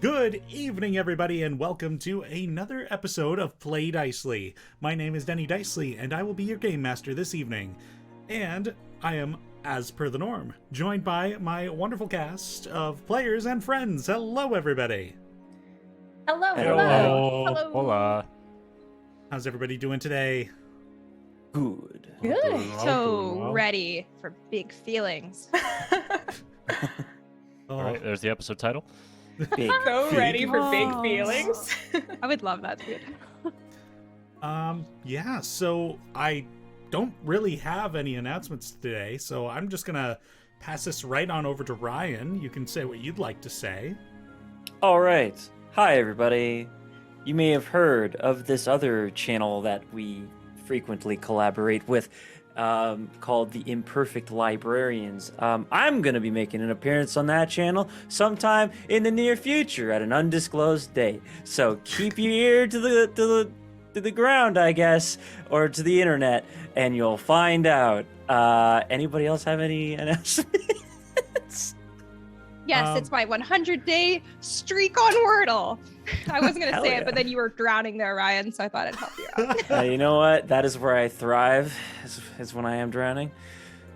Good evening, everybody, and welcome to another episode of Play Dicely. My name is Teni Dicely, and I will be your game master this evening. And I am, as per the norm, joined by my wonderful cast of players and friends. Hello, everybody. Hello. Hola. How's everybody doing today? Good. Doing Ready for big feelings. All right, there's the episode title. Big. So ready for big Oh. feelings. I would love that too. Yeah, so I don't really have any announcements today, so I'm just gonna pass this right on over to Ryan. You can say what you'd like to say. All right. Hi, everybody. You may have heard of this other channel that we frequently collaborate with called the Imperfect Librarians. I'm going to be making an appearance on that channel sometime in the near future at an undisclosed date. So keep your ear to the ground, I guess, or to the internet, and you'll find out. Anybody else have any announcements? Yes, it's my 100-day streak on Wordle. I wasn't going to Hell say yeah. it, but then you were drowning there, Ryan, so I thought I'd help you out. You know what? That is where I thrive, is when I am drowning.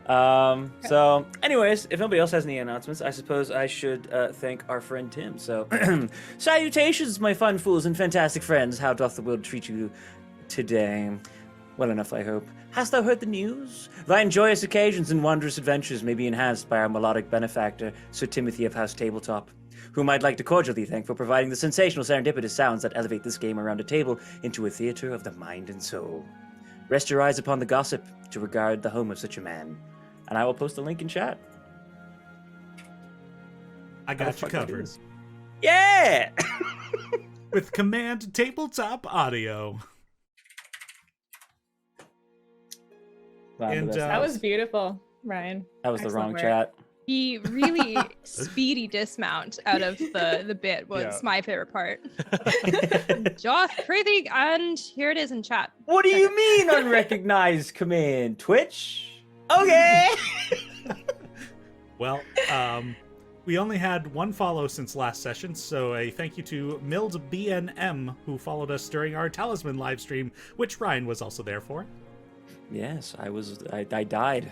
So, anyways, if nobody else has any announcements, I suppose I should thank our friend Tim. So, salutations, my fun fools and fantastic friends. How doth the world treat you today? Well enough, I hope. Hast thou heard the news? Thine joyous occasions and wondrous adventures may be enhanced by our melodic benefactor, Sir Timothy of House Tabletop, whom I'd like to cordially thank for providing the sensational serendipitous sounds that elevate this game around a table into a theater of the mind and soul. Rest your eyes upon the gossip to regard the home of such a man, and I will post a link in chat. I got you covered. Yeah! With Command Tabletop Audio. And, That was beautiful, Ryan. That was the Excellent wrong work. chat. The really speedy dismount out of the bit was Yeah. my favorite part. Joth Prithig, and here it is in chat. What do you mean unrecognized command, Twitch? Okay! Well, we only had one follow since last session, so a thank you to Mild BNM, who followed us during our Talisman live stream, which Ryan was also there for. Yes, I died.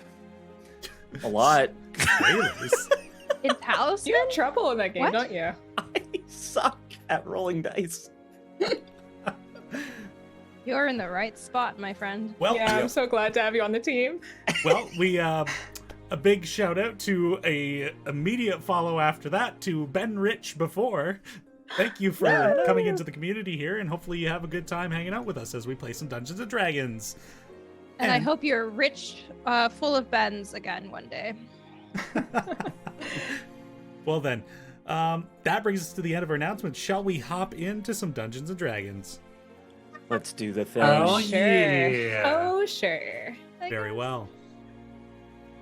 A lot. Spoilers. In Talisman? You have trouble in that game, What? don't you? I suck at rolling dice. You're in the right spot, my friend. Well, Yeah, I'm so glad to have you on the team. we a big shout out to a immediate follow after that to Ben Rich before. Thank you for coming into the community here, and hopefully you have a good time hanging out with us as we play some Dungeons and Dragons. And I hope you're rich, full of Bens again one day. Well then, that brings us to the end of our announcements. Shall we hop into some Dungeons and Dragons? Let's do the thing. Oh, Sure. yeah. Oh, sure. Very well.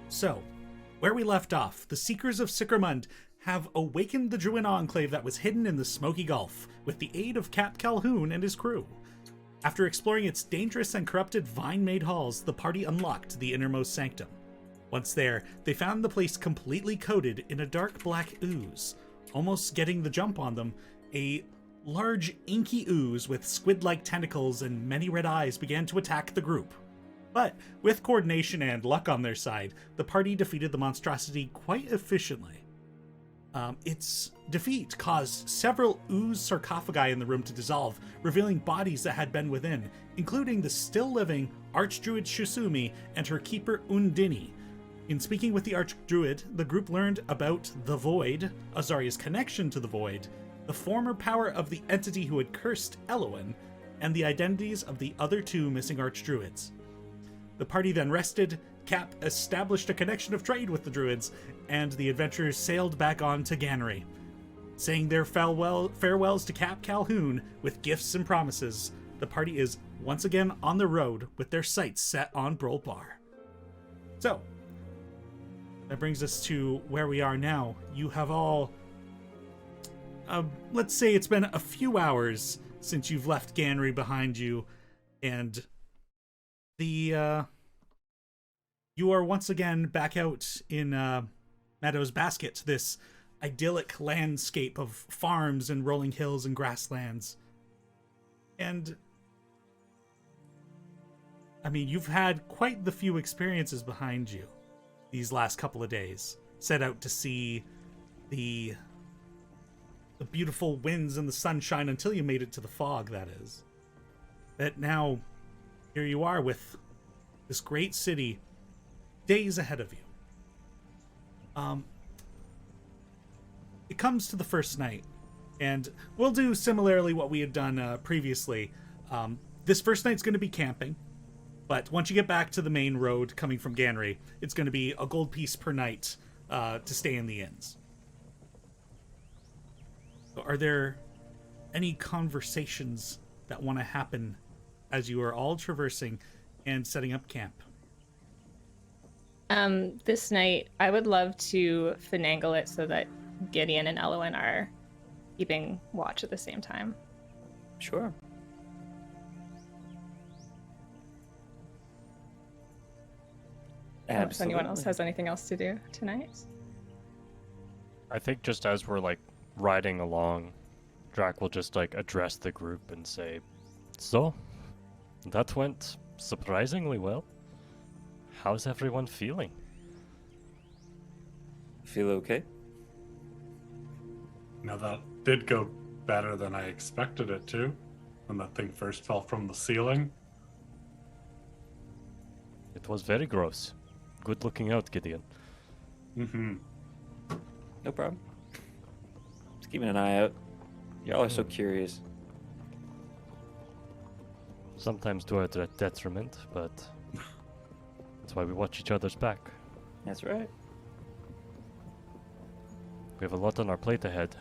So, where we left off, the Seekers of Sicromund have awakened the Druid enclave that was hidden in the Smoky Gulf with the aid of Cap Calhoun and his crew. After exploring its dangerous and corrupted vine-made halls, the party unlocked the innermost sanctum. Once there, they found the place completely coated in a dark black ooze. Almost getting the jump on them, a large inky ooze with squid-like tentacles and many red eyes began to attack the group. But with coordination and luck on their side, the party defeated the monstrosity quite efficiently. Its defeat caused several ooze sarcophagi in the room to dissolve, revealing bodies that had been within, including the still-living Archdruid Shusumi and her keeper Undini. In speaking with the Archdruid, the group learned about the Void, Azaria's connection to the Void, the former power of the entity who had cursed Elowen, and the identities of the other two missing Archdruids. The party then rested, Cap established a connection of trade with the Druids, and the adventurers sailed back on to Gannery. Saying their farewells to Cap Calhoun with gifts and promises, the party is once again on the road with their sights set on Brulbar. So, that brings us to where we are now. You have all, let's say it's been a few hours since you've left Gannery behind you, and the, you are once again back out in Meadow's Basket, this idyllic landscape of farms and rolling hills and grasslands. And I mean, you've had quite the few experiences behind you these last couple of days. Set out to see the beautiful winds and the sunshine until you made it to the fog, that is. That now, here you are with this great city days ahead of you. It comes to the first night, and we'll do similarly what we had done previously. This first night's going to be camping, but once you get back to the main road coming from Ganry, it's going to be a gold piece per night to stay in the inns. Are there any conversations that want to happen as you are all traversing and setting up camp? This night, I would love to finagle it so that Gideon and Elowen are keeping watch at the same time. Sure. Unless anyone else has anything else to do tonight. I think just as we're like riding along, Drac will just like address the group and say, "So, that went surprisingly well. How's everyone feeling?" Feel okay? Now that did go better than I expected it to when that thing first fell from the ceiling. It was very gross. Good looking out, Gideon. Mm-hmm. No problem. Just keeping an eye out. Y'all are so curious. Sometimes to our detriment, but that's why we watch each other's back. That's right. We have a lot on our plate ahead.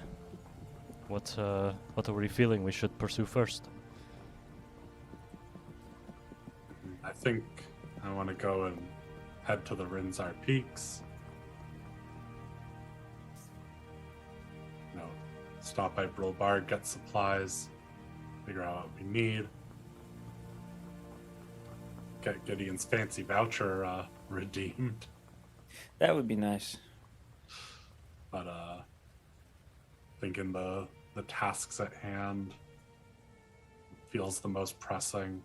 What are we feeling we should pursue first? I think I want to go and head to the Rinzar Peaks. Stop by Brulbar, get supplies, figure out what we need. Get Gideon's fancy voucher redeemed. That would be nice. But thinking the tasks at hand feels the most pressing.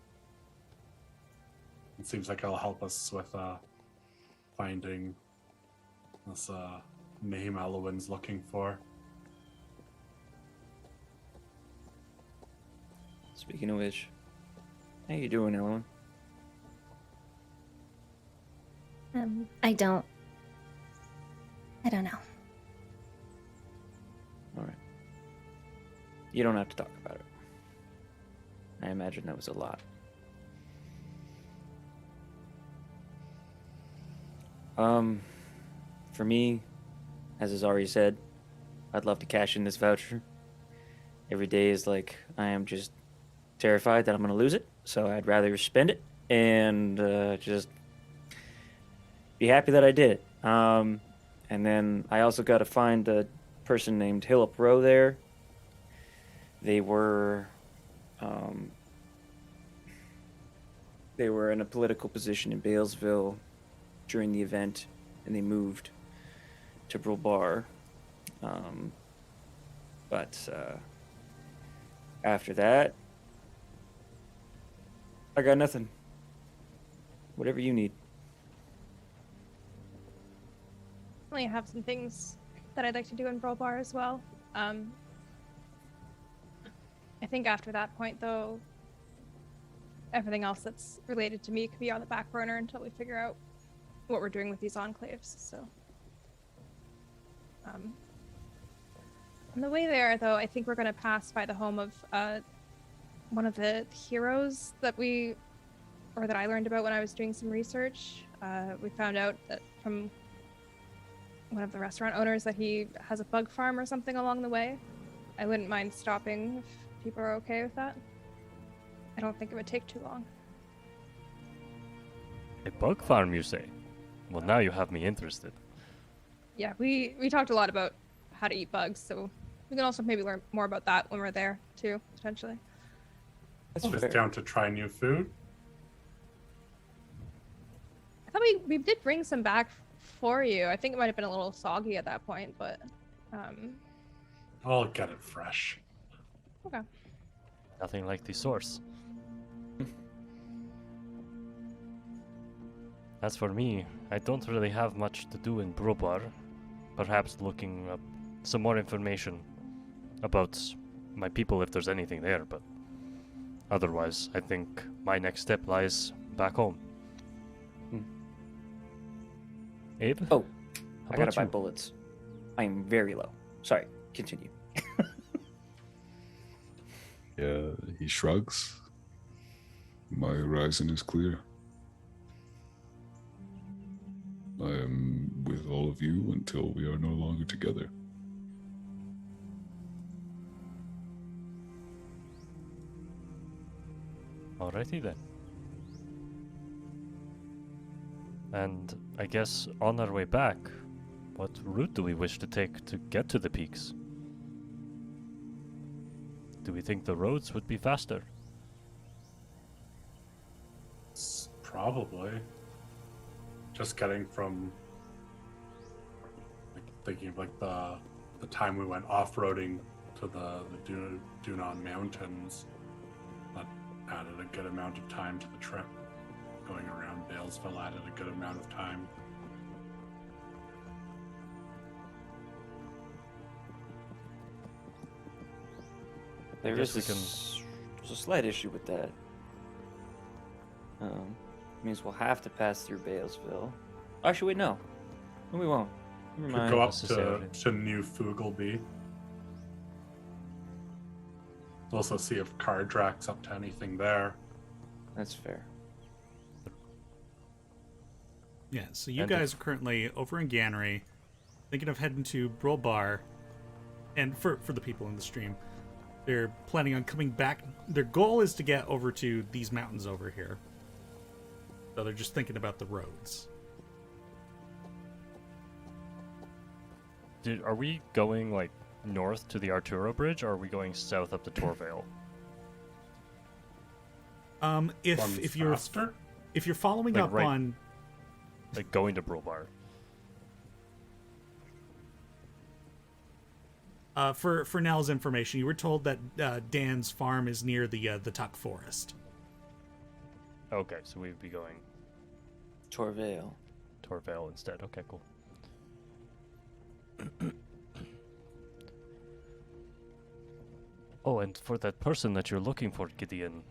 It seems like it'll help us with finding this name Elowen's looking for. Speaking of which, how you doing, Elowen? I don't know. All right. You don't have to talk about it. I imagine that was a lot. For me, as is already said, I'd love to cash in this voucher. Every day is like I am just terrified that I'm going to lose it, so I'd rather spend it and just be happy that I did it. And then I also got to find a person named Hillip Rowe there. They were in a political position in Balesville during the event, and they moved to Brulbar. But after that, I got nothing. Whatever you need. I have some things that I'd like to do in Brulbar as well. I think after that point, though, everything else that's related to me could be on the back burner until we figure out what we're doing with these enclaves. So, on the way there, though, I think we're going to pass by the home of one of the heroes that I learned about when I was doing some research. We found out that from one of the restaurant owners that he has a bug farm or something along the way. I wouldn't mind stopping if people are okay with that. I don't think it would take too long. A bug farm, you say? Well, now you have me interested. Yeah, we talked a lot about how to eat bugs, so we can also maybe learn more about that when we're there too, potentially. That's Just fair. down to try new food. I thought we did bring some back for you. I think it might have been a little soggy at that point, but I'll get it fresh. Okay. Nothing like the source. As for me, I don't really have much to do in Brulbar. Perhaps looking up some more information about my people if there's anything there, but otherwise, I think my next step lies back home. Abe? Oh, How I gotta about buy you? bullets. I am very low. Sorry, continue. Yeah, he shrugs. My horizon is clear. I am with all of you until we are no longer together. Alrighty then. And I guess on our way back, what route do we wish to take to get to the peaks? Do we think the roads would be faster? Probably. Just getting from thinking of like the time we went off-roading to the Dunan Mountains, that added a good amount of time to the trip. Going around Balesville added a good amount of time. There guess is we there's a slight issue with that. Means we'll have to pass through Balesville. Actually, wait, no. No, we won't. Never Could mind. go up necessarily. to New Fugalby. Also see if Cardrak's up to anything there. That's fair. Yeah, so you And guys are currently over in Gannery, thinking of heading to Brulbar, and for the people in the stream, they're planning on coming back. Their goal is to get over to these mountains over here. So they're just thinking about the roads. Are we going like north to the Arturo Bridge, or are we going south up to Torvale? One's If faster? you're following Like up right- on Like going to Brulbar? for Nell's information, you were told that Dan's farm is near the Tuck Forest. Okay, so we'd be going Torvale. Torvale instead. Okay, cool. Oh, and for that person that you're looking for, Gideon,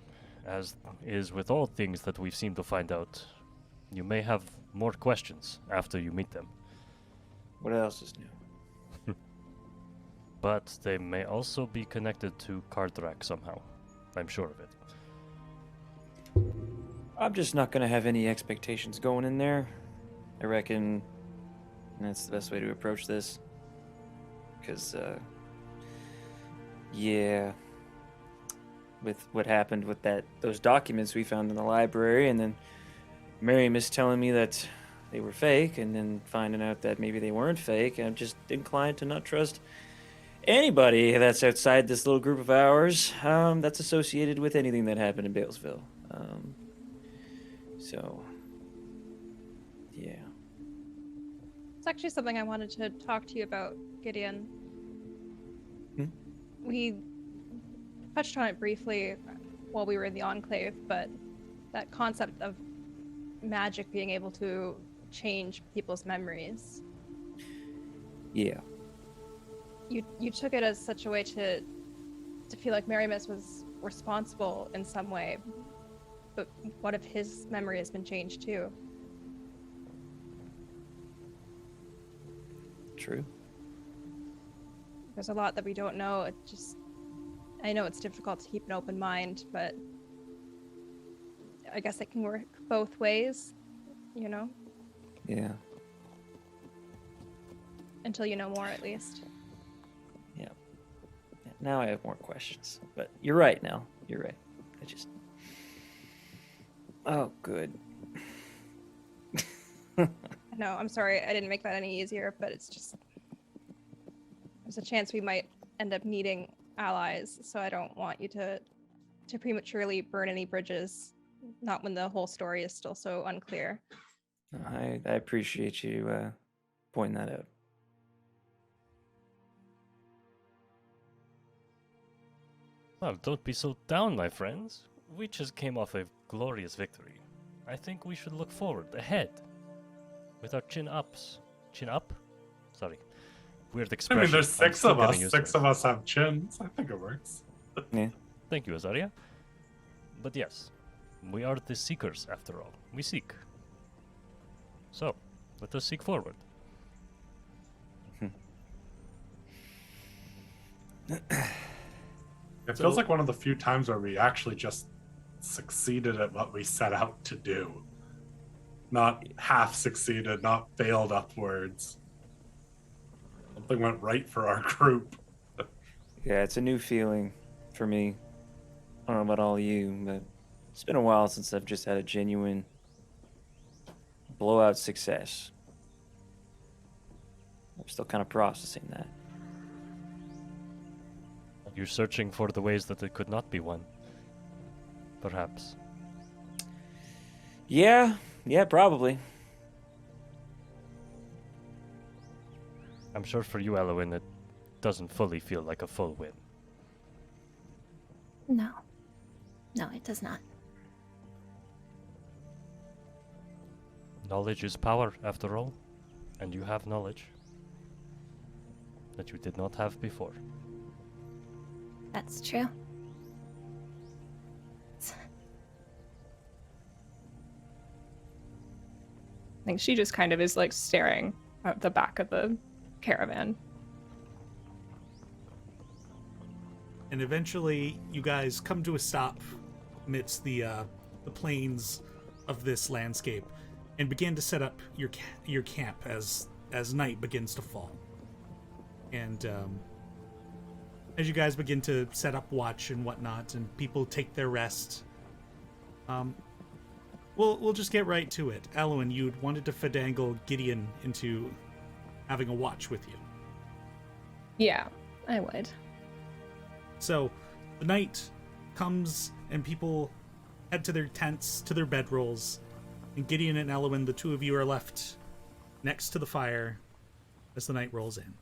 as is with all things that we've seemed to find out, you may have more questions after you meet them. What else is new? But they may also be connected to Cardrak somehow. I'm sure of it. I'm just not gonna have any expectations going in there. I reckon that's the best way to approach this. Because, yeah, with what happened with those documents we found in the library, and then Miriam is telling me that they were fake, and then finding out that maybe they weren't fake, I'm just inclined to not trust anybody that's outside this little group of ours that's associated with anything that happened in Balesville. So, yeah. It's actually something I wanted to talk to you about, Gideon. We touched on it briefly while we were in the Enclave, but that concept of magic being able to change people's memories. Yeah. You took it as such a way to feel like Marimus was responsible in some way, but what if his memory has been changed too? True. There's a lot that we don't know. I know it's difficult to keep an open mind, but I guess it can work both ways, you know, Yeah. until you know more at least. Yeah. Now I have more questions. But you're right, Nell. You're right. Oh, good. No, I'm sorry, I didn't make that any easier, but it's just there's a chance we might end up needing allies, so I don't want you to prematurely burn any bridges, not when the whole story is still so unclear. I appreciate you pointing that out. Well, don't be so down, my friends. We just came off a glorious victory. I think we should look forward, ahead, with our chin ups. Chin up? Sorry. Weird I expression. mean, there's I'm 6 still of getting us. used to 6 it. of us have chins. I think it works. Yeah. Thank you, Azaria. But yes, we are the seekers after all. We seek. So, let us seek forward. It feels like one of the few times where we actually just succeeded at what we set out to do. Not half succeeded, not failed upwards. Something went right for our group. Yeah, it's a new feeling for me. I don't know about all of you, but it's been a while since I've just had a genuine blowout success. I'm still kind of processing that. You're searching for the ways that it could not be won. Perhaps. Yeah, probably. I'm sure for you, Elowen, it doesn't fully feel like a full win. No. No, it does not. Knowledge is power, after all. And you have knowledge that you did not have before. That's true. I think she just kind of is like staring at the back of the caravan. And eventually, you guys come to a stop amidst the plains of this landscape, and begin to set up your camp as night begins to fall. And as you guys begin to set up watch and whatnot, and people take their rest, we'll just get right to it. Alwyn, you'd wanted to finagle Gideon into having a watch with you. Yeah, I would. So the night comes and people head to their tents, to their bedrolls, and Gideon and Elwyn, the two of you, are left next to the fire as the night rolls in.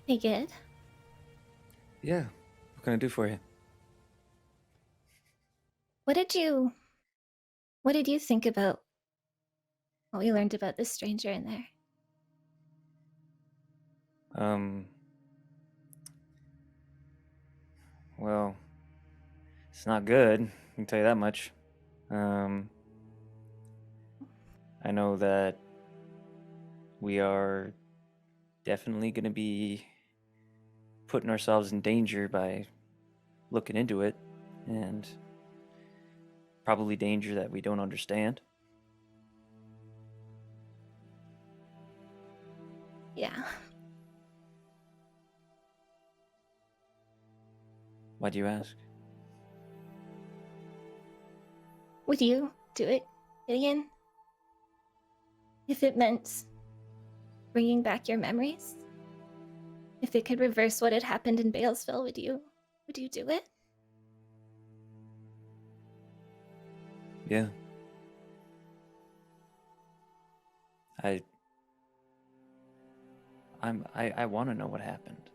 Hey, good. Yeah, what can I do for you? What did you think about what we learned about this stranger in there? Well, it's not good, I can tell you that much. I know that we are definitely going to be putting ourselves in danger by looking into it, and probably danger that we don't understand. Yeah. Why do you ask? Would you do it, Gideon? If it meant bringing back your memories? If it could reverse what had happened in Balesville, would you do it? Yeah. I want to know what happened.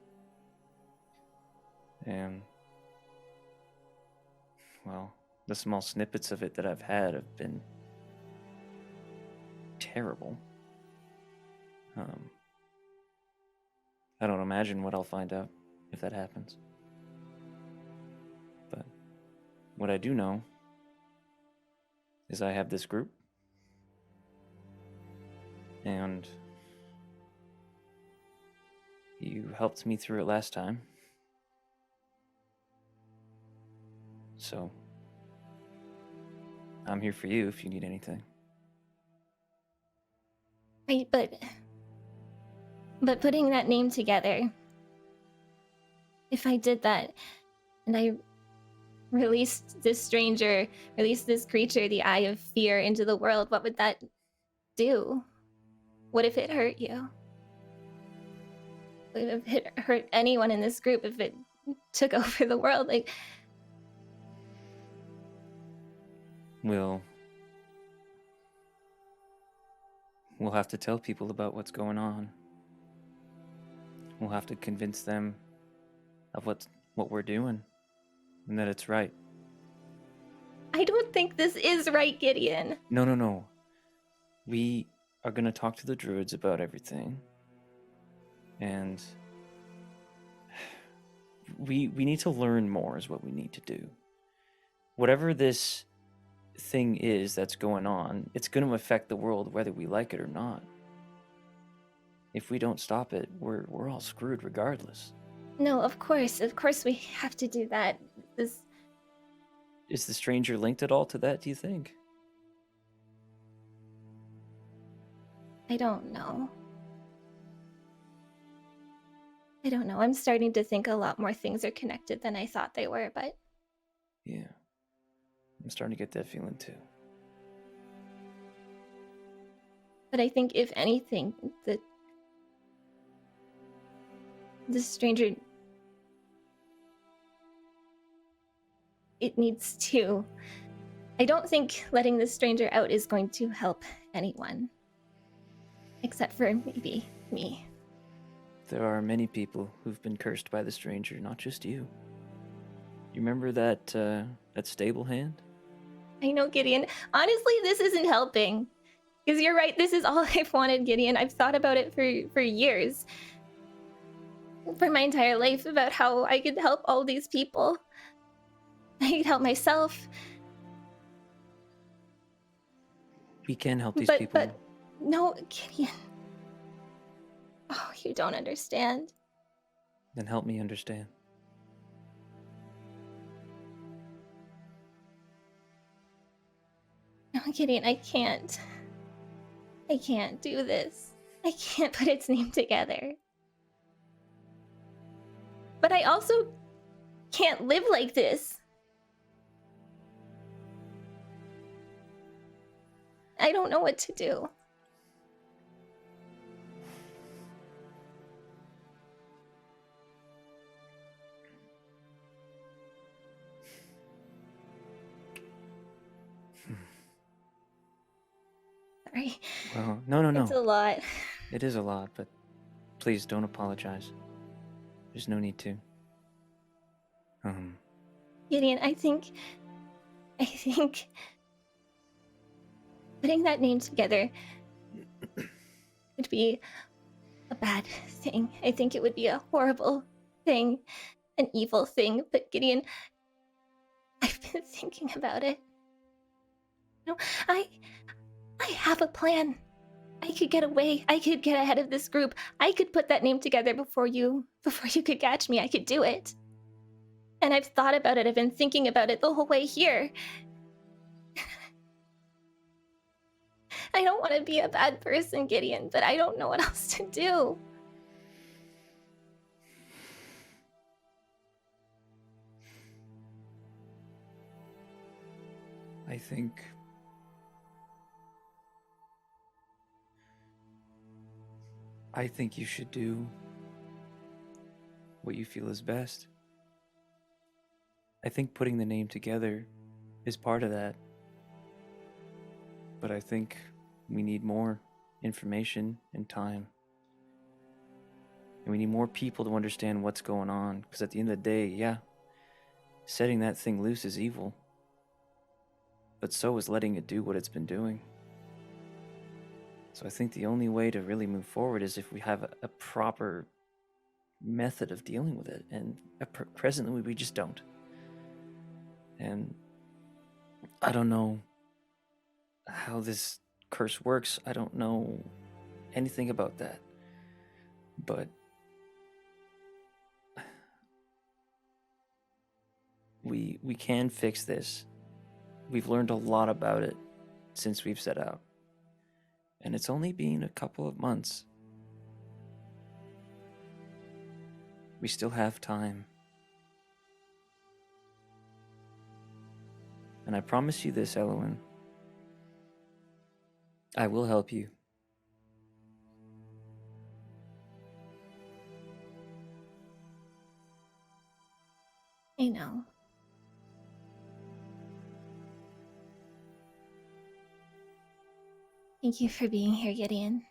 And, well, the small snippets of it that I've had have been terrible. I don't imagine what I'll find out if that happens. But what I do know is I have this group, and you helped me through it last time. So, I'm here for you if you need anything. Wait, but putting that name together, if I did that and I released this stranger, released this creature, the Eye of Fear, into the world, what would that do? What if it hurt you? What if it hurt anyone in this group if it took over the world? Like, We'll have to tell people about what's going on. we'll have to convince them of what we're doing and that it's right. I don't think this is right, Gideon. No. We are going to talk to the druids about everything. And we need to learn more is what we need to do. Whatever this thing is that's going on, it's going to affect the world whether we like it or not. If we don't stop it, we're all screwed regardless. No, of course we have to do that. This Is the stranger linked at all to that, do you think? I don't know. I'm starting to think a lot more things are connected than I thought they were, but Yeah. I'm starting to get that feeling too. I think if anything, the stranger, it needs to. I don't think letting the stranger out is going to help anyone. Except for maybe me. There are many people who've been cursed by the stranger, not just you. You remember that stable hand? I know, Gideon. Honestly, this isn't helping. Because you're right, this is all I've wanted, Gideon. I've thought about it for years. For my entire life, about how I could help all these people. I could help myself. We can help these people. But no, Gideon. Oh, you don't understand. Then help me understand. No, Gideon, I can't. I can't do this. I can't put its name together. But I also can't live like this. I don't know what to do. Sorry. Well, no. It's a lot. It is a lot, but please don't apologize. There's no need to. Gideon, I think putting that name together would be a bad thing. I think it would be a horrible thing, an evil thing. But Gideon, I've been thinking about it. No, I have a plan. I could get away. I could get ahead of this group. I could put that name together before you could catch me. I could do it. And I've thought about it. I've been thinking about it the whole way here. I don't want to be a bad person, Gideon, but I don't know what else to do. I think you should do what you feel is best. I think putting the name together is part of that. But I think we need more information and time. And we need more people to understand what's going on. Because at the end of the day, yeah, setting that thing loose is evil. But so is letting it do what it's been doing. So I think the only way to really move forward is if we have a proper method of dealing with it. And presently we just don't. And I don't know how this curse works. I don't know anything about that. But we can fix this. We've learned a lot about it since we've set out. And it's only been a couple of months. We still have time. And I promise you this, Elowen. I will help you. I know. Thank you for being here, Gideon.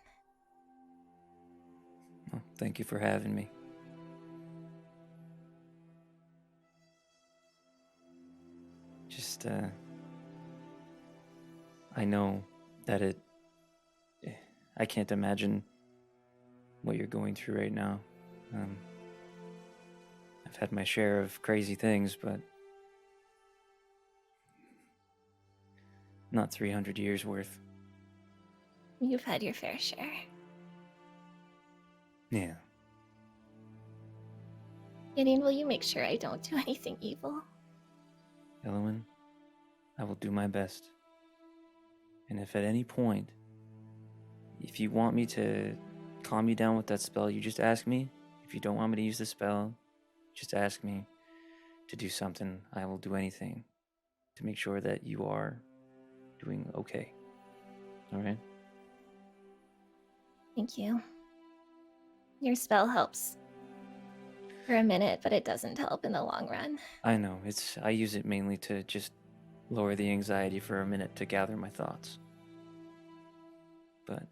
Oh, Thank you for having me. Just, I know that I can't imagine what you're going through right now. I've had my share of crazy things, but not 300 years worth. You've had your fair share. Yeah. Gideon, will you make sure I don't do anything evil? Elowen, I will do my best. And if at any point, if you want me to calm you down with that spell, you just ask me. If you don't want me to use the spell, just ask me to do something. I will do anything to make sure that you are doing okay. All right? Thank you. Your spell helps for a minute, but it doesn't help in the long run. I know. I use it mainly to just lower the anxiety for a minute to gather my thoughts. But,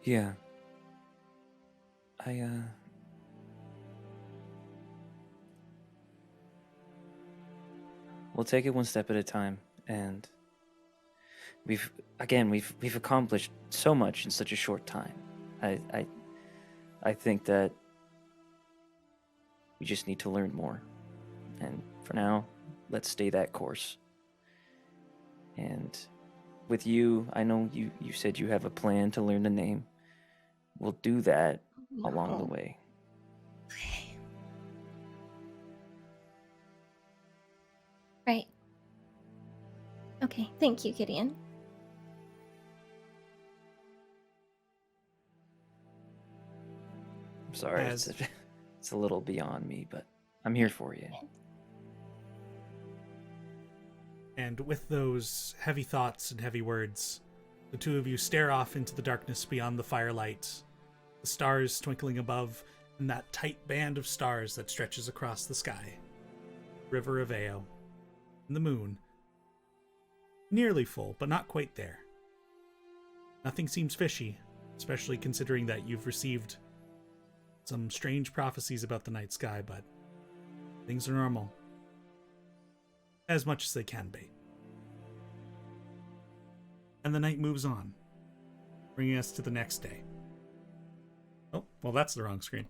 yeah. We'll take it one step at a time, and we've accomplished so much in such a short time. I think that we just need to learn more. And for now, let's stay that course. And with you, I know you said you have a plan to learn the name. We'll do that along the way. Okay. Right. Okay, thank you, Gideon. I'm sorry, As- it's a little beyond me, but I'm here for you. And with those heavy thoughts and heavy words, the two of you stare off into the darkness beyond the firelight, the stars twinkling above, and that tight band of stars that stretches across the sky. River of Ao, and the moon. Nearly full, but not quite there. Nothing seems fishy, especially considering that you've received some strange prophecies about the night sky, but things are normal. As much as they can be. And the night moves on, bringing us to the next day. Oh, well, that's the wrong screen.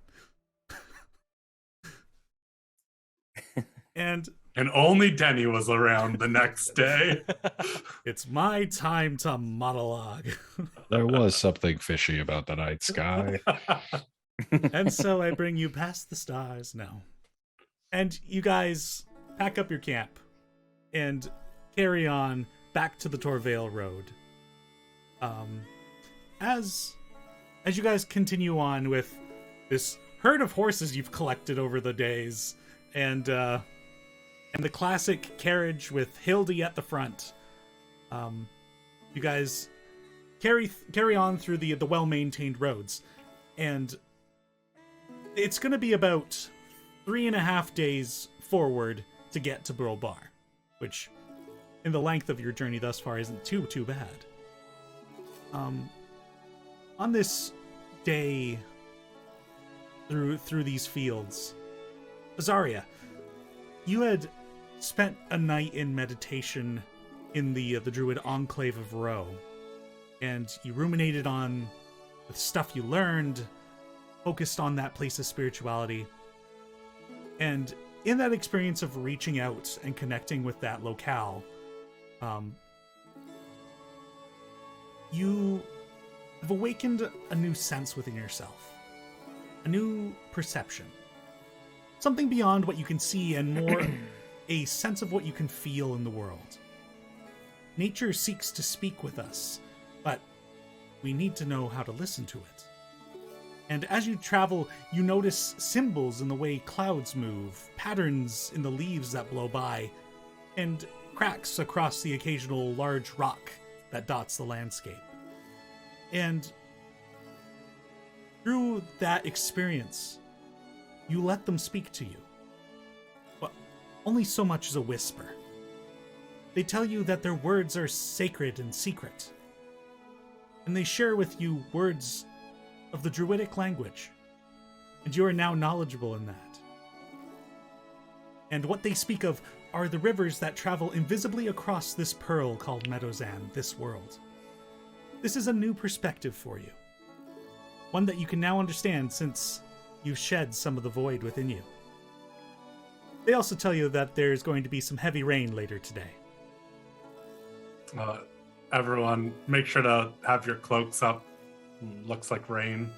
And only Denny was around the next day. it's my time to monologue. There was something fishy about the night sky. And so I bring you past the stars now. And you guys pack up your camp and carry on back to the Torvale Road. As you guys continue on with this herd of horses you've collected over the days, and the classic carriage with Hildy at the front, you guys carry on through the well-maintained roads, and it's going to be about 3.5 days forward to get to Brulbar, which, in the length of your journey thus far, isn't too bad. On this day through these fields, Azaria, you had spent a night in meditation in the Druid Enclave of Roe, and you ruminated on the stuff you learned, focused on that place of spirituality, and in that experience of reaching out and connecting with that locale, you have awakened a new sense within yourself, a new perception, something beyond what you can see and more a sense of what you can feel in the world. Nature seeks to speak with us, but we need to know how to listen to it. And as you travel, you notice symbols in the way clouds move, patterns in the leaves that blow by, and cracks across the occasional large rock that dots the landscape. And through that experience, you let them speak to you. But only so much as a whisper. They tell you that their words are sacred and secret. and they share with you words of the Druidic language, and you are now knowledgeable in that. And what they speak of are the rivers that travel invisibly across this pearl called Meadowzan, this world. This is a new perspective for you, one that you can now understand since you've shed some of the void within you. They also tell you that there's going to be some heavy rain later today. Everyone, make sure to have your cloaks up. Looks like rain.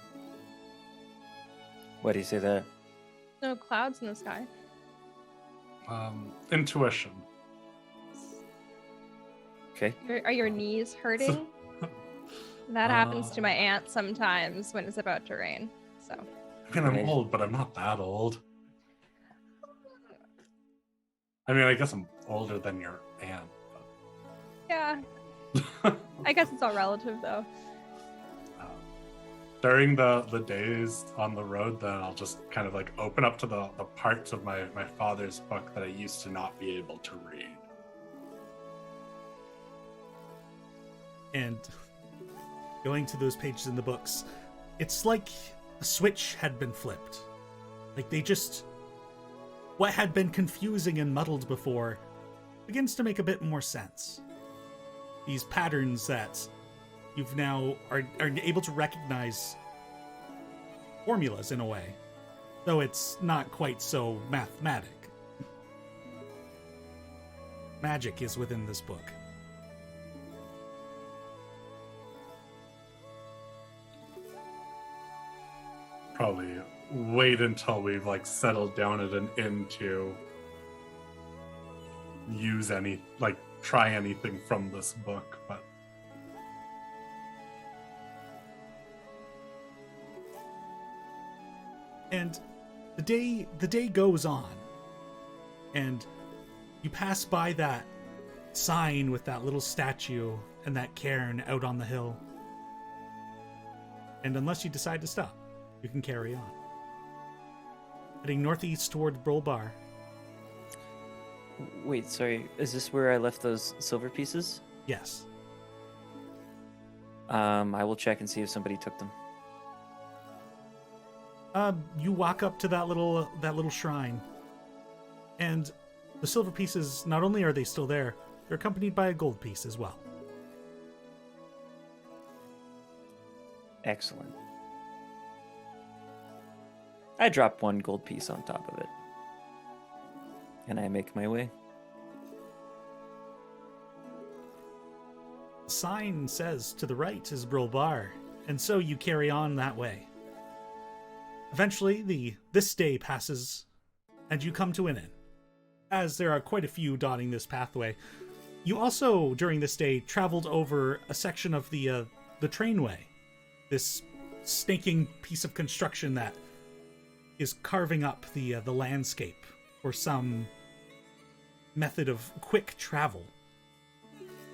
Why do you say that? No clouds in the sky. Intuition. Okay. Are your knees hurting? That happens to my aunt sometimes when it's about to rain. So. I mean, I'm old, but I'm not that old. I mean, I guess I'm older than your aunt. Yeah. I guess it's all relative, though. During the days on the road, then I'll just kind of like open up to the parts of my father's book that I used to not be able to read. And going to those pages in the books, it's like a switch had been flipped. Like what had been confusing and muddled before begins to make a bit more sense. These patterns that you've now are able to recognize formulas in a way, though it's not quite so mathematic. Magic is within this book. Probably wait until we've like settled down at an inn to try anything from this book, but and the day goes on, and you pass by that sign with that little statue and that cairn out on the hill, and unless you decide to stop, you can carry on. Heading northeast toward Brulbar. Wait, sorry. Is this where I left those silver pieces? Yes. I will check and see if somebody took them. You walk up to that little shrine, and the silver pieces, not only are they still there, they're accompanied by a gold piece as well. Excellent. I drop one gold piece on top of it. And I make my way. The sign says to the right is Brulbar, and so you carry on that way. Eventually, this day passes, and you come to an inn. As there are quite a few dotting this pathway, you also, during this day, traveled over a section of the trainway. This snaking piece of construction that is carving up the landscape for some method of quick travel.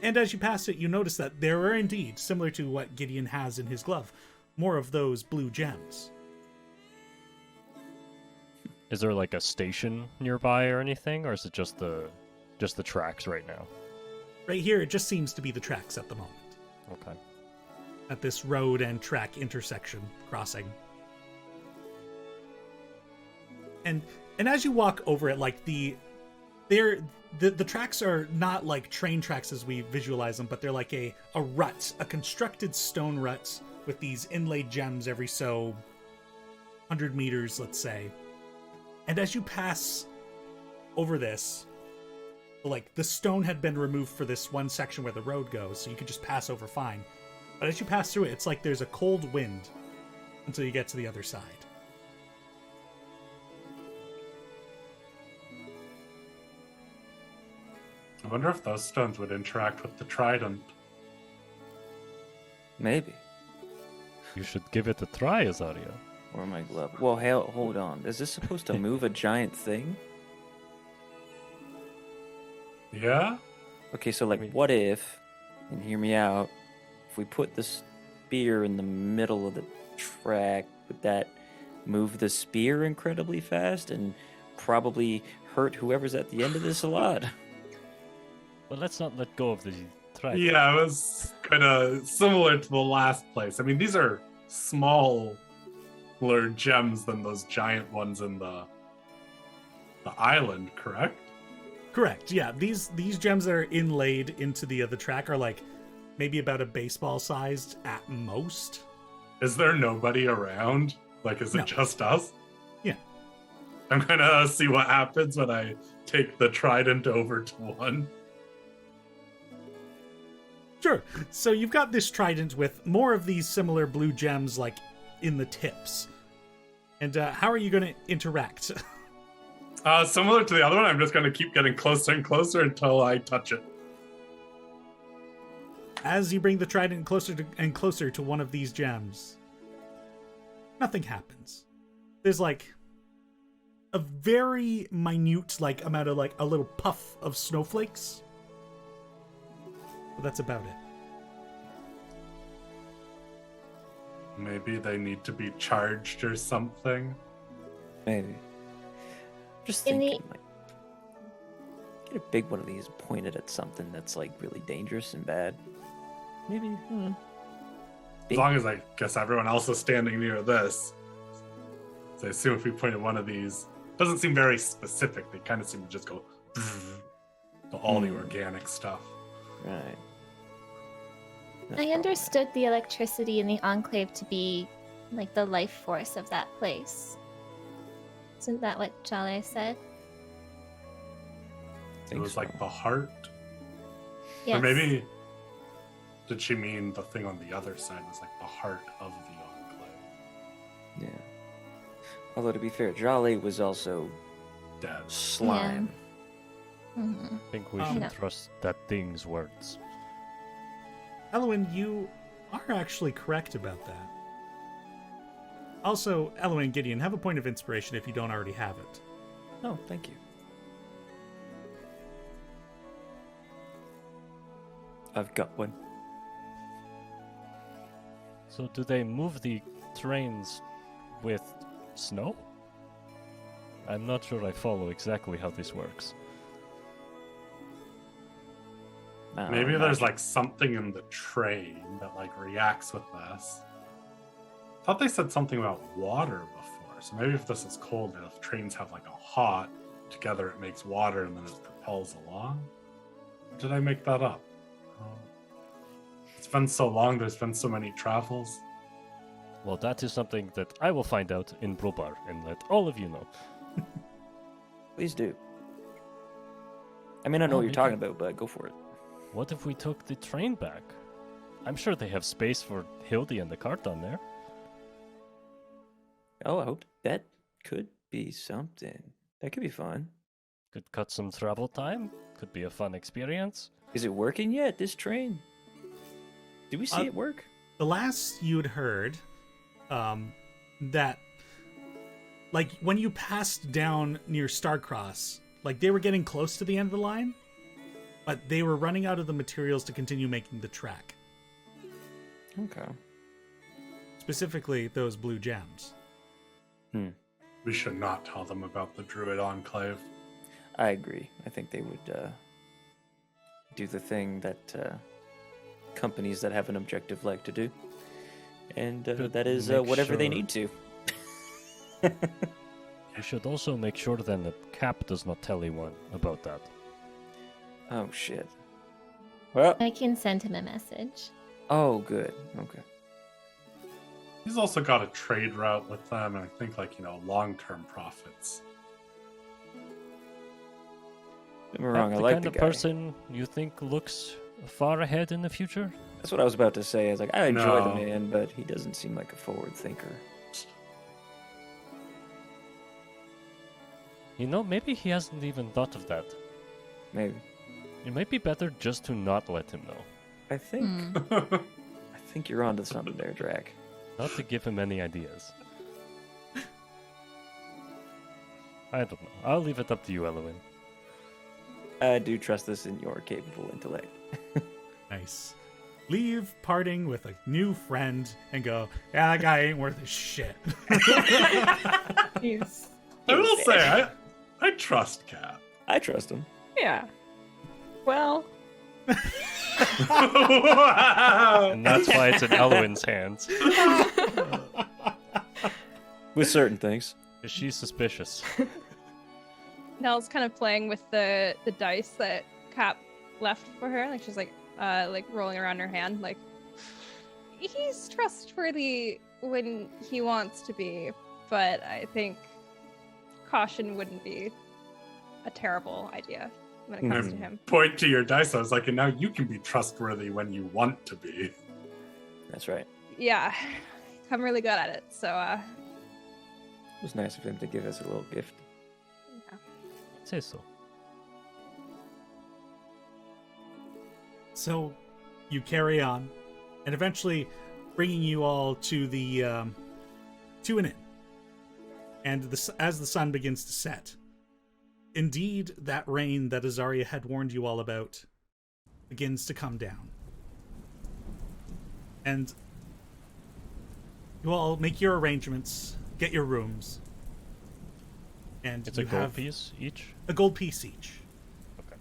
And as you pass it, you notice that there are indeed, similar to what Gideon has in his glove, more of those blue gems. Is there like a station nearby or anything, or is it just the tracks right now? Right here, it just seems to be the tracks at the moment. Okay. At this road and track intersection crossing. And as you walk over it, like the tracks are not like train tracks as we visualize them, but they're like a rut, a constructed stone rut with these inlaid gems every so 100 meters, let's say. And as you pass over this, like the stone had been removed for this one section where the road goes, so you could just pass over fine. But as you pass through it, it's like there's a cold wind until you get to the other side. I wonder if those stones would interact with the trident. Maybe. You should give it a try, Azaria. Or my glove. Well, hell, hold on. Is this supposed to move a giant thing? Yeah? Okay, so like, what if, and hear me out, if we put the spear in the middle of the track, would that move the spear incredibly fast and probably hurt whoever's at the end of this a lot? Well, let's not let go of the trident. Yeah, it was kind of similar to the last place. I mean, these are smaller gems than those giant ones in the island, correct? Correct. Yeah, these gems that are inlaid into the track are like maybe about a baseball sized at most. Is there nobody around? Like, is it No. just us? Yeah. I'm gonna see what happens when I take the trident over to one. Sure. So you've got this trident with more of these similar blue gems like in the tips. And how are you going to interact? Similar to the other one, I'm just gonna keep getting closer and closer until I touch it. As you bring the trident closer and closer to one of these gems, nothing happens. There's like a very minute amount of a little puff of snowflakes. But that's about it. Maybe they need to be charged or something. Maybe. Just In thinking, like, get a big one of these pointed at something that's like really dangerous and bad. Maybe. As long as I guess everyone else is standing near this. So I assume if we pointed one of these, doesn't seem very specific. They kind of seem to just go to all the organic stuff. Right. I understood the electricity in the Enclave to be like the life force of that place. Isn't that what Jale said? It was like the heart. Yes. Or maybe did she mean the thing on the other side was like the heart of the Enclave? Yeah. Although to be fair, Jolly was also Dead. slime. Mhm. I think we Oh. should No. trust that thing's words. Elowen, you are actually correct about that. Also, Elowen and Gideon, have a point of inspiration if you don't already have it. Oh, thank you. I've got one. So do they move the trains with snow? I'm not sure I follow exactly how this works. Maybe there's like something in the train that like reacts with this. I thought they said something about water before. So maybe if this is cold and if trains have like a hot, together it makes water and then it propels along. Or did I make that up? Oh. It's been so long, there's been so many travels. Well, that is something that I will find out in Brulbar and let all of you know. Please do. I mean, I know Oh, what you're we talking can- about, but go for it. What if we took the train back? I'm sure they have space for Hildy and the cart on there. Oh, I hope that could be something. That could be fun. Could cut some travel time. Could be a fun experience. Is it working yet, this train? Did we see Uh, it work? The last you'd heard, that, like, when you passed down near Starcross, like, they were getting close to the end of the line, but they were running out of the materials to continue making the track. Okay. Specifically, those blue gems. We should not tell them about the Druid Enclave. I agree. I think they would do the thing that companies that have an objective like to do. And Should that is make whatever they sure- need to. You should also make sure then that Cap does not tell anyone about that. Oh, shit. Well, I can send him a message. oh, good. Okay. He's also got a trade route with them, and I think, like, long-term profits. Don't get me wrong, I the like kind the of guy. person you think looks far ahead in the future? That's what I was about to say. I was like, I enjoy the No. man, but he doesn't seem like a forward thinker. You know, maybe he hasn't even thought of that. Maybe. It might be better just to not let him know. I think Hmm. I think you're onto something there, Drac. Not to give him any ideas. I don't know. I'll leave it up to you, Elowen. I do trust this in your capable intellect. Nice. Leave parting with a new friend and go, yeah, that guy ain't worth a shit. He's I will cute. say, I trust Cap. I trust him. Yeah. Well, Wow. And that's why it's in Elwyn's hands. With certain things. Is she suspicious? Nell's kind of playing with the dice that Cap left for her. Like she's like rolling around her hand. Like he's trustworthy when he wants to be, but I think caution wouldn't be a terrible idea when it comes to him. Point to your dice. I was like, and now you can be trustworthy when you want to be. That's right. Yeah, I'm really good at it. So It was nice of him to give us a little gift. yeah. Say so. So you carry on, and eventually bringing you all to the to an inn. And as the sun begins to set, indeed, that rain that Azaria had warned you all about begins to come down. And you all make your arrangements, get your rooms, and It's you a gold have piece each? a gold piece each. Okay.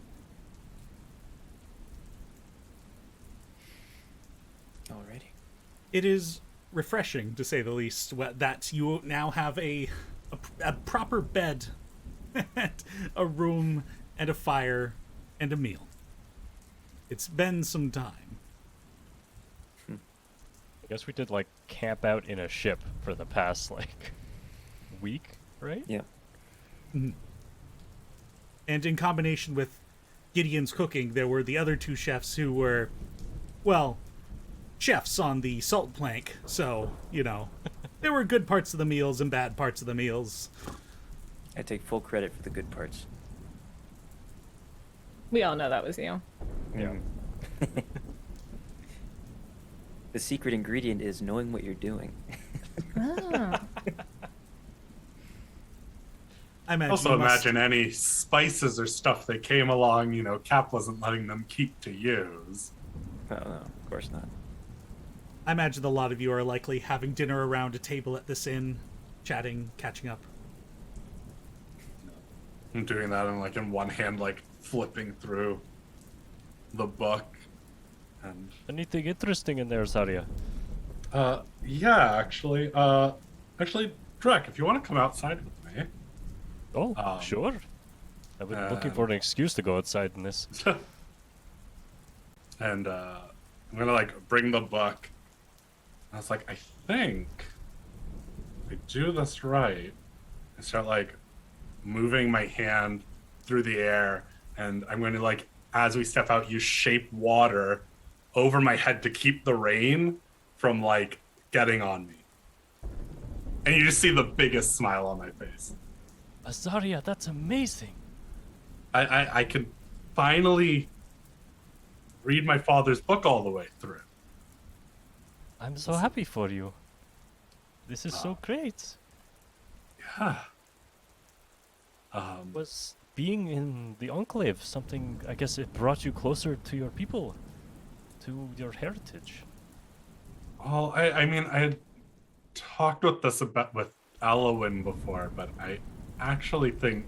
Alrighty. It is refreshing, to say the least, that you now have a proper bed, a room, and a fire, and a meal. It's been some time. I guess we did, like, camp out in a ship for the past, like, week, right? Yeah. And in combination with Gideon's cooking, there were the other two chefs who were, well, chefs on the salt plank, so, you know, there were good parts of the meals and bad parts of the meals. I take full credit for the good parts. We all know that was you. Yeah. The secret ingredient is knowing what you're doing. Oh. I imagine Also, you must- imagine any spices or stuff that came along, Cap wasn't letting them keep to use. Oh, no, of course not. I imagine a lot of you are likely having dinner around a table at this inn, chatting, catching up. I'm doing that and in one hand, flipping through the book. And Anything interesting in there, Zarya? yeah, actually, Drek, if you want to come outside with me. Oh, sure. I've been looking for an excuse to go outside in this. And I'm gonna bring the book. I was like, I think if I do this right, I start moving my hand through the air, and I'm going to as we step out, you shape water over my head to keep the rain from getting on me. And you just see the biggest smile on my face. Zarya, that's amazing. I could finally read my father's book all the way through. I'm so happy for you. This is so great. Yeah. Was being in the Enclave something, I guess it brought you closer to your people, to your heritage? Well, I mean, I had talked with this about with Elwyn before, but I actually think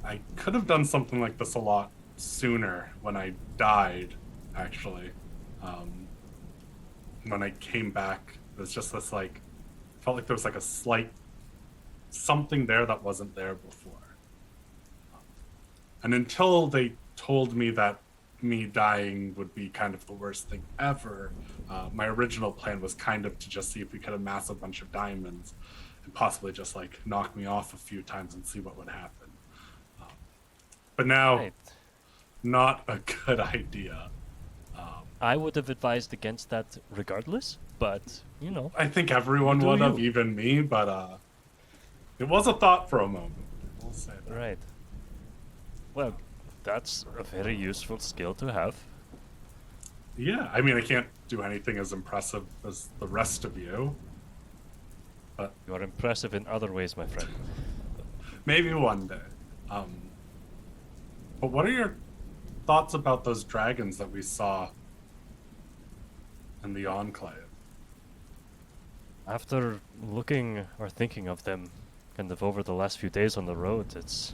I could have done something like this a lot sooner when I died, actually. When I came back, it was just this felt like there was a slight something there that wasn't there before. And until they told me that me dying would be kind of the worst thing ever, my original plan was kind of to just see if we could amass a bunch of diamonds and possibly just knock me off a few times and see what would happen. But now, Right. not a good idea. I would have advised against that regardless, but, I think everyone Do would have, you? even me, but it was a thought for a moment. We'll say that. right. Well, that's a very useful skill to have. Yeah, I mean, I can't do anything as impressive as the rest of you. You are impressive in other ways, my friend. Maybe one day. But what are your thoughts about those dragons that we saw in the Enclave? After looking or thinking of them kind of over the last few days on the road, it's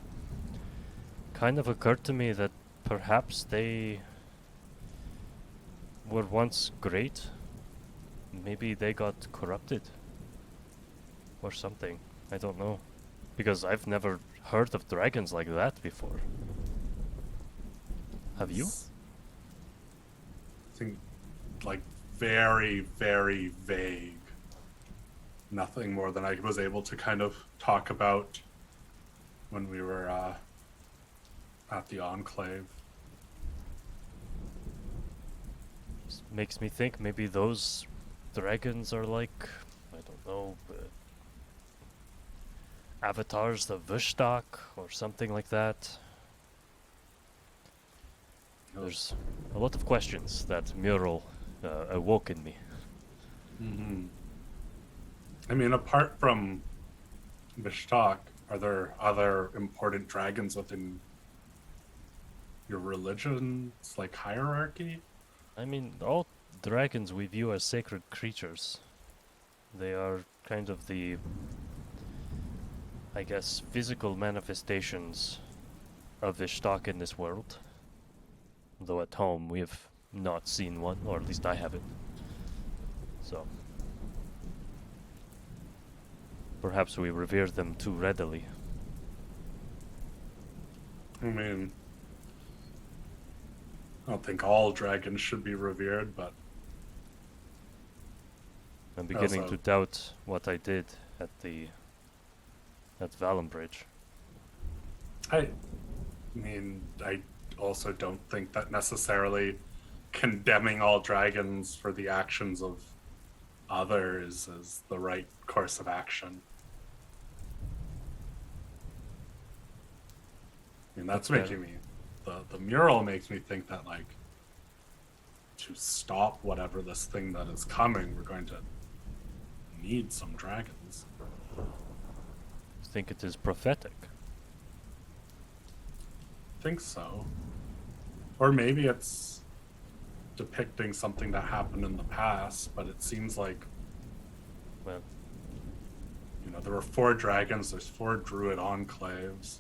kind of occurred to me that perhaps they were once great. Maybe they got corrupted. Or something. I don't know. Because I've never heard of dragons like that before. Have you? I think, like, very, very vague. Nothing more than I was able to kind of talk about when we were at the Enclave. Just makes me think maybe those dragons are like, I don't know, avatars of Vushtak or something like that. There's a lot of questions that mural awoke in me. Mm-hmm. I mean, apart from Vushtak, are there other important dragons within your religion's, like, hierarchy? I mean, all dragons we view as sacred creatures. They are kind of the, I guess, physical manifestations of Ishtak in this world. Though at home we have not seen one, or at least I haven't. So, perhaps we revere them too readily. I mean, I don't think all dragons should be revered, but I'm beginning Also- to doubt what I did at Valenbridge. I mean, I also don't think that necessarily condemning all dragons for the actions of others is the right course of action. I mean, that's Okay. making me, the mural makes me think that, like, to stop whatever this thing that is coming, we're going to need some dragons. I think it is prophetic. I think so. Or maybe it's depicting something that happened in the past, but it seems like, Well, you know, there were 4 dragons, there's 4 druid enclaves.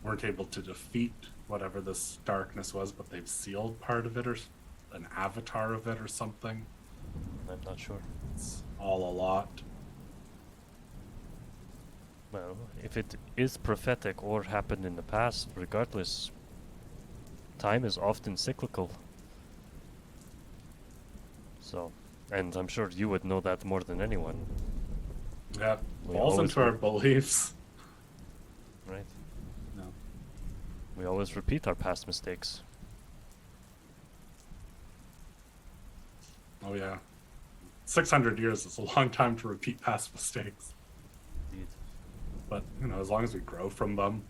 Weren't able to defeat whatever this darkness was, but they've sealed part of it, or an avatar of it or something. I'm not sure. It's all a lot. Well, if it is prophetic or happened in the past, regardless, time is often cyclical. So, and I'm sure you would know that more than anyone, Yeah, We falls always into our will. beliefs. right? No. We always repeat our past mistakes. Oh yeah. 600 years is a long time to repeat past mistakes. Indeed. But, you know, as long as we grow from them.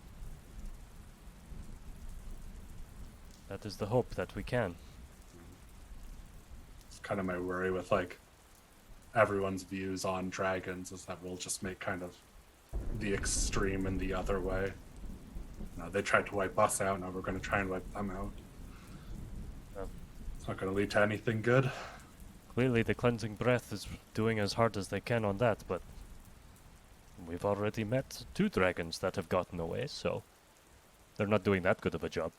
That is the hope that we can. It's kind of my worry with, like, everyone's views on dragons is that we'll just make kind of the extreme in the other way. You know, they tried to wipe us out, now we're going to try and wipe them out. Well, It's not going to lead to anything good. clearly the cleansing breath is doing as hard as they can on that, but we've already met 2 dragons that have gotten away, so they're not doing that good of a job.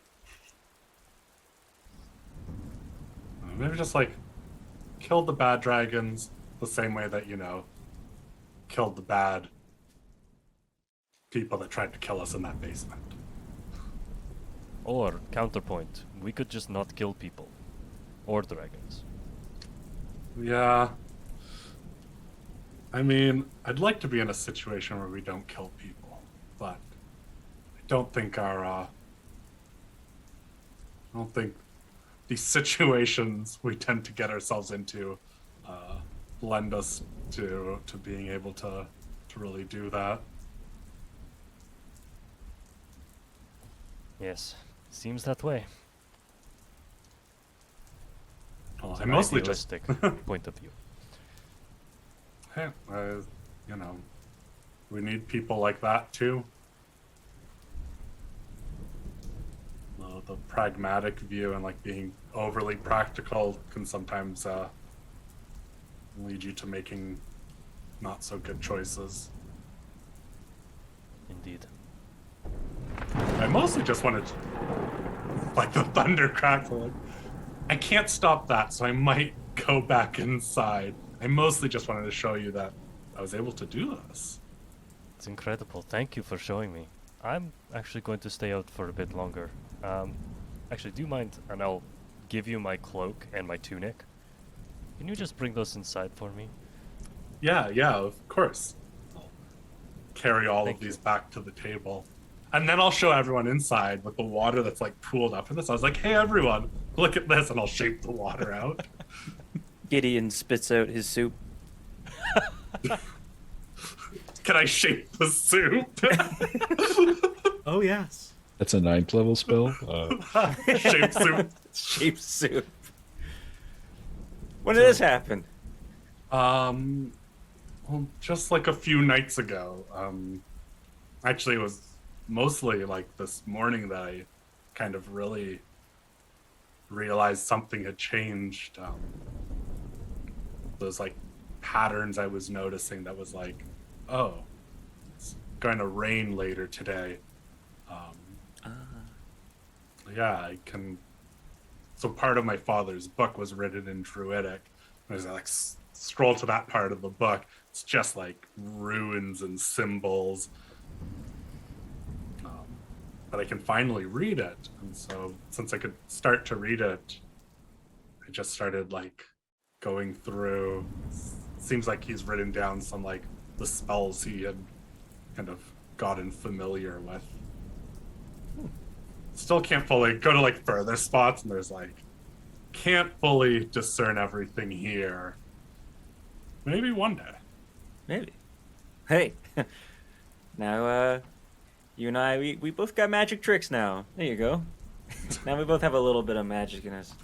Maybe just, like, kill the bad dragons the same way that, you know, killed the bad people that tried to kill us in that basement. Or, counterpoint, we could just not kill people. Or dragons. Yeah. I mean, I'd like to be in a situation where we don't kill people, but I don't think I don't think these situations we tend to get ourselves into lend us to being able to really do that. Yes, seems that way. Well, It's I an mostly just, idealistic point of view. hey, you know, we need people like that too. The pragmatic view and, like, being overly practical can sometimes lead you to making not so good choices. Indeed. I mostly just wanted to, like, the thunder crackling. I can't stop that, so I might go back inside. I mostly just wanted to show you that I was able to do this. It's incredible. Thank you for showing me. I'm actually going to stay out for a bit longer. Actually, do you mind? And I'll give you my cloak and my tunic. Can you just bring those inside for me? Yeah, of course. I'll carry all Thank of these you. back to the table. And then I'll show everyone inside with the water that's like pooled up in this. I was like, hey everyone, look at this, and I'll shape the water out. Gideon spits out his soup. Can I shape the soup? Oh, yes. That's a 9th level spell. Shape soup. Shape soup. When did this happen? Well, just like a few nights ago. Actually, it was mostly like this morning that I kind of really realized something had changed. Those like patterns I was noticing that was like, oh, it's going to rain later today. Yeah, I can. So part of my father's book was written in Druidic. As I like scroll to that part of the book, it's just like runes and symbols. But I can finally read it, and so since I could start to read it, I just started like going through. Seems like he's written down some like the spells he had kind of gotten familiar with. Still can't fully go to like further spots, and there's like can't fully discern everything here. Maybe one day. Maybe. Hey. Now, you and I, we both got magic tricks now. There you go. Now we both have a little bit of magic in us.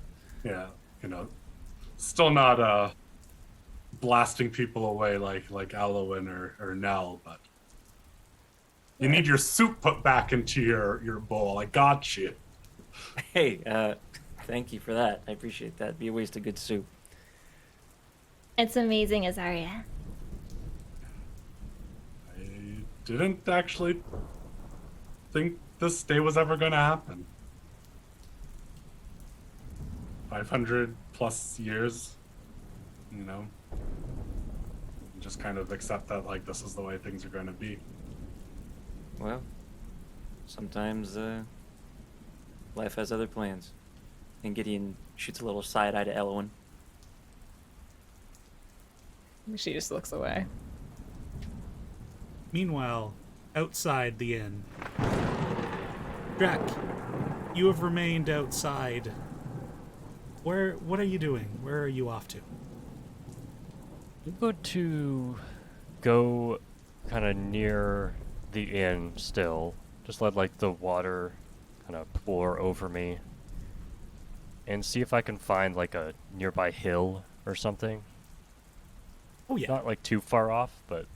Yeah, still not blasting people away like Alowin or Nell, but you need your soup put back into your bowl. I got you. Hey, thank you for that. I appreciate that. Be a waste of good soup. It's amazing, Azaria. I didn't actually think this day was ever going to happen. 500 plus years, just kind of accept that like this is the way things are going to be. Well, sometimes life has other plans. And Gideon shoots a little side eye to Elwyn. She just looks away. Meanwhile, outside the inn, Drac, you have remained outside. What are you doing? Where are you off to? I'm going to go kind of near the inn still. Just let like the water kind of pour over me. And see if I can find like a nearby hill or something. Oh, yeah. Not like too far off, but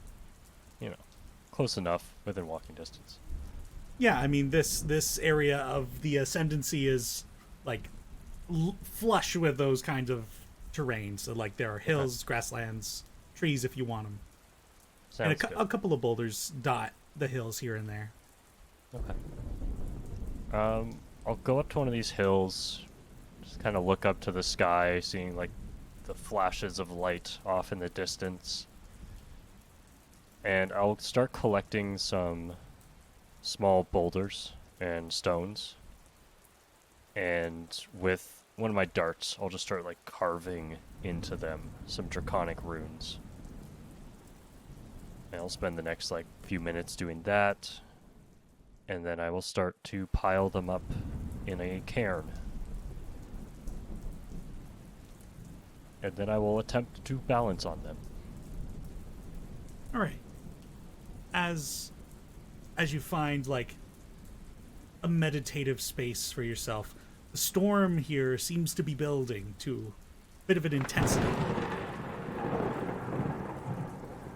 close enough within walking distance. Yeah, I mean, this area of the Ascendancy is like flush with those kinds of terrains. So like there are hills, grasslands, trees if you want them. Sounds And a couple of boulders dot the hills here and there. Okay. I'll go up to one of these hills, just kind of look up to the sky, seeing like the flashes of light off in the distance. And I'll start collecting some small boulders and stones. And with one of my darts, I'll just start like carving into them some draconic runes. And I'll spend the next like few minutes doing that. And then I will start to pile them up in a cairn. And then I will attempt to balance on them. All right. As you find like a meditative space for yourself, the storm here seems to be building to a bit of an intensity.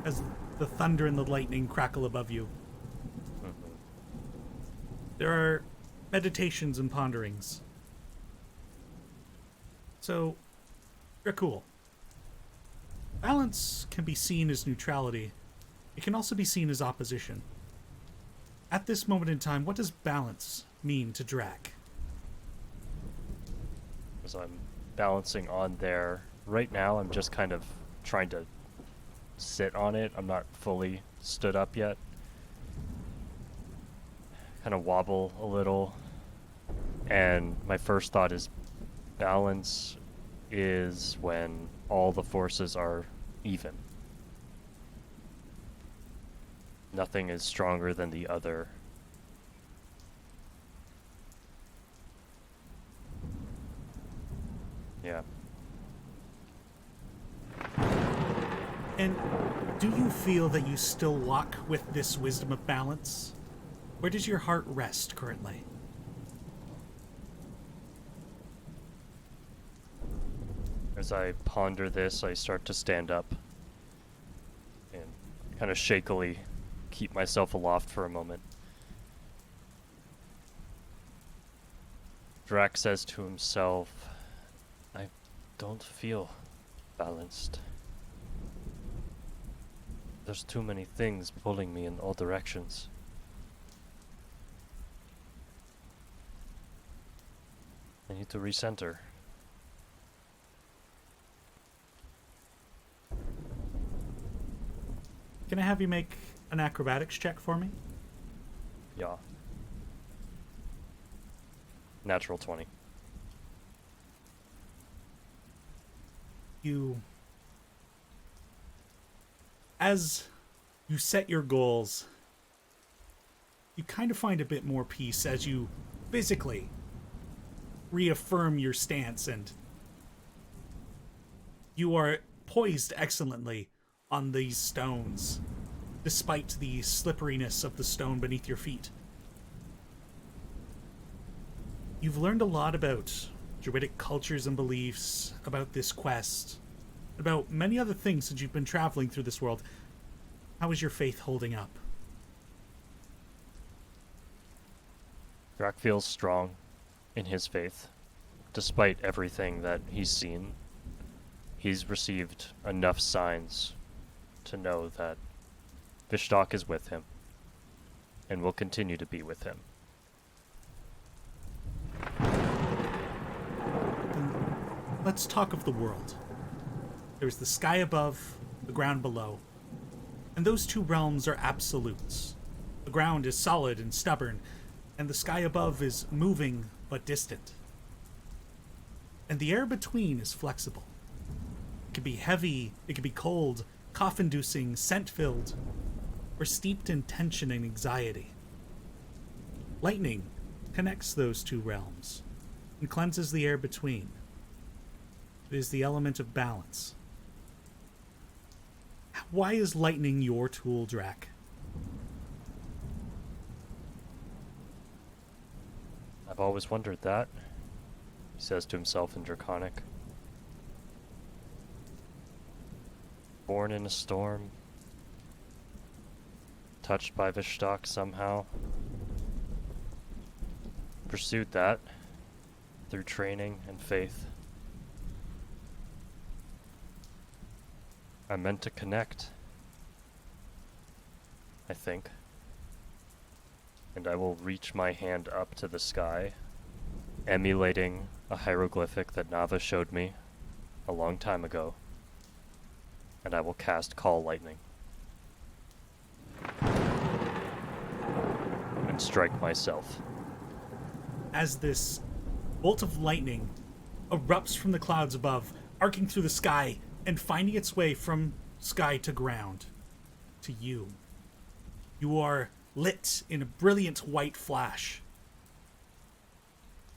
As the thunder and the lightning crackle above you. There are meditations and ponderings. So, you're cool. Balance can be seen as neutrality. It can also be seen as opposition. At this moment in time, what does balance mean to Drac? As I'm balancing on there. Right now, I'm just kind of trying to sit on it. I'm not fully stood up yet. Kind of wobble a little. And my first thought is balance is when all the forces are even. Nothing is stronger than the other. Yeah. And do you feel that you still walk with this wisdom of balance? Where does your heart rest currently? As I ponder this, I start to stand up and kind of shakily keep myself aloft for a moment. Drac says to himself, I don't feel balanced. There's too many things pulling me in all directions. I need to recenter. Can I have you make an acrobatics check for me? Yeah. Natural 20. As you set your goals, you kind of find a bit more peace as you physically reaffirm your stance, and you are poised excellently on these stones, despite the slipperiness of the stone beneath your feet. You've learned a lot about druidic cultures and beliefs, about this quest, about many other things since you've been traveling through this world. How is your faith holding up? Drac feels strong in his faith, despite everything that he's seen. He's received enough signs to know that Vishtak is with him and will continue to be with him. Then let's talk of the world. There's the sky above, the ground below, and those two realms are absolutes. The ground is solid and stubborn, and the sky above is moving but distant. And the air between is flexible. It could be heavy, it could be cold, cough-inducing, scent-filled, or steeped in tension and anxiety. Lightning connects those two realms and cleanses the air between. It is the element of balance. Why is lightning your tool, Drac? I've always wondered that, he says to himself in Draconic. Born in a storm, touched by Vishtak somehow. Pursued that through training and faith. I'm meant to connect, I think. And I will reach my hand up to the sky, emulating a hieroglyphic that Nava showed me a long time ago. And I will cast Call Lightning. And strike myself. As this bolt of lightning erupts from the clouds above, arcing through the sky and finding its way from sky to ground to you. You are lit in a brilliant white flash.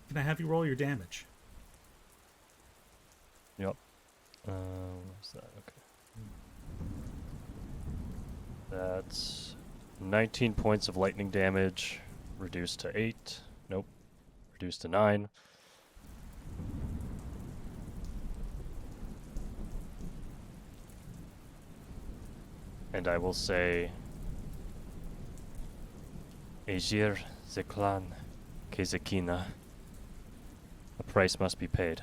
Can I have you roll your damage? Yep. What's that? Okay. That's 19 points of lightning damage, reduced to 8. Nope. Reduced to 9. And I will say, Aegir Zeklan Kezekina. A price must be paid.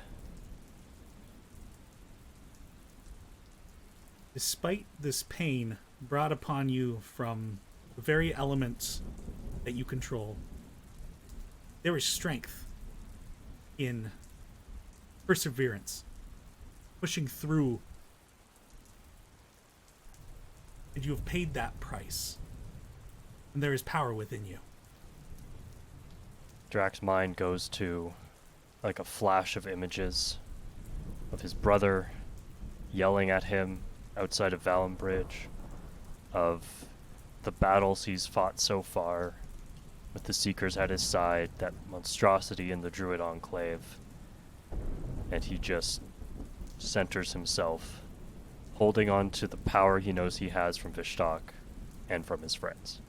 Despite this pain brought upon you from the very elements that you control, there is strength in perseverance, pushing through. And you have paid that price. And there is power within you. Drax's mind goes to like a flash of images of his brother yelling at him outside of Vallum Bridge, of the battles he's fought so far with the Seekers at his side, that monstrosity in the Druid Enclave, and he just centers himself, holding on to the power he knows he has from Vishtak and from his friends.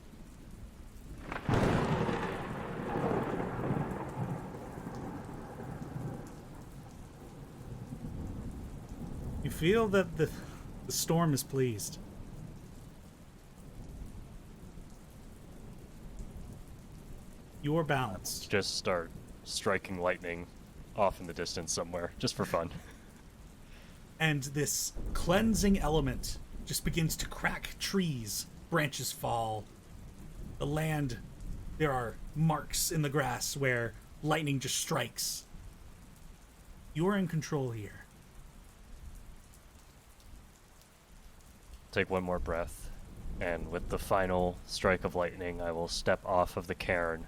You feel that the storm is pleased. You are balanced. Just start striking lightning off in the distance somewhere, just for fun. And this cleansing element just begins to crack trees. Branches fall. The land, there are marks in the grass where lightning just strikes. You are in control here. Take one more breath, and with the final strike of lightning, I will step off of the cairn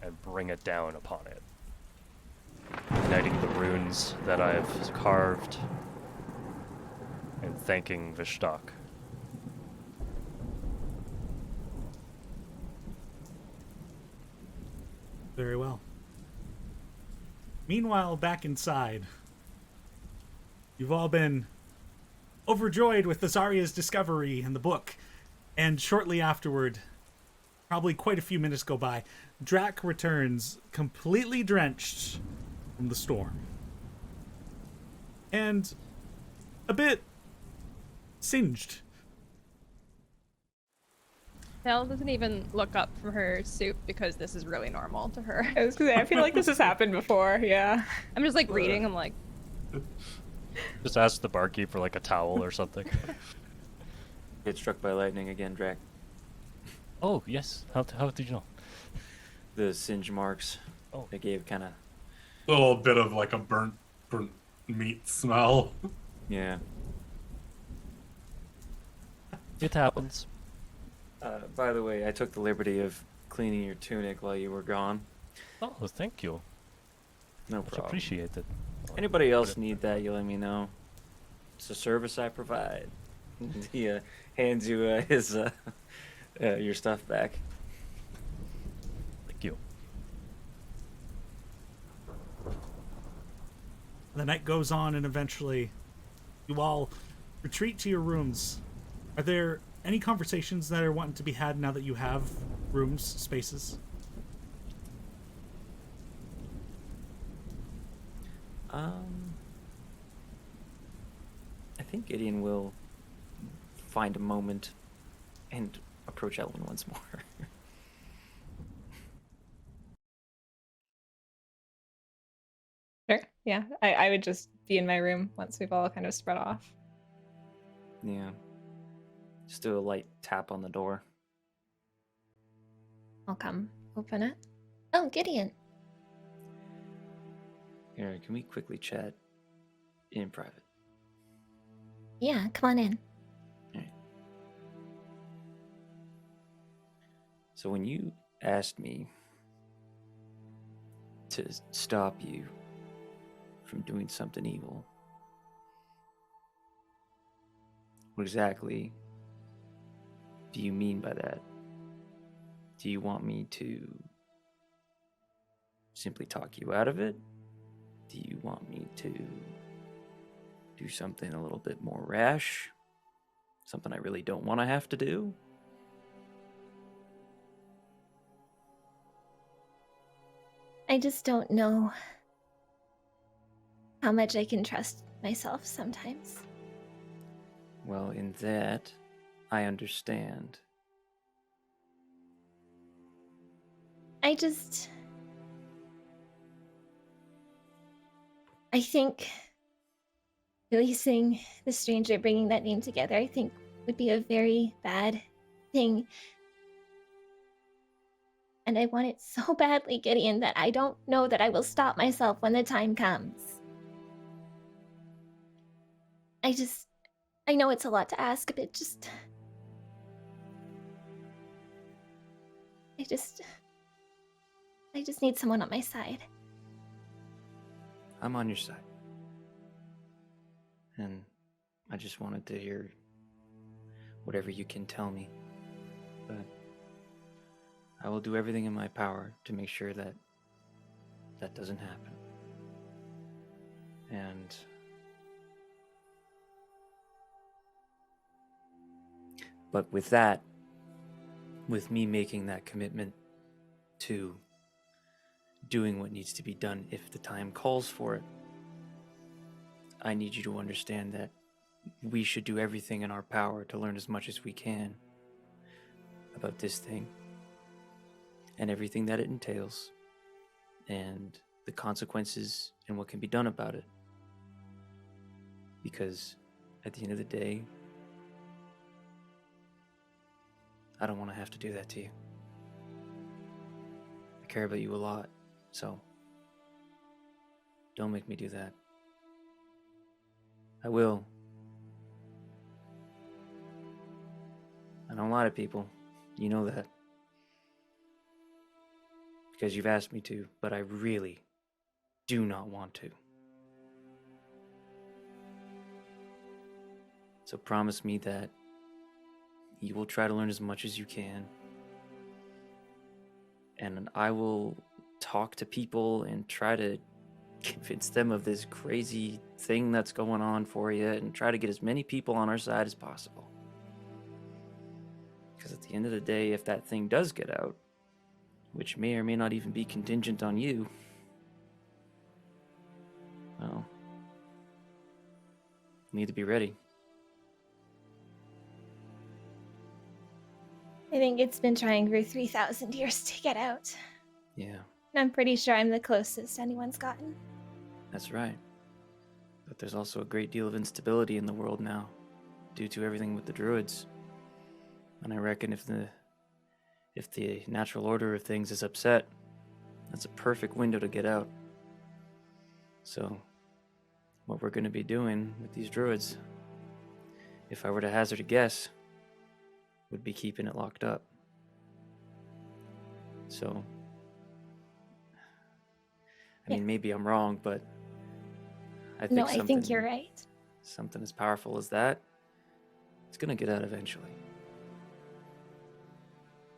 and bring it down upon it, igniting the runes that I've carved and thanking Vishtak. Very well. Meanwhile, back inside, you've all been overjoyed with Azaria's discovery in the book, and shortly afterward, probably quite a few minutes go by, Drac returns completely drenched from the storm. And a bit singed. Nell doesn't even look up from her soup because this is really normal to her. I was gonna say, I feel like this has happened before, yeah. I'm just like reading, I'm like, Just ask the barkeep for like a towel or something. Get struck by lightning again, Drac. Oh, yes. How did you know? The singe marks. Oh. They gave kind of. A little bit of like a burnt meat smell. Yeah. It happens. By the way, I took the liberty of cleaning your tunic while you were gone. Oh, thank you. No Much problem. appreciated. Anybody else need that, you let me know. It's a service I provide. He hands you his your stuff back. Thank you. The night goes on, and eventually you all retreat to your rooms. Are there any conversations that are wanting to be had now that you have rooms, spaces? I think Gideon will find a moment and approach Ellen once more. Sure, yeah. I would just be in my room once we've all kind of spread off. Yeah. Just do a light tap on the door. I'll come open it. Oh, Gideon. Here, can we quickly chat in private? Yeah, come on in. Alright. So when you asked me to stop you from doing something evil, what exactly do you mean by that? Do you want me to simply talk you out of it? Do you want me to do something a little bit more rash? Something I really don't want to have to do? I just don't know how much I can trust myself sometimes. Well, in that, I understand. I think releasing the stranger, bringing that name together, I think would be a very bad thing. And I want it so badly, Gideon, that I don't know that I will stop myself when the time comes. I know it's a lot to ask, but I just need someone on my side. I'm on your side. And I just wanted to hear whatever you can tell me. But I will do everything in my power to make sure that that doesn't happen. And but with that, with me making that commitment to doing what needs to be done if the time calls for it, I need you to understand that we should do everything in our power to learn as much as we can about this thing and everything that it entails and the consequences and what can be done about it. Because at the end of the day, I don't want to have to do that to you. I care about you a lot, so don't make me do that. I will. I don't lie to people. You know that. Because you've asked me to, but I really do not want to. So promise me that you will try to learn as much as you can. And I will talk to people and try to convince them of this crazy thing that's going on for you and try to get as many people on our side as possible. Because at the end of the day, if that thing does get out, which may or may not even be contingent on you, well, you need to be ready. I think it's been trying for 3,000 years to get out. Yeah, And I'm pretty sure I'm the closest anyone's gotten. that's right. But there's also a great deal of instability in the world now, due to everything with the druids. And I reckon if the natural order of things is upset, that's a perfect window to get out. So, what we're going to be doing with these druids, if I were to hazard a guess, would be keeping it locked up. So, I mean, maybe I'm wrong, but I think you're right. something as powerful as that, it's going to get out eventually.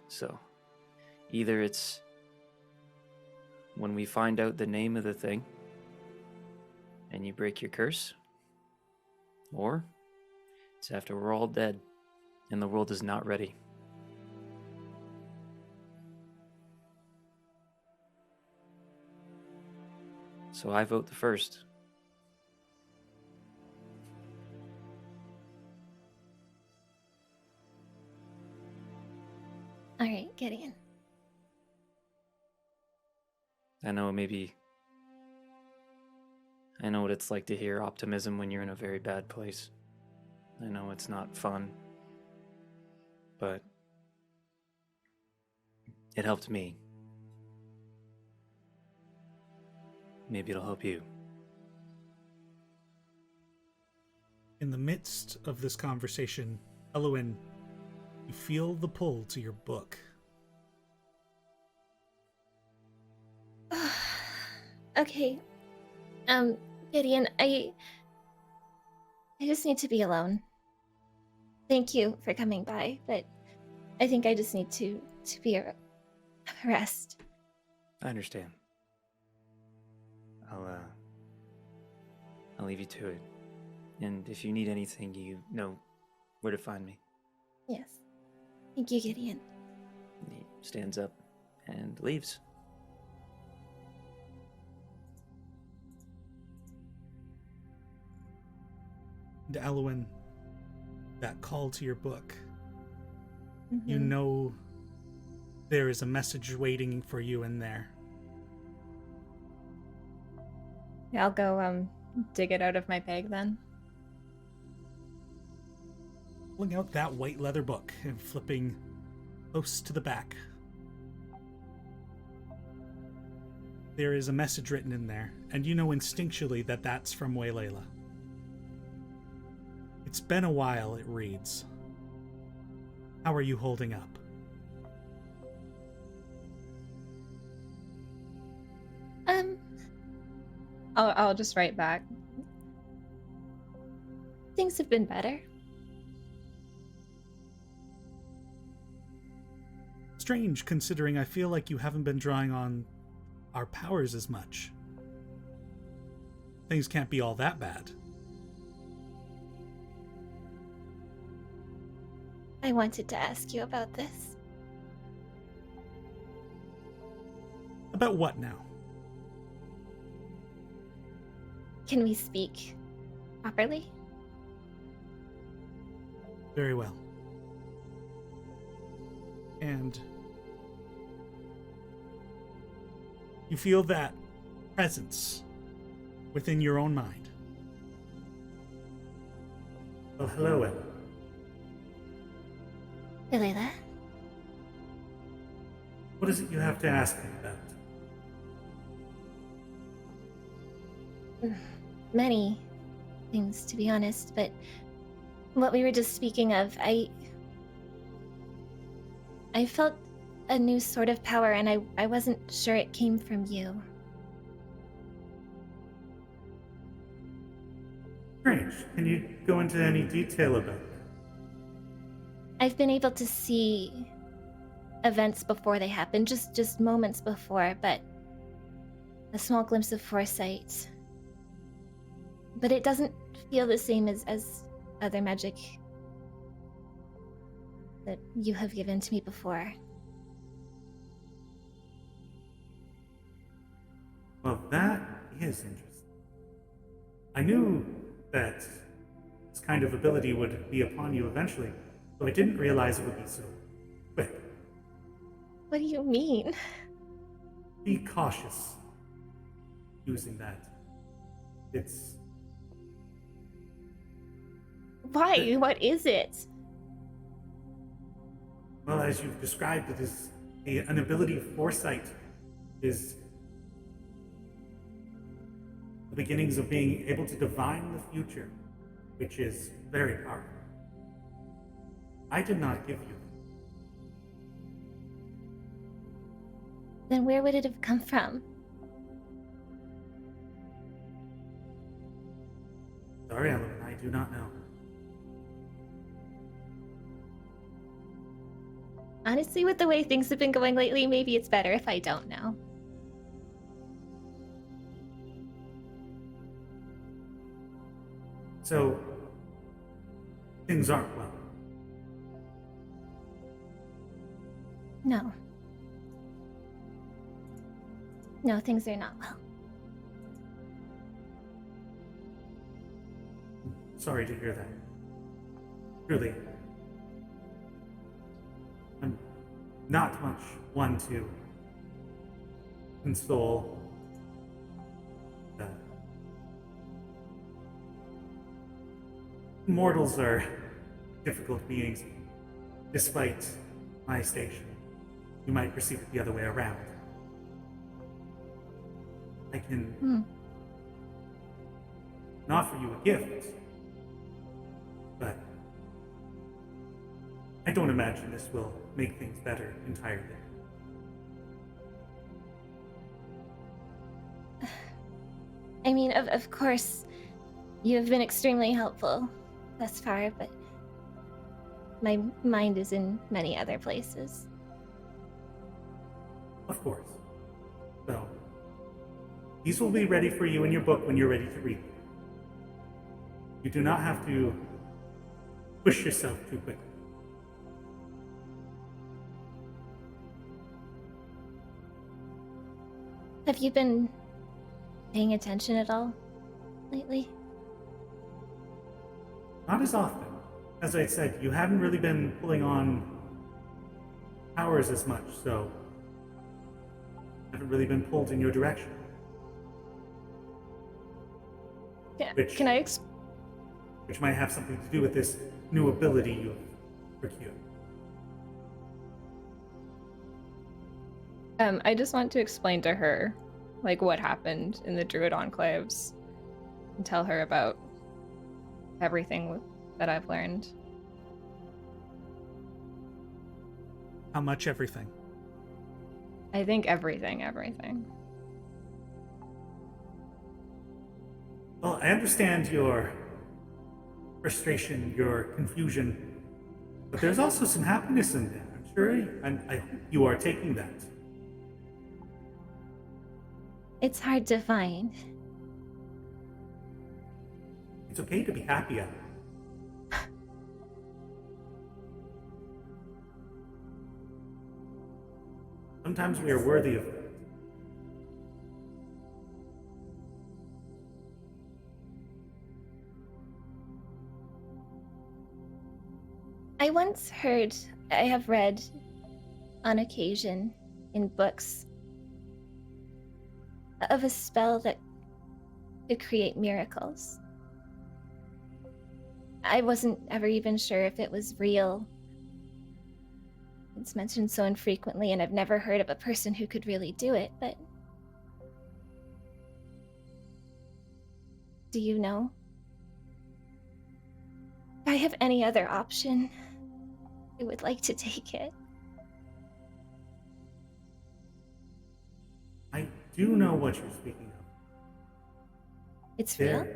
So, either it's when we find out the name of the thing and you break your curse, or it's after we're all dead and the world is not ready. So I vote the first. All right, Gideon. I know what it's like to hear optimism when you're in a very bad place. I know it's not fun, but it helped me. Maybe it'll help you. In the midst of this conversation, Elowen, you feel the pull to your book. Okay. Gideon, I just need to be alone. Thank you for coming by, but I think I just need to be a rest. I understand. I'll leave you to it. And if you need anything, you know where to find me. Yes. Thank you, Gideon. He stands up and leaves. And Elowen, that call to your book, Mm-hmm. you know there is a message waiting for you in there. Yeah, I'll go dig it out of my bag then. Pulling out that white leather book and flipping close to the back. There is a message written in there, and you know instinctually that that's from Waylayla. It's been a while, it reads. How are you holding up? I'll just write back. Things have been better. Strange, considering I feel like you haven't been drawing on our powers as much. Things can't be all that bad. I wanted to ask you about this. About what now? Can we speak properly? Very well. And you feel that presence within your own mind. Oh, hello, Ella. Ilela? What is it you have to ask me about? Many things, to be honest, but what we were just speaking of, I felt a new sort of power, and I wasn't sure it came from you. Strange. Can you go into any detail about it? I've been able to see events before they happen, just moments before, but a small glimpse of foresight. But it doesn't feel the same as other magic that you have given to me before. Well, that is interesting. I knew that this kind of ability would be upon you eventually, though I didn't realize it would be so quick. What do you mean? Be cautious using that. It's... Why? What is it? Well, as you've described, it is an ability of foresight. It is the beginnings of being able to divine the future, which is very powerful. I did not give you. Then where would it have come from? Sorry, Elowen, I do not know. Honestly, with the way things have been going lately, maybe it's better if I don't know. So, things aren't well. No. No, things are not well. Sorry to hear that. Truly. I'm not much one to console the mortals are difficult beings, despite my station. You might perceive it the other way around. I can offer you a gift, but I don't imagine this will make things better entirely. I mean, of course, you have been extremely helpful thus far, but my mind is in many other places. Of course. So, these will be ready for you in your book when you're ready to read them. You do not have to push yourself too quickly. Have you been paying attention at all lately? Not as often. As I said, you haven't really been pulling on powers as much, so haven't really been pulled in your direction. Yeah, Which- can I Which might have something to do with this new ability you've procured. I just want to explain to her, like, what happened in the Druid Enclaves and tell her about everything that I've learned. How much everything? I think everything. Well, I understand your frustration, your confusion, but there's also some happiness in there. I'm sure, and I hope you are taking that. It's hard to find. It's okay to be happy at it. Sometimes we are worthy of it. I have read on occasion in books of a spell that could create miracles. I wasn't ever even sure if it was real. It's mentioned so infrequently, and I've never heard of a person who could really do it, but... Do you know? If I have any other option, I would like to take it. I do know what you're speaking of. It's real?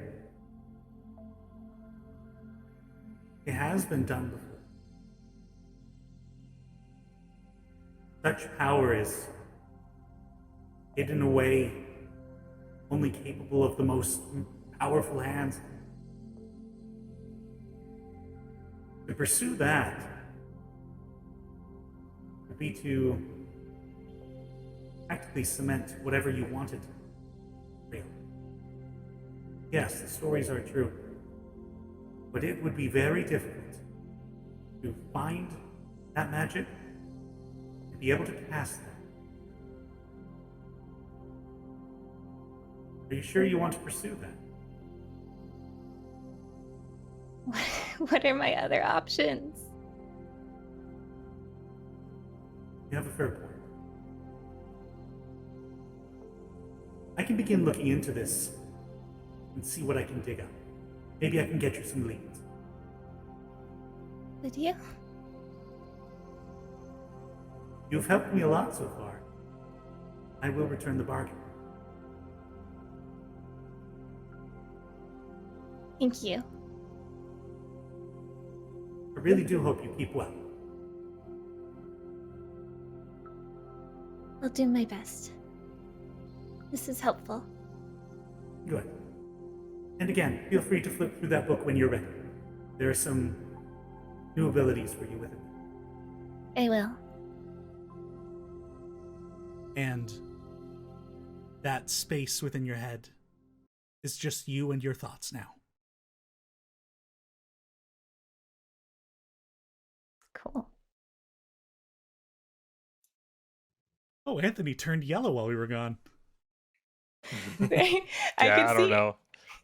It has been done before. Such power is hidden away, only capable of the most powerful hands. To pursue that would be to practically cement whatever you wanted real. Yes, the stories are true, but it would be very difficult to find that magic and be able to cast that. Are you sure you want to pursue that? What are my other options? You have a fair point. I can begin looking into this and see what I can dig up. Maybe I can get you some leads. Would you? You've helped me a lot so far. I will return the bargain. Thank you. I really do hope you keep well. I'll do my best. This is helpful. Good. And again, feel free to flip through that book when you're ready. There are some new abilities for you with it. I will. And that space within your head is just you and your thoughts now. Cool. Oh, Anthony turned yellow while we were gone. I I can don't see know.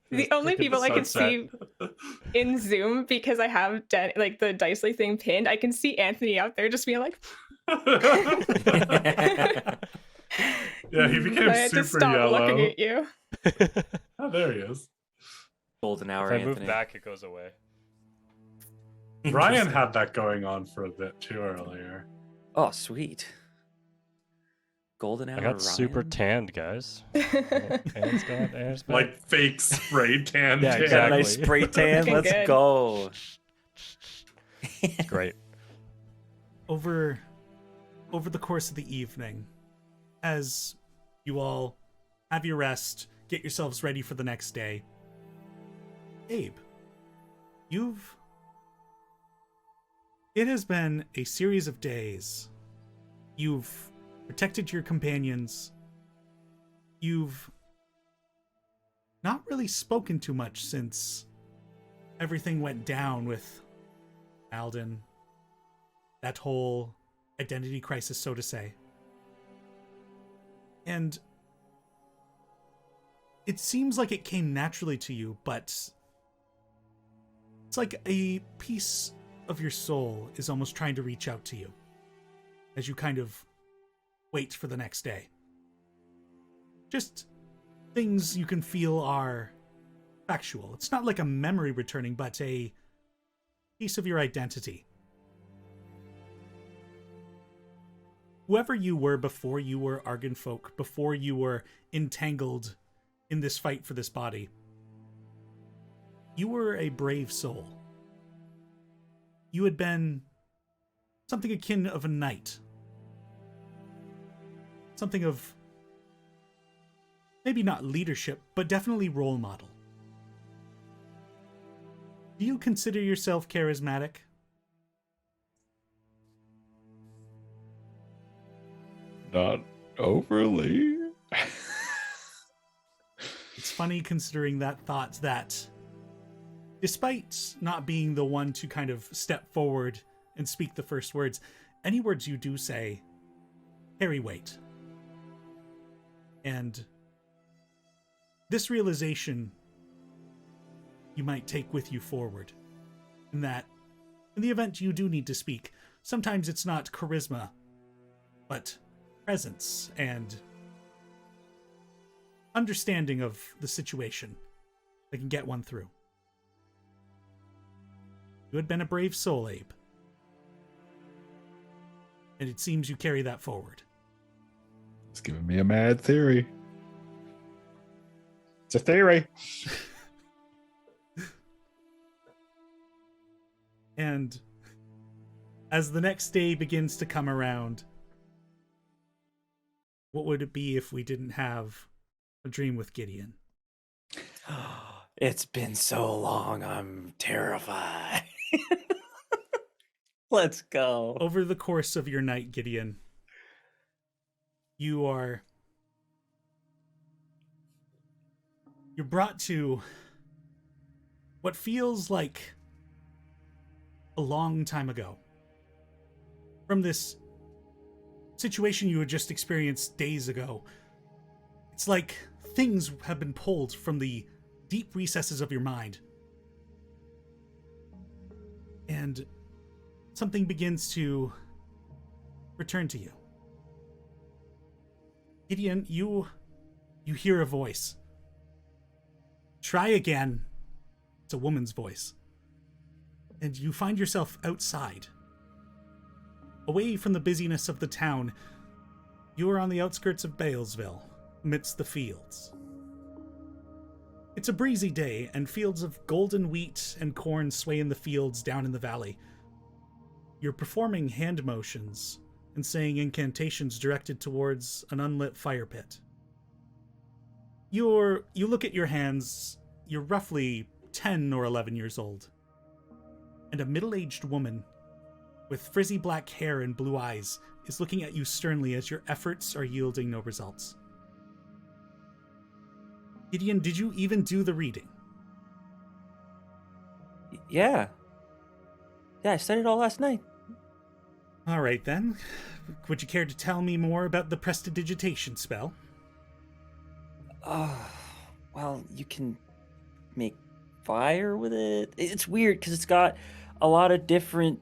the only Look at the people I can sunset. see in Zoom, because I have like the Dicely thing pinned. I can see Anthony out there just being like, Yeah, he became I had to super stop yellow. looking at you. Oh, there he is. Golden If hour, I move Anthony. back, it goes away. Ryan Interesting. had that going on for a bit too earlier. Oh, sweet. Golden hour. I got super Ryan? tanned, guys. Hands down, hands back. Like fake spray tan. Yeah, tan. Got a nice Exactly. spray tan. Looking Let's good. go. Great. Over the course of the evening, as you all have your rest, get yourselves ready for the next day, Abe, it has been a series of days. You've protected your companions. You've not really spoken too much since everything went down with Alden. That whole identity crisis, so to say. And it seems like it came naturally to you, but it's like a piece of your soul is almost trying to reach out to you as you kind of wait for the next day. Just things you can feel are factual. It's not like a memory returning, but a piece of your identity. Whoever you were before you were Argon folk, before you were entangled in this fight for this body, you were a brave soul. You had been something akin of a knight. Something of maybe not leadership, but definitely role model. Do you consider yourself charismatic? Not overly. It's funny considering that thought that despite not being the one to kind of step forward and speak the first words, any words you do say carry weight. And this realization you might take with you forward. In that, in the event you do need to speak, sometimes it's not charisma, but presence and understanding of the situation that can get one through. You had been a brave soul, Abe. And it seems you carry that forward. It's giving me a mad theory. It's a theory. And as the next day begins to come around, what would it be if we didn't have a dream with Gideon? It's been so long, I'm terrified. Let's go. Over the course of your night, Gideon, you're brought to what feels like a long time ago. From this situation you had just experienced days ago, it's like things have been pulled from the deep recesses of your mind. And something begins to return to you. Gideon, you hear a voice. Try again. It's a woman's voice. And you find yourself outside. Away from the busyness of the town, you are on the outskirts of Balesville, amidst the fields. It's a breezy day, and fields of golden wheat and corn sway in the fields down in the valley. You're performing hand motions and saying incantations directed towards an unlit fire pit. You look at your hands, you're roughly 10 or 11 years old, and a middle-aged woman with frizzy black hair and blue eyes is looking at you sternly as your efforts are yielding no results. Gideon, did you even do the reading? Yeah. Yeah, I studied all last night. All right, then. Would you care to tell me more about the prestidigitation spell? Well, you can make fire with it. It's weird because it's got a lot of different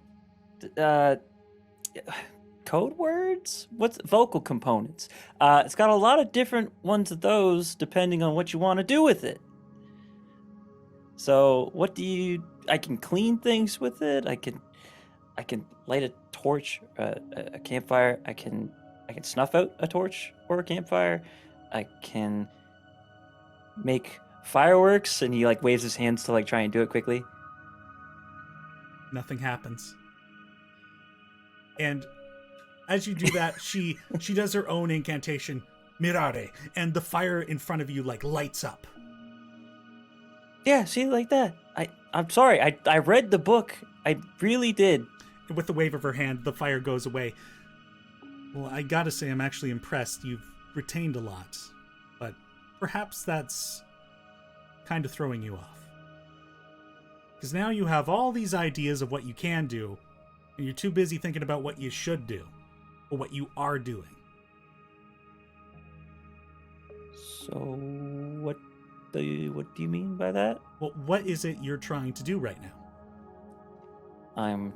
code words? What's vocal components? It's got a lot of different ones of those depending on what you want to do with it. So, I can clean things with it. I can light a torch, a campfire. I can snuff out a torch or a campfire. I can make fireworks, and he waves his hands to try and do it quickly. Nothing happens. And as you do that, she does her own incantation, Mirare, and the fire in front of you lights up. Yeah, see, like that. I'm sorry. I read the book. I really did. With the wave of her hand, the fire goes away. Well, I gotta say, I'm actually impressed. You've retained a lot, but perhaps that's kind of throwing you off. Because now you have all these ideas of what you can do, and you're too busy thinking about what you should do, or what you are doing. So, what do you mean by that? Well, what is it you're trying to do right now? I'm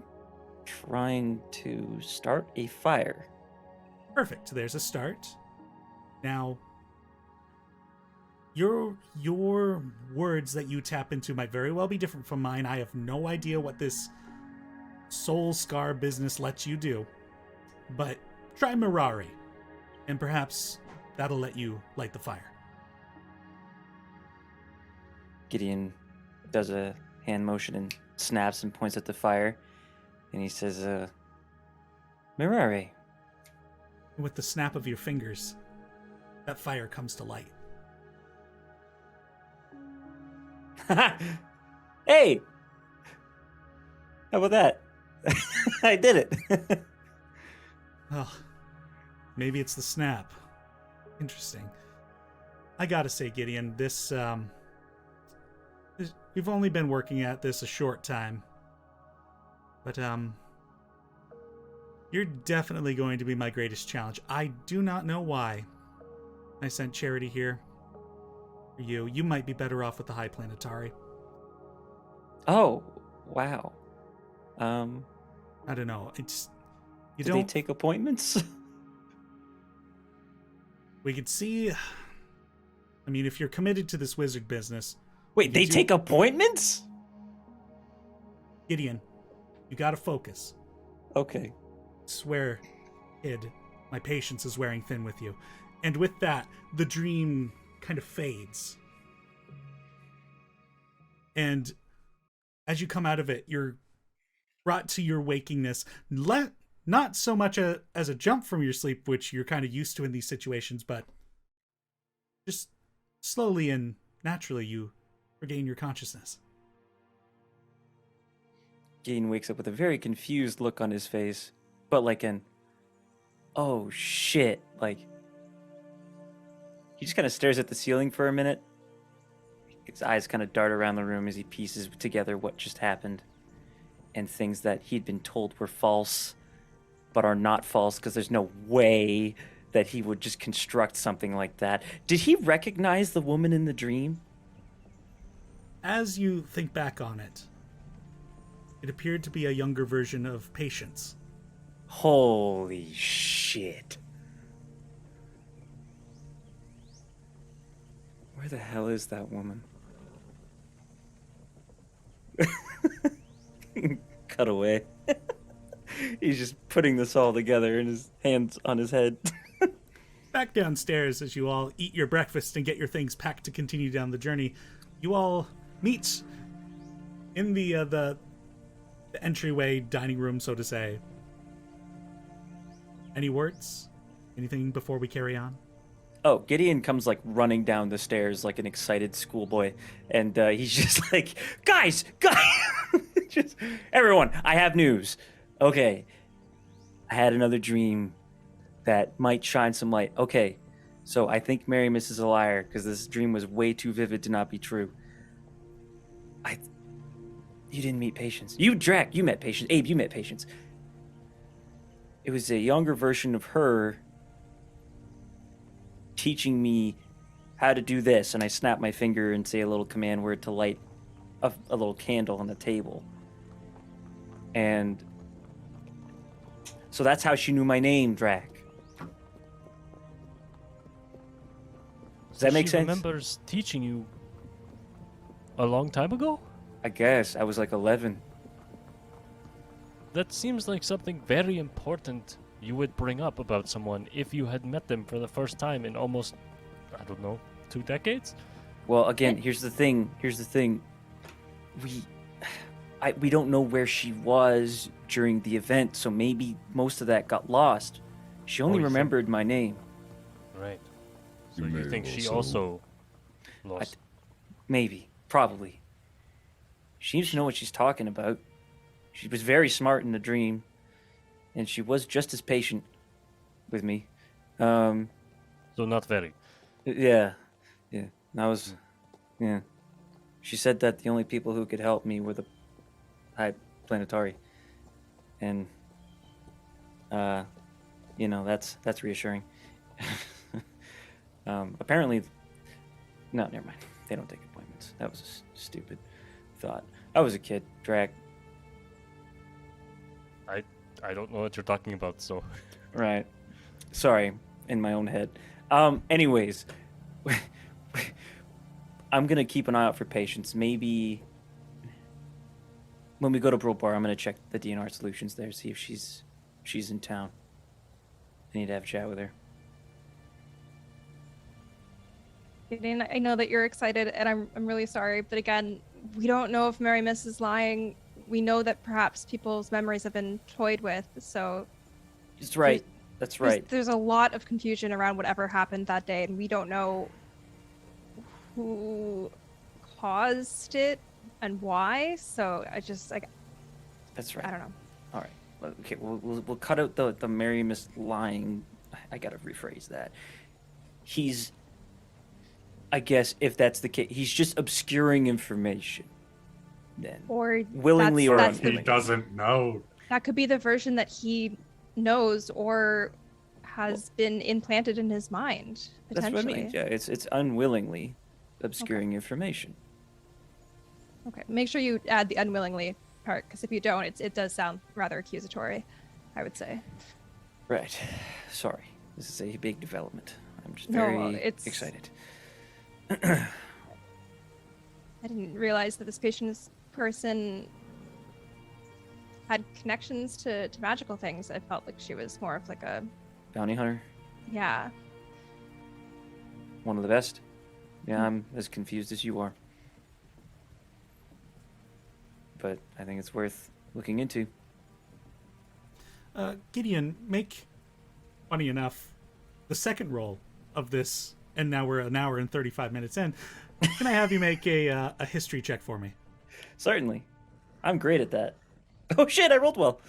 trying to start a fire. Perfect. There's a start. Now, your words that you tap into might very well be different from mine. I have no idea what this soul scar business lets you do. But try Mirari, and perhaps that'll let you light the fire. Gideon does a hand motion and snaps and points at the fire. And he says, Mirari. With the snap of your fingers, that fire comes to light. Hey! How about that? I did it. Oh, maybe it's the snap. Interesting. I gotta say, Gideon, we've only been working at this a short time. But, you're definitely going to be my greatest challenge. I do not know why I sent Charity here. For you. You might be better off with the High Planetary. Oh, wow. I don't know. It's... You Do don't... they take appointments? We could see... I mean, if you're committed to this wizard business... Wait, they take appointments? Gideon, you gotta focus. Okay. Swear, kid, my patience is wearing thin with you. And with that, the dream kind of fades. And as you come out of it, you're brought to your wakingness. Not so much as a jump from your sleep, which you're kind of used to in these situations, but just slowly and naturally you regain your consciousness. Gideon wakes up with a very confused look on his face, but like an, oh shit, like, he just kind of stares at the ceiling for a minute. His eyes kind of dart around the room as he pieces together what just happened and things that he'd been told were false, but are not false because there's no way that he would just construct something like that. Did he recognize the woman in the dream? As you think back on it, it appeared to be a younger version of Patience. Holy shit. Where the hell is that woman? Cut away. He's just putting this all together in his hands on his head. Back downstairs, as you all eat your breakfast and get your things packed to continue down the journey, you all meet in the entryway dining room, so to say. Any words? Anything before we carry on? Oh, Gideon comes like running down the stairs like an excited schoolboy, and he's just like, guys, just everyone, I have news. Okay, I had another dream that might shine some light. Okay, so I think Mary Miss is a liar because this dream was way too vivid to not be true. You didn't meet Patience. You, Drac, you met Patience. Abe, you met Patience. It was a younger version of her teaching me how to do this, and I snap my finger and say a little command word to light a little candle on the table. And so that's how she knew my name, Drac. Does that make She sense? remembers teaching you a long time ago? I guess. I was like 11. That seems like something very important you would bring up about someone if you had met them for the first time in almost, I don't know, 2 decades? Well, again, here's the thing. We don't know where she was during the event, so maybe most of that got lost. She only you think- remembered my name. Right. So You you may think she also- also lost? Maybe. Probably. She seems to know what she's talking about. She was very smart in the dream, and she was just as patient with me. So not very. Yeah. That was, yeah. She said that the only people who could help me were the High Planetary, and that's reassuring. Apparently, no, never mind. They don't take appointments. That was a stupid thought. I was a kid, Drac. I don't know what you're talking about, so... Right. Sorry, in my own head. Anyways, I'm gonna keep an eye out for Patience. Maybe when we go to Brulbar, I'm gonna check the DNR solutions there, see if she's in town. I need to have a chat with her. Gideon, I know that you're excited, and I'm really sorry, but again, we don't know if Mary Miss is lying. We know that perhaps people's memories have been toyed with, so That's right. That's right. there's a lot of confusion around whatever happened that day, and we don't know who caused it and why. So That's right. I don't know. All right. Well, okay. We'll cut out the Mary Miss lying. I gotta rephrase that. He's, I guess, if that's the case, he's just obscuring information. Then, Or willingly or that's unwillingly. He doesn't know. that could be the version that he knows or has been implanted in his mind, That's potentially. what I mean. Yeah, it's unwillingly obscuring information. Okay, make sure you add the unwillingly part, because if you don't, it does sound rather accusatory, I would say. Right. Sorry. This is a big development. I'm just No, very it's- excited. I didn't realize that this person had connections to magical things. I felt like she was more of like a, Bounty hunter, yeah. one of the best. Yeah, I'm as confused as you are. But I think it's worth looking into. Gideon, make, funny enough, the second roll of this, and now we're an hour and 35 minutes in. Can I have you make a history check for me? Certainly. I'm great at that. Oh shit, I rolled well.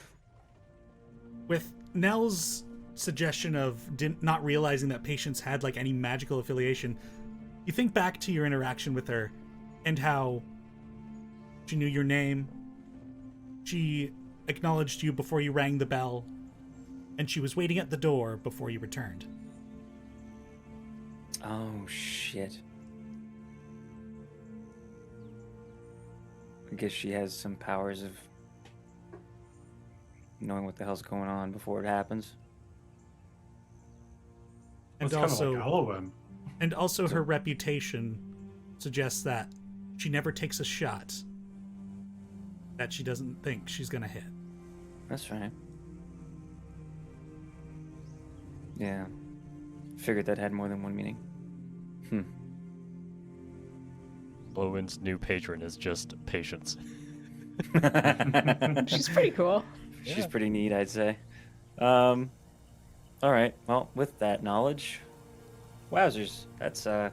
With Nell's suggestion of not realizing that Patience had like any magical affiliation, you think back to your interaction with her and how she knew your name, she acknowledged you before you rang the bell, and she was waiting at the door before you returned. Oh shit. I guess she has some powers of knowing what the hell's going on before it happens. And It's kind of also, like Elowen. and also her reputation suggests that she never takes a shot that she doesn't think she's gonna hit. That's right. Yeah. Figured that had more than one meaning. Lowen's new patron is just Patience. She's pretty cool. She's pretty neat, I'd say. All right. Well, with that knowledge, wowzers, that's a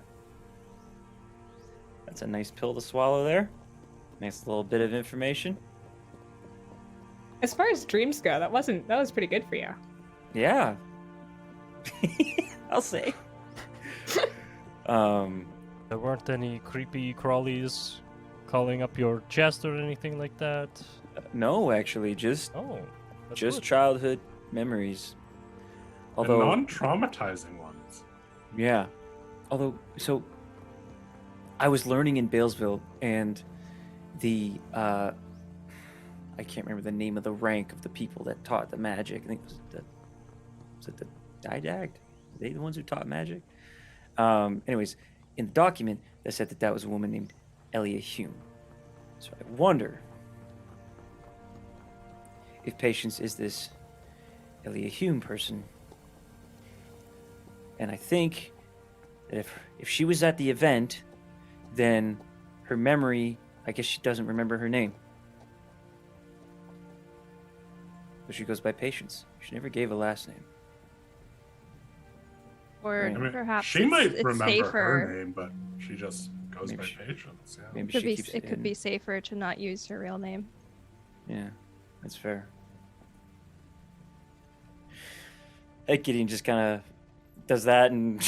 nice pill to swallow there. Nice little bit of information. As far as dreams go, that was pretty good for you. Yeah. I'll say. There weren't any creepy crawlies calling up your chest or anything like that? No, actually, just Oh, that's just good. childhood memories. And Although, non-traumatizing ones. yeah. Although, so I was learning in Balesville, and the I can't remember the name of the rank of the people that taught the magic. I think was it the Didact? Were they the ones who taught magic? Anyways, in the document, they said that was a woman named Elia Hume. So I wonder if Patience is this Elia Hume person. And I think that if she was at the event, then her memory, I guess she doesn't remember her name. So she goes by Patience. She never gave a last name. Or Right. I mean, perhaps she might it's remember safer. her name, but she just goes Maybe by she- Patience. Yeah. Maybe Could she be, keeps it could in. be safer to not use her real name. Yeah, that's fair. Gideon just kind of does that and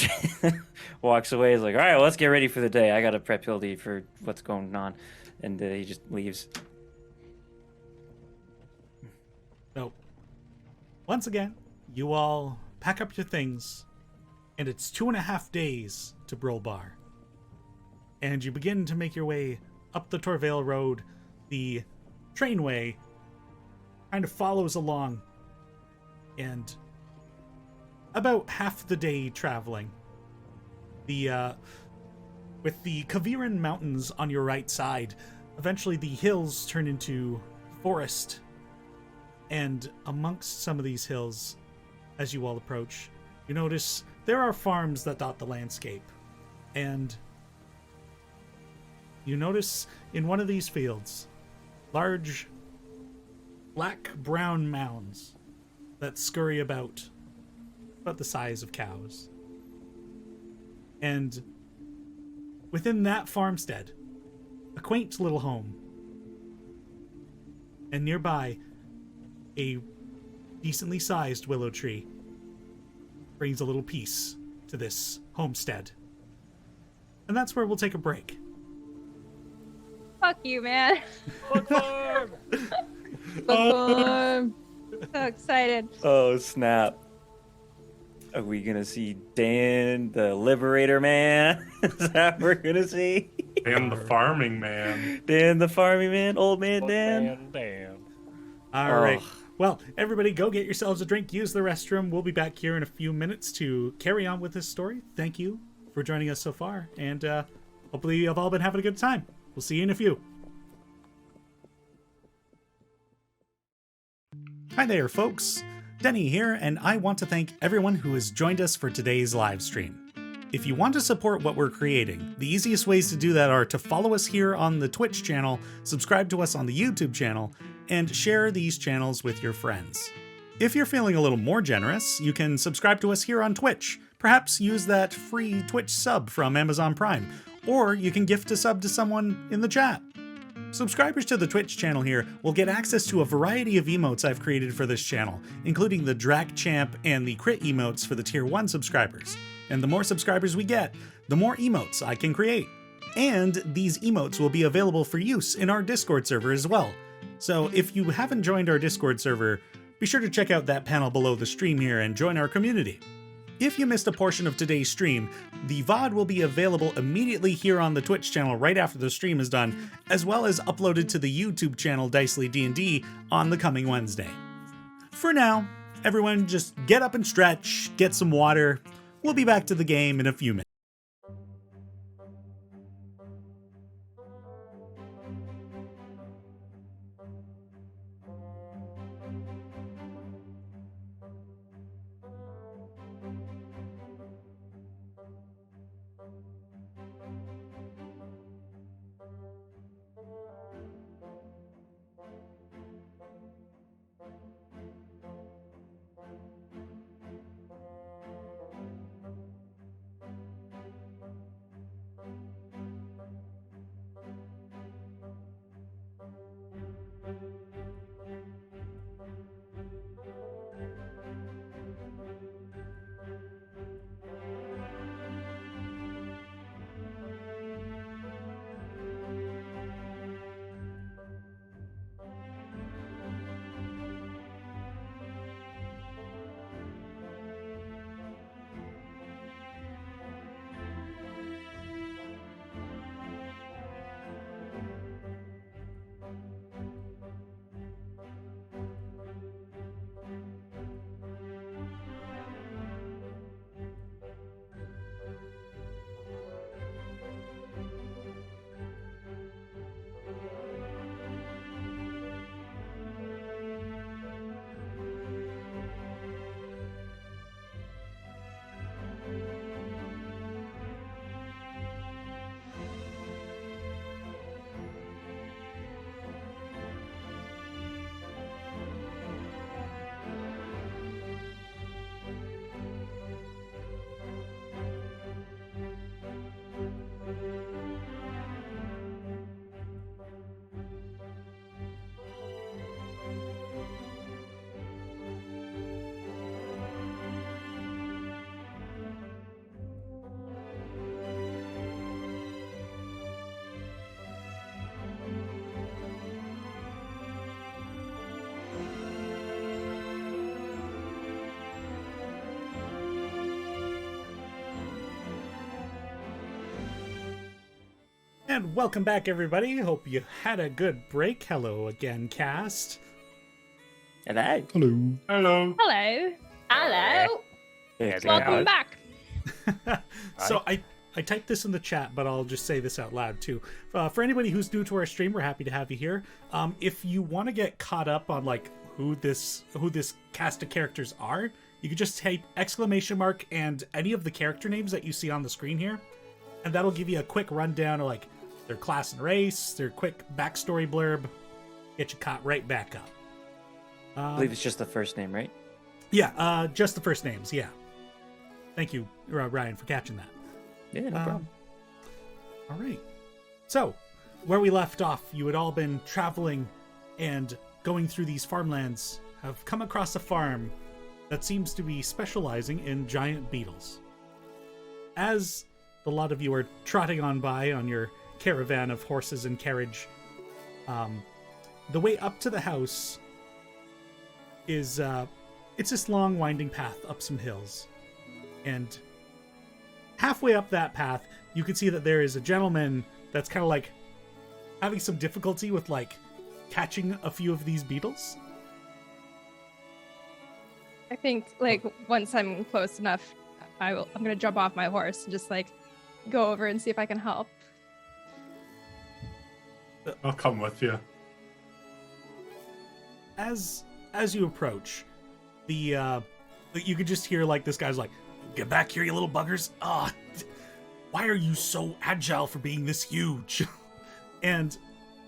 walks away. He's like, all right, well, let's get ready for the day. I got to prep Hildy for what's going on. And he just leaves. So, once again, you all pack up your things, and it's 2.5 days to Brulbar. And you begin to make your way up the Torvale Road. The trainway kind of follows along, and about half the day traveling, with the Kaviran Mountains on your right side, eventually the hills turn into forest. And amongst some of these hills, as you all approach, you notice there are farms that dot the landscape. And you notice in one of these fields, large black-brown mounds that scurry about the size of cows. And within that farmstead, a quaint little home. And nearby, a decently sized willow tree brings a little peace to this homestead. And that's where we'll take a break. Fuck you, man. Bug farm! So excited. Oh, snap. Are we gonna see Dan the Liberator man? Is that what we're gonna see? And the farming man. Dan the farming man? Old man Dan? Damn. All right. Well, everybody go get yourselves a drink, use the restroom. We'll be back here in a few minutes to carry on with this story. Thank you for joining us so far, and hopefully you've all been having a good time. We'll see you in a few. Hi there, folks. Denny here, and I want to thank everyone who has joined us for today's live stream. If you want to support what we're creating, the easiest ways to do that are to follow us here on the Twitch channel, subscribe to us on the YouTube channel, and share these channels with your friends. If you're feeling a little more generous, you can subscribe to us here on Twitch. Perhaps use that free Twitch sub from Amazon Prime, or you can gift a sub to someone in the chat. Subscribers to the Twitch channel here will get access to a variety of emotes I've created for this channel, including the Drac Champ and the Crit emotes for the Tier 1 subscribers. And the more subscribers we get, the more emotes I can create. And these emotes will be available for use in our Discord server as well. So if you haven't joined our Discord server, be sure to check out that panel below the stream here and join our community. If you missed a portion of today's stream, the VOD will be available immediately here on the Twitch channel right after the stream is done, as well as uploaded to the YouTube channel Dicely D&D on the coming Wednesday. For now, everyone just get up and stretch, get some water. We'll be back to the game in a few minutes. And welcome back, everybody. Hope you had a good break. Hello again, cast. Hello. Hello. Hello. Hello. Hello. Yeah, Welcome back. So I I typed this in the chat, but I'll just say this out loud too. For anybody who's new to our stream, we're happy to have you here. If you want to get caught up on like who this cast of characters are, you can just type ! and any of the character names that you see on the screen here, and that'll give you a quick rundown of like their class and race, their quick backstory blurb, get you caught right back up. I believe it's just the first name, right? Yeah, just the first names. Yeah. Thank you, Ryan, for catching that. Yeah, no problem. All right. So, where we left off, you had all been traveling and going through these farmlands, have come across a farm that seems to be specializing in giant beetles. As a lot of you are trotting on by on your caravan of horses and carriage, the way up to the house is it's this long winding path up some hills, and halfway up that path you can see that there is a gentleman that's kind of like having some difficulty with like catching a few of these beetles. I think like once I'm close enough, I'm gonna jump off my horse and just like go over and see if I can help. I'll come with you. As you approach, you could just hear like this guy's like, "Get back here, you little buggers! Why are you so agile for being this huge?" And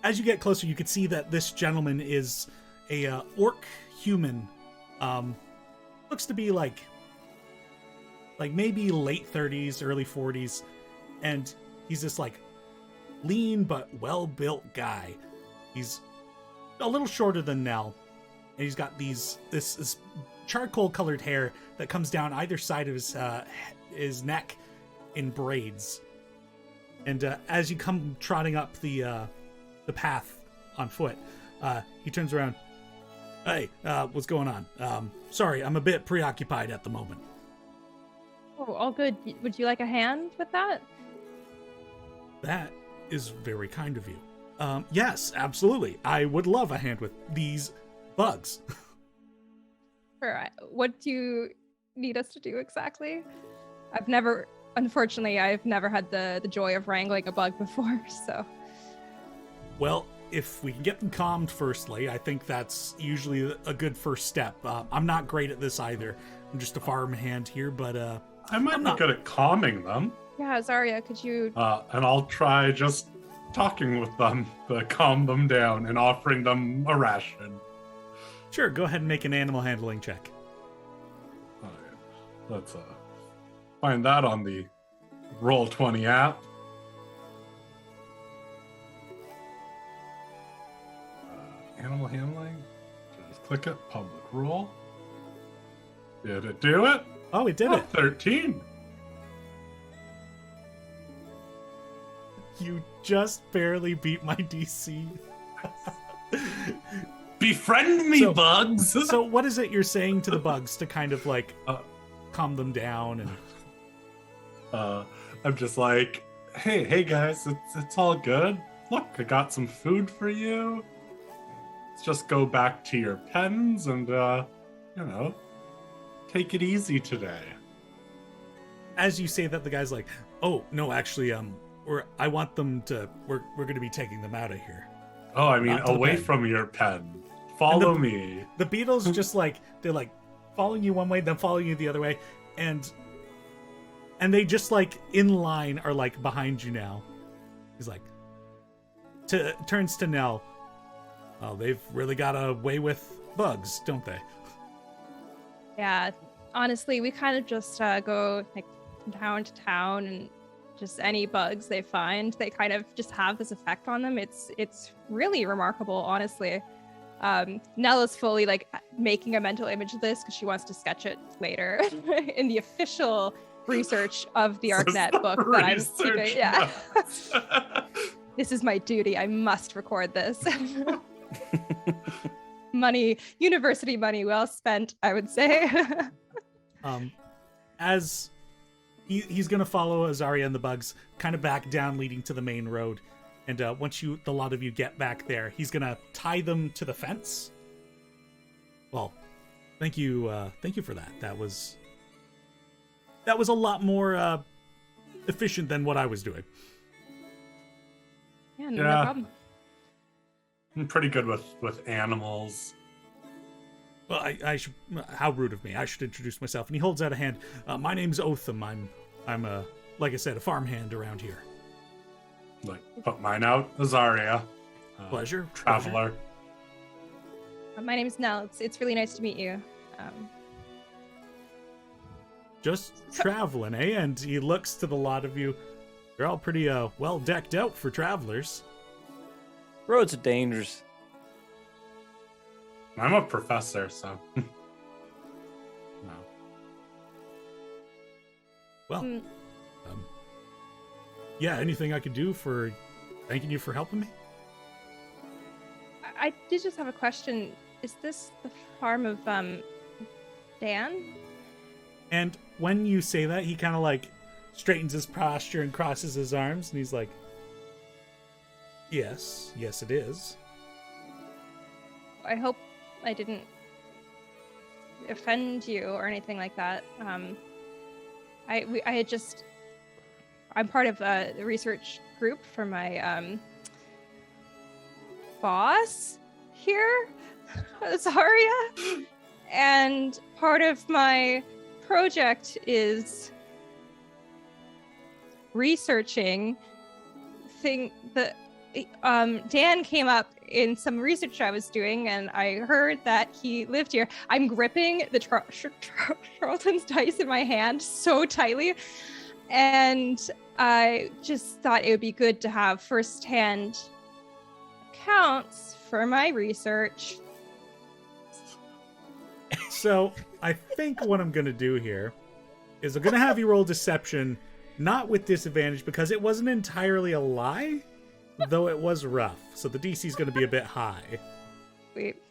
as you get closer, you can see that this gentleman is a orc human. Looks to be like maybe late 30s, early 40s, and he's this like lean but well-built guy. He's a little shorter than Nell, and he's got this charcoal-colored hair that comes down either side of his neck in braids. And as you come trotting up the path on foot, he turns around. "Hey, what's going on? Sorry, I'm a bit preoccupied at the moment." Oh, all good. Would you like a hand with that? That is very kind of you. Yes, absolutely. I would love a hand with these bugs. Sure. What do you need us to do exactly? Unfortunately, I've never had the joy of wrangling a bug before, so. Well, if we can get them calmed firstly, I think that's usually a good first step. I'm not great at this either. I'm just a farm hand here, but I might be good at calming them. Yeah, Zarya, could you... And I'll try just talking with them to calm them down and offering them a ration. Sure, go ahead and make an animal handling check. All right. Let's find that on the Roll20 app. Animal handling. Just click it. Public rule. Did it do it? Oh, it did it. 13. You just barely beat my DC. Befriend me, bugs! So what is it you're saying to the bugs to kind of like calm them down? And I'm just like, hey guys, it's all good. Look, I got some food for you. Let's just go back to your pens and take it easy today. As you say that, the guy's like, "Oh no, actually, I want them to. We're going to be taking them out of here." Oh, I mean, away from your pen. Follow me. The beetles just like they're like following you one way, then following you the other way, and they just like in line are like behind you now. He's like, turns to Nell. "Oh, they've really got a way with bugs, don't they?" Yeah, honestly, we kind of just go like from town to town, and just any bugs they find, they kind of just have this effect on them. It's really remarkable, honestly. Nell is fully like making a mental image of this because she wants to sketch it later in the official research of the ArcNet book that I'm keeping. Yeah. This is my duty. I must record this. University money well spent, I would say. As he's gonna follow Azaria and the bugs kind of back down, leading to the main road, and once the lot of you get back there, he's gonna tie them to the fence. Well, thank you for that. That was a lot more efficient than what I was doing. Yeah, no Yeah. problem. I'm pretty good with animals. Well, I should. How rude of me! I should introduce myself. And he holds out a hand. My name's Otham. I'm like I said, a farmhand around here. Like, put mine out. Azaria. Pleasure. Traveler. My name's Nell. It's really nice to meet you. Just traveling, eh? And he looks to the lot of you. You're all pretty well decked out for travelers. Roads are dangerous. I'm a professor, so. No. Well, Mm. Yeah. Anything I could do for thanking you for helping me? I did just have a question. Is this the farm of Dan? And when you say that, he kind of like straightens his posture and crosses his arms, and he's like, yes, it is. I hope I didn't offend you or anything like that. I'm part of the research group for my boss here, Azaria, and part of my project is researching Dan came up in some research I was doing, and I heard that he lived here. I'm gripping the Charlton's dice in my hand so tightly, and I just thought it would be good to have first-hand accounts for my research. So I think what I'm going to do here is I'm going to have you roll deception, not with disadvantage, because it wasn't entirely a lie, though it was rough. So the DC is going to be a bit high. Wait.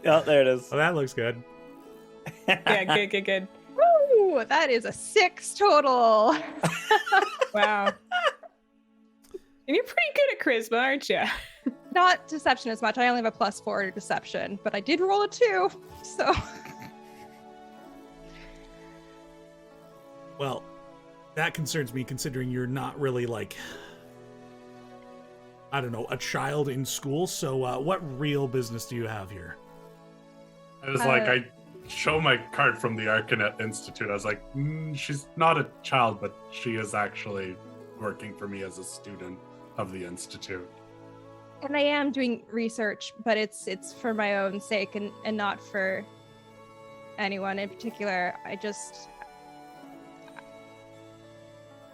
Oh, there it is. Oh, that looks good. Yeah, good. Woo! That is a 6 total. Wow. And you're pretty good at charisma, aren't you? Not deception as much. I only have a +4 to deception, but I did roll a 2, so. Well, that concerns me, considering you're not really like, I don't know, a child in school. So what real business do you have here? I was like, I show my card from the Arcanet Institute. I was like, she's not a child, but she is actually working for me as a student of the Institute. And I am doing research, but it's for my own sake and not for anyone in particular. I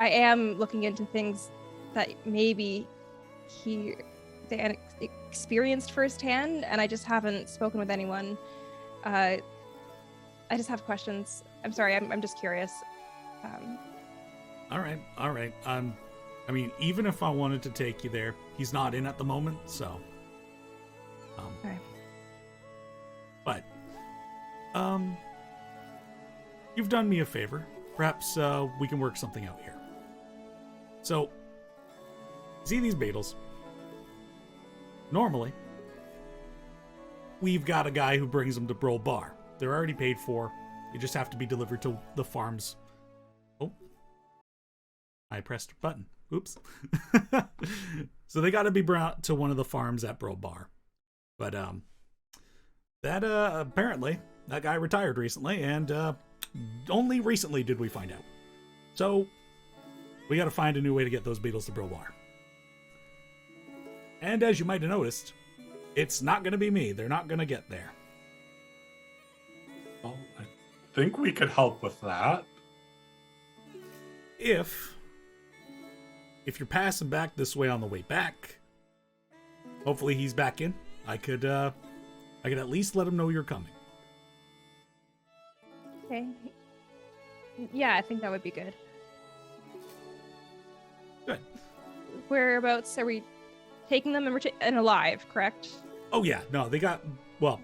am looking into things that maybe Dan experienced firsthand, and I just haven't spoken with anyone. I just have questions. I'm sorry, I'm just curious. All right. I mean, even if I wanted to take you there, he's not in at the moment, so. Okay. But, you've done me a favor. Perhaps we can work something out here. So, see these beetles? Normally, we've got a guy who brings them to Brulbar. They're already paid for. They just have to be delivered to the farms. Oh. I pressed a button. Oops. So they got to be brought to one of the farms at Brulbar. But that apparently that guy retired recently, and only recently did we find out. So we got to find a new way to get those beetles to Brulbar. And as you might have noticed, it's not going to be me. They're not going to get there. Well, I think we could help with that. If you're passing back this way on the way back, hopefully he's back in. I could at least let him know you're coming. Okay. Yeah, I think that would be good. Good. Whereabouts are we taking them and alive, correct? Oh yeah, no, they got, well,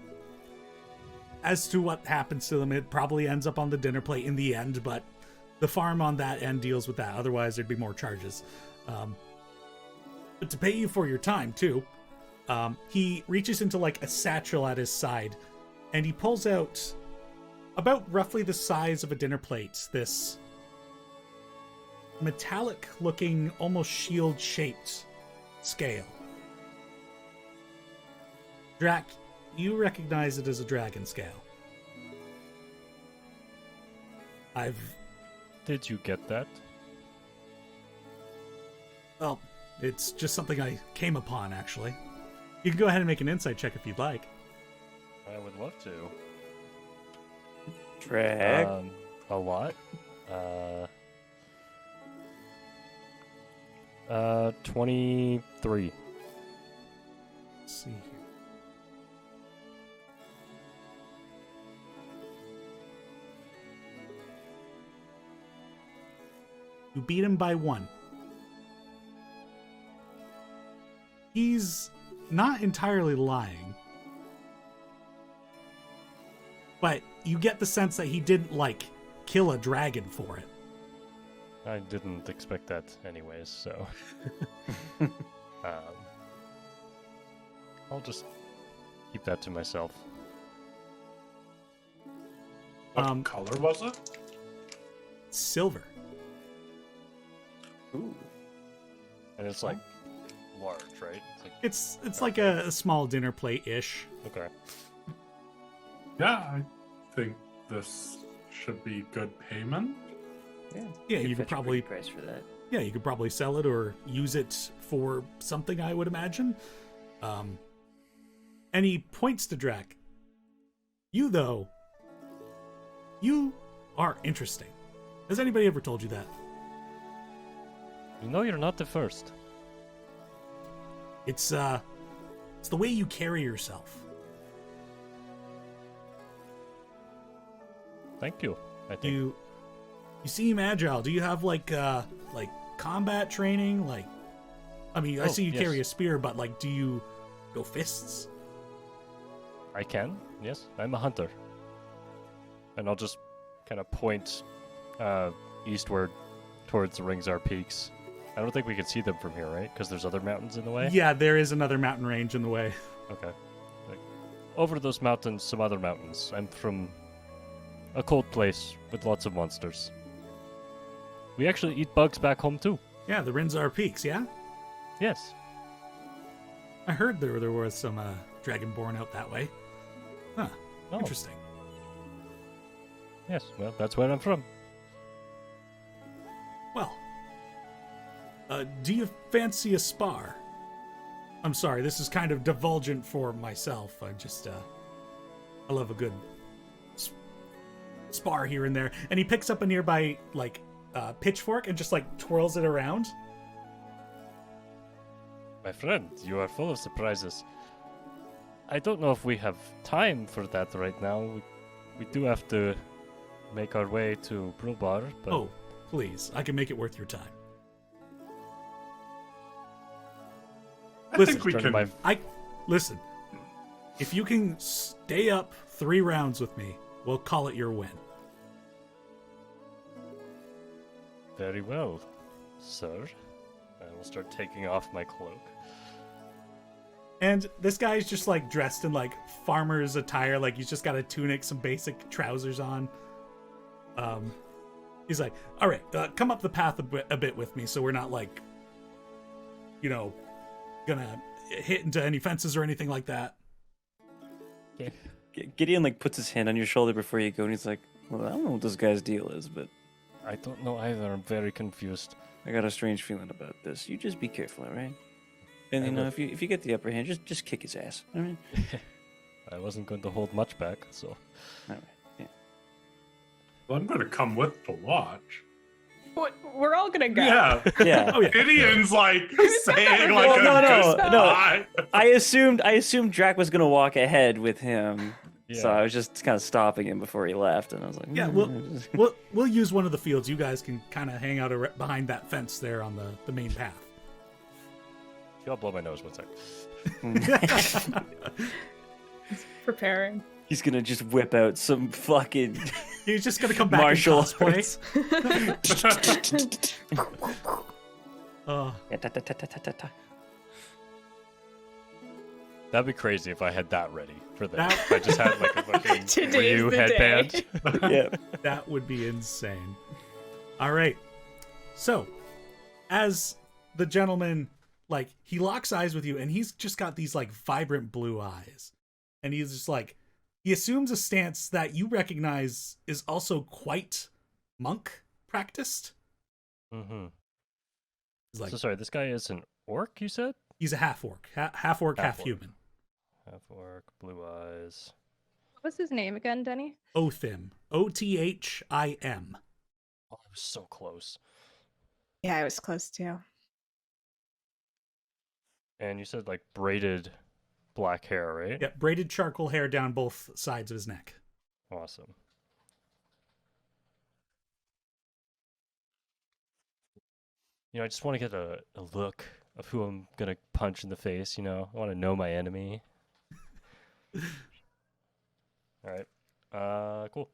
as to what happens to them, it probably ends up on the dinner plate in the end, but the farm on that end deals with that. Otherwise, there'd be more charges. But to pay you for your time, too, he reaches into, like, a satchel at his side, and he pulls out about roughly the size of a dinner plate, this metallic looking, almost shield shaped scale. Drac, you recognize it as a dragon scale. Did you get that? Well, it's just something I came upon, actually. You can go ahead and make an insight check if you'd like. I would love to. Drag. A lot. 23. Let's see here. You beat him by 1. He's not entirely lying, but you get the sense that he didn't, kill a dragon for it. I didn't expect that anyways, so... I'll just keep that to myself. What color was it? Silver. Ooh. And it's large, right? It's like a small dinner plate-ish. Okay. Yeah, I think this should be good payment. Yeah, you fetch could a probably pretty price for that. Yeah, you could probably sell it or use it for something, I would imagine. And he points to Drac. You, though, you are interesting. Has anybody ever told you that? You know you're not the first. It's the way you carry yourself. Thank you. I think. You seem agile. Do you have like combat training? I see you yes. carry a spear, but do you go fists? I can, yes. I'm a hunter. And I'll just kind of point eastward towards the Ringsar Peaks. I don't think we can see them from here, right? Because there's other mountains in the way? Yeah, there is another mountain range in the way. Okay. Over those mountains, some other mountains. I'm from a cold place with lots of monsters. We actually eat bugs back home, too. Yeah, the Rinsar Peaks, yeah? Yes. I heard there was some dragonborn out that way. Huh, Oh. interesting. Yes, well, that's where I'm from. Well, do you fancy a spar? I'm sorry, this is kind of divulgent for myself. I love a good spar here and there. And he picks up a nearby, pitchfork and just, twirls it around. My friend, you are full of surprises. I don't know if we have time for that right now. We do have to make our way to Brulbar, but... Oh, please, I can make it worth your time. I think we can. Listen, if you can stay up 3 rounds with me, we'll call it your win. Very well, sir. I will start taking off my cloak. And this guy's just dressed in farmer's attire, he's just got a tunic, some basic trousers on. He's like, all right, come up the path a bit with me, so we're not gonna hit into any fences or anything like that. Okay. Gideon puts his hand on your shoulder before you go, and he's like, "Well, I don't know what this guy's deal is, but I don't know either. I'm very confused. I got a strange feeling about this. You just be careful, all right? And if you get the upper hand, just kick his ass, all right? I wasn't going to hold much back, so... All right, yeah. Well, I'm going to come with to watch. We're all gonna go. Yeah. Yeah. Oh yeah. Gideon's saying Well, no. goodbye. I assumed Drac was gonna walk ahead with him, so I was just kind of stopping him before he left, and I was like, Yeah, we'll use one of the fields. You guys can kind of hang out behind that fence there on the main path. I'll blow my nose 1 sec. Preparing. He's gonna just whip out some fucking He's just gonna come back martial in cosplay. arts. That'd be crazy if I had that ready for this. That- If I just had like a fucking Today's Ryu the headband. day. Yeah. That would be insane. All right. So, as the gentleman, like, he locks eyes with you, and he's just got these, like, vibrant blue eyes. And he's just like, he assumes a stance that you recognize is also quite monk practiced. Mm-hmm. He's like, So sorry, this guy is an orc, you said? he's a half orc, half orc, half Half-orc. human. Half orc, blue eyes. What's his name again, Denny? Othim. Othim. Oh, I was so close. Yeah, I was close too. And you said like braided black hair, right? Yep, braided charcoal hair down both sides of his neck. Awesome. I just want to get a look of who I'm gonna punch in the face, I want to know my enemy. Alright. Cool.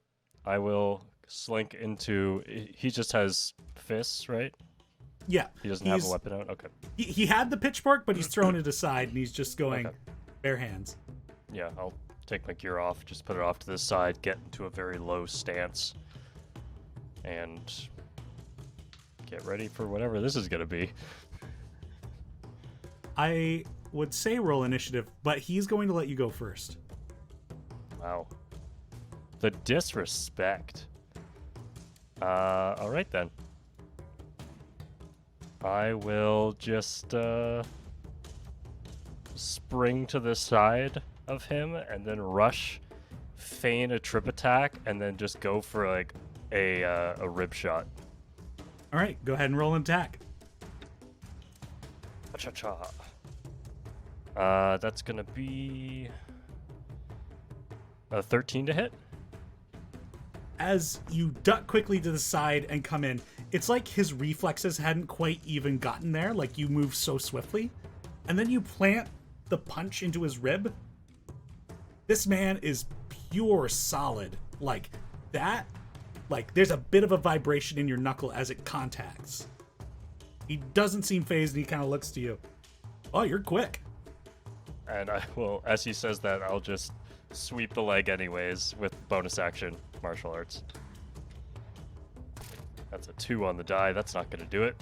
I will slink into... He just has fists, right? Yeah. He doesn't have a he's- weapon out? Okay. He had the pitchfork, but he's thrown it aside, and he's just going Okay. bare hands. Yeah, I'll take my gear off, just put it off to the side, get into a very low stance, and get ready for whatever this is gonna be. I would say roll initiative, but he's going to let you go first. Wow. The disrespect. Alright then. I will just, spring to the side of him and then rush, feign a trip attack, and then just go for, like, a rib shot. All right, go ahead and roll an attack. Cha-cha. That's gonna be a 13 to hit. As you duck quickly to the side and come in, it's like his reflexes hadn't quite even gotten there, like you move so swiftly. And then you plant the punch into his rib. This man is pure solid. Like that, like there's a bit of a vibration in your knuckle as it contacts. He doesn't seem phased, and he kind of looks to you. Oh, you're quick. And I will, as he says that, I'll just sweep the leg anyways with bonus action martial arts. That's a 2 on the die. That's not going to do it.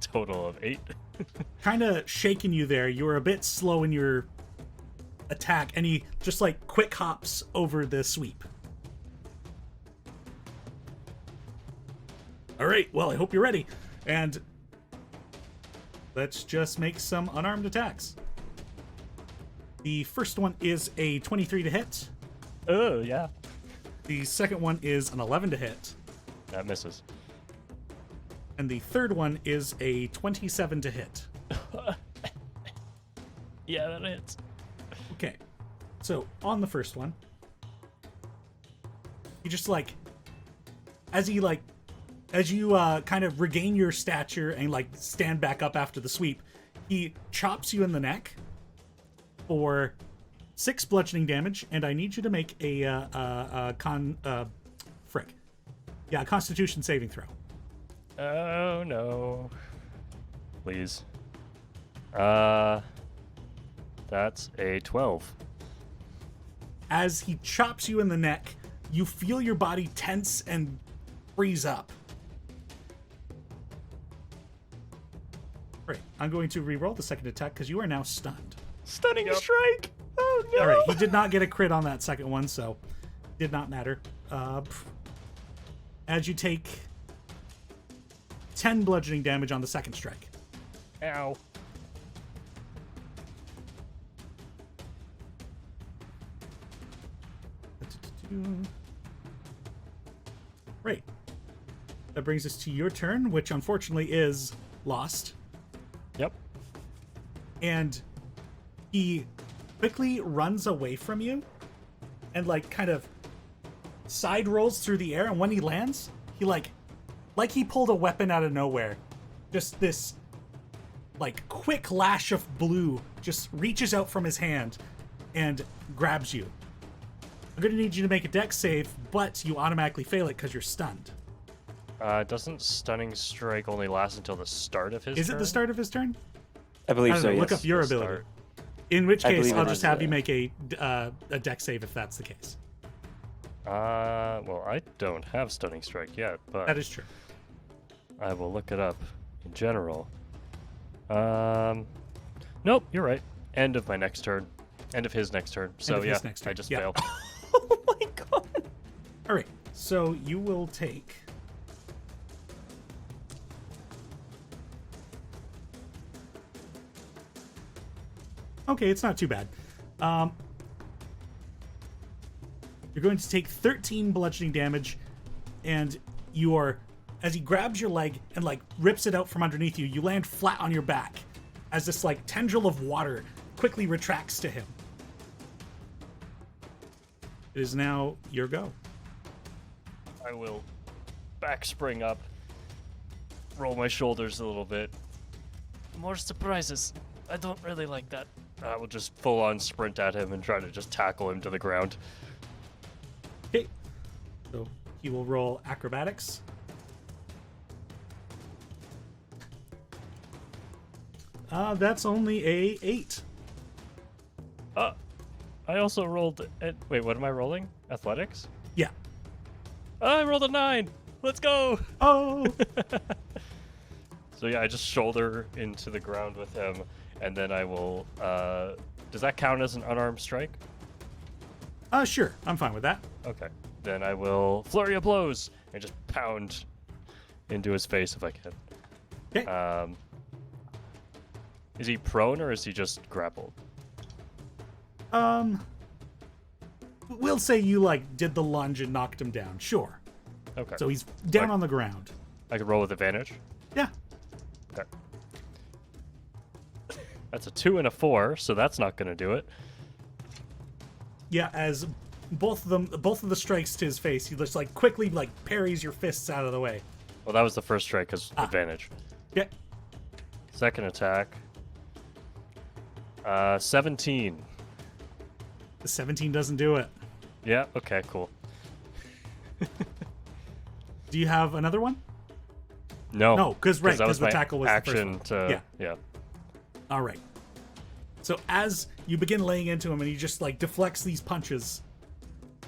Total of 8. Kind of shaking you there. You were a bit slow in your attack, and he just like quick hops over the sweep. All right, well, I hope you're ready. And let's just make some unarmed attacks. The first one is a 23 to hit. Oh, yeah. The second one is an 11 to hit. That misses. And the third one is a 27 to hit. Yeah, that hits. Okay, so on the first one, you just like, as you kind of regain your stature and like stand back up after the sweep, he chops you in the neck for 6 bludgeoning damage, and I need you to make a Constitution saving throw. Oh, no. Please. That's a 12. As he chops you in the neck, you feel your body tense and freeze up. Great. I'm going to re-roll the second attack because you are now stunned. Stunning strike. Oh no. All right, he did not get a crit on that second one, so did not matter. As you take 10 bludgeoning damage on the second strike. Ow. Right. That brings us to your turn, which unfortunately is lost. Yep. And he quickly runs away from you and like kind of side rolls through the air, and when he lands, he like he pulled a weapon out of nowhere. Just this like quick lash of blue just reaches out from his hand and grabs you. I'm gonna need you to make a dex save, but you automatically fail it because you're stunned. Doesn't Stunning Strike only last until the start of his turn? Is it the start of his turn? I believe I don't so. know, Yes. look up your The ability. In which I case, believe I'll it just is, have you make a deck save if that's the case. Well, I don't have Stunning Strike yet, but That is true. I will look it up in general. Nope, you're right. End of my next turn. End of his next turn. So of his yeah, next turn. I just Yeah. failed. Oh my god. All right. So you will take. Okay, it's not too bad. You're going to take 13 bludgeoning damage, and you are, as he grabs your leg and like rips it out from underneath you, you land flat on your back as this like tendril of water quickly retracts to him. It is now your go. I will back spring up, roll my shoulders a little bit. More surprises. I don't really like that. I will just full on sprint at him and try to just tackle him to the ground. Okay. So he will roll acrobatics. That's only a 8. I also rolled. Wait, what am I rolling? Athletics? Yeah. I rolled a 9. Let's go. Oh. So yeah, I just shoulder into the ground with him, and then I will. Does that count as an unarmed strike? Sure. I'm fine with that. Okay. Then I will flurry of blows and just pound into his face if I can. Okay. Is he prone or is he just grappled? We'll say you like did the lunge and knocked him down. Sure. Okay. So he's down Like- on the ground. I can roll with advantage. Yeah. Okay. That's a 2 and a 4, so that's not going to do it. Yeah, as both of the strikes to his face, he just like quickly like parries your fists out of the way. Well, that was the first strike because advantage. Yeah. Second attack. 17. The 17 doesn't do it. Yeah. Okay. Cool. Do you have another one? No. No, because that was because the my tackle was the action first one. to. Yeah. Yeah. All right. So as you begin laying into him and he just like deflects these punches,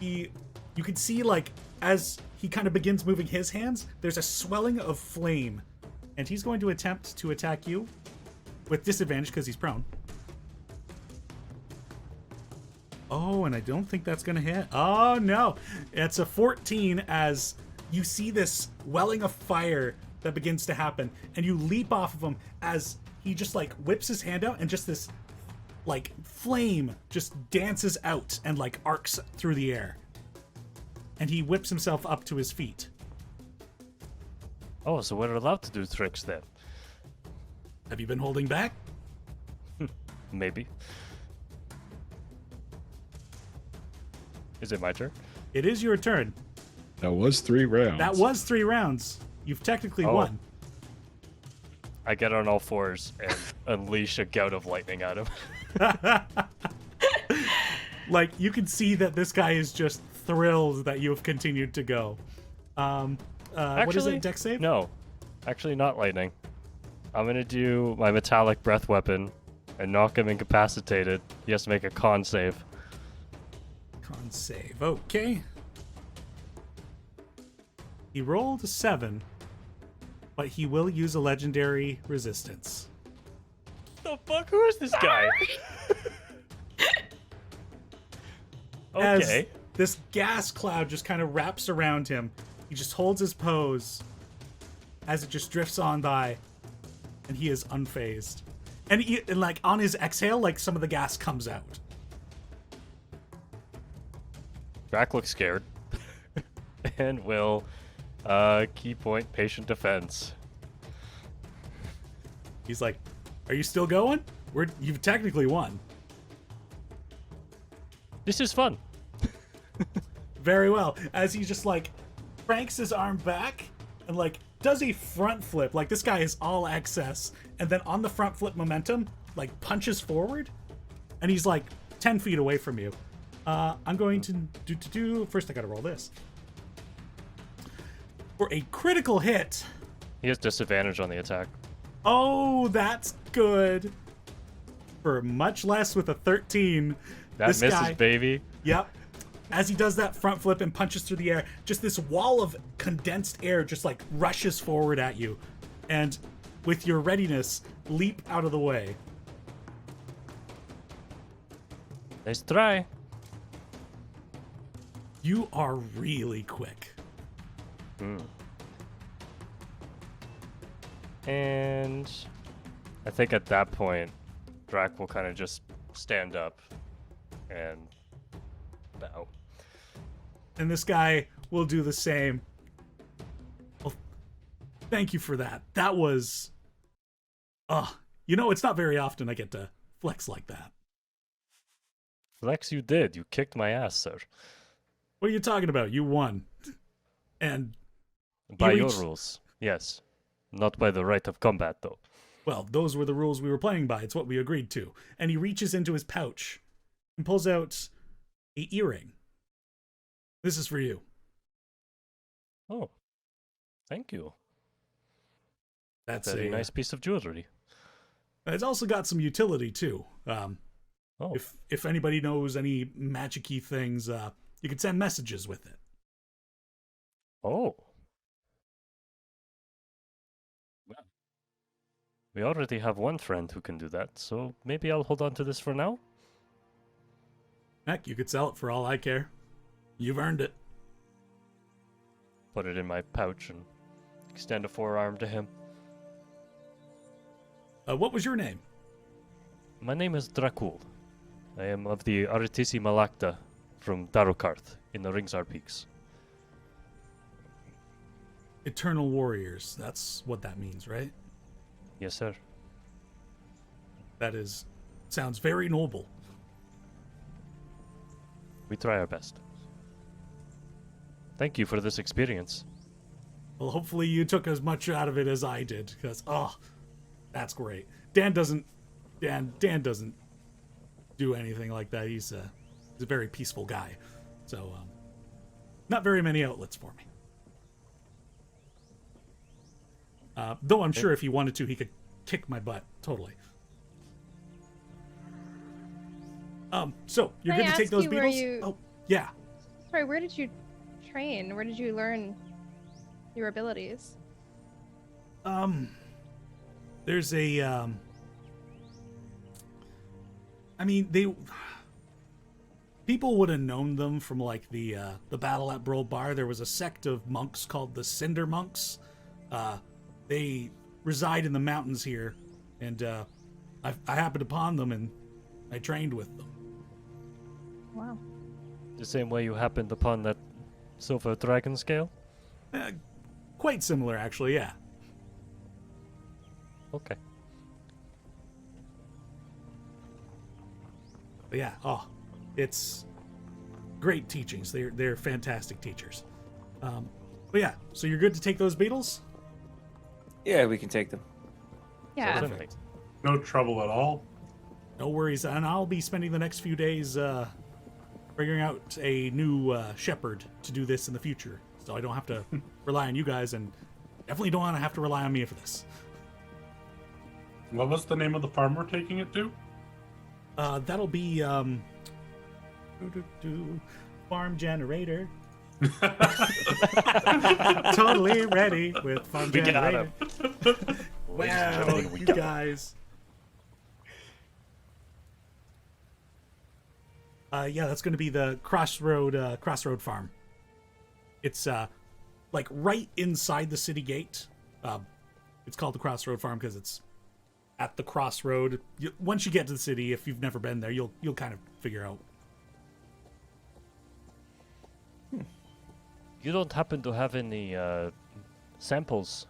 you can see like as he kind of begins moving his hands, there's a swelling of flame, and he's going to attempt to attack you with disadvantage because he's prone. Oh, and I don't think that's going to hit. Oh, no. It's a 14 as you see this welling of fire that begins to happen, and you leap off of him as he just, like, whips his hand out, and just this, like, flame just dances out and, like, arcs through the air. And he whips himself up to his feet. Oh, so we're allowed to do tricks then? Have you been holding back? Maybe. Is it my turn? It is your turn. That was 3 rounds. That was 3 rounds. You've technically won. I get on all fours and unleash a gout of lightning at him. Like, you can see that this guy is just thrilled that you have continued to go. What is it, dex save? No. Actually, not lightning. I'm going to do my metallic breath weapon and knock him incapacitated. He has to make a con save. Con save. Okay. He rolled a 7, but he will use a legendary resistance. The fuck? Who is this guy? As Okay. this gas cloud just kind of wraps around him, he just holds his pose as it just drifts on by, and he is unfazed. And like on his exhale, like some of the gas comes out. Drac looks scared. And will key point patient defense. He's like, "Are you still going? You've technically won." This is fun. Very well. As he just like cranks his arm back and like does a front flip. Like this guy is all excess. And then on the front flip momentum, like punches forward. And he's like 10 feet away from you. I'm going to do first I gotta roll this. For a critical hit. He has disadvantage on the attack. Oh, that's good. for much less with a 13. That This misses, guy- baby. Yep. As he does that front flip and punches through the air, just this wall of condensed air just like rushes forward at you. And with your readiness, leap out of the way. Nice try. You are really quick. And I think at that point, Drac will kind of just stand up and bow. And this guy will do the same. Well, thank you for that. That was... it's not very often I get to flex like that. Flex, you did. You kicked my ass, sir. What are you talking about? You won. And By you your reached- rules, yes. Not by the right of combat, though. Well, those were the rules we were playing by. It's what we agreed to. And he reaches into his pouch and pulls out an earring. This is for you. Oh, thank you. That's Very a nice piece of jewelry. It's also got some utility too. Oh, If anybody knows any magic-y things, you can send messages with it. oh. Well, we already have one friend who can do that, so maybe I'll hold on to this for now. Heck, you could sell it for all I care. You've earned it. Put it in my pouch and extend a forearm to him. What was your name? My name is Dracul. I am of the Aretisi Malacta from Darokarth in the Ringsar Peaks. Eternal Warriors. That's what that means, right? Yes, sir. That is... sounds very noble. We try our best. Thank you for this experience. Well, hopefully you took as much out of it as I did, because, that's great. Dan doesn't do anything like that. He's a very peaceful guy. So, not very many outlets for me. Though I'm sure if he wanted to, he could kick my butt. Totally. So, you're Can I good to take ask those you where beetles? you- Oh, yeah. Sorry, where did you train? Where did you learn your abilities? There's a, people would have known them from, like, the battle at Brulbar. There was a sect of monks called the Cinder Monks. They reside in the mountains here, and, I happened upon them, and I trained with them. Wow. The same way you happened upon that silver dragon scale? Quite similar, actually, yeah. Okay. But yeah, it's great teachings. They're fantastic teachers. But yeah, so you're good to take those beetles? Yeah, we can take them. Yeah. Certainly. No trouble at all. No worries, and I'll be spending the next few days figuring out a new shepherd to do this in the future, so I don't have to rely on you guys, and definitely don't want to have to rely on me for this. What was the name of the farm we're taking it to? That'll be farm generator. Totally ready with farm We got generator. him. Wow, you guys. Yeah, that's going to be the Crossroad Farm. It's like right inside the city gate. It's called the Crossroad Farm because it's at the crossroad. Once you get to the city, if you've never been there, you'll kind of figure out. You don't happen to have any samples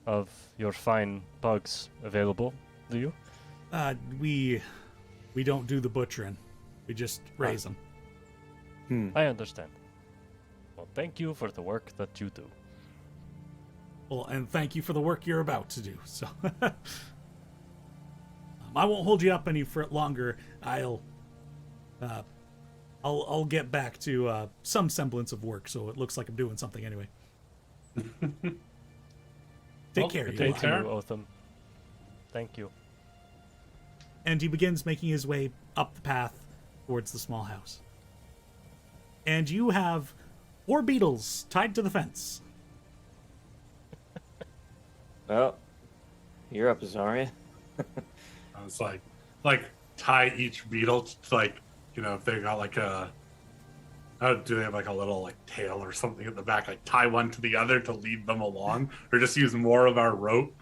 of your fine bugs available, do you? We don't do the butchering. We just raise them. I understand. Well, thank you for the work that you do. Well, and thank you for the work you're about to do. So I won't hold you up any longer. I'll get back to some semblance of work, so it looks like I'm doing something anyway. Take care, Good you day guys. to you, Otham. Thank you. and he begins making his way up the path towards the small house. And you have 4 beetles tied to the fence. Well, you're up, Azaria. I was like tie each beetle to, like, you know, if they got like a, do they have like a little like tail or something at the back, like tie one to the other to lead them along, or just use more of our rope?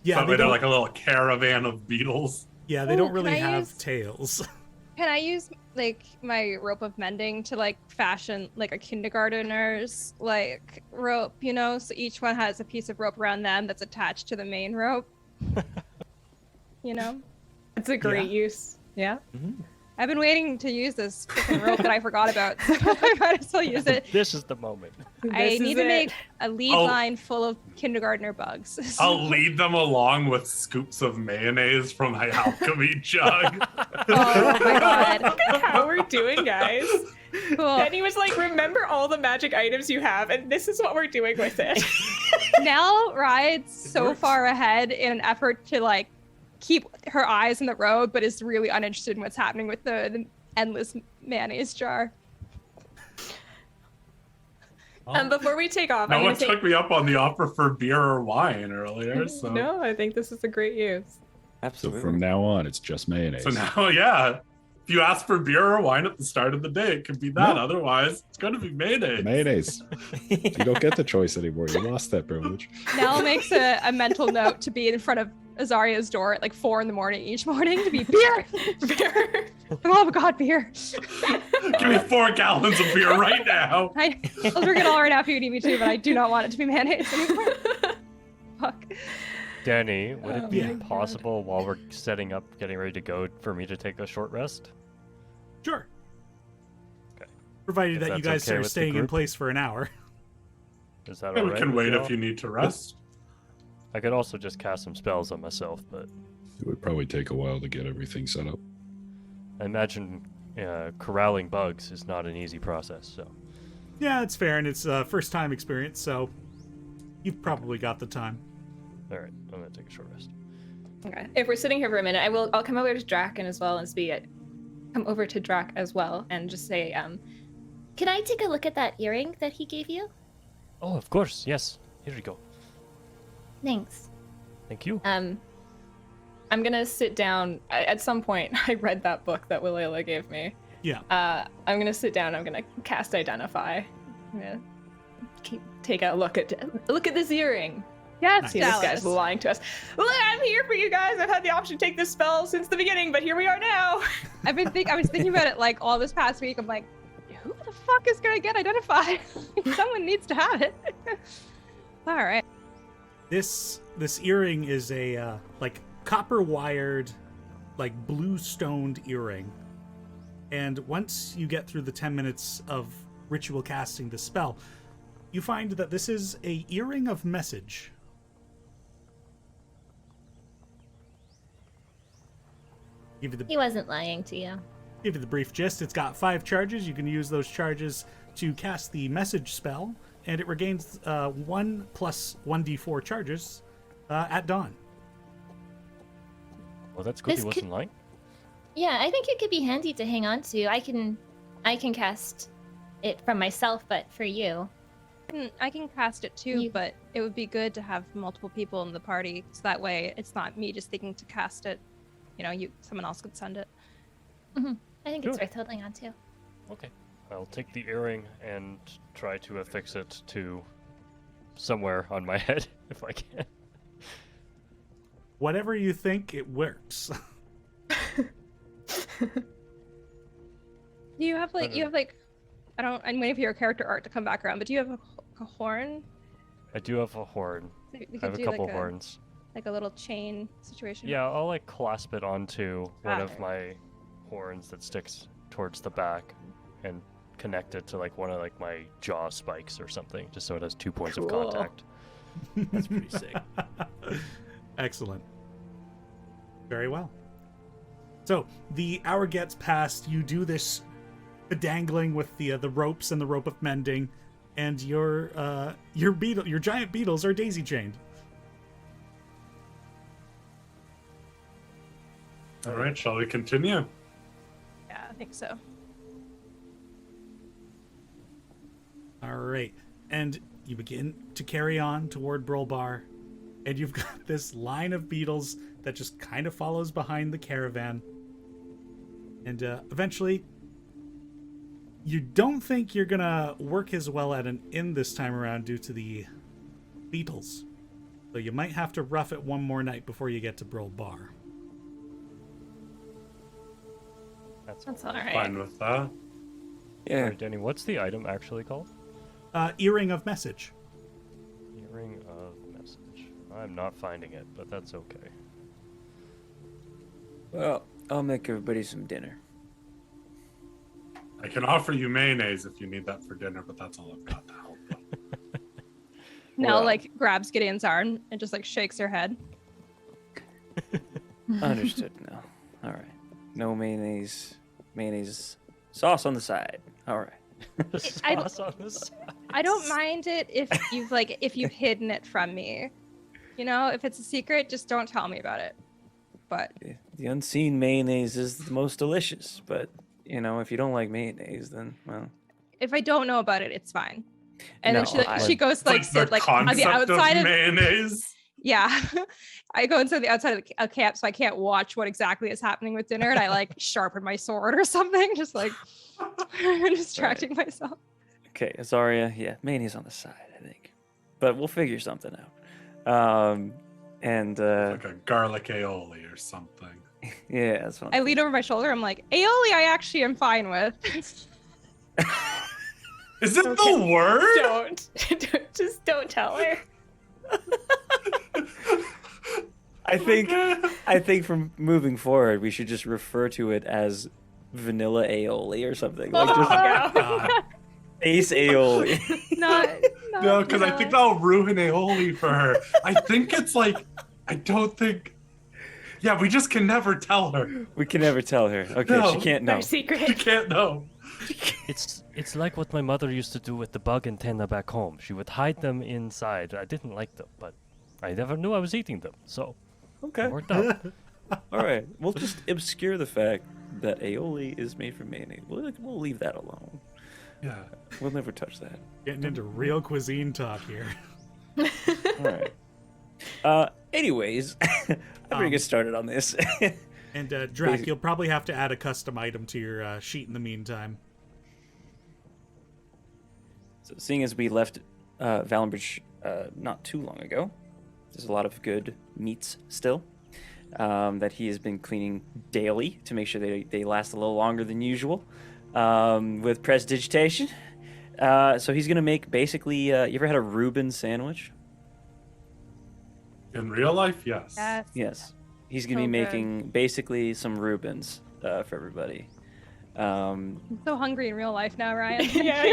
Yeah, so they they're don't, like a little caravan of beetles. yeah, they Ooh, don't really can I have use- tails. Can I use like my rope of mending to like fashion like a kindergartner's like rope, you know? So each one has a piece of rope around them that's attached to the main rope. You know? It's a great use. Yeah. I've been waiting to use this freaking rope that I forgot about, so I might as well use it. This is the moment. I This need is to it. make a lead Oh. line full of kindergartner bugs. I'll lead them along with scoops of mayonnaise from my alchemy jug. Oh my god. Look at how we're doing, guys. Cool. And he was like, remember all the magic items you have, and this is what we're doing with it. Nell rides so far ahead in an effort to like keep her eyes on the road, but is really uninterested in what's happening with the endless mayonnaise jar. Before we take off, No I'm one gonna say took me up on the offer for beer or wine earlier, so no. I think this is a great use. So Absolutely. from now on, it's just mayonnaise. so now, yeah. If you ask for beer or wine at the start of the day, it could be that. No. Otherwise, it's going to be mayonnaise. Mayonnaise. You don't get the choice anymore. You lost that privilege. Nell makes a mental note to be in front of Azaria's door at like 4 in the morning each morning to be beer. Beer. Oh my god, beer. Give me 4 gallons of beer right now. I'll drink it all right after you need me to, but I do not want it to be mayonnaise anymore. Fuck. Danny, would it be Yeah. possible while we're setting up, getting ready to go, for me to take a short rest? Sure. Okay. Provided If that you that's guys okay are with the staying in group. place for an hour. Is that Yeah, alright? we can with wait y'all? if you need to rest. I could also just cast some spells on myself, but It would probably take a while to get everything set up. I imagine corralling bugs is not an easy process. So Yeah, it's fair, and it's a first-time experience, so you've probably got the time. all right, I'm gonna take a short rest. Okay. If we're sitting here for a minute, I'll come over to Draken as well and come over to Drak as well and just say, Can I take a look at that earring that he gave you? Oh, of course, yes. Here we go. Thanks. Thank you. I'm gonna sit down. At some point, I read that book that Willila gave me. Yeah. I'm gonna sit down. I'm gonna cast Identify. I'm gonna take a look at this earring. Yes, See, this Dallas. guy's lying to us. Look, I'm here for you guys. I've had the option to take this spell since the beginning, but here we are now. I was thinking about it like all this past week. I'm like, who the fuck is gonna get identified? Someone needs to have it. All right. This earring is a like copper wired, like blue stoned earring. And once you get through the 10 minutes of ritual casting the spell, you find that this is a earring of message. Give you the He wasn't lying to you. Give you the brief gist. It's got 5 charges. You can use those charges to cast the message spell, and it regains 1 plus 1d4 charges at dawn. Well, that's good. This He wasn't lying. Yeah, I think it could be handy to hang on to. I can cast it from myself, but for you. I can cast it too, You- but it would be good to have multiple people in the party, so that way it's not me just thinking to cast it. You know, someone else could send it. I think it's Sure. worth holding on to. Okay. I'll take the earring and try to affix it to somewhere on my head if I can. Whatever you think, it works. Do you have like I'm waiting for your character art to come back around, but do you have a horn? I do have a horn. We I have could a do couple like horns. like a little chain situation. Yeah, I'll like clasp it onto one Ah. of my horns that sticks towards the back and connect it to like one of like my jaw spikes or something, just so it has 2 points of Cool. contact. That's pretty sick. Excellent. Very well. So the hour gets past. You do this dangling with the ropes and the rope of mending, and your giant beetles are daisy chained. All right, shall we continue? Yeah, I think so. All right, and you begin to carry on toward Brulbar, and you've got this line of beetles that just kind of follows behind the caravan. And eventually, you don't think you're gonna work as well at an inn this time around due to the beetles. So you might have to rough it one more night before you get to Brulbar. That's all right. Fine with that. Yeah. Alright, Danny, what's the item actually called? Earring of Message. Earring of Message. I'm not finding it, but that's okay. Well, I'll make everybody some dinner. I can offer you mayonnaise if you need that for dinner, but that's all I've got to help with. Nell Well. like grabs Gideon's arm and just like shakes her head. Understood. No. All right. No mayonnaise. Mayonnaise sauce on the side. All right. I- Sauce on the side. I don't mind it if you've hidden it from me. You know, if it's a secret, just don't tell me about it. But The unseen mayonnaise is the most delicious, but if you don't like mayonnaise, then well. if I don't know about it, it's fine. And No, then she goes It's like sit the like on the concept outside of mayonnaise. yeah. I go inside the outside of the camp so I can't watch what exactly is happening with dinner, and I like sharpen my sword or something, just like distracting myself. Okay, Azaria, yeah, mayonnaise on the side, I think, but we'll figure something out. Like a garlic aioli or something. Yeah, that's what I lean over my shoulder. I'm like, aioli, I actually am fine with. Is it the word? Just don't tell her. I think from moving forward, we should just refer to it as vanilla aioli or something. Like just God. ace aioli. not No, because I think that'll ruin aioli for her. I think it's like, I don't think. Yeah, we just can never tell her. We can never tell her. Okay, No. she can't know. Our secret. You can't know. It's like what my mother used to do with the bug antenna back home. She would hide them inside. I didn't like them, but I never knew I was eating them, so Okay. it worked out. All right. We'll just obscure the fact that aioli is made from mayonnaise. We'll leave that alone. Yeah. We'll never touch that. Getting into real cuisine talk here. All right. Anyways, I'm gonna get started on this. And Drac, you'll probably have to add a custom item to your sheet in the meantime. So, seeing as we left Valenbridge not too long ago, there's a lot of good meats still that he has been cleaning daily to make sure they last a little longer than usual with prestidigitation. So he's gonna make basically. You ever had a Reuben sandwich? In real life, yes. Yes. Yes. He's gonna be So good. making basically some Reubens for everybody. I'm so hungry in real life now, Ryan. Yeah,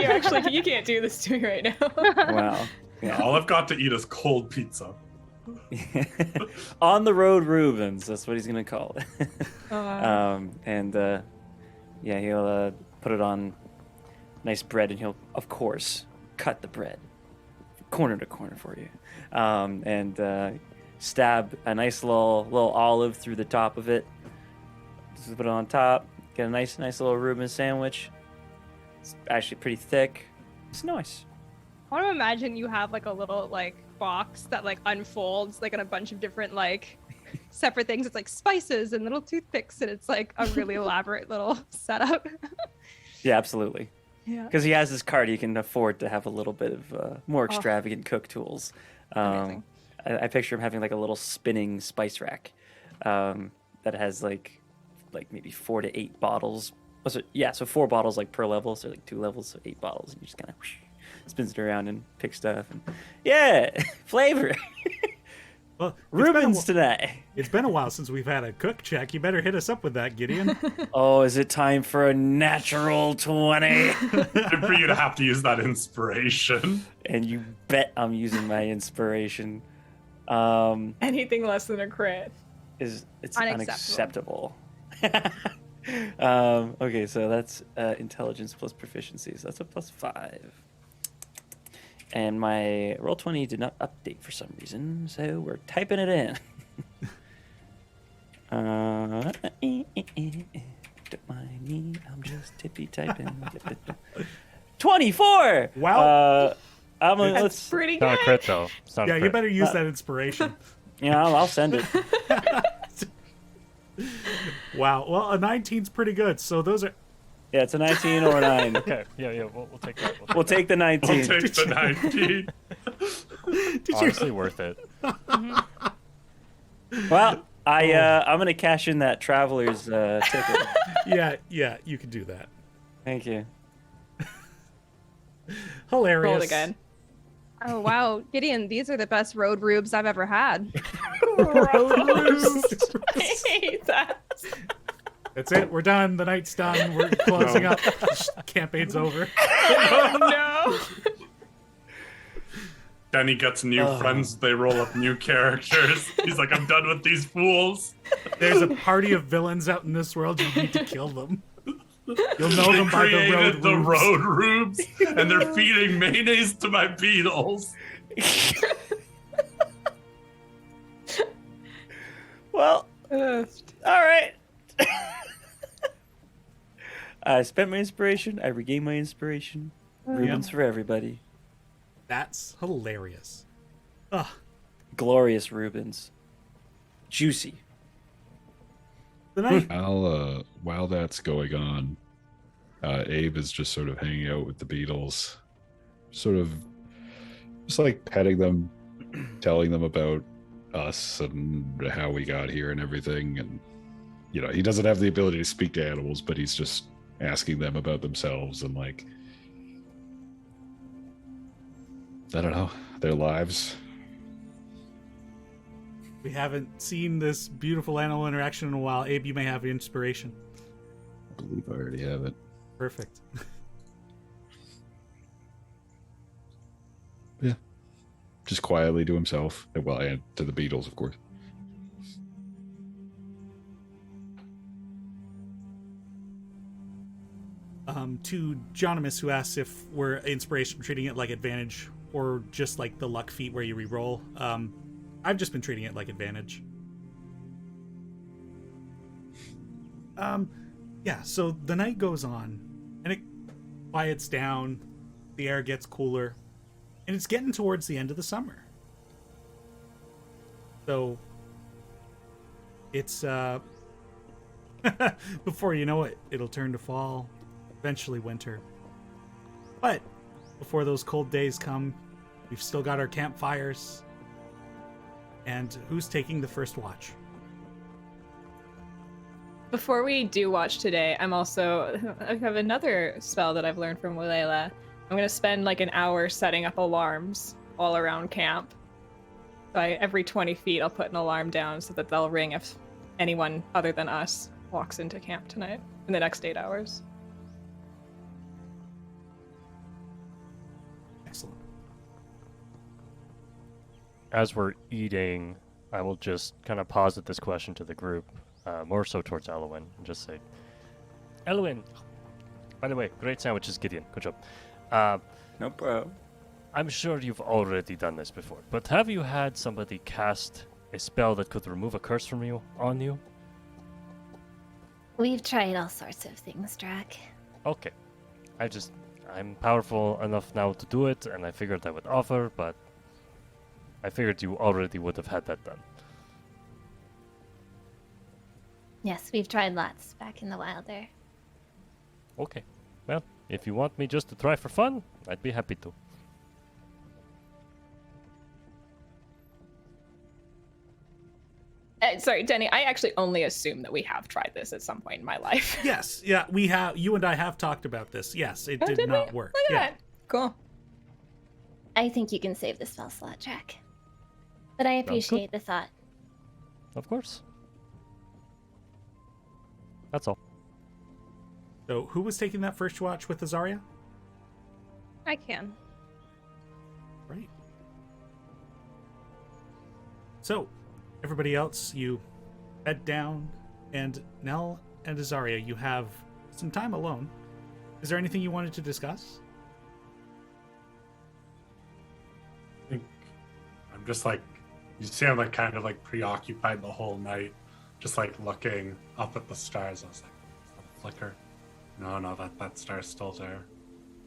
you can't do this to me right now. Wow. Yeah. All I've got to eat is cold pizza. On the road Reubens, that's what he's gonna call it. Uh, Yeah, he'll put it on nice bread, and he'll of course cut the bread corner to corner for you, and stab a nice little olive through the top of it. Just put it on top. Get a nice little Reuben sandwich. It's actually pretty thick. It's nice. I want to imagine you have like a little like box that like unfolds like in a bunch of different like separate things. It's like spices and little toothpicks, and it's like a really elaborate little setup. Yeah, absolutely. Yeah. Because he has this card, he can afford to have a little bit of more extravagant cook tools. Amazing. I picture him having like a little spinning spice rack that has like maybe 4 to 8 bottles. Oh, so 4 bottles like per level, so like 2 levels, so 8 bottles, and you just kind of spins it around and picks stuff. And yeah, flavor. Well, Reubens today. It's been a while since we've had a cook check. You better hit us up with that, Gideon. Oh, is it time for a natural 20? And for you to have to use that inspiration. And you bet I'm using my inspiration. Anything less than a crit. It's Unacceptable. unacceptable. Okay, so that's intelligence plus proficiency, so that's a +5. And my Roll20 did not update for some reason, so we're typing it in. Don't mind me, I'm just tippy typing. 24. Wow. Let's. Pretty Not a good. crit though. It's not a Yeah, you crit. better use that inspiration. Yeah, I'll send it. Wow. Well, a 19's pretty good. So those are. Yeah, it's a 19 or a 9. Okay, yeah, we'll take that. We'll take the 19. I'll take the 19. Did you? Honestly, worth it. Well, I'm gonna cash in that traveler's ticket. Yeah, you can do that. Thank you. Hilarious. Roll it again. Oh wow, Gideon, these are the best road rubes I've ever had. I hate that. That's it. We're done. The night's done. We're closing up. Campaign's over. No. Then he gets new friends. They roll up new characters. He's like, I'm done with these fools. There's a party of villains out in this world. You need to kill them. You'll know They them by the created road rubes. road rubes, and they're feeding mayonnaise to my beetles. Well, all right. I spent my inspiration. I regained my inspiration. Rubens for everybody. That's hilarious. Ugh. Glorious Rubens. Juicy. The night. While that's going on, Abe is just sort of hanging out with the beetles, sort of just like petting them, telling them about us and how we got here and everything. And you know, he doesn't have the ability to speak to animals, but he's just asking them about themselves and like, I don't know, their lives. We haven't seen this beautiful animal interaction in a while. Abe, you may have inspiration. I believe I already have it. Perfect. Yeah. Just quietly to himself. Well, and to the beetles, of course. To Jonimus, who asks if we're inspiration treating it like advantage or just like the luck feat where you re-roll. I've just been treating it like advantage. Yeah, so the night goes on, and it quiets down, the air gets cooler, and it's getting towards the end of the summer. So, it's, before you know it, it'll turn to fall, eventually winter. But, before those cold days come, we've still got our campfires. And who's taking the first watch? Before we do watch today, I have another spell that I've learned from Wilela. I'm gonna spend like an hour setting up alarms all around camp. Every 20 feet, I'll put an alarm down so that they'll ring if anyone other than us walks into camp tonight in the next 8 hours. Excellent. As we're eating, I will just kind of posit this question to the group, more so towards Elwyn, and just say, Elwyn, by the way, great sandwiches, Gideon. Good job. No problem. I'm sure you've already done this before, but have you had somebody cast a spell that could remove a curse from you on you? We've tried all sorts of things, Drac. Okay. I'm powerful enough now to do it, and I figured I would offer, but I figured you already would have had that done. Yes, we've tried lots back in the wild there. Okay. Well, if you want me just to try for fun, I'd be happy to. Sorry, Denny, I actually only assume that we have tried this at some point in my life. Yes, yeah, we have. You and I have talked about this. Yes, it did did not we? work. Look Yeah. at that. Cool. I think you can save the spell slot, Drac. But I appreciate the thought. Of course. That's all. So, who was taking that first watch with Azaria? I can. Right. So, everybody else, you head down, and Nell and Azaria, you have some time alone. Is there anything you wanted to discuss? I think I'm just like, you sound like kind of like preoccupied the whole night. just like looking up at the stars. I was like, is that a flicker? No, that star's still there.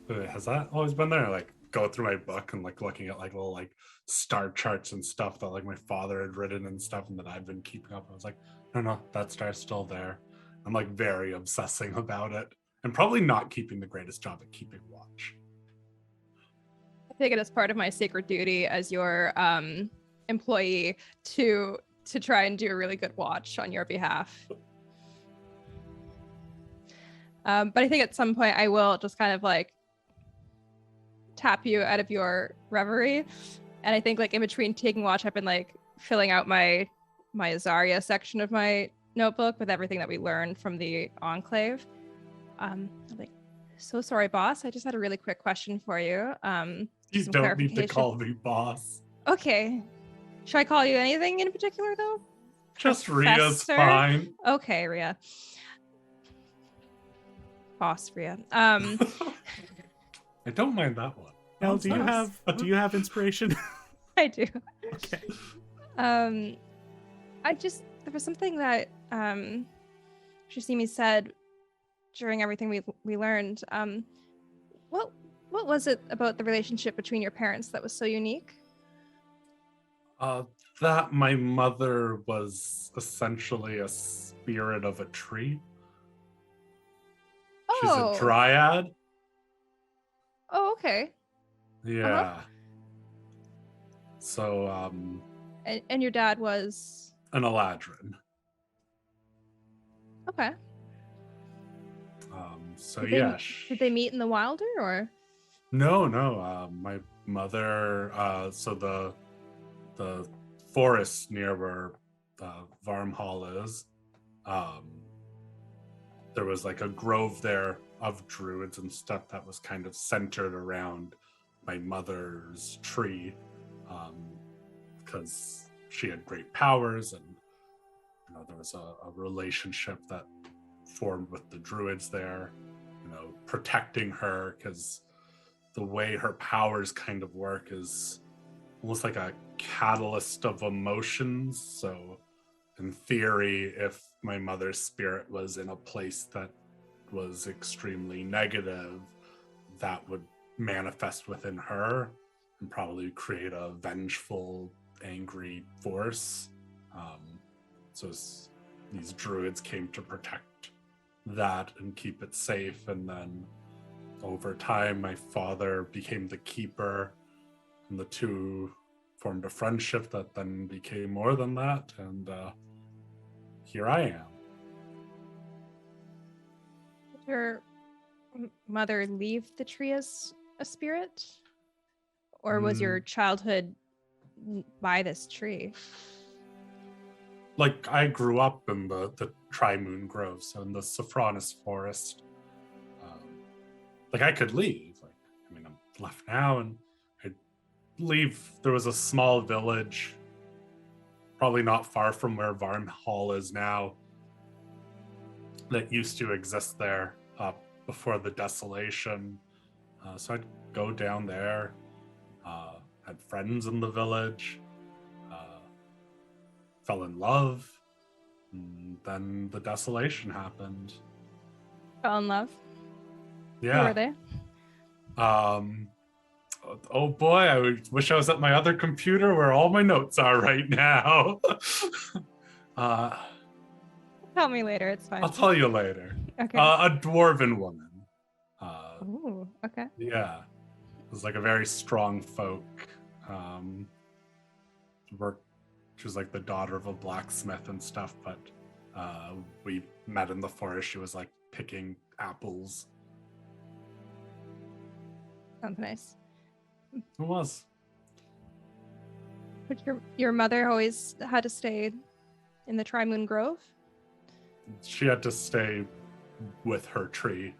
Wait, has that always been there? Like go through my book and like looking at like little like star charts and stuff that like my father had written and stuff and that I've been keeping up. I was like, no, that star's still there. I'm like very obsessing about it and probably not keeping the greatest job at keeping watch. I take it as part of my sacred duty as your employee to try and do a really good watch on your behalf. But I think at some point I will just kind of like tap you out of your reverie. And I think like in between taking watch, I've been like filling out my Azaria section of my notebook with everything that we learned from the Enclave. I'm like, so sorry, boss. I just had a really quick question for you. You some don't need to clarification. call me boss. Okay. Should I call you anything in particular though? Just Ria's Professor? fine. Okay, Ria. Boss Ria. I don't mind that one. Nell, That's do you nice. have inspiration? I do. Okay. There was something that Shasimi said during everything we learned. What was it about the relationship between your parents that was so unique? That my mother was essentially a spirit of a tree. She's a dryad. Oh, okay. Yeah. So, And your dad was an Eladrin. okay. So Did yeah. Did they meet in the Wilder or? No. My mother. So the forest near where Varmhall is. There was like a grove there of druids and stuff that was kind of centered around my mother's tree, because she had great powers, and there was a relationship that formed with the druids there, protecting her, because the way her powers kind of work is almost like a catalyst of emotions. So in theory, if my mother's spirit was in a place that was extremely negative, that would manifest within her and probably create a vengeful, angry force. So these druids came to protect that and keep it safe. And then over time, my father became the keeper, and the two formed a friendship that then became more than that. And here I am. Did your mother leave the tree as a spirit? Or was your childhood by this tree? Like, I grew up in the Tri-Moon Grove, so in the Sophronis Forest. Like, I could leave. Like, I'm left now, and I'd leave. There was a small village, probably not far from where Varmhall is now, that used to exist there before the desolation. So I'd go down there, had friends in the village, fell in love, and then the desolation happened. Fell in love? Yeah. Who were they? Oh boy, I wish I was at my other computer where all my notes are right now. Tell me later, it's fine. I'll tell you later. Okay. A dwarven woman. Ooh, okay. Yeah. It was like a very strong folk. She was like the daughter of a blacksmith and stuff, but we met in the forest. She was like picking apples. Sounds nice. It was. But your mother always had to stay in the Tri-Moon Grove? She had to stay with her tree.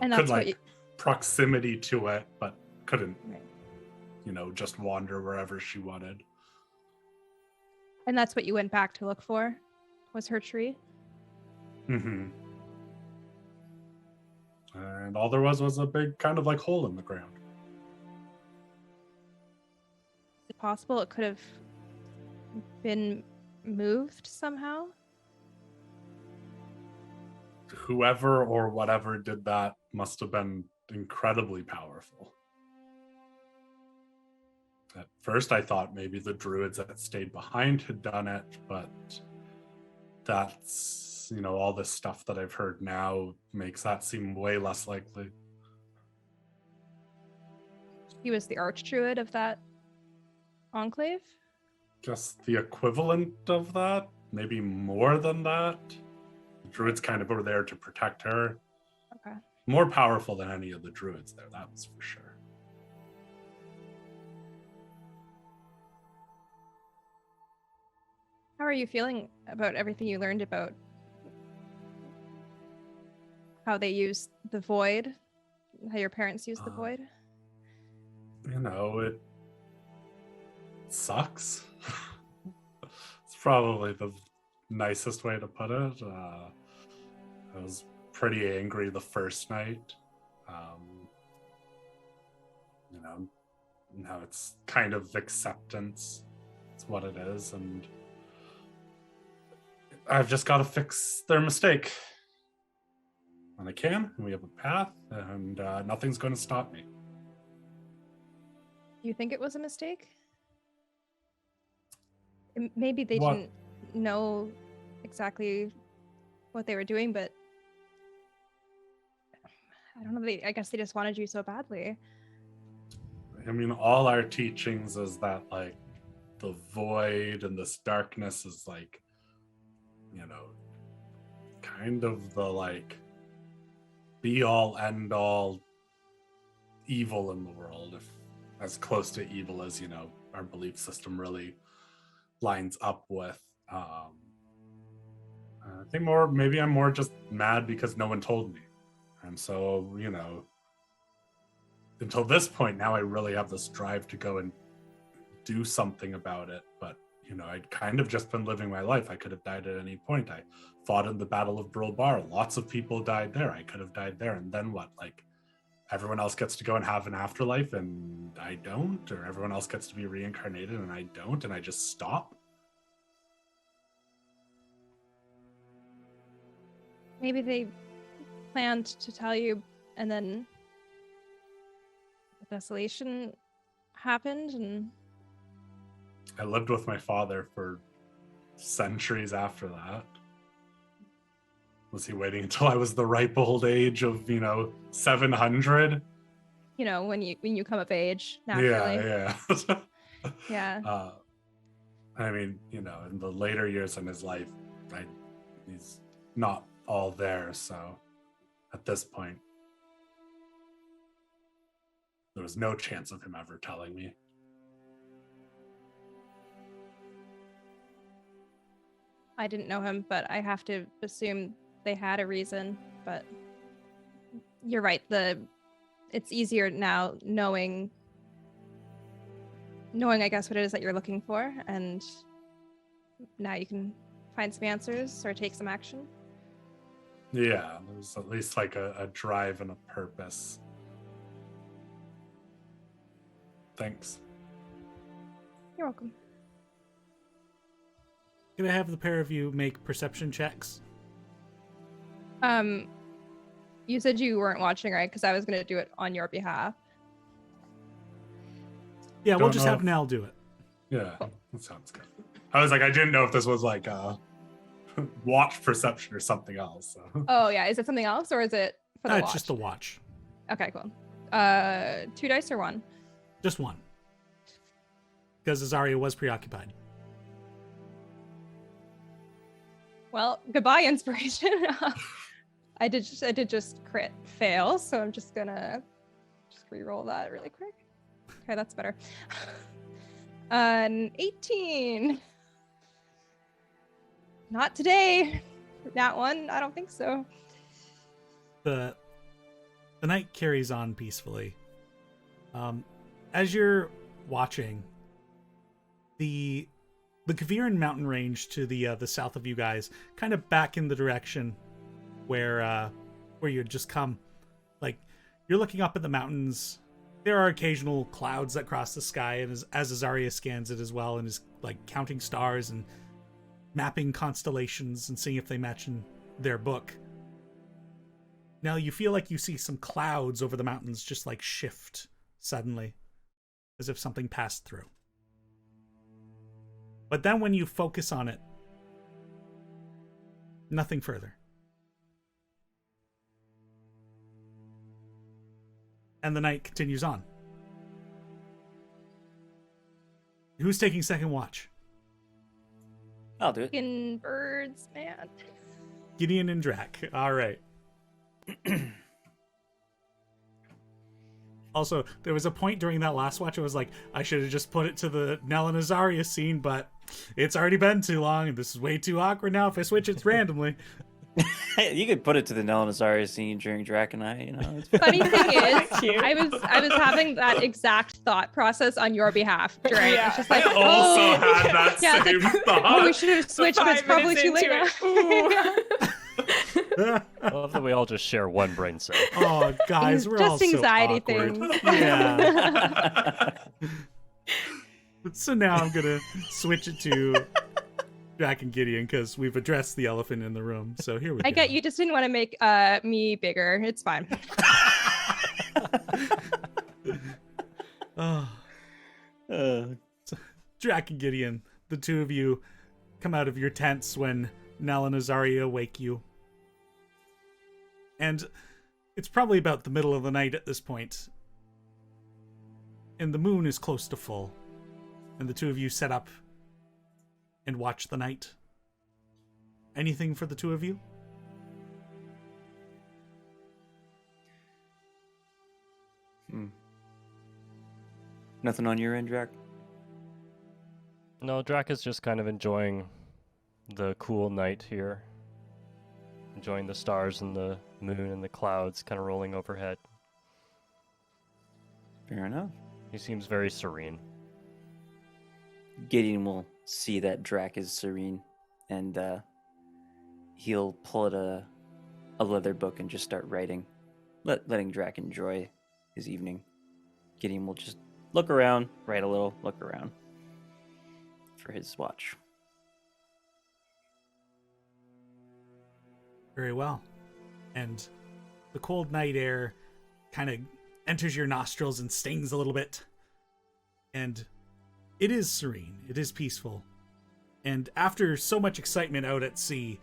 And could that's what like proximity to it, but couldn't, Right. Just wander wherever she wanted. And that's what you went back to look for, was her tree? Mm-hmm. And all there was a big kind of like hole in the ground. Is it possible it could have been moved somehow? Whoever or whatever did that must have been incredibly powerful. At first, I thought maybe the druids that stayed behind had done it, but that's, all this stuff that I've heard now makes that seem way less likely. He was the archdruid of that enclave? Just the equivalent of that, maybe more than that. The druids kind of were there to protect her. Okay. More powerful than any of the druids there, that was for sure. How are you feeling about everything you learned about how they use the void? How your parents use the void? It sucks. It's probably the nicest way to put it. I was pretty angry the first night. Now it's kind of acceptance. It's what it is, and I've just got to fix their mistake. And I can, and we have a path, and nothing's going to stop me. You think it was a mistake? Maybe they What? didn't know exactly what they were doing, but I don't know. I guess they just wanted you so badly. I mean, all our teachings is that, like, the void and this darkness is, like, kind of the, like, be-all, end-all evil in the world, if as close to evil as, our belief system really lines up with. I think maybe I'm more just mad because no one told me. And so, until this point, now I really have this drive to go and do something about it. But, I'd kind of just been living my life. I could have died at any point. I fought in the Battle of Brulbar. Lots of people died there. I could have died there. And then what? Like, everyone else gets to go and have an afterlife and I don't? Or everyone else gets to be reincarnated and I don't? And I just stop? Maybe they planned to tell you, and then the desolation happened, and I lived with my father for centuries after that. Was he waiting until I was the ripe old age of, 700? when you come of age, naturally. Yeah. Yeah. I mean, in the later years in his life, he's not all there. So at this point, there was no chance of him ever telling me. I didn't know him, but I have to assume they had a reason. But you're right. It's easier now knowing, I guess, what it is that you're looking for, and now you can find some answers or take some action. Yeah, there's at least like a drive and a purpose. Thanks. You're welcome. Gonna have the pair of you make perception checks. You said you weren't watching, right? Because I was gonna do it on your behalf. Yeah, we'll Don't just know have if- Nell do it. Yeah, that sounds good. I was like, I didn't know if this was like watch perception or something else. So. Oh yeah, is it something else or is it for the watch? It's just the watch. Okay, cool. 2 dice or 1? Just one. Because Azaria was preoccupied. Well, goodbye, inspiration. I did just crit fail, so I'm just gonna re-roll that really quick. Okay, that's better. An 18. Not today. That one, I don't think so. The night carries on peacefully. As you're watching, the Kaviran mountain range to the south of you guys, kind of back in the direction where you had just come, like you're looking up at the mountains. There are occasional clouds that cross the sky, and as Azaria scans it as well, and is like counting stars and mapping constellations and seeing if they match in their book. Now you feel like you see some clouds over the mountains just like shift suddenly, as if something passed through. But then when you focus on it, nothing further. And the night continues on. Who's taking second watch? I'll do it. Fucking birds, man. Gideon and Drac. All right. Also, there was a point during that last watch I was like, I should have just put it to the Nell and Azaria scene, but it's already been too long, and this is way too awkward now if I switch it randomly. You could put it to the Nell and Azaria scene during Drac and I, you know. It's Funny thing is, I was having that exact thought process on your behalf during. Yeah. It's just like, I also had that yeah, same oh, thought. we should have switched, but it's 5 probably minutes too late now. into it. I love that we all just share one brain cell. Oh, guys, we're all Just so anxiety awkward. things. Yeah. So now I'm gonna switch it to Drac and Gideon because we've addressed the elephant in the room. So here we go. I get you just didn't want to make me bigger. It's fine. Oh. Drac and Gideon, the two of you come out of your tents when Nell and Azaria wake you. And it's probably about the middle of the night at this point. And the moon is close to full. And the two of you set up and watch the night. Anything for the two of you? Nothing on your end, Drac? No, Drac is just kind of enjoying the cool night here. Enjoying the stars and the moon and the clouds kind of rolling overhead. Fair enough. He seems very serene. Gideon will see that Drac is serene, and he'll pull out a leather book and just start writing, letting Drac enjoy his evening. Gideon will just look around, write a little, look around for his watch. Very well. And the cold night air kind of enters your nostrils and stings a little bit. And it is serene. It is peaceful. And after so much excitement out at sea,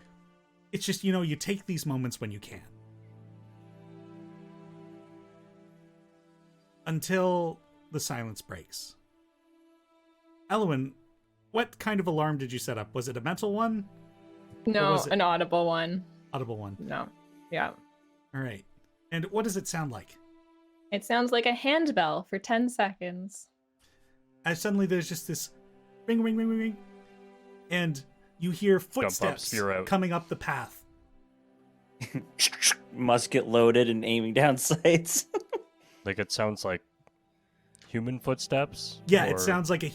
it's just, you know, you take these moments when you can. Until the silence breaks. Elwyn, what kind of alarm did you set up? Was it a mental one? No, was it- an audible one. Audible one. No. Yeah. All right. And what does it sound like? It sounds like a handbell for 10 seconds. As suddenly there's just this ring, ring, ring, ring, ring. And you hear up, footsteps spear out. coming up the path. Musket loaded and aiming down sights. Like it sounds like human footsteps. Yeah, or- it sounds like a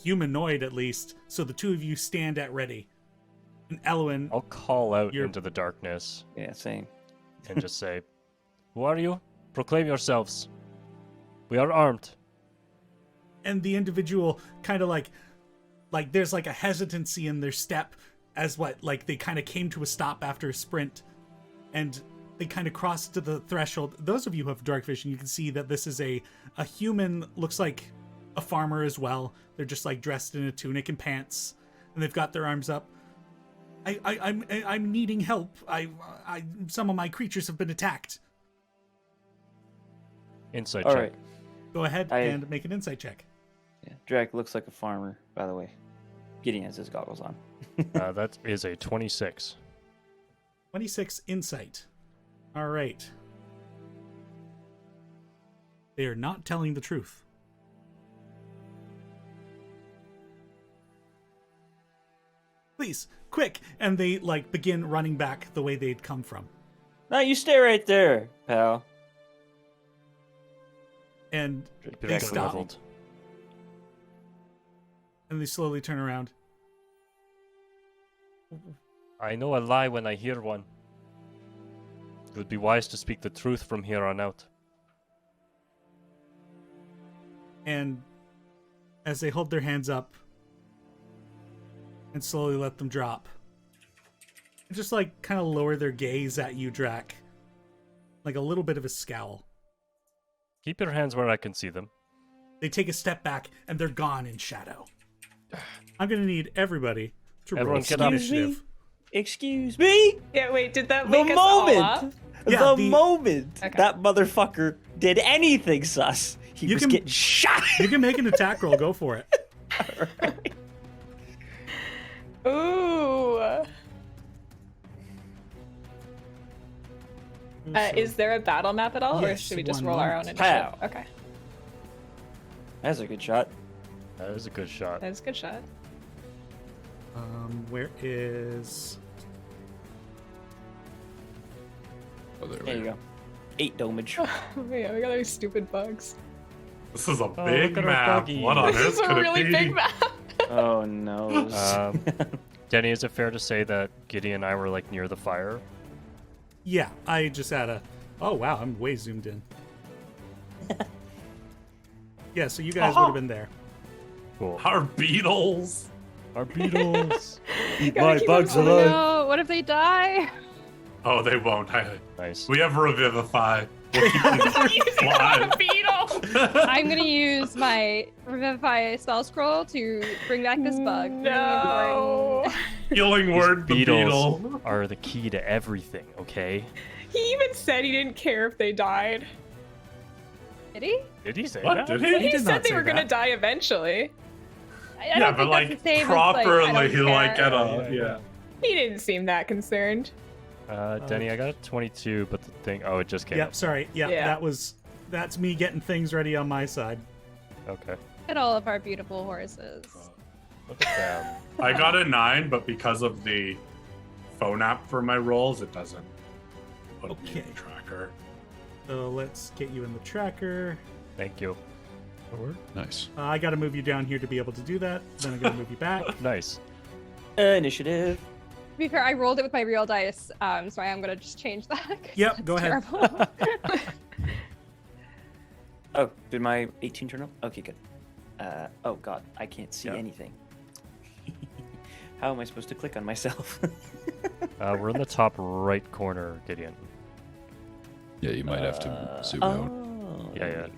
humanoid at least. So the two of you stand at ready. And Elwyn, I'll call out You're- into the darkness Yeah, same. and just say, "Who are you? Proclaim yourselves. We are armed." and the individual kind of like there's like a hesitancy in their step as they kind of came to a stop after a sprint, and they kind of crossed to the threshold. Those of you who have dark vision, you can see that this is a human, looks like a farmer as well. They're just like dressed in a tunic and pants, and they've got their arms up. I'm needing help. Some of my creatures have been attacked. Insight All check. right. Go ahead I- and make an insight check. Yeah, Drac looks like a farmer, by the way. Gideon has his goggles on. That is a 26. 26 insight. All right. They are not telling the truth. Please, quick! And they begin running back the way they'd come from. No, you stay right there, pal. And Bit they of stop. leveled. And they slowly turn around. I know a lie when I hear one. It would be wise to speak the truth from here on out. And as they hold their hands up, and slowly let them drop. And just like kind of lower their gaze at you, Drac. Like a little bit of a scowl. Keep your hands where I can see them. They take a step back and they're gone in shadow. I'm gonna need everybody to roll Everyone some get up. initiative. Excuse me? Yeah, wait, did that The wake us all moment! up? Yeah, the moment Okay. that motherfucker did anything sus, he You was can- getting shot. You can make an attack roll. Go for it. Ooh. Is there a battle map at all, or Yes, should we just one roll our own moment. initiative? Pow. Okay, That's a good shot. That is a good shot. that's a good shot. Where is? Oh, there There we you go. go. 8 damage. Oh, yeah, we got those stupid bugs. This is a Oh, big look at our map. buggy. What on This earth is a could really it be? big map. Oh no. Denny, is it fair to say that Giddy and I were like near the fire? Yeah, I just had a. Oh wow, I'm way zoomed in. Yeah, so you guys would have been there. Cool. Our beetles. Our beetles. Eat Gotta my keep bugs them alive. No, what if they die? Oh, they won't. Nice. We have Revivify. We'll keep them Using alive. a beetle. I'm gonna use my Revivify spell scroll to bring back this bug. No. Healing word, the beetles beetle. are the key to everything, okay? He even said he didn't care if they died. Did he? Did he say What that? did He, he? did said not they say were gonna that. die eventually. I Yeah, don't but think like that's the same as, like, I properly, don't he like care. at a yeah. He didn't seem that concerned. Denny, I got a 22, but the thing... Oh, it just came Yep, up. sorry. Yep, Yeah. that's me getting things ready on my side. Okay. At all of our beautiful horses. Look at them. I got a 9, but because of the phone app for my rolls, it doesn't put me in Okay. the tracker. So let's get you in the tracker. Thank you. Nice. I got to move you down here to be able to do that. Then I'm gonna move you back. Nice. Initiative. To be fair, I rolled it with my real dice, so I am gonna just change that. 'cause Yep, that's go ahead. terrible. Oh, did my 18 turn up? Okay, good. Oh god, I can't see Yeah. anything. How am I supposed to click on myself? We're in the top right corner, Gideon. Yeah, you might have to zoom out. Oh, Yeah, there yeah. we go.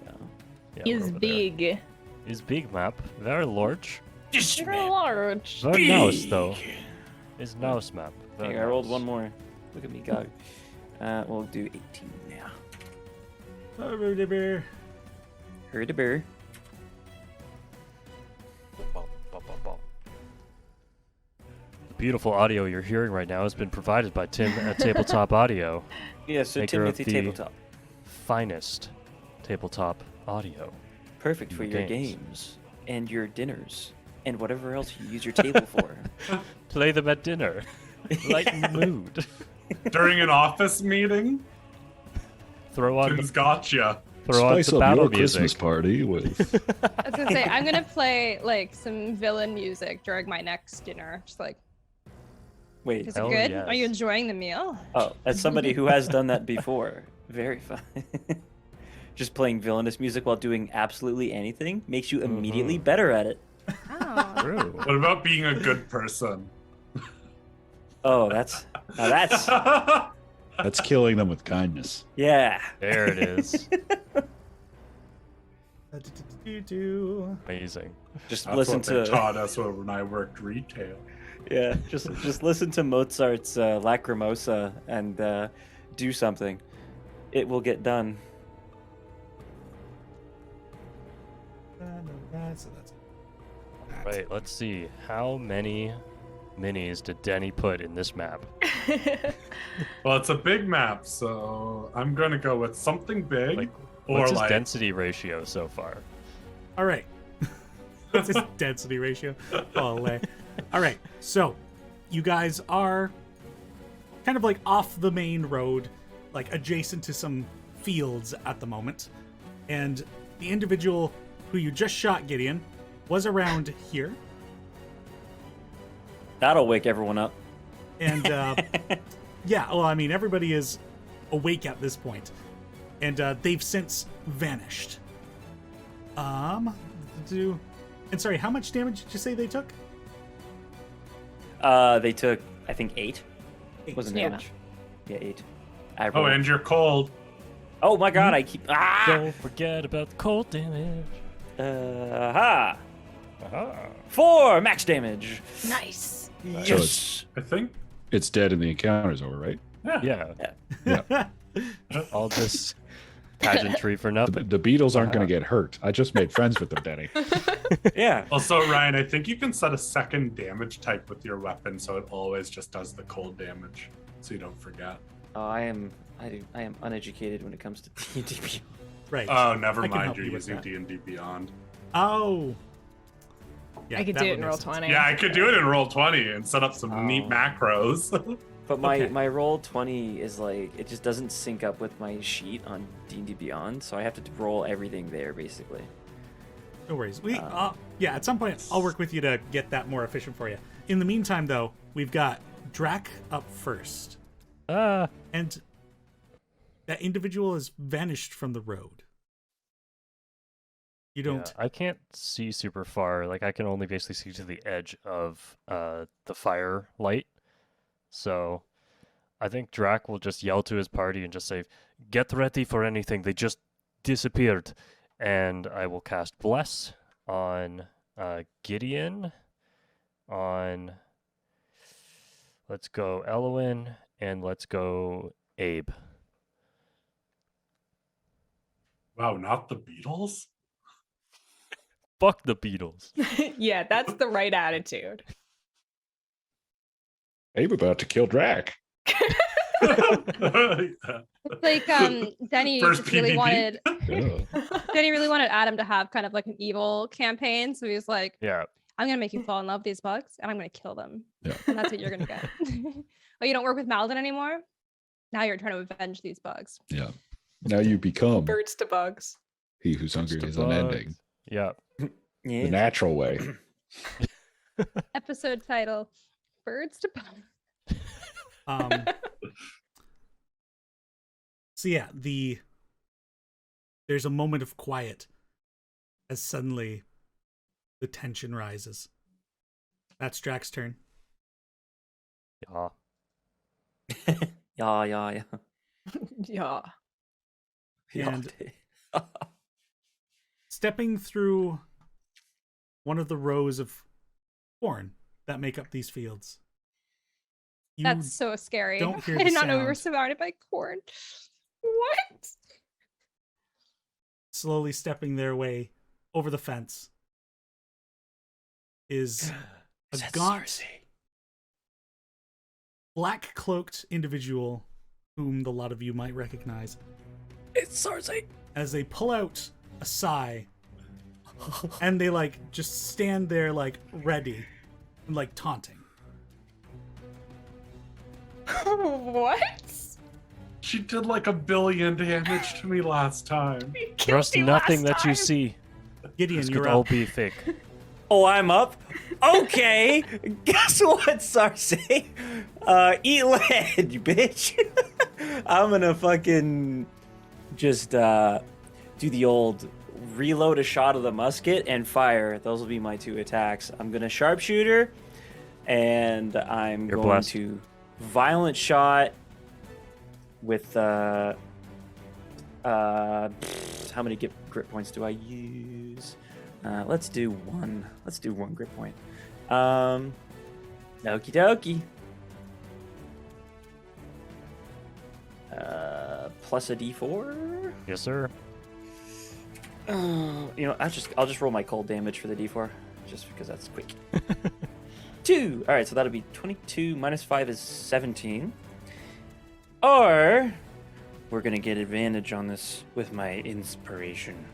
Yeah, we're He's over there. big. He's big map. Very large. Very large. Very nice, though. Is nice map. Very Hey, I rolled nice. one more. Look at me go. We'll do 18 now. Heard a bear. Bum, bum, bum, bum. The beautiful audio you're hearing right now has been provided by Tim at Tabletop Audio, Yeah, so Maker of Timothy the- Tabletop. finest tabletop audio. Perfect for your your games. games and your dinners and whatever else you use your table for. Play them at dinner. Lighten the mood. During an office meeting, Throw on Tim's the, gotcha. throw on Spice the up battle your Christmas music. party with. I was gonna say I'm gonna play like some villain music during my next dinner. Just like, Wait. is Hell it good? yes. Are you enjoying the meal? Oh, as somebody who has done that before, very fun. Just playing villainous music while doing absolutely anything makes you immediately better at it. Oh. True. What about being a good person? Oh, that's That's killing them with kindness. yeah. There it is. Do. Amazing. Just That's listen what they to taught us when I worked retail. yeah. Just listen to Mozart's Lacrimosa and do something. It will get done. So that's Right, let's see. How many minis did Denny put in this map? Well, it's a big map, so I'm gonna go with something big, Like, or what's his like density ratio so far? all right. That's his density ratio. All right. So, you guys are kind of like off the main road, like adjacent to some fields at the moment, and the individual who you just shot, Gideon, was around here, That'll wake everyone up. and yeah, well, I mean, everybody is awake at this point, and they've since vanished. And sorry, how much damage did you say they took? They took, I think, 8. Wasn't Yeah. damage. Yeah, 8. Oh, and you're cold. Oh my god, I keep... Ah! Don't forget about the cold damage. Ha! Aha. 4 max damage. Nice. Yes. I think. It's dead and the encounter's over, right? Yeah. Yeah. All this pageantry for nothing. The beetles aren't going to get hurt. I just made friends with them, Denny. Yeah. Also, Ryan, I think you can set a second damage type with your weapon, so it always just does the cold damage, so you don't forget. Oh, I am uneducated when it comes to D&D. Right. Oh, never I can mind. help You're you with using that. D&D Beyond. Oh. Yeah, I could that do would it in make roll sense. 20. Yeah, I could do it in Roll20 and set up some neat Oh. macros. But my Okay. my roll 20 is like, it just doesn't sync up with my sheet on D&D Beyond, so I have to roll everything there basically. No worries. Yeah, at some point I'll work with you to get that more efficient for you. In the meantime, though, we've got Drac up first, and that individual has vanished from the road. You don't. Yeah, I can't see super far. Like, I can only basically see to the edge of the fire light. So I think Drac will just yell to his party and just say, "Get ready for anything. They just disappeared." And I will cast Bless on Gideon, on, let's go Elwyn, and let's go Abe. Wow, not the Beatles? Fuck the Beatles. Yeah, that's the right attitude. Abe about to kill Drac. It's like Denny First really PvP. wanted Ugh. Denny really wanted Adam to have kind of like an evil campaign, so he was like, Yeah. I'm gonna make you fall in love with these bugs and I'm gonna kill them. Yeah. And that's what you're gonna get. Oh, you don't work with Malden anymore? Now you're trying to avenge these bugs. Yeah. Now you become Birds to bugs. he whose hunger Just is the unending. bugs. Yeah. The natural way. Episode title: Birds to bugs. So yeah, there's a moment of quiet as suddenly the tension rises. That's Drac's turn. Yeah. Yeah. Yeah. And stepping through one of the rows of corn that make up these fields. You That's so scary. don't hear I the did not know we were sound. surrounded by corn. What? slowly stepping their way over the fence is a gaunt, black-cloaked individual whom the lot of you might recognize. It's Cersei. As they pull out a sigh, and they just stand there ready and taunting. What? She did 1 billion damage to me last time. Trust nothing that you see. Gideon, This you're could all up. be fake. Oh, I'm up? Okay. Guess what, Cersei? Eat lead, you bitch. I'm gonna fucking just do the old reload a shot of the musket and fire. Those will be my 2 attacks. I'm gonna sharpshooter, and I'm You're going blessed. to violent shot with how many grip points do I use? Let's do 1. Let's do 1 grip point. Okie dokie. Plus a d4. Yes, sir. I'll just roll my cold damage for the d4, just because that's quick. 2. All right, so that'll be 22 minus 5 is 17. Or we're gonna get advantage on this with my inspiration.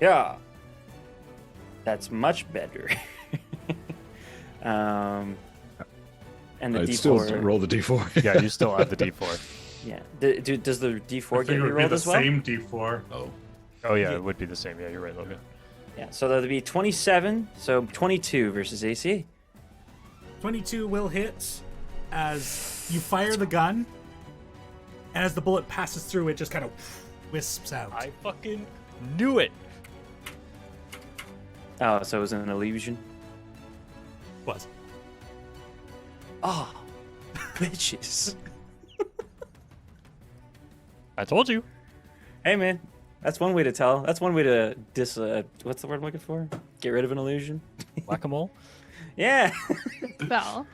Yeah, that's much better. And the I'd d4. still roll the d4. Yeah, you still have the D4. Yeah. Does the d4 I get think it would be rerolled the as well? same d4. Oh. Oh, yeah, Yeah. it would be the same. Yeah, you're right, Logan. Yeah. So that'll be 27. So 22 versus AC. 22 will hit as you fire the gun, and as the bullet passes through, it just kind of wisps out. I fucking knew it. Oh, so it was an illusion. Was. Oh, bitches. I told you. Hey, man. That's one way to tell. That's one way to what's the word I'm looking for? Get rid of an illusion. Whack-a-mole. Yeah. Spell.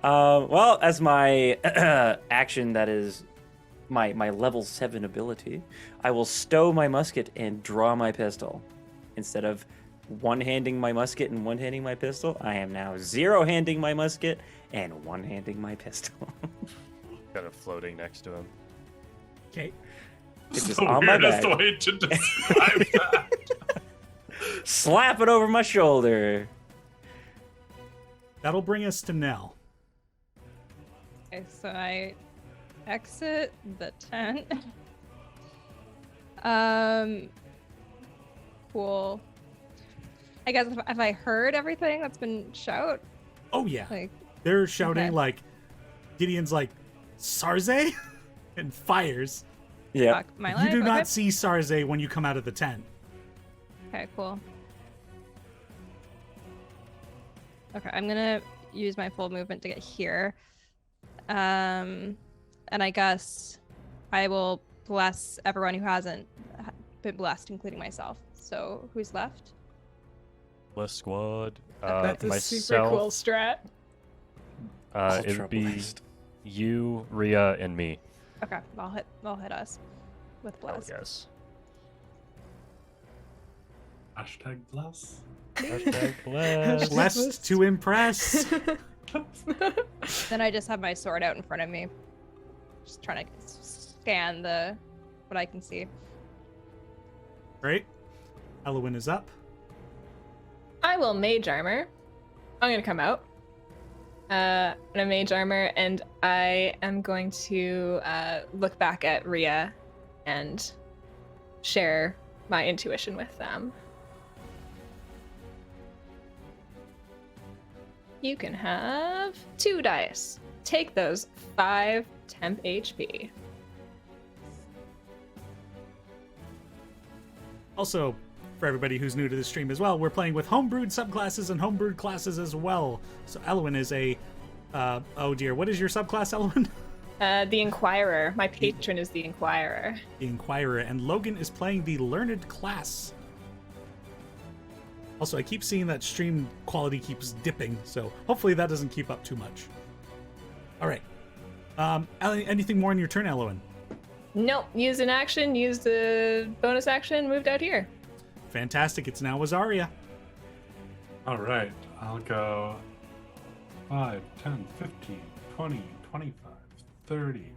Well, as my action, that is my level 7 ability, I will stow my musket and draw my pistol. Instead of one-handing my musket and one-handing my pistol, I am now zero-handing my musket and one-handing my pistol. Kind of floating next to him. Okay. It's just the on my weirdest back. way to describe that. Slap it over my shoulder. That'll bring us to Nell. Okay, so I exit the tent. Cool. I guess if I heard everything that's been shout, Oh yeah, like, they're shouting okay. like Gideon's like Sarze and fires. Yeah. fuck my You life. do okay. not see Sarze when you come out of the tent. Okay, cool. Okay, I'm gonna use my full movement to get here. And I guess I will bless everyone who hasn't been blessed, including myself. So who's left? Bless squad. That's a myself. super cool strat. It Ultra would be blessed. you, Rhea, and me. Okay, I'll hit us with Oh, bless. yes. Hashtag bless. Hashtag bless. Blessed to impress. Then I just have my sword out in front of me, just trying to scan what I can see. Great. Elwyn is up. I will mage armor. I'm gonna come out. In a mage armor, and I am going to look back at Rhea and share my intuition with them. You can have 2 dice. Take those 5 temp HP. Also, for everybody who's new to the stream as well, we're playing with homebrewed subclasses and homebrewed classes as well. So Elwyn is a oh dear, what is your subclass, Elwyn? The Inquirer. My patron is the Inquirer. The Inquirer, and Logan is playing the Learned class. Also, I keep seeing that stream quality keeps dipping, so hopefully that doesn't keep up too much. All right. Anything more in your turn, Elwyn? Nope. Used an action, used a bonus action, moved out here. Fantastic. It's now Azaria. All right, I'll go 5, 10, 15, 20, 25, 30.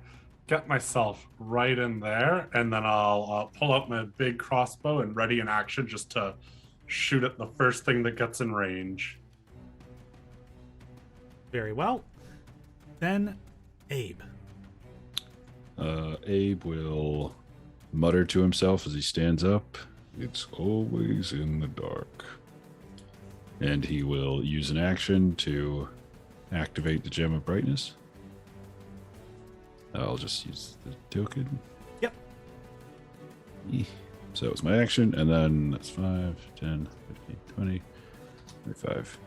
Get myself right in there, and then I'll pull out my big crossbow and ready in action just to shoot at the first thing that gets in range. Very well. Then Abe. Abe will mutter to himself as he stands up. It's always in the dark. And he will use an action to activate the Gem of Brightness. I'll just use the token. Yep. So that was my action, and then that's 5, 10, 15, 20, 25,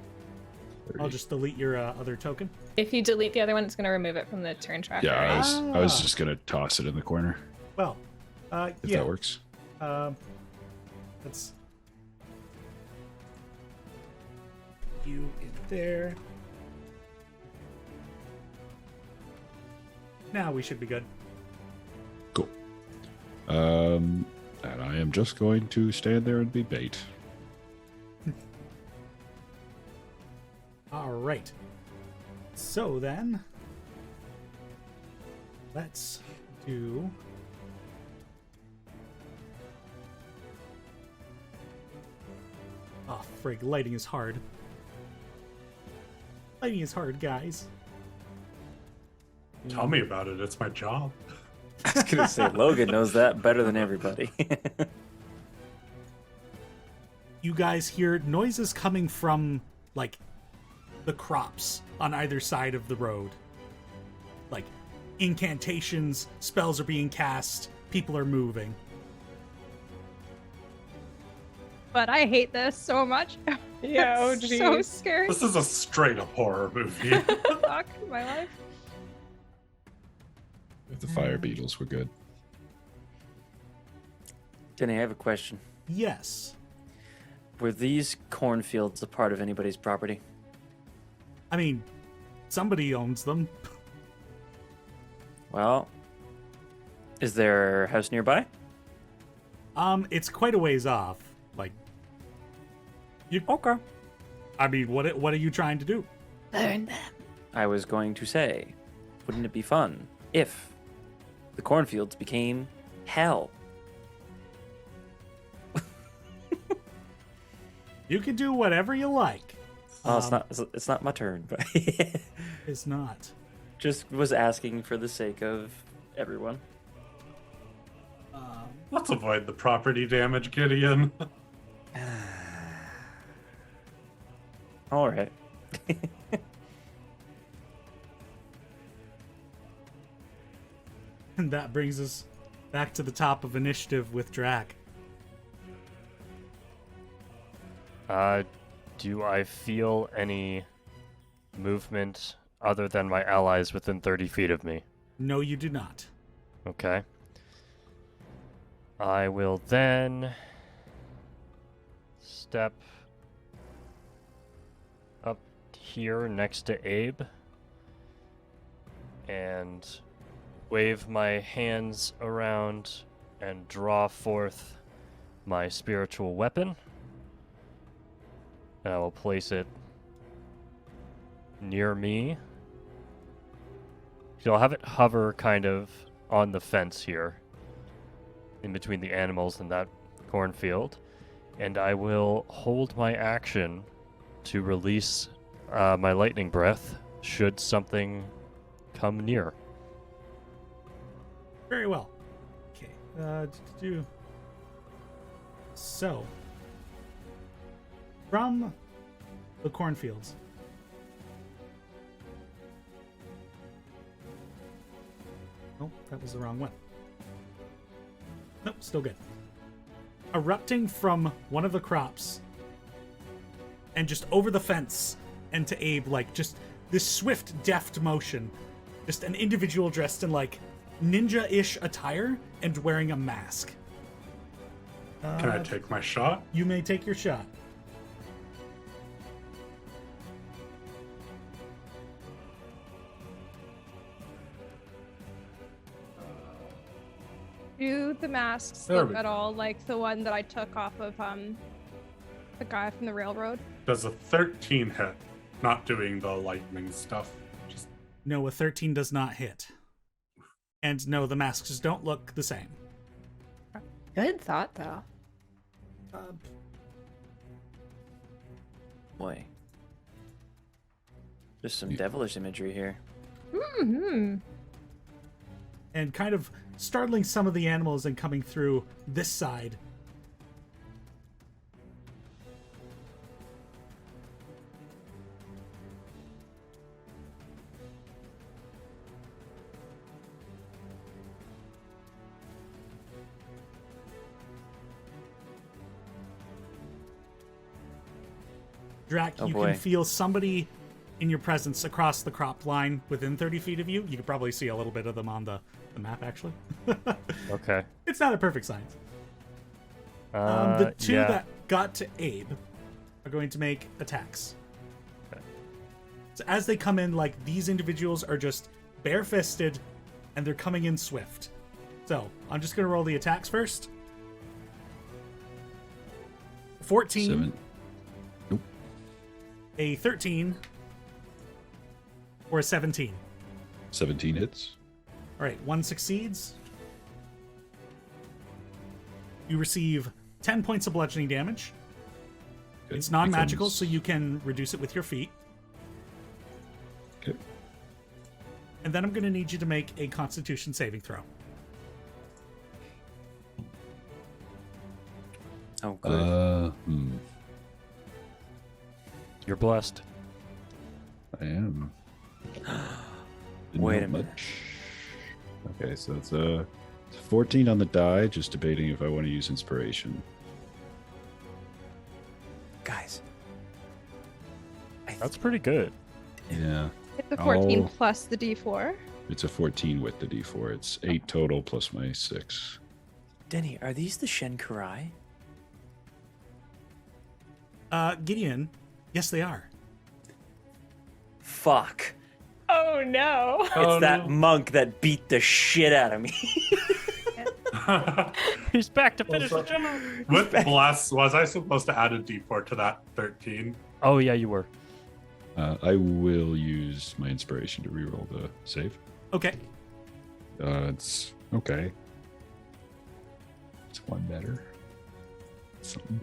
30. I'll just delete your other token. If you delete the other one, it's going to remove it from the turn tracker. Yeah, right? I was just going to toss it in the corner, Well, if yeah. that works. Let's you in there. Now we should be good. Cool. And I am just going to stand there and be bait. All right. So then, let's do. Oh, frig, lighting is hard. Lighting is hard, guys. Tell me about it. It's my job. I was gonna say Logan knows that better than everybody. You guys hear noises coming from, like, the crops on either side of the road. Like, incantations, spells are being cast, people are moving. But I hate this so much. Yeah, oh That's geez. so scary. This is a straight up horror movie. Fuck my life. The fire beetles were good. Denny, I have a question. Yes. Were these cornfields a part of anybody's property? I mean, somebody owns them. Well, is there a house nearby? It's quite a ways off. Like, you. Okay. I mean, what are you trying to do? Burn them. I was going to say, wouldn't it be fun if the cornfields became hell? You can do whatever you like. Oh, it's not my turn, but It's not. just was asking for the sake of everyone. Let's avoid the property damage, Gideon. All right. And that brings us back to the top of initiative with Drac. Do I feel any movement other than my allies within 30 feet of me? No, you do not. Okay. I will then step up here next to Abe and wave my hands around and draw forth my spiritual weapon. And I will place it near me. So I'll have it hover kind of on the fence here, in between the animals and that cornfield. And I will hold my action to release my lightning breath should something come near. Very well. Okay. So, from the cornfields. Oh, that was the wrong one. Nope, still good. Erupting from one of the crops and just over the fence and to Abe, like just this swift, deft motion. Just an individual dressed in like ninja-ish attire and wearing a mask. Can I take my shot? You may take your shot. Do the masks There look we at go. all like the one that I took off of the guy from the railroad? Does a 13 hit? Not doing the lightning stuff. Just No, a 13 does not hit. And no, the masks don't look the same. Good thought, though. Boy. There's some devilish imagery here. Mm-hmm. And kind of startling some of the animals and coming through this side. Drac, Oh you boy. can feel somebody in your presence across the crop line within 30 feet of you. You can probably see a little bit of them on the map, actually. Okay. It's not a perfect science. The two yeah. that got to Abe are going to make attacks. Okay. So as they come in, like, these individuals are just bare-fisted, and they're coming in swift. So, I'm just going to roll the attacks first. 14, 7. Nope. a 13, or a 17. 17 hits. All right, one succeeds. You receive 10 points of bludgeoning damage. Good. It's non-magical, Becomes- so you can reduce it with your feet. Okay. And then I'm going to need you to make a Constitution saving throw. Oh, good. You're blessed. I am. Didn't Wait know a minute. much. Okay, so it's a 14 on the die. Just debating if I want to use inspiration. Guys, That's pretty good. Yeah. It's the 14 Oh. plus the d4. It's a 14 with the d4. It's 8 total plus my 6. Denny, are these the Shen Kurai? Gideon, yes, they are. Fuck. Oh no. It's that monk that beat the shit out of me. He's back to finish the job. With bless, was I supposed to add a d4 to that 13? Oh yeah, you were. I will use my inspiration to reroll the save. Okay. It's okay. It's one better. Something.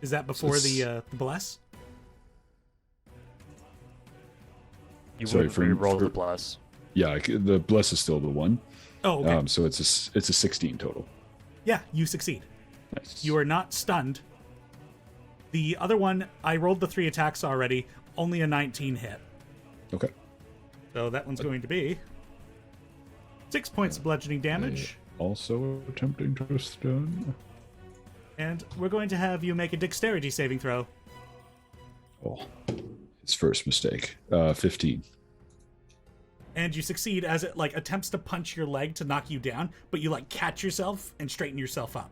Is that before it's- the bless? You Sorry, would for- re-roll the for- bless. Yeah, the bless is still the 1. Oh, okay. So it's a 16 total. Yeah, you succeed. Nice. You are not stunned. The other one, I rolled the 3 attacks already. Only a 19 hit. Okay. So that one's going to be 6 points of bludgeoning damage. Also attempting to stun. And we're going to have you make a dexterity saving throw. Oh, his first mistake. 15. And you succeed as it like attempts to punch your leg to knock you down, but you like catch yourself and straighten yourself up.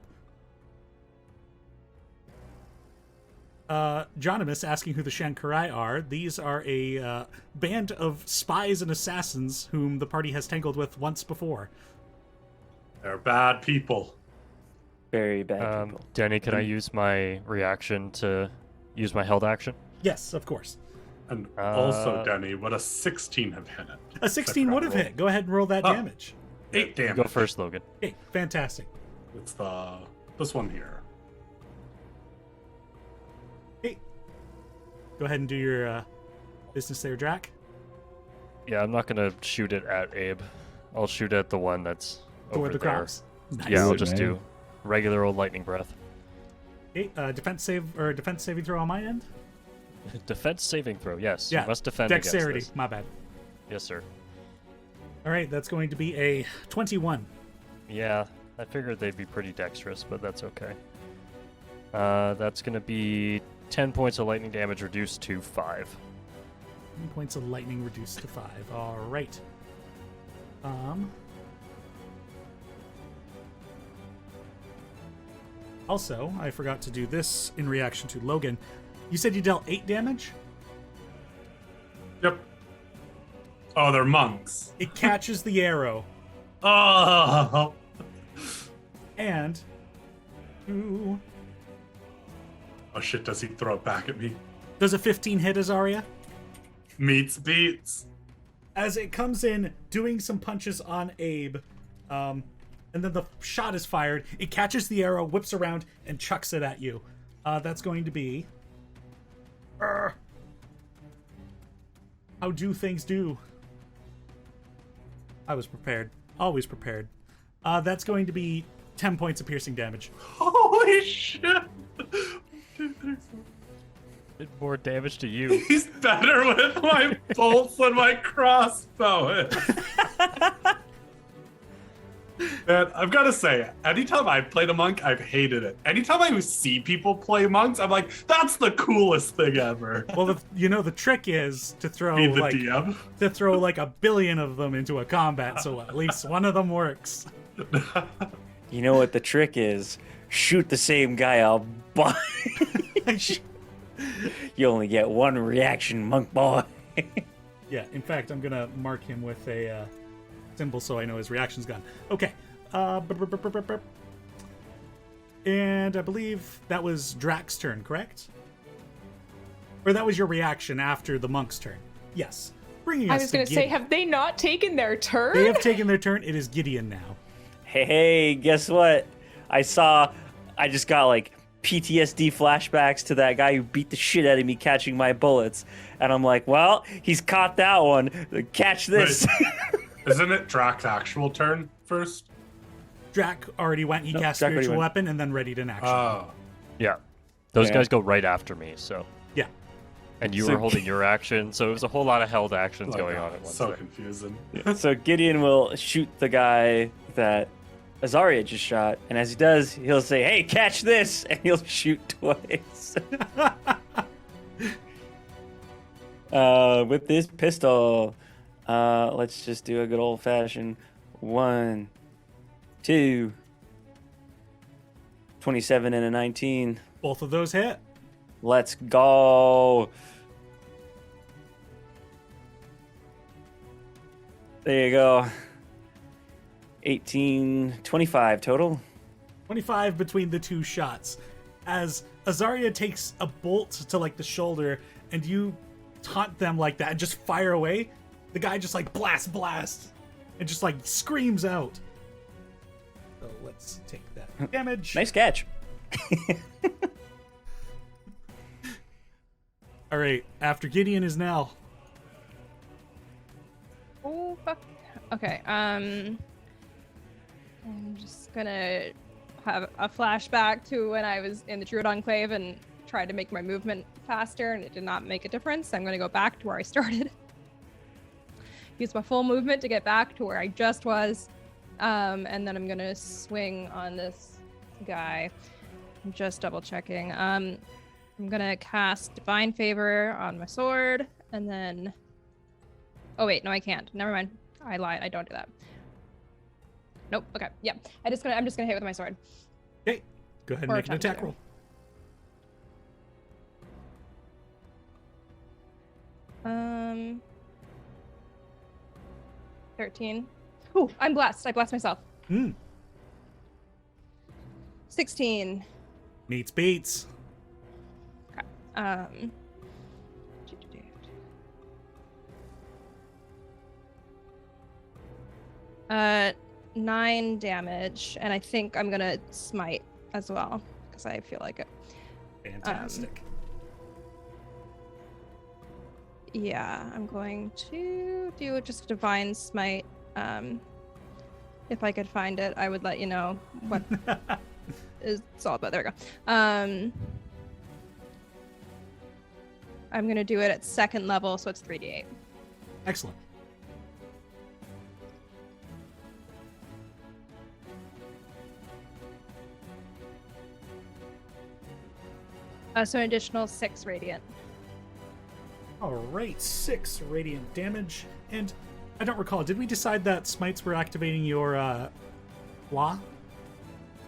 Jonimus asking who the Shankarai are. These are a band of spies and assassins whom the party has tangled with once before. They're bad people. Very bad people. Denny, can I use my reaction to use my held action? Yes, of course. And also, Denny, would a 16 have hit it? A 16 would have hit. Go ahead and roll that Oh. damage. 8 You damage. go first, Logan. Okay, fantastic. It's this one here. Okay. Go ahead and do your business there, Drac. Yeah, I'm not gonna shoot it at Abe. I'll shoot at the one that's over Toward the there. crops. Nice. Yeah, I'll Good, just man. do regular old lightning breath. Okay, defense saving throw on my end. Defense saving throw. Yes, Yeah, you must defend Dexterity. against My bad. this. Yes, sir. All right, that's going to be a 21. Yeah, I figured they'd be pretty dexterous, but that's okay. That's gonna be 10 points of lightning damage reduced to 5. 10 points of lightning reduced to 5. All right. Also, I forgot to do this in reaction to Logan. You said you dealt 8 damage? Yep. Oh, they're monks. It catches the arrow, Oh, and... Ooh, oh shit! Does he throw it back at me? does a 15 hit Azaria? Meets beats. As it comes in, doing some punches on Abe, and then the shot is fired. It catches the arrow, whips around, and chucks it at you. That's going to be... How do things do? I was prepared. Always prepared. That's going to be 10 points of piercing damage. Holy shit! Did more damage to you. He's better with my bolts than my crossbow is. Man, I've got to say, anytime I've played a monk, I've hated it. Anytime I see people play monks, I'm like, that's the coolest thing ever. Well, the trick is to throw Be the like DM. to throw like a billion of them into a combat, so at least one of them works. You know what the trick is? Shoot the same guy I'll buy. You only get one reaction, monk boy. Yeah, in fact, I'm gonna mark him with a symbol so I know his reaction's gone. Okay. And I believe that was Drax's turn, correct? Or that was your reaction after the monk's turn. Yes. Bringing us I was to gonna say, Gideon. have they not taken their turn? They have taken their turn. It is Gideon now. Hey, guess what? I just got like PTSD flashbacks to that guy who beat the shit out of me catching my bullets. And I'm like, well, he's caught that one. Catch this. Isn't it Drak's actual turn first? Drac already went. He Nope, cast Drac already Spiritual went. Weapon and then readied an action. Oh. Yeah. Those Yeah. guys go right after me, so. Yeah. And you So- were holding your action, so it was a whole lot of held actions Oh going God, on at once. so there. confusing. So Gideon will shoot the guy that Azaria just shot, and as he does, he'll say, "Hey, catch this!" and he'll shoot twice. With this pistol, let's just do a good old-fashioned 1, 2, 27 and a 19. Both of those hit. Let's go. There you go. 18, 25 total. 25 between the two shots. As Azaria takes a bolt to like the shoulder and you taunt them like that and just fire away, the guy just like blast and just like screams out. So let's take that damage. Nice catch. All right, after Gideon is Nell. Oh fuck. Okay. I'm just gonna have a flashback to when I was in the Druid Enclave and tried to make my movement faster, and it did not make a difference. I'm gonna go back to where I started. Use my full movement to get back to where I just was, and then I'm gonna swing on this guy. I'm just double checking. I'm gonna cast Divine Favor on my sword, and then. Oh wait, no, I can't. Never mind. I lied. I don't do that. Nope. Okay. Yeah. I'm just gonna hit with my sword. Okay, go ahead and Or make an attempt attack to. roll. Um. 13. Ooh, I'm blessed. I blessed myself. 16. Meets beats. Okay. 9 damage, and I think I'm gonna smite as well because I feel like it. Fantastic. Yeah, I'm going to do just divine smite. If I could find it, I would let you know what it's all about. There we go. I'm gonna do it at 2nd level, so it's 3d8. Excellent. So an additional 6 radiant. All right, 6 radiant damage. And I don't recall, did we decide that smites were activating your law?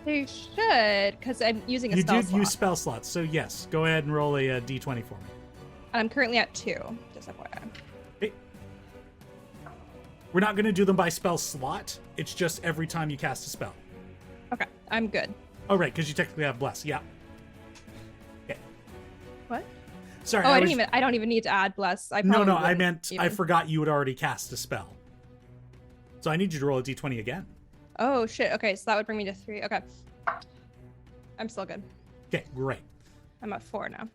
They should, because I'm using a You spell did slot. use spell slots, so yes, go ahead and roll a d20 for me. And I'm currently at 2, just FYI. Okay. We're not going to do them by spell slot. It's just every time you cast a spell. Okay, I'm good. Oh, right, because you technically have bless. Yeah. Okay. What? Sorry. Oh, I don't even need to add bless. I No, probably no, I wouldn't meant I even. forgot you had already cast a spell. So I need you to roll a d20 again. Oh shit. Okay, so that would bring me to 3. Okay. I'm still good. Okay, great. I'm at 4 now.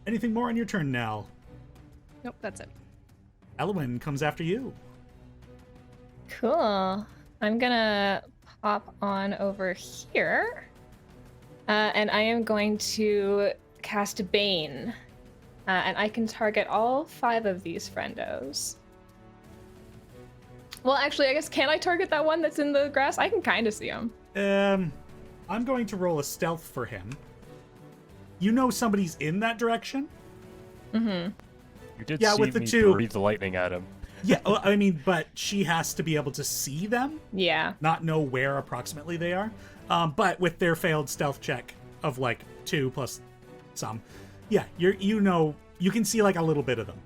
Anything more on your turn now? Nope, that's it. Elwyn comes after you. Cool. I'm gonna pop on over here. And I am going to cast Bane. And I can target all 5 of these friendos. Well, actually, I guess, can I target that one that's in the grass? I can kind of see him. I'm going to roll a stealth for him. You know somebody's in that direction? Mm-hmm. You did Yeah, see with the me two- breathe lightning at him. Yeah, well, I mean, but she has to be able to see them, Yeah. not know where approximately they are. But with their failed stealth check of like 2 plus some, yeah, you can see like a little bit of them.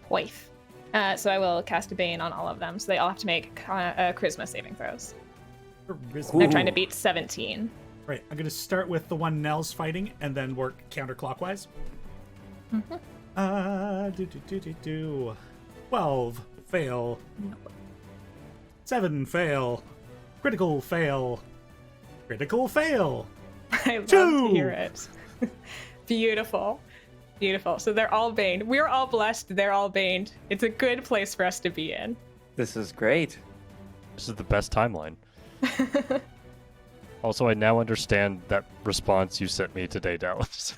Poif. So I will cast a Bane on all of them. So they all have to make Charisma saving throws. I'm trying to beat 17. Right, I'm going to start with the one Nell's fighting and then work counterclockwise. Mm-hmm. 12, fail. 7, fail. Critical fail. Critical fail. I love 2. to hear it. Beautiful. Beautiful. So they're all baned. We're all blessed. They're all baned. It's a good place for us to be in. This is great. This is the best timeline. Also, I now understand that response you sent me today, Dallas.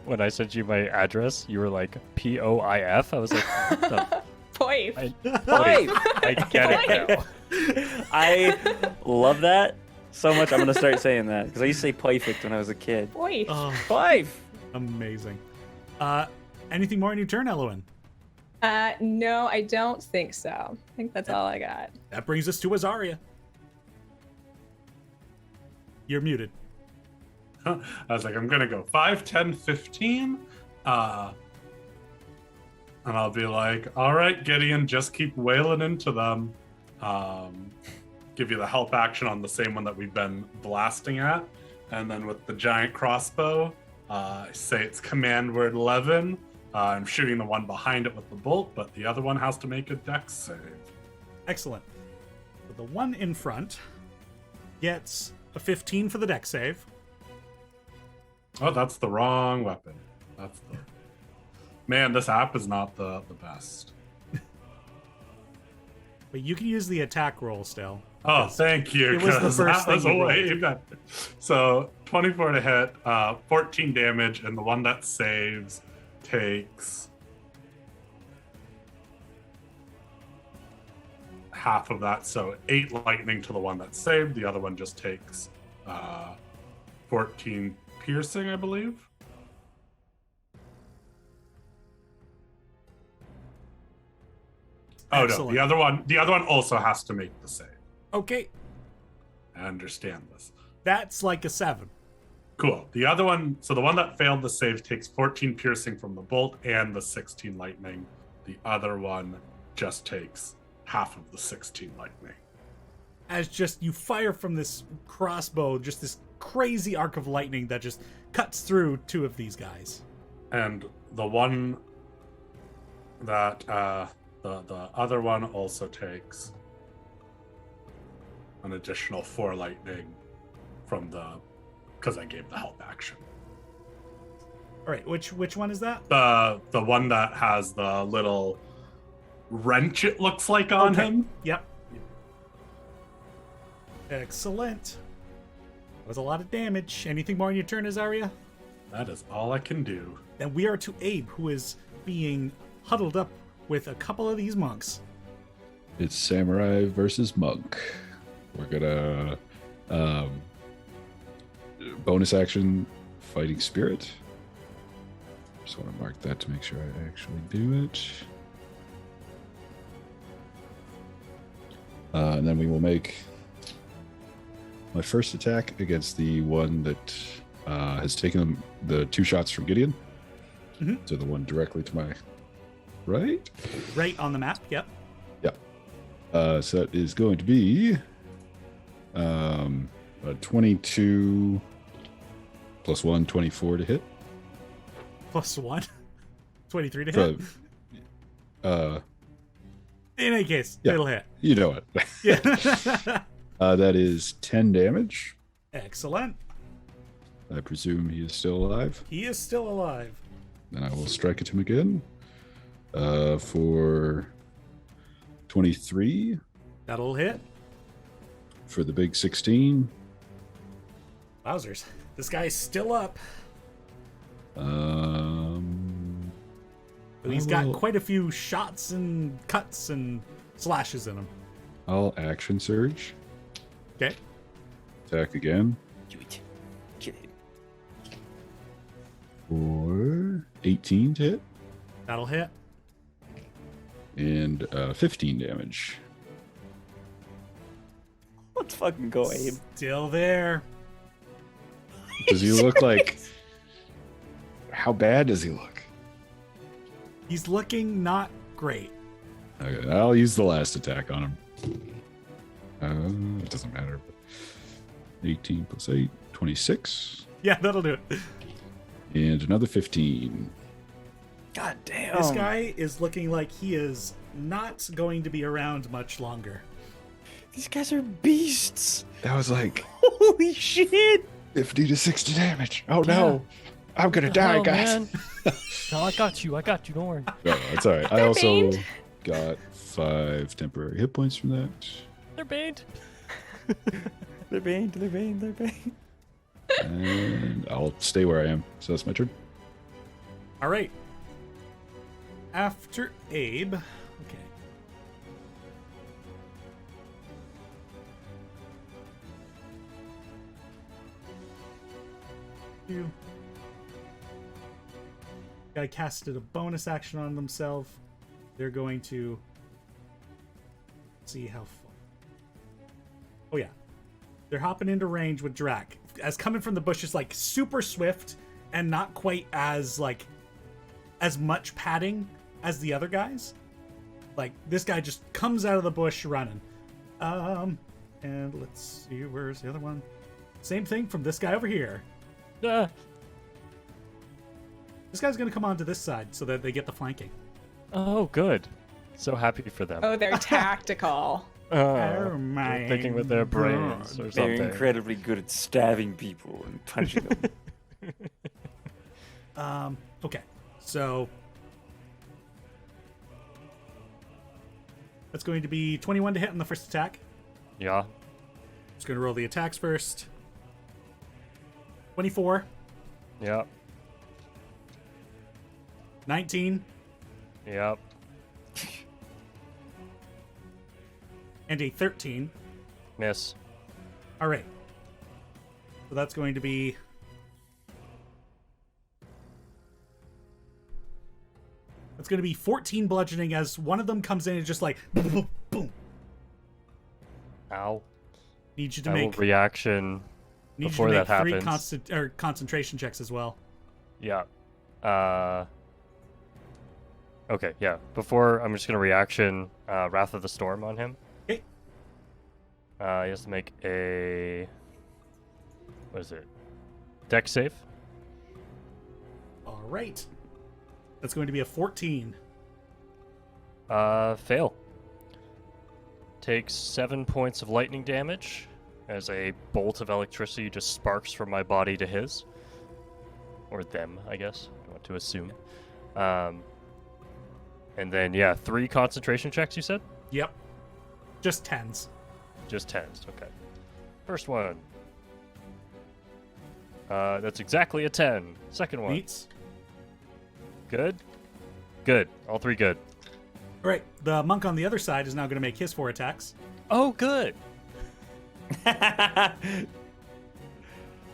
when I sent you my address, you were like POIF. I was like, what the Poif. I get it now. I love that so much. I'm gonna start saying that because I used to say perfect when I was a kid. Poif. Oh, Poif. amazing. Anything more on your turn, Elowen? No, I don't think so. I think that's all I got. That brings us to Azaria. You're muted. I was like, I'm gonna go 5, 10, 15. And I'll be like, all right, Gideon, just keep wailing into them. Give you the help action on the same one that we've been blasting at. And then with the giant crossbow, I say it's command word 11. I'm shooting the one behind it with the bolt, but the other one has to make a dex save. Excellent. So the one in front gets a 15 for the dex save. Oh, that's the wrong weapon. That's the... Man, this app is not the best. But you can use the attack roll still. Oh, thank you. It was the 'cause first that was thing you way rolled. better. So 24 to hit, 14 damage, and the one that saves takes half of that. So 8 lightning to the one that saved. The other one just takes 14 piercing, I believe. Oh Excellent. no, the other one also has to make the save. Okay, I understand this. that's like a 7. Cool. The other one, so the one that failed the save takes 14 piercing from the bolt and the 16 lightning. The other one just takes half of the 16 lightning. As just you fire from this crossbow, just this crazy arc of lightning that just cuts through 2 of these guys. And the one that the other one also takes an additional 4 lightning from because I gave the help action. All right, which one is that? The one that has the little wrench, it looks like, on Okay. him. Yep. Excellent. That was a lot of damage. Anything more on your turn, Azaria? That is all I can do. Then we are to Abe, who is being huddled up with a couple of these monks. It's samurai versus monk. We're gonna bonus action fighting spirit. Just want to mark that to make sure I actually do it. And then we will make my first attack against the one that has taken the 2 shots from Gideon. Mhm. So the one directly to my right. Right on the map, yep. So that is going to be a 22 plus 1, 24 to hit. Plus 1. 23 to hit. In any case, Yeah. it'll hit. You know it. Yeah. That is 10 damage. Excellent. I presume he is still alive. He is still alive. Then I will strike at him again for 23 That'll hit. for the big 16. Wowzers. This guy's still up. But he's got will- quite a few shots and cuts and slashes in him. I'll action surge. Okay. Attack again Do it. Kill it. for 18 to hit That'll hit. and 15 damage. Let's fucking go, Abe. Still there. Does he look like? How bad does he look? He's looking not great. Okay, I'll use the last attack on him. It doesn't matter. 18 plus 8, 26. Yeah, that'll do it. And another 15. God damn. This guy is looking like he is not going to be around much longer. These guys are beasts. That was like Holy shit. 50 to 60 damage. Oh no. I'm gonna die, Oh, guys. man. No, I got you. Don't worry. No, that's alright. I They're also pained. got 5 temporary hit points from that. They're bait. They're banned. And I'll stay where I am. So that's my turn. All right. After Abe. Okay. to. Guy casted a bonus action on themselves. They're going to see how far. Oh yeah, they're hopping into range with Drac. As coming from the bush is like super swift and not quite as like as much padding as the other guys. Like this guy just comes out of the bush running. And let's see, where's the other one? Same thing from this guy over here. This guy's gonna come onto this side so that they get the flanking. Oh, good. So happy for them. Oh, they're tactical. Oh my! They're thinking with their brains or They're something. incredibly good at stabbing people and punching them. Okay, so that's going to be 21 to hit on the first attack. Yeah. Just going to roll the attacks first. 24, Yeah. 19, Yep. and a 13. Miss. All right. So that's going to be... That's going to be 14 bludgeoning as one of them comes in and just like... Boom, boom, boom. Ow. Need you to I will make... reaction Need before you to that make 3 happens. concentration checks as well. Yeah. Okay, yeah. Before, I'm just going to reaction Wrath of the Storm on him. Okay. He has to make a... What is it? Dex save. All right. That's going to be a 14. Fail. Takes 7 points of lightning damage as a bolt of electricity just sparks from my body to his. Or them, I guess. I want to assume. And then, yeah, 3 concentration checks, you said? Yep. Just 10s. Just 10s, okay. First one. That's exactly a 10. Second one. Meets. Good? Good. All 3 good. All right. The monk on the other side is now going to make his 4 attacks. Oh, good.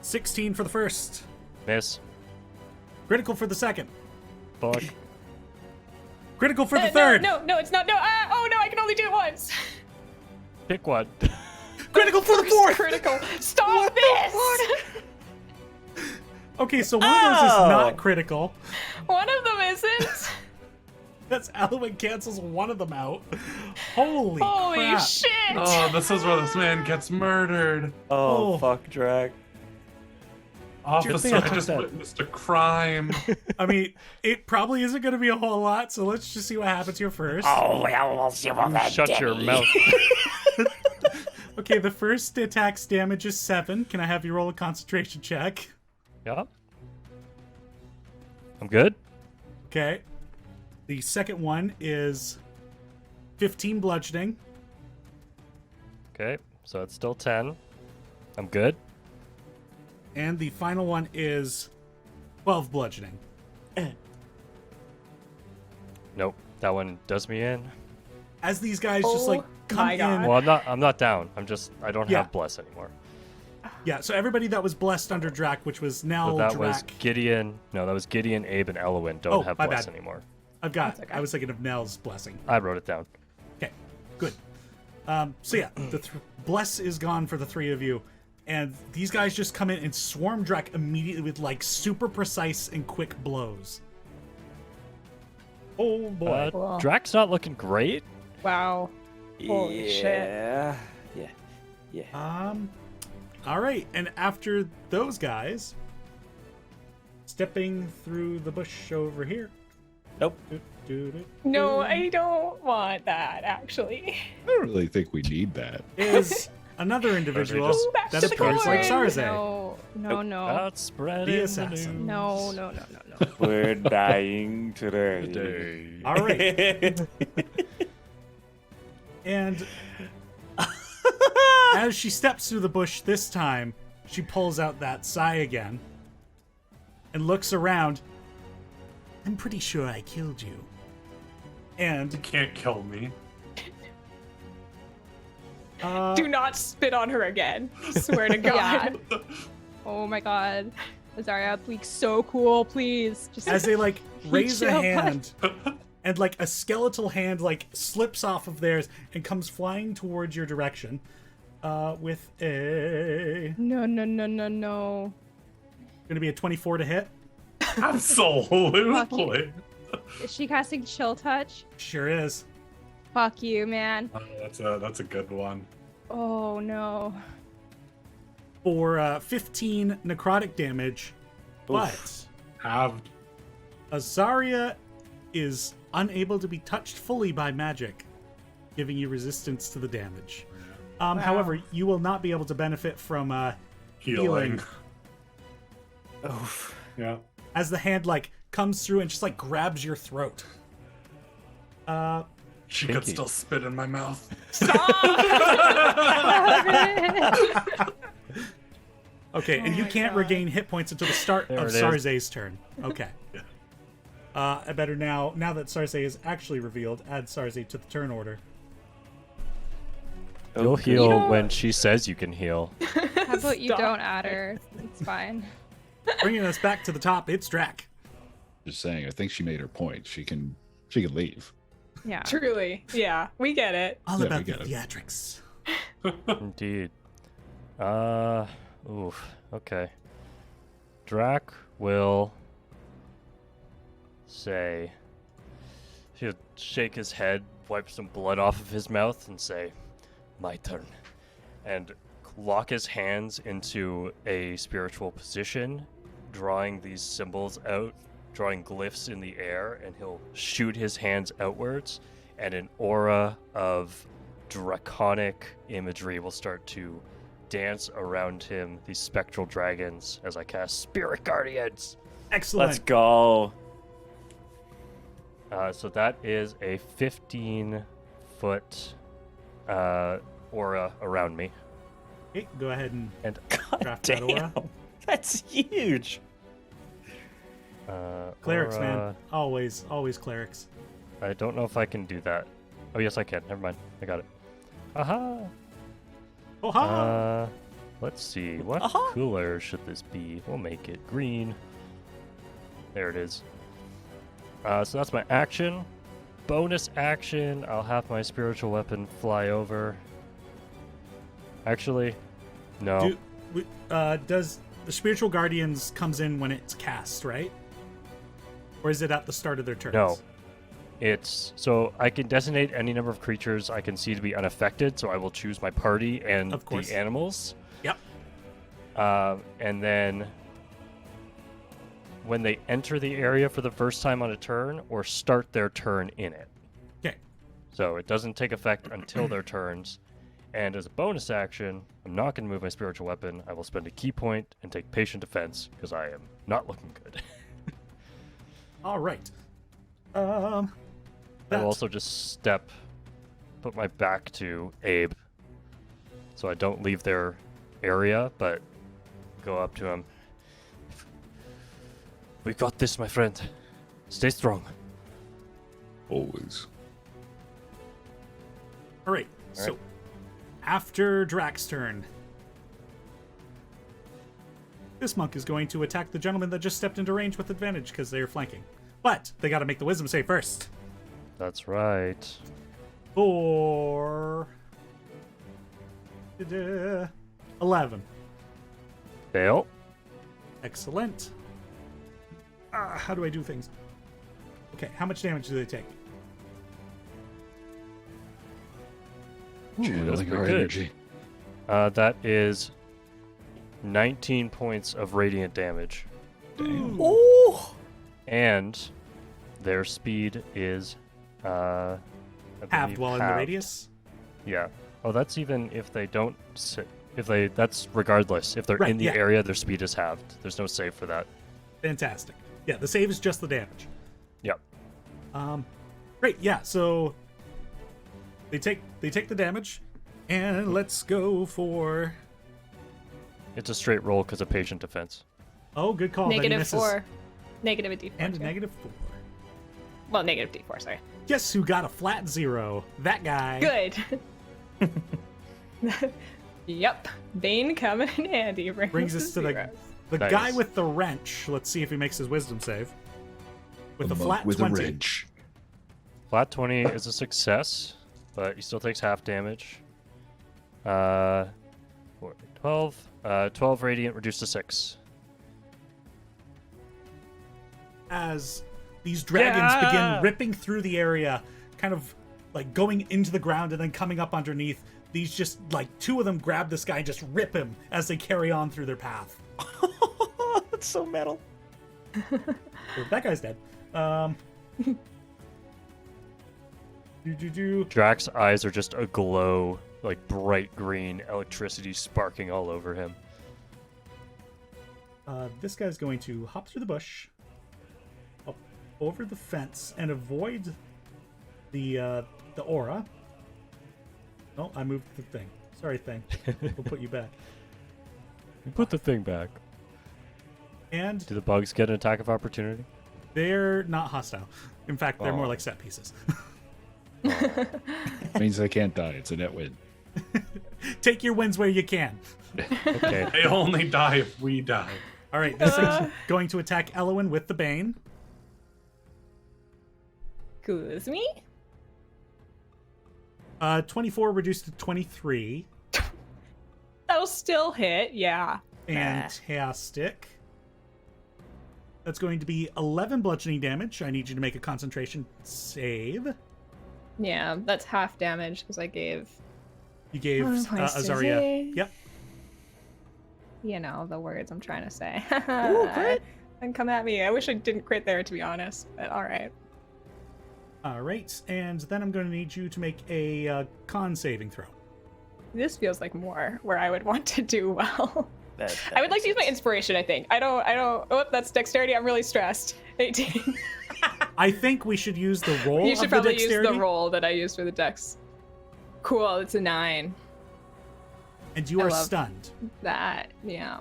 16 for the first. Miss. Critical for the second. Fuck. Critical for the third. No, it's not. No. Oh no, I can only do it once. Pick one. Critical for the fourth. Critical. Stop this. Okay, so one of those is not critical. One of them isn't. That's Alwyn cancels one of them out. Holy crap. shit. Oh, this is where this man gets murdered. Oh, Oh. fuck, Drac. Officer, I thing just that- witnessed a crime. I mean, it probably isn't going to be a whole lot, so let's just see what happens here first. Oh, well, we'll see about that. Shut your mouth. Okay, the first attack's damage is 7. Can I have you roll a concentration check? Yeah. I'm good. Okay. The second one is 15 bludgeoning. Okay, so it's still 10. I'm good. And the final one is 12 bludgeoning. Nope, that one does me in. As these guys just like come my in. God. Well, I'm not down. I don't Yeah. have bless anymore. Yeah, so everybody that was blessed under Drac, which was Nell, So that was Drac. Gideon. No, that was Gideon, Abe, and Elowin don't Oh, have my bless bad. anymore. I've got. That's okay. I was thinking of Nell's blessing. I wrote it down. Okay, good. So yeah, the bless is gone for the 3 of you, and these guys just come in and swarm Drac immediately with like super precise and quick blows. Oh boy! Cool. Drac's not looking great. Wow. Holy shit. Yeah. All right, and after those guys, stepping through the bush over here. Nope. No, I don't want that. Actually. I don't really think we need that. Is another individual just Back that to the appears like corn. Sarze. No. That's spreading The the assassin. news No. We're dying today. today. All right. And as she steps through the bush this time, she pulls out that sigh again and looks around. I'm pretty sure I killed you. And You can't kill me. Do not spit on her again. I swear to God. Oh my god. Azaria, like, so cool, please. Just As they like raise a chill, bud. hand, and like a skeletal hand like slips off of theirs and comes flying towards your direction, with a No. gonna be a 24 to hit. Absolutely. Is she casting Chill Touch? Sure is. Fuck you, man. That's a good one. Oh no. For 15 necrotic damage, but Halved. Azaria is unable to be touched fully by magic, giving you resistance to the damage. However, you will not be able to benefit from healing. Oof. Yeah. As the hand like comes through and just like grabs your throat. She could Pinky. still spit in my mouth. Okay, and you my can't God. regain hit points until the start There of it is. Sarze's turn. Okay. I better now that Sarze is actually revealed, add Sarze to the turn order. You'll Okay. heal don't- when she says you can heal. How about you Stop. don't add her? It's fine. Bringing us back to the top, it's Drac. Just saying, I think she made her point. She can leave. Yeah. Truly. Yeah, we get it. All Yeah, about we the get it. theatrics. Indeed. Oof. Okay. Drac will say. He'll shake his head, wipe some blood off of his mouth, and say, "My turn," and lock his hands into a spiritual position, drawing these symbols out, drawing glyphs in the air, and he'll shoot his hands outwards, and an aura of draconic imagery will start to dance around him, these spectral dragons, as I cast Spirit Guardians. Excellent. Let's go. So that is a 15-foot aura around me. Okay, go ahead and And draft that aura. Damn. That's huge. Clerics, aura, man. Always clerics. I don't know if I can do that. Oh, yes, I can. Never mind. I got it. Aha! Oh ha! Let's see. What Aha. color should this be? We'll make it green. There it is. So that's my action. Bonus action. I'll have my spiritual weapon fly over. Actually, no. Does the spiritual guardians comes in when it's cast, right? Or is it at the start of their turns? No. It's so I can designate any number of creatures I can see to be unaffected, so I will choose my party and Of course. the animals. Yep. And then when they enter the area for the first time on a turn or start their turn in it. Okay. So it doesn't take effect until their turns. And as a bonus action, I'm not going to move my spiritual weapon. I will spend a key point and take patient defense because I am not looking good. All right. I That- will also just put my back to Abe, so I don't leave their area, but go up to him. We got this, my friend. Stay strong. Always. All right. So after Drac's turn, this monk is going to attack the gentleman that just stepped into range with advantage because they're flanking. But they got to make the wisdom save first. That's right. For 11. Fail. Excellent. How do I do things? Okay, how much damage do they take? Ooh, that's Channeling pretty our good. energy. That is 19 points of radiant damage. Damn. Ooh. And their speed is I Halved believe while in the halved. radius? Yeah. Oh, that's even if they don't that's regardless. If they're Right, in the yeah. area, their speed is halved. There's no save for that. Fantastic. Yeah, the save is just the damage. Yep. Great, yeah, so they take the damage, and let's go for It's a straight roll because of patient defense. good call. then he misses. -4. Negative a D4. And a too. -4. Well, negative D4, sorry. Guess who got a flat 0? That guy. Good. Yep. Bane coming in handy. Brings us to the The Nice. guy with the wrench, let's see if he makes his wisdom save. With a monk flat with 20. a wrench. Flat 20 is a success, but he still takes half damage. 4, 12. 12 radiant reduced to 6. As these dragons begin ripping through the area, kind of like going into the ground and then coming up underneath, these just like 2 of them grab this guy and just rip him as they carry on through their path. That's so metal. So that guy's dead. Drax's eyes are just aglow, like bright green, electricity sparking all over him. This guy's going to hop through the bush, up over the fence, and avoid the aura. Oh, I moved the thing. Sorry, thing. We'll put you back. You put the thing back. And Do the bugs get an attack of opportunity? they're not hostile. In fact, they're more Oh. like set pieces. Means I can't die. It's a net win. Take your wins where you can. Okay. They only die if we die. All right, this thing's going to attack Elowin with the Bane. Excuse me? 24 reduced to 23. That'll still hit, yeah. Fantastic. That's going to be 11 bludgeoning damage. I need you to make a concentration save. Yeah, that's half damage because I gave, You gave What am I Azaria. saying? Yep. you know, the words I'm trying to say. Ooh, crit. And come at me. I wish I didn't crit there, to be honest, but alright. All right, and then I'm going to need you to make a con saving throw. This feels like more where I would want to do well. That I would like makes to use my sense. inspiration, I think. I don't, oh, that's dexterity. I'm really stressed. 18. I think we should use the roll You of should the probably use dexterity, the roll that I used for the dex. Cool, it's a 9. and you I are love- stunned. That, yeah.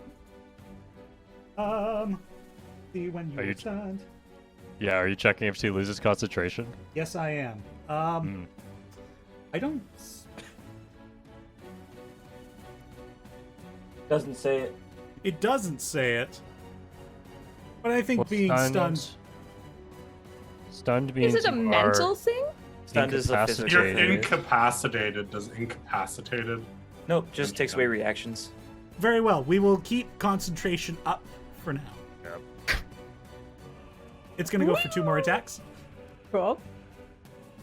See when Are you're you- stunned. Yeah, are you checking if she loses concentration? Yes, I am. I don't. Doesn't say it. It doesn't say it, but I think What's being stunned. Stunned means Is it a you mental are thing? Stunned is a physical. You're Incapacitated. incapacitated. Does incapacitated? Nope, just takes away reactions. Very well. We will keep concentration up for now. Yep. It's going to go for 2 more attacks. Cool.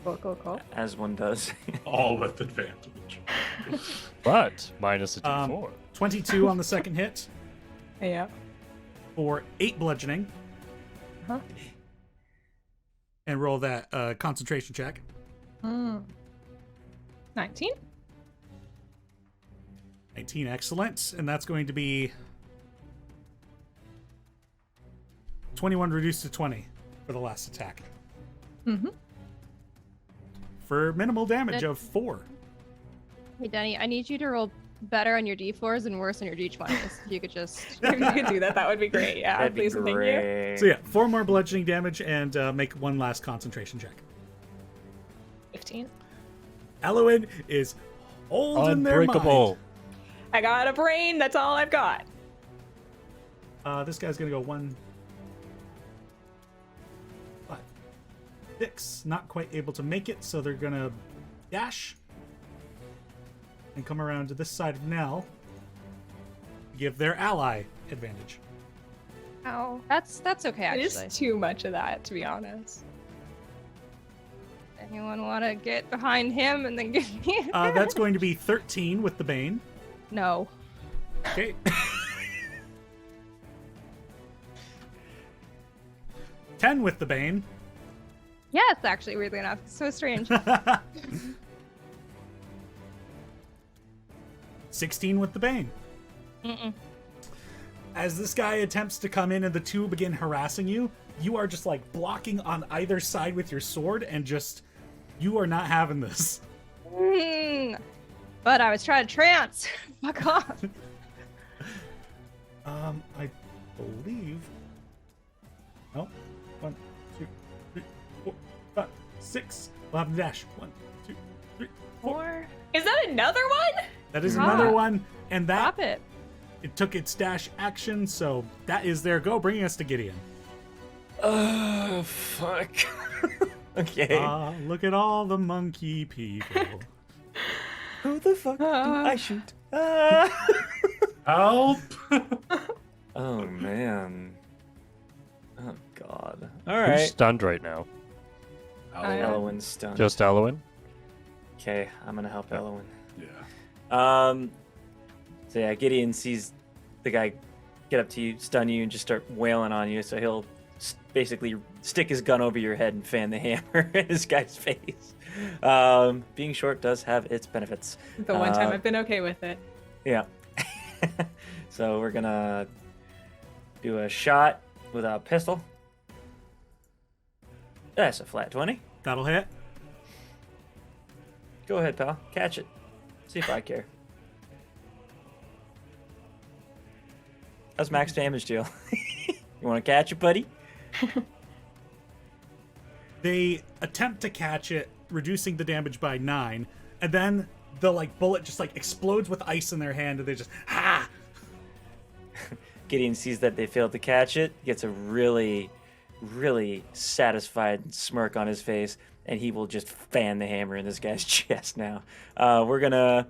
Cool. As one does. All with advantage. But minus a d4. 22 on the second hit Yeah. for 8 bludgeoning. Huh? And roll that concentration check. 19? 19, excellent. And that's going to be 21 reduced to 20 for the last attack. Mm-hmm. For minimal damage Good. of 4. Hey, Denny, I need you to roll better on your d4s and worse on your d20s. If you could just. If you could do that, that would be great. Yeah, That'd be please and thank you. great. So yeah, 4 more bludgeoning damage and make one last concentration check. 15. Elowin is holding their Unbreakable. mind. I got a brain. That's all I've got. This guy's gonna go 1, 5, 6. Not quite able to make it, so they're gonna dash and come around to this side of Nell. Give their ally advantage. Ow. That's okay, It actually. is too much of that, to be honest. Anyone want to get behind him and then give me? That's going to be 13 with the Bane. No. Okay. Ten with the Bane. Yes, actually, weirdly enough, it's so strange. 16 with the Bane. Mm-mm. As this guy attempts to come in and the 2 begin harassing you, you are just like blocking on either side with your sword and just, you are not having this. But I was trying to trance. Fuck off. I believe. No. 1, 2, 3, 4, 5, 6. We'll have the dash. 1, 2, 3, 4. Is that another one? That is Stop. another one, and that Stop it. it took its dash action, so that is their go, bringing us to Gideon. Oh, fuck. Okay. Look at all the monkey people. Who the fuck do I shoot? Help! Oh, man. Oh, God. All Who's right. stunned right now? Elowin's stunned. Just Elowin? Okay, I'm gonna help Elowin. Yeah. So yeah, Gideon sees the guy get up to you, stun you, and just start wailing on you. So he'll basically stick his gun over your head and fan the hammer in this guy's face. Being short does have its benefits. The one time I've been okay with it. Yeah. So we're gonna do a shot with a pistol. That's a flat 20. That'll hit. Go ahead, pal. Catch it. See if I care. That's max damage, Jill. You want to catch it, buddy? They attempt to catch it, reducing the damage by 9, and then the bullet just explodes with ice in their hand, and they just Gideon sees that they failed to catch it, gets a really, really satisfied smirk on his face, and he will just fan the hammer in this guy's chest now. We're gonna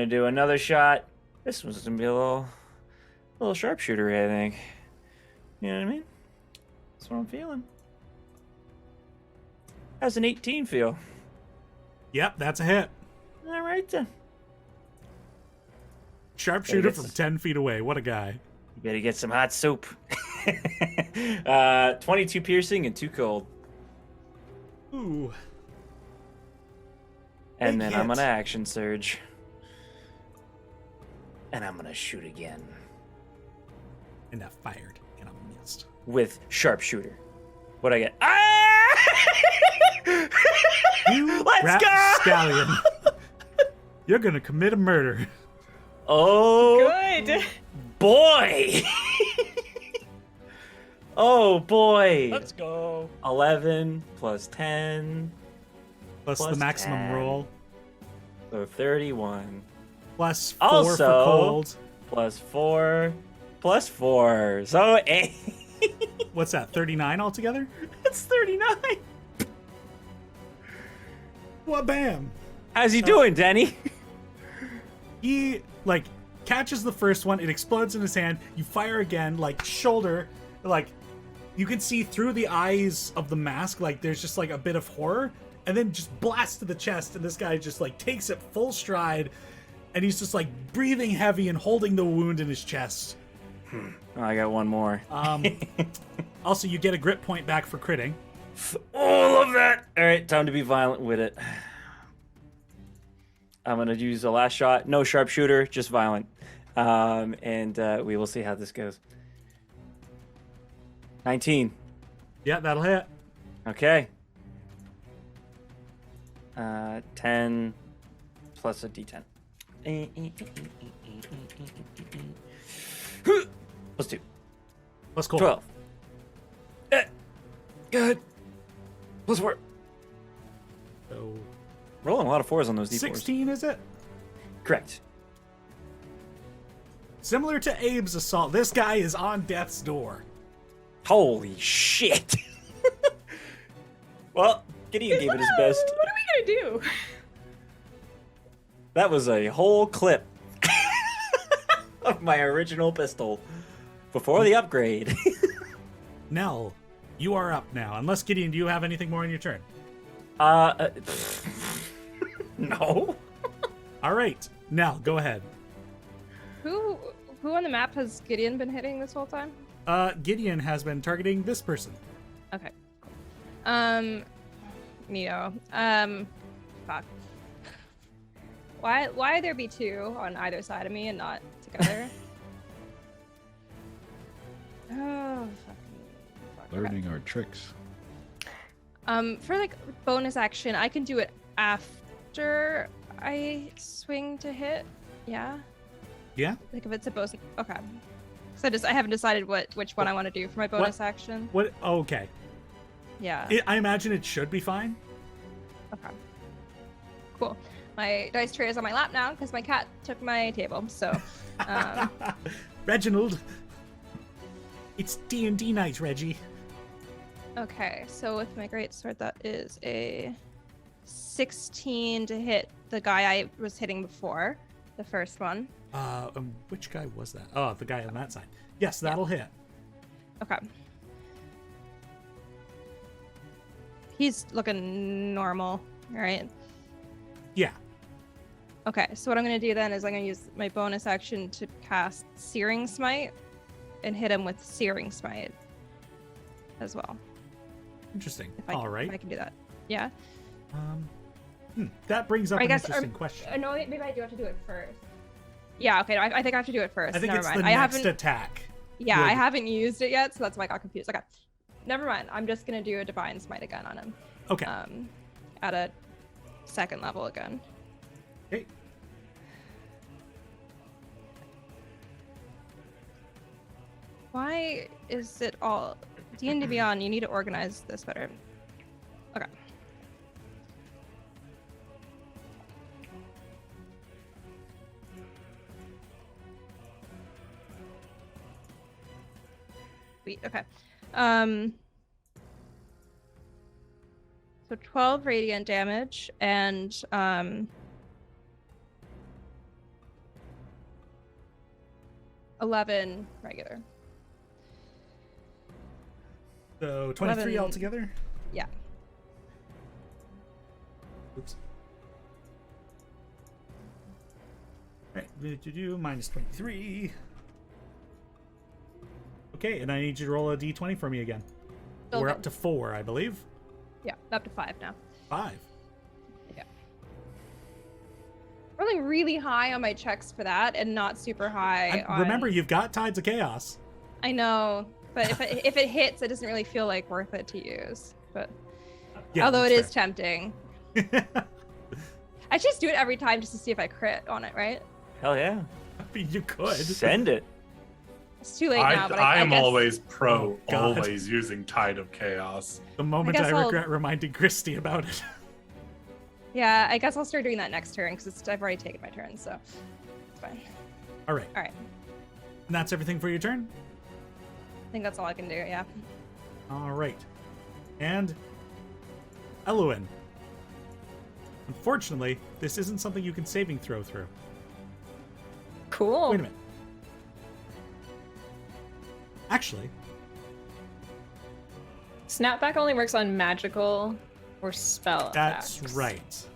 do another shot. This one's gonna be a little sharpshooter, I think. You know what I mean? That's what I'm feeling. How's an 18 feel? Yep, that's a hit. All right then. Sharpshooter Yes. from 10 feet away. What a guy. You better get some hot soup. 22 piercing and 2 cold. Ooh. And Big then I'm hit. gonna action surge. And I'm gonna shoot again. And that fired, and I missed. With sharpshooter. What'd I get? Ah! You Let's go! Stallion. You're gonna commit a murder. Oh Good. boy! Oh boy! Let's go. 11 plus 10, Plus the Plus maximum 10. roll. so 31. Plus 4 Also- for cold. Plus 4, plus 4. So 8. What's that, 39 altogether? That's 39. What bam? How's he doing, Denny? He, catches the first one, it explodes in his hand, you fire again, shoulder, you can see through the eyes of the mask, there's just, a bit of horror, and then just blast to the chest, and this guy just, takes it full stride, and he's just, breathing heavy and holding the wound in his chest. Oh, I got one more. Also, you get a grit point back for critting. Oh, I love that. All right, time to be violent with it. I'm going to use the last shot. No sharpshooter, just violent. And we will see how this goes. 19. Yeah, that'll hit. Okay. 10 plus a d10. Plus 2. Plus cold. 12. Good. Plus 4. So, Rolling a lot of 4s on those d4s. 16, is it? Correct. Similar to Abe's assault, this guy is on death's door. Holy shit. Well, Gideon gave it his best. What are we gonna do? That was a whole clip of my original pistol before the upgrade. Nell, you are up now. Unless, Gideon, do you have anything more on your turn? No. All right. Nell, go ahead. Who on the map has Gideon been hitting this whole time? Gideon has been targeting this person. Okay. Neo. Fuck. Why there be 2 on either side of me and not together? Oh, fuck. Learning our tricks. For bonus action, I can do it after I swing to hit. Yeah. Yeah? If it's a bonus. Okay. So I haven't decided which one I want to do for my bonus action. What? Oh, okay. Yeah. I imagine it should be fine. Okay. Cool. My dice tray is on my lap now because my cat took my table. So, Reginald, it's D&D night, Reggie. okay. So with my greatsword, that is a 16 to hit the guy I was hitting before, the first one. Which guy was that? Oh, the guy on that side. Yes, that'll hit. Okay. He's looking normal, right? Yeah. Okay, so what I'm going to do then is I'm going to use my bonus action to cast Searing Smite and hit him with Searing Smite as well. Interesting. If I All can, right. if I can do that. Yeah. That brings up I an guess, interesting question. No, maybe I do have to do it first. Yeah, okay, I think I have to do it first. I think Never it's mind. the I next haven't, attack. Yeah, I would- haven't used it yet, so that's why I got confused. Okay. Never mind. I'm just going to do a Divine Smite again on him. Okay. At a second level again. Okay. Why is it all D&D Beyond? You need to organize this better. Okay. Sweet. Okay. So 12 radiant damage and 11 regular. So 23 11. altogether? Yeah. Oops. Right, minus 23. Okay, and I need you to roll a d20 for me again. Still We're good. up to 4, I believe. Yeah, up to 5 now. 5. Rolling really high on my checks for that, and not super high. on... Remember, you've got Tides of Chaos. I know, but if it hits, it doesn't really feel like worth it to use. But Yeah, although it that's is tempting, I just do it every time just to see if I crit on it. Right? Hell yeah. I mean, you could. Send it. It's too late now. But I am guess... always pro, Oh, God. always using Tide of Chaos. The moment guess I I'll- regret reminding Christy about it. Yeah, I guess I'll start doing that next turn because I've already taken my turn, so it's fine. All right. All right, And that's everything for your turn? I think that's all I can do. Yeah. All right. And Eluin. Unfortunately, this isn't something you can saving throw through. Cool. Wait a minute. Actually, Snapback only works on magical or spell that's effects. right.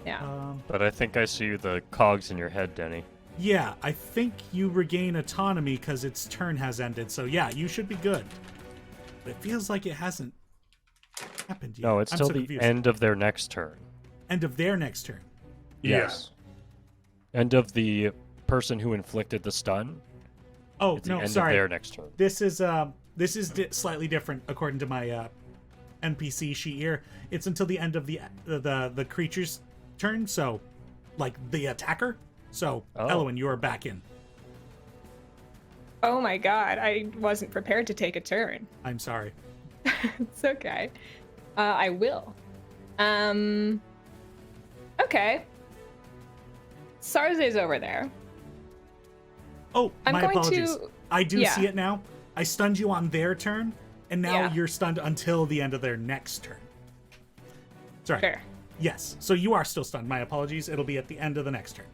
Yeah. But I think I see the cogs in your head, Denny. Yeah, I think you regain autonomy because its turn has ended. So yeah, you should be good. But it feels like it hasn't happened yet. No, it's I'm till so the confused. end of their next turn. End of their next turn. Yes. End of the person who inflicted the stun. Oh It's the no, end sorry. of their next turn. This is slightly different according to my NPC sheet here. It's until the end of the creature's turn. So, like the attacker. So, Oh. Eluin, you are back in. Oh my god, I wasn't prepared to take a turn. I'm sorry. It's okay. I will. Okay. Sarze's over there. Oh, I'm my going apologies. to- I do yeah. see it now. I stunned you on their turn, and now Yeah. you're stunned until the end of their next turn. Sorry. Sure. Yes. So you are still stunned. My apologies. It'll be at the end of the next turn.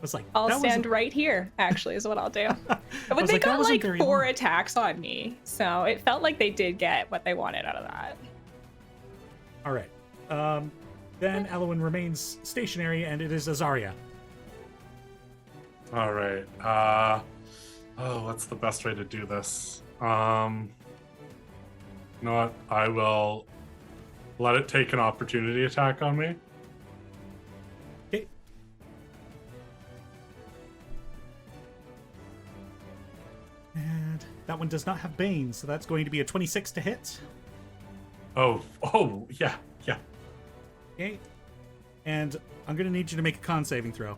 It's like I'll that stand was right here, actually, is what I'll do. But was they like, that got wasn't like very 4 long. attacks on me, so it felt like they did get what they wanted out of that. all right. Then Eluin remains stationary, and it is Azaria. All right. What's the best way to do this? You know what? I will let it take an opportunity attack on me. Okay. And that one does not have Bane, so that's going to be a 26 to hit. Oh, yeah. Okay. And I'm going to need you to make a con saving throw.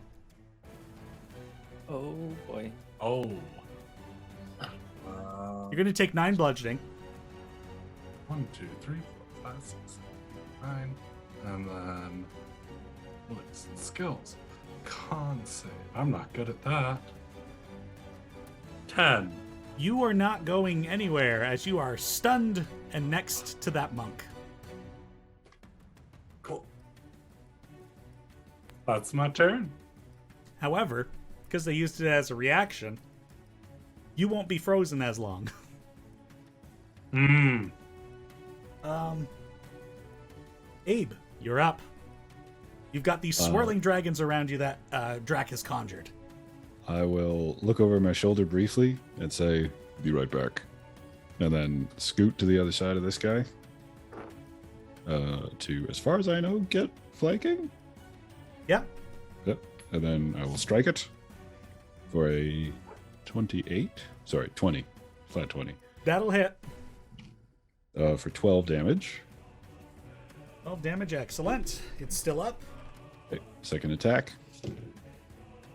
Oh boy. Oh. You're going to take 9 bludgeoning. 1, 2, 3, 4, 5, 6, 7, 9. And then abilities and skills. Con save. I'm not good at that. 10. You are not going anywhere as you are stunned and next to that monk. Cool. That's my turn. However, because they used it as a reaction, you won't be frozen as long. Abe, you're up. You've got these swirling dragons around you that Drac has conjured. I will look over my shoulder briefly and say, "Be right back," and then scoot to the other side of this guy. To, as far as I know, get flanking. Yeah. Yep. And then I will strike it for a 28. Sorry, 20. Flat 20. That'll hit. For 12 damage. 12 damage, excellent. It's still up. Okay, second attack.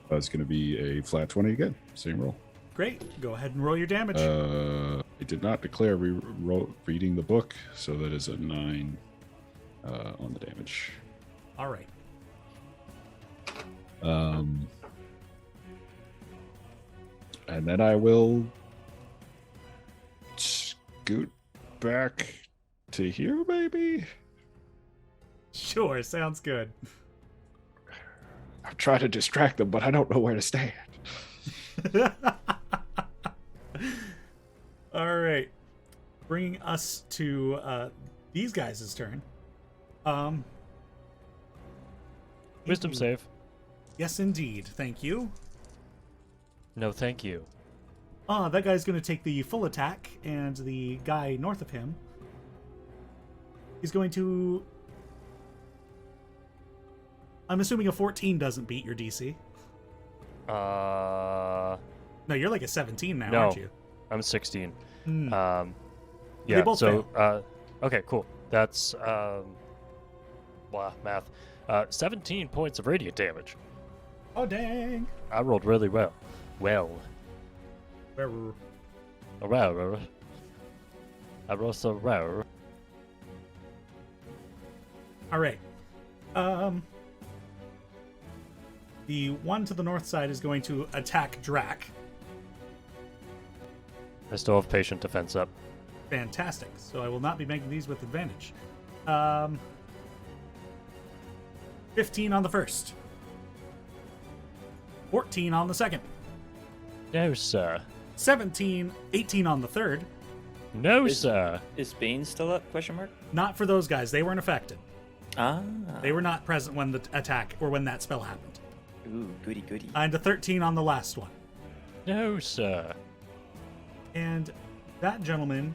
That's going to be a flat 20 again. Same roll. Great. Go ahead and roll your damage. I did not declare reading the book, so that is a 9 on the damage. All right. And then I will scoot back to here, maybe? Sure, sounds good. I'm trying to distract them, but I don't know where to stand. All right. Bringing us to these guys' turn. Wisdom save. Yes, indeed. Thank you. No, thank you. That guy's going to take the full attack, and the guy north of him is going to... I'm assuming a 14 doesn't beat your DC. No, you're like a 17 now, No. aren't you? I'm 16. Hmm. Yeah. They both So, okay, cool. That's math. 17 points of radiant damage. Oh, dang. I rolled really well. Where- Well. I rolled so well. All right. The one to the north side is going to attack Drac. I still have patient defense up. Fantastic. So I will not be making these with advantage. 15 on the first. 14 on the second. No, sir. 18 on the third. No, Is- sir. Is Bane still up? Question mark. Not for those guys. They weren't affected. Ah. They were not present when the attack or when that spell happened. Ooh, goody goody. And a 13 on the last one. No, sir. And that gentleman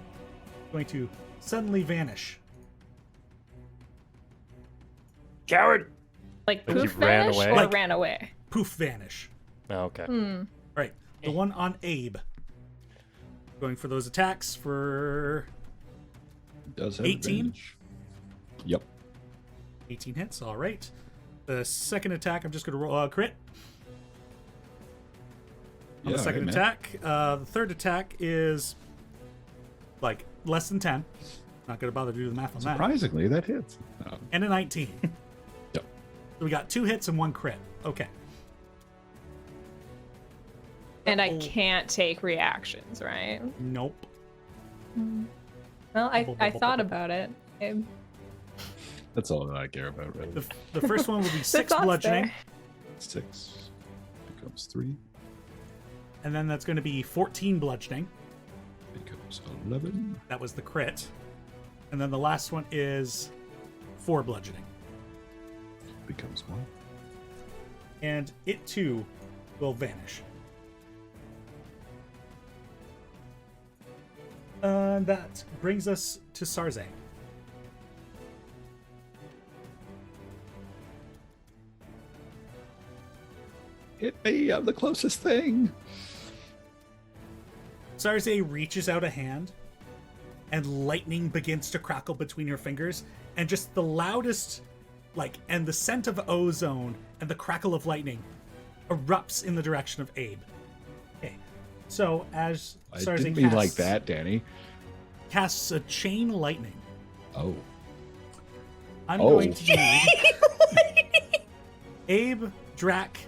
is going to suddenly vanish. Coward. Like Like he poof ran vanish away? or Like- ran away? Poof, vanish. Oh, okay. Hmm. Right. The one on Abe. Going for those attacks for Does have 18? advantage. Yep. 18 hits. All right. The second attack, I'm just going to roll a crit. On the second man. attack. The third attack is like less than 10. Not going to bother to do the math on that. Surprisingly, that hits. And a 19. Yep. So we got 2 hits and 1 crit. Okay. And I Uh-oh. can't take reactions, right? Nope. Well, I thought about it. That's all that I care about, really. The first one will be 6 thoughts bludgeoning. there. 6 becomes 3, And then that's going to be 14 bludgeoning. becomes 11, That was the crit. And then the last one is 4 bludgeoning. becomes 1. And it too will vanish. And that brings us to Sarze. Hit me, I'm the closest thing. Sarze reaches out a hand, and lightning begins to crackle between your fingers, and just the loudest, and the scent of ozone and the crackle of lightning erupts in the direction of Abe. Okay, so as I Sarze didn't mean like casts- that, Danny. casts a chain lightning. Oh. I'm Oh. going to need Abe, Drac,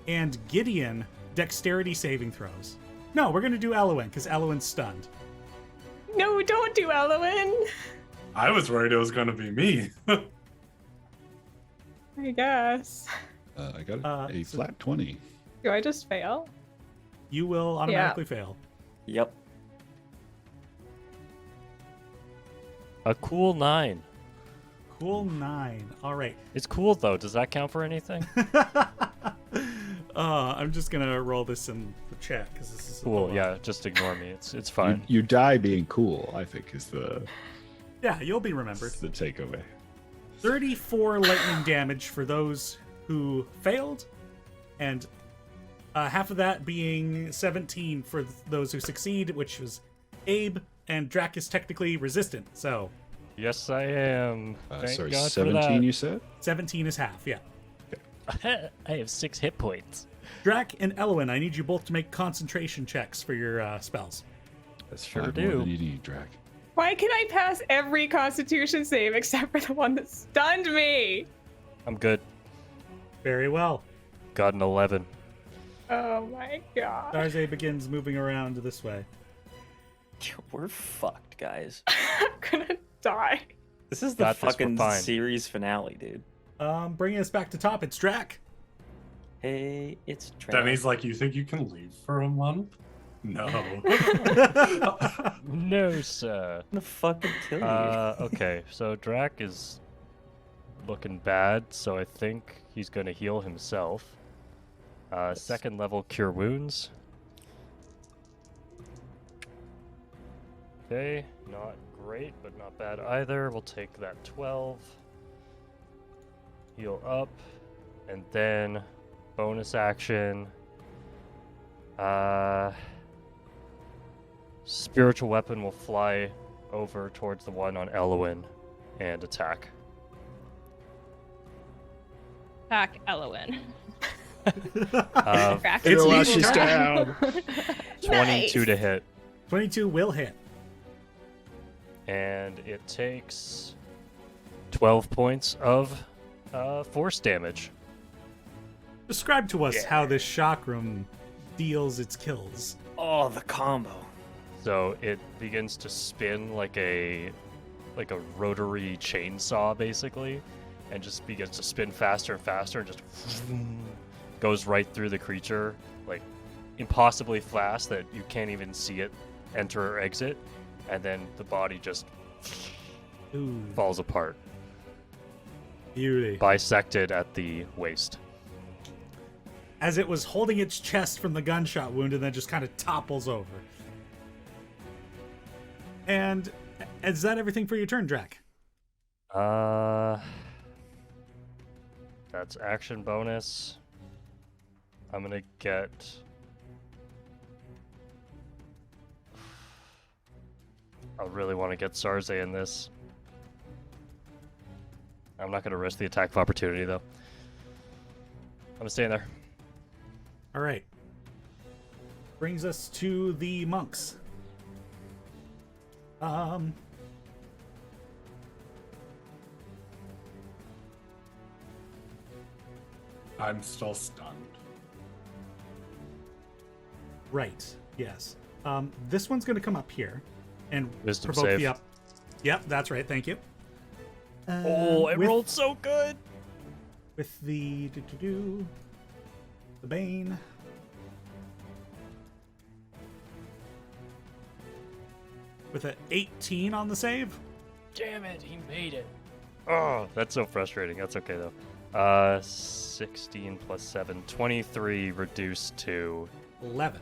and Gideon dexterity saving throws. No, we're going to do Elowin, because Elowin's stunned. No, don't do Elowin. I was worried it was going to be me. I guess. I got a so- flat 20. Do I just fail? You will automatically fail. Yep. A cool 9. Cool 9. All right. It's cool though. Does that count for anything? I'm just going to roll this in the chat, because this is... Cool. Yeah, just ignore me. It's fine. You die being cool, I think, is the Yeah, you'll be remembered. takeaway. 34 lightning damage for those who failed, and half of that being 17 for those who succeed, which was Abe, and Drac is technically resistant, so Yes, I am. Thank Sorry, God 17 you said? 17 is half, yeah. for that. I have 6 hit points. Drac and Elowin, I need you both to make concentration checks for your spells. That's Sure 5 do. more than you need, Drac. Why can I pass every Constitution save except for the one that stunned me? I'm good. Very well. Got an 11. Oh my god. Darze begins moving around this way. We're fucked, guys. I'm gonna die. This is the Got this, we're fucking fine. series finale, dude. Bringing us back to top, it's Drac. Hey, it's Trav. Denny's like, you think you can leave for a month? No. No, sir. I'm gonna fucking kill you. Okay, so Drac is looking bad, so I think he's gonna heal himself. Second level Cure Wounds. Okay, not great, but not bad either. We'll take that 12. Heal up, and then bonus action. Spiritual Weapon will fly over towards the one on Elowin and attack. Attack Elowin. It It's lashes equal down. 22 to hit, 22 will hit. and it takes 12 points of force damage. Describe to us how this shock room deals its kills. Oh, the combo. So it begins to spin like a rotary chainsaw, basically, and just begins to spin faster and faster, and just goes right through the creature, like impossibly fast that you can't even see it enter or exit, and then the body just Ooh, falls apart, beauty. bisected at the waist. As it was holding its chest from the gunshot wound and then just kind of topples over. And is that everything for your turn, Drac? That's action bonus. I'm gonna get. I really want to get Sarze in this. I'm not gonna risk the attack of opportunity though. I'm staying there. All right. Brings us to the monks. I'm still stunned. Right. Yes. This one's going to come up here and Wisdom provoke save. the up. Yep, that's right. Thank you. Oh, it with, rolled so good. with the the Bane. With an 18 on the save. Damn it, he made it. Oh, that's so frustrating. That's okay though. 16 plus 7, 23 reduced to 11.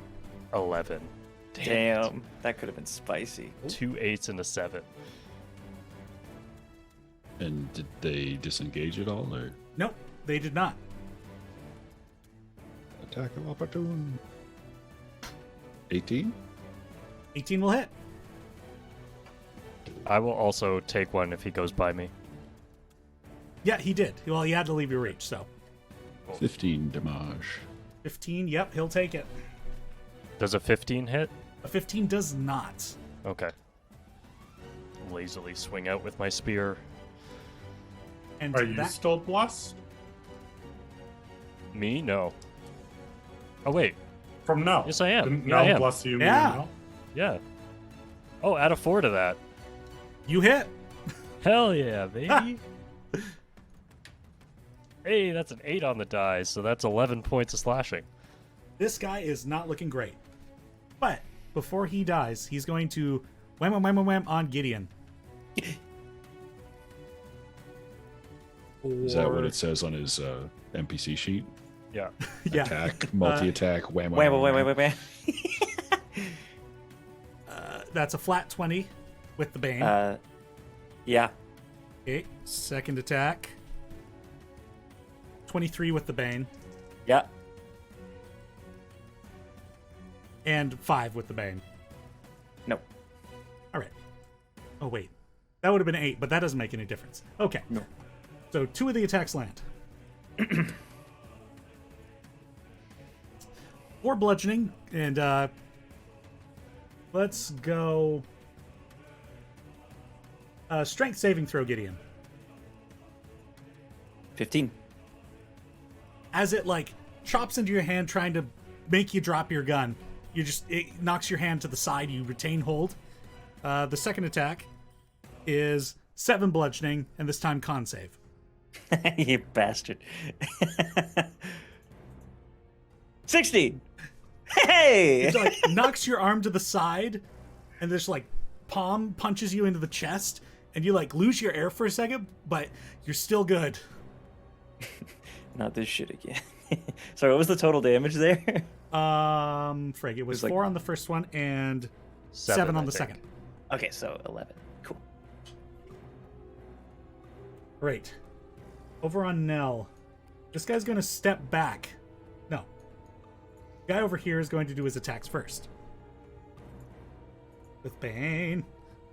11. Damn, that could have been spicy. 2 8s and a 7. And did they disengage at all, or Nope, they did not. attack of opportunity? 18? 18 will hit. I will also take one if he goes by me. Yeah, he did. Well, he had to leave your reach, so 15 damage. 15. Yep, he'll take it. Does a 15 hit? A 15 does not. Okay. Lazily swing out with my spear. And Are you still blessed? Me? No. Oh, wait. From Nell. Yes, I am. Didn't Yeah, I Nell am. bless you? Yeah. Nell? Yeah. Oh, add a 4 to that. You hit. Hell yeah, baby. Hey, that's an 8 on the die, so that's 11 points of slashing. This guy is not looking great. But before he dies, he's going to wham wham wham wham wham on Gideon. Is that what it says on his NPC sheet? Yeah. Yeah. Attack, multi-attack, wham, Wait, wham, wait, wham. wait, wait, wait. That's a flat 20 with the Bane. Yeah. Okay, second attack. 23 with the Bane. Yeah. And 5 with the Bane. No. All right. Oh, wait. That would have been 8, but that doesn't make any difference. Okay. No. So 2 of the attacks land. 4 bludgeoning, and let's go strength saving throw, Gideon. 15. As it like chops into your hand, trying to make you drop your gun, it knocks your hand to the side. You retain hold. The second attack is 7 bludgeoning, and this time con save. You bastard. 16. Hey! It like knocks your arm to the side, and this like palm punches you into the chest, and you like lose your air for a second, but you're still good. Not this shit again. Sorry, what was the total damage there? Frig, it was It's like- 4 on the first one and 7 on I the think. second. Okay, so 11. Cool. Great. Over on Nell. This guy's going to step back. No. The guy over here is going to do his attacks first. With Bane.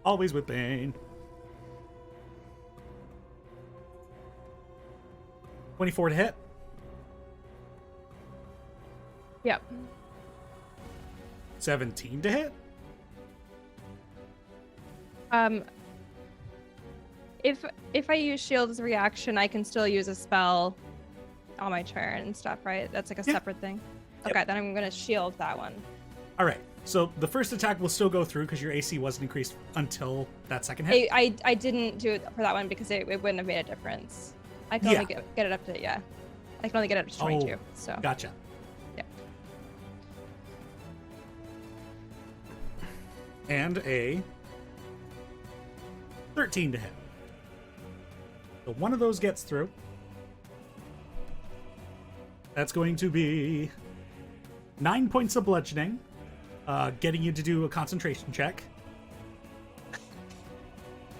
Always with Bane. 24 to hit. Yep. 17 to hit. If I use shield as a reaction, I can still use a spell on my turn and stuff, right? That's like a Yeah. separate thing. Okay, then I'm gonna shield that one. All right. So the first attack will still go through because your AC wasn't increased until that second hit. I didn't do it for that one because it wouldn't have made a difference. I can only get it up to I can only get it up to 22. Oh, So Gotcha. yeah. And a 13 to hit. So one of those gets through. That's going to be 9 points of bludgeoning, getting you to do a concentration check.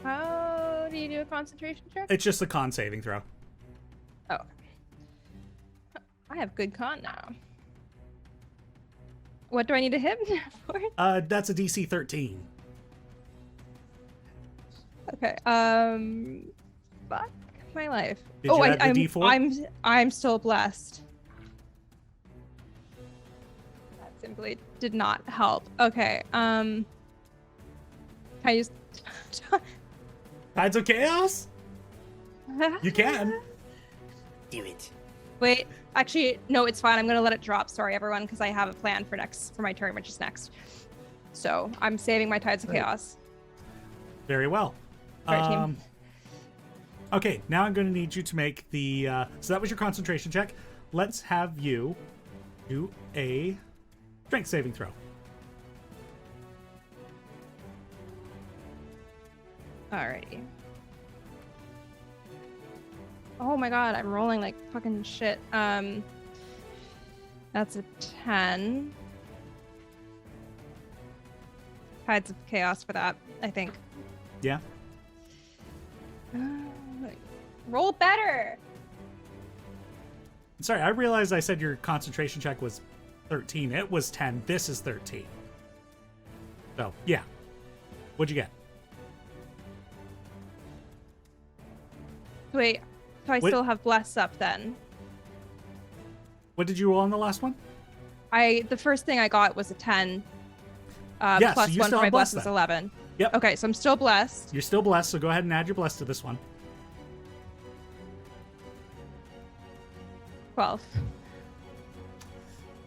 How do you do a concentration check? It's just a con saving throw. Oh. I have good con now. What do I need to hit for? That's a DC 13. Okay. Fuck my life. Did you add the I'm D4? I'm still blessed. That simply did not help. Okay. Can I use? Tides of Chaos? You can. Do it. Wait. Actually, no. It's fine. I'm gonna let it drop. Sorry, everyone, because I have a plan for my turn, which is next. So I'm saving my Tides of Chaos. Very well. Right, team. Okay, now I'm going to need you to make the... so that was your concentration check. Let's have you do a strength saving throw. Alrighty. Oh my god, I'm rolling like fucking shit. That's a 10. Tides of Chaos for that, I think. Yeah? Roll better! Sorry, I realized I said your concentration check was 13. It was 10. This is 13. So, yeah. What'd you get? Wait, so I What- still have Bless up then. What did you roll on the last one? The first thing I got was a 10. Yeah, plus so you 1 still for my have Bless Bless was then. 11. Yep. Okay, so I'm still blessed. You're still blessed, so go ahead and add your bless to this one. 12.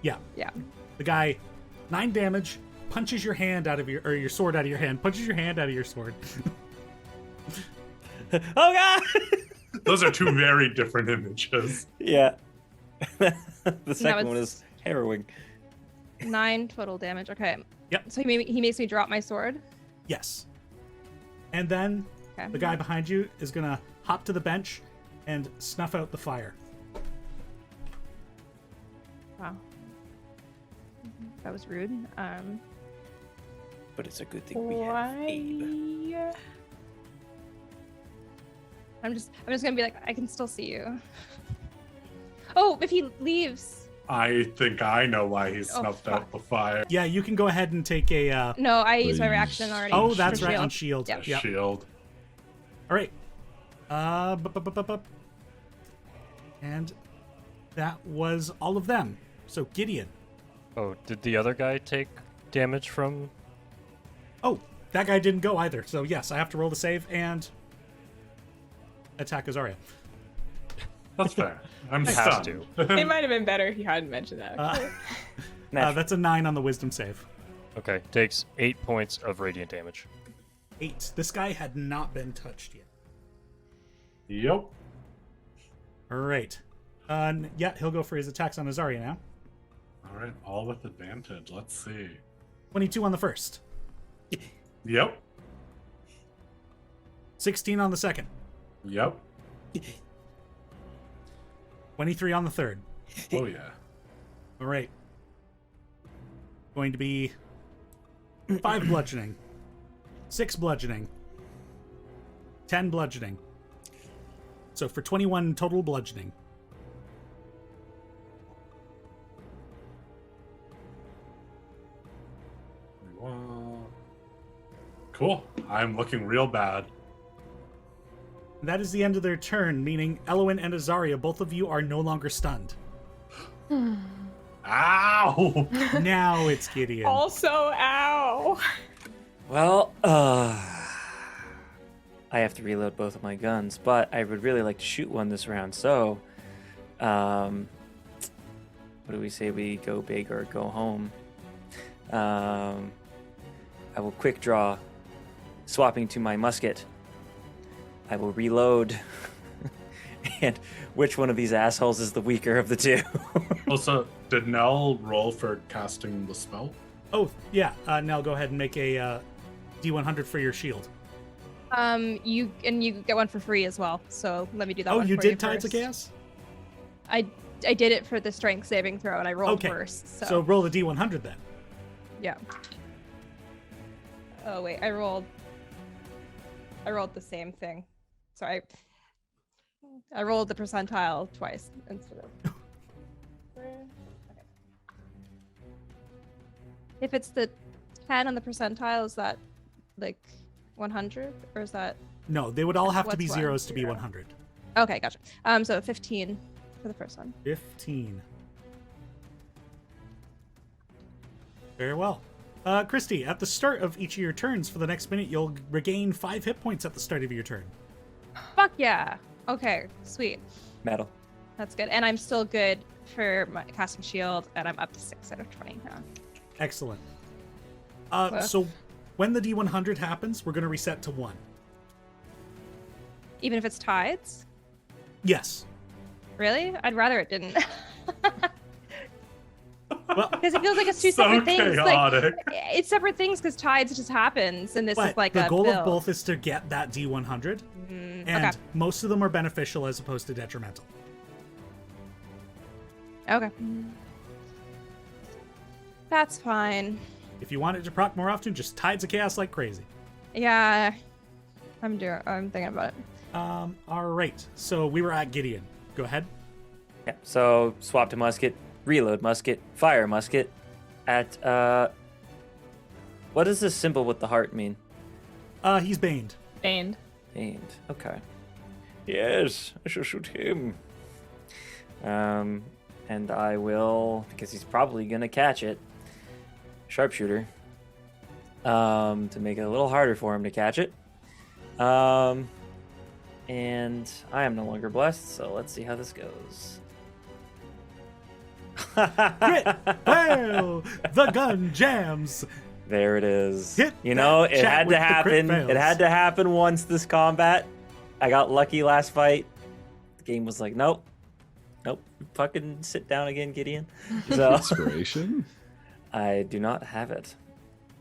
Yeah. Yeah. The guy, 9 damage, punches your hand out of your sword out of your hand, punches your hand out of your sword. Oh god! Those are two very different images. Yeah. The second one it's- is harrowing. 9 total damage. Okay. Yep. So he makes me drop my sword. Yes. And then Okay. the guy behind you is gonna hop to the bench and snuff out the fire. Wow. That was rude. But it's a good thing we have Abe. Why? I'm just gonna be like, I can still see you. Oh, if he leaves. I think I know why he Oh, snuffed out the fire. Yeah, you can go ahead and take a. No, I used my Please. reaction already. Oh, for that's right, shield. on shield. Yep. Yep. Shield. All right. And that was all of them. So Gideon. Oh, did the other guy take damage from? Oh, that guy didn't go either. So yes, I have to roll the save and attack Azaria. That's fair. I'm Has stunned. to. It might have been better if you hadn't mentioned that. That's a 9 on the wisdom save. Okay, takes 8 points of radiant damage. 8. This guy had not been touched yet. Yep. All right. Yeah, he'll go for his attacks on Azaria now. All right, all with advantage. Let's see. 22 on the first. Yep. 16 on the second. Yep. 23 on the third. Oh yeah. All right. Going to be 5 bludgeoning, 6 bludgeoning, 10 bludgeoning. So for 21 total bludgeoning. Cool. I'm looking real bad. That is the end of their turn, meaning Elowin and Azaria, both of you are no longer stunned. Ow! Now it's Gideon. Also, ow. Well, I have to reload both of my guns, but I would really like to shoot one this round. So, what do we say? We go big or go home? I will quick draw, swapping to my musket. I will reload. And which one of these assholes is the weaker of the two? Also, did Nell roll for casting the spell? Oh, yeah. Nell, go ahead and make a D100 for your shield. You get one for free as well. So let me do that. Oh, one you for did Tides of first. Chaos? I did it for the strength saving throw, and I rolled Okay. first. So roll the D100 then. Yeah. Oh wait, I rolled the same thing. So I rolled the percentile twice instead of. Okay. If it's the 10 on the percentile, is that like 100, or is that? No, they would all have to be What's one? zeros to be Zero. 100. Okay, gotcha. So 15 for the first one. 15. Very well. Christy, at the start of each of your turns for the next minute, you'll regain 5 hit points at the start of your turn. Fuck yeah. Okay, sweet. Metal. That's good. And I'm still good for my casting shield, and I'm up to 6 out of 20 now. Excellent. Well. So when the D100 happens, we're going to reset to 1. Even if it's tides? Yes. Really? I'd rather it didn't. Well, Because it feels like it's two So separate things. chaotic. Like, it's separate things because tides just happens, and this but is like the a goal build. of both is to get that D100, and okay. most of them are beneficial as opposed to detrimental. Okay. That's fine. If you want it to proc more often, just Tides of Chaos like crazy. Yeah. I'm thinking about it. All right. So we were at Gideon. Go ahead. Yeah. So swap to musket, reload musket, fire musket. At what does this symbol with the heart mean? He's baned. Baned. And okay. Yes, I shall shoot him. And I will, because he's probably gonna catch it. Sharpshooter. To make it a little harder for him to catch it. And I am no longer blessed, so let's see how this goes. Crit fail. The gun jams. There it is. Hit You know, that it chat had with to the crit happen. fails. It had to happen once this combat. I got lucky last fight. The game was like, nope. Fucking sit down again, Gideon. So Inspiration? I do not have it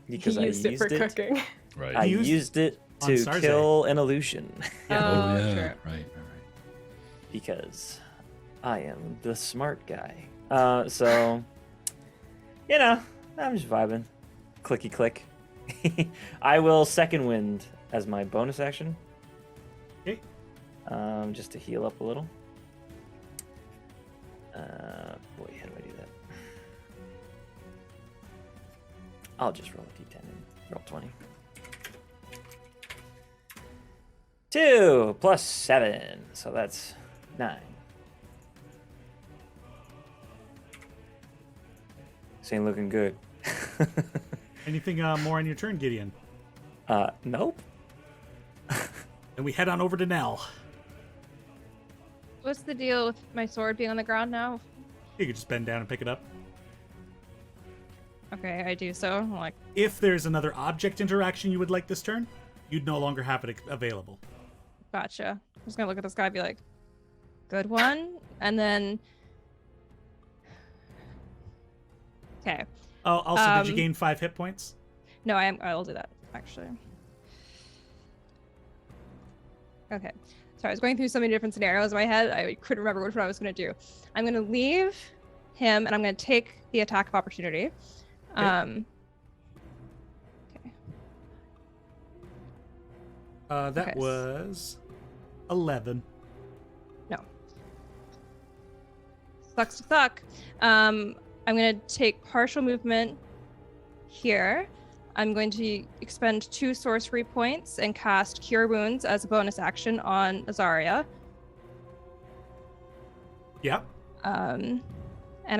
because He used I it used for it. cooking. Right. I Used used it on to Sarze. kill an illusion Oh, yeah. True. Right. because I am the smart guy. So you know, I'm just vibing. Clicky click. I will second wind as my bonus action. Okay. Just to heal up a little. Boy, how do I do that? I'll just roll a d10 and roll 20. 2 plus 7, so that's 9. This ain't looking good. Anything more on your turn, Gideon? Nope. Then we head on over to Nell. What's the deal with my sword being on the ground now? You could just bend down and pick it up. Okay, I do so. I'm like, If there's another object interaction you would like this turn, you'd no longer have it available. gotcha. I'm just gonna look at this guy and be like, good one. And then. Okay. Oh, also, did you Um, gain 5 hit points? No, I'll do that, actually. Okay. So I was going through so many different scenarios in my head, I couldn't remember which one I was going to do. I'm going to leave him, and I'm going to take the attack of opportunity. Okay. That okay. was 11. No. Sucks to suck. I'm going to take partial movement here. I'm going to expend 2 sorcery points and cast Cure Wounds as a bonus action on Azaria. Yeah. And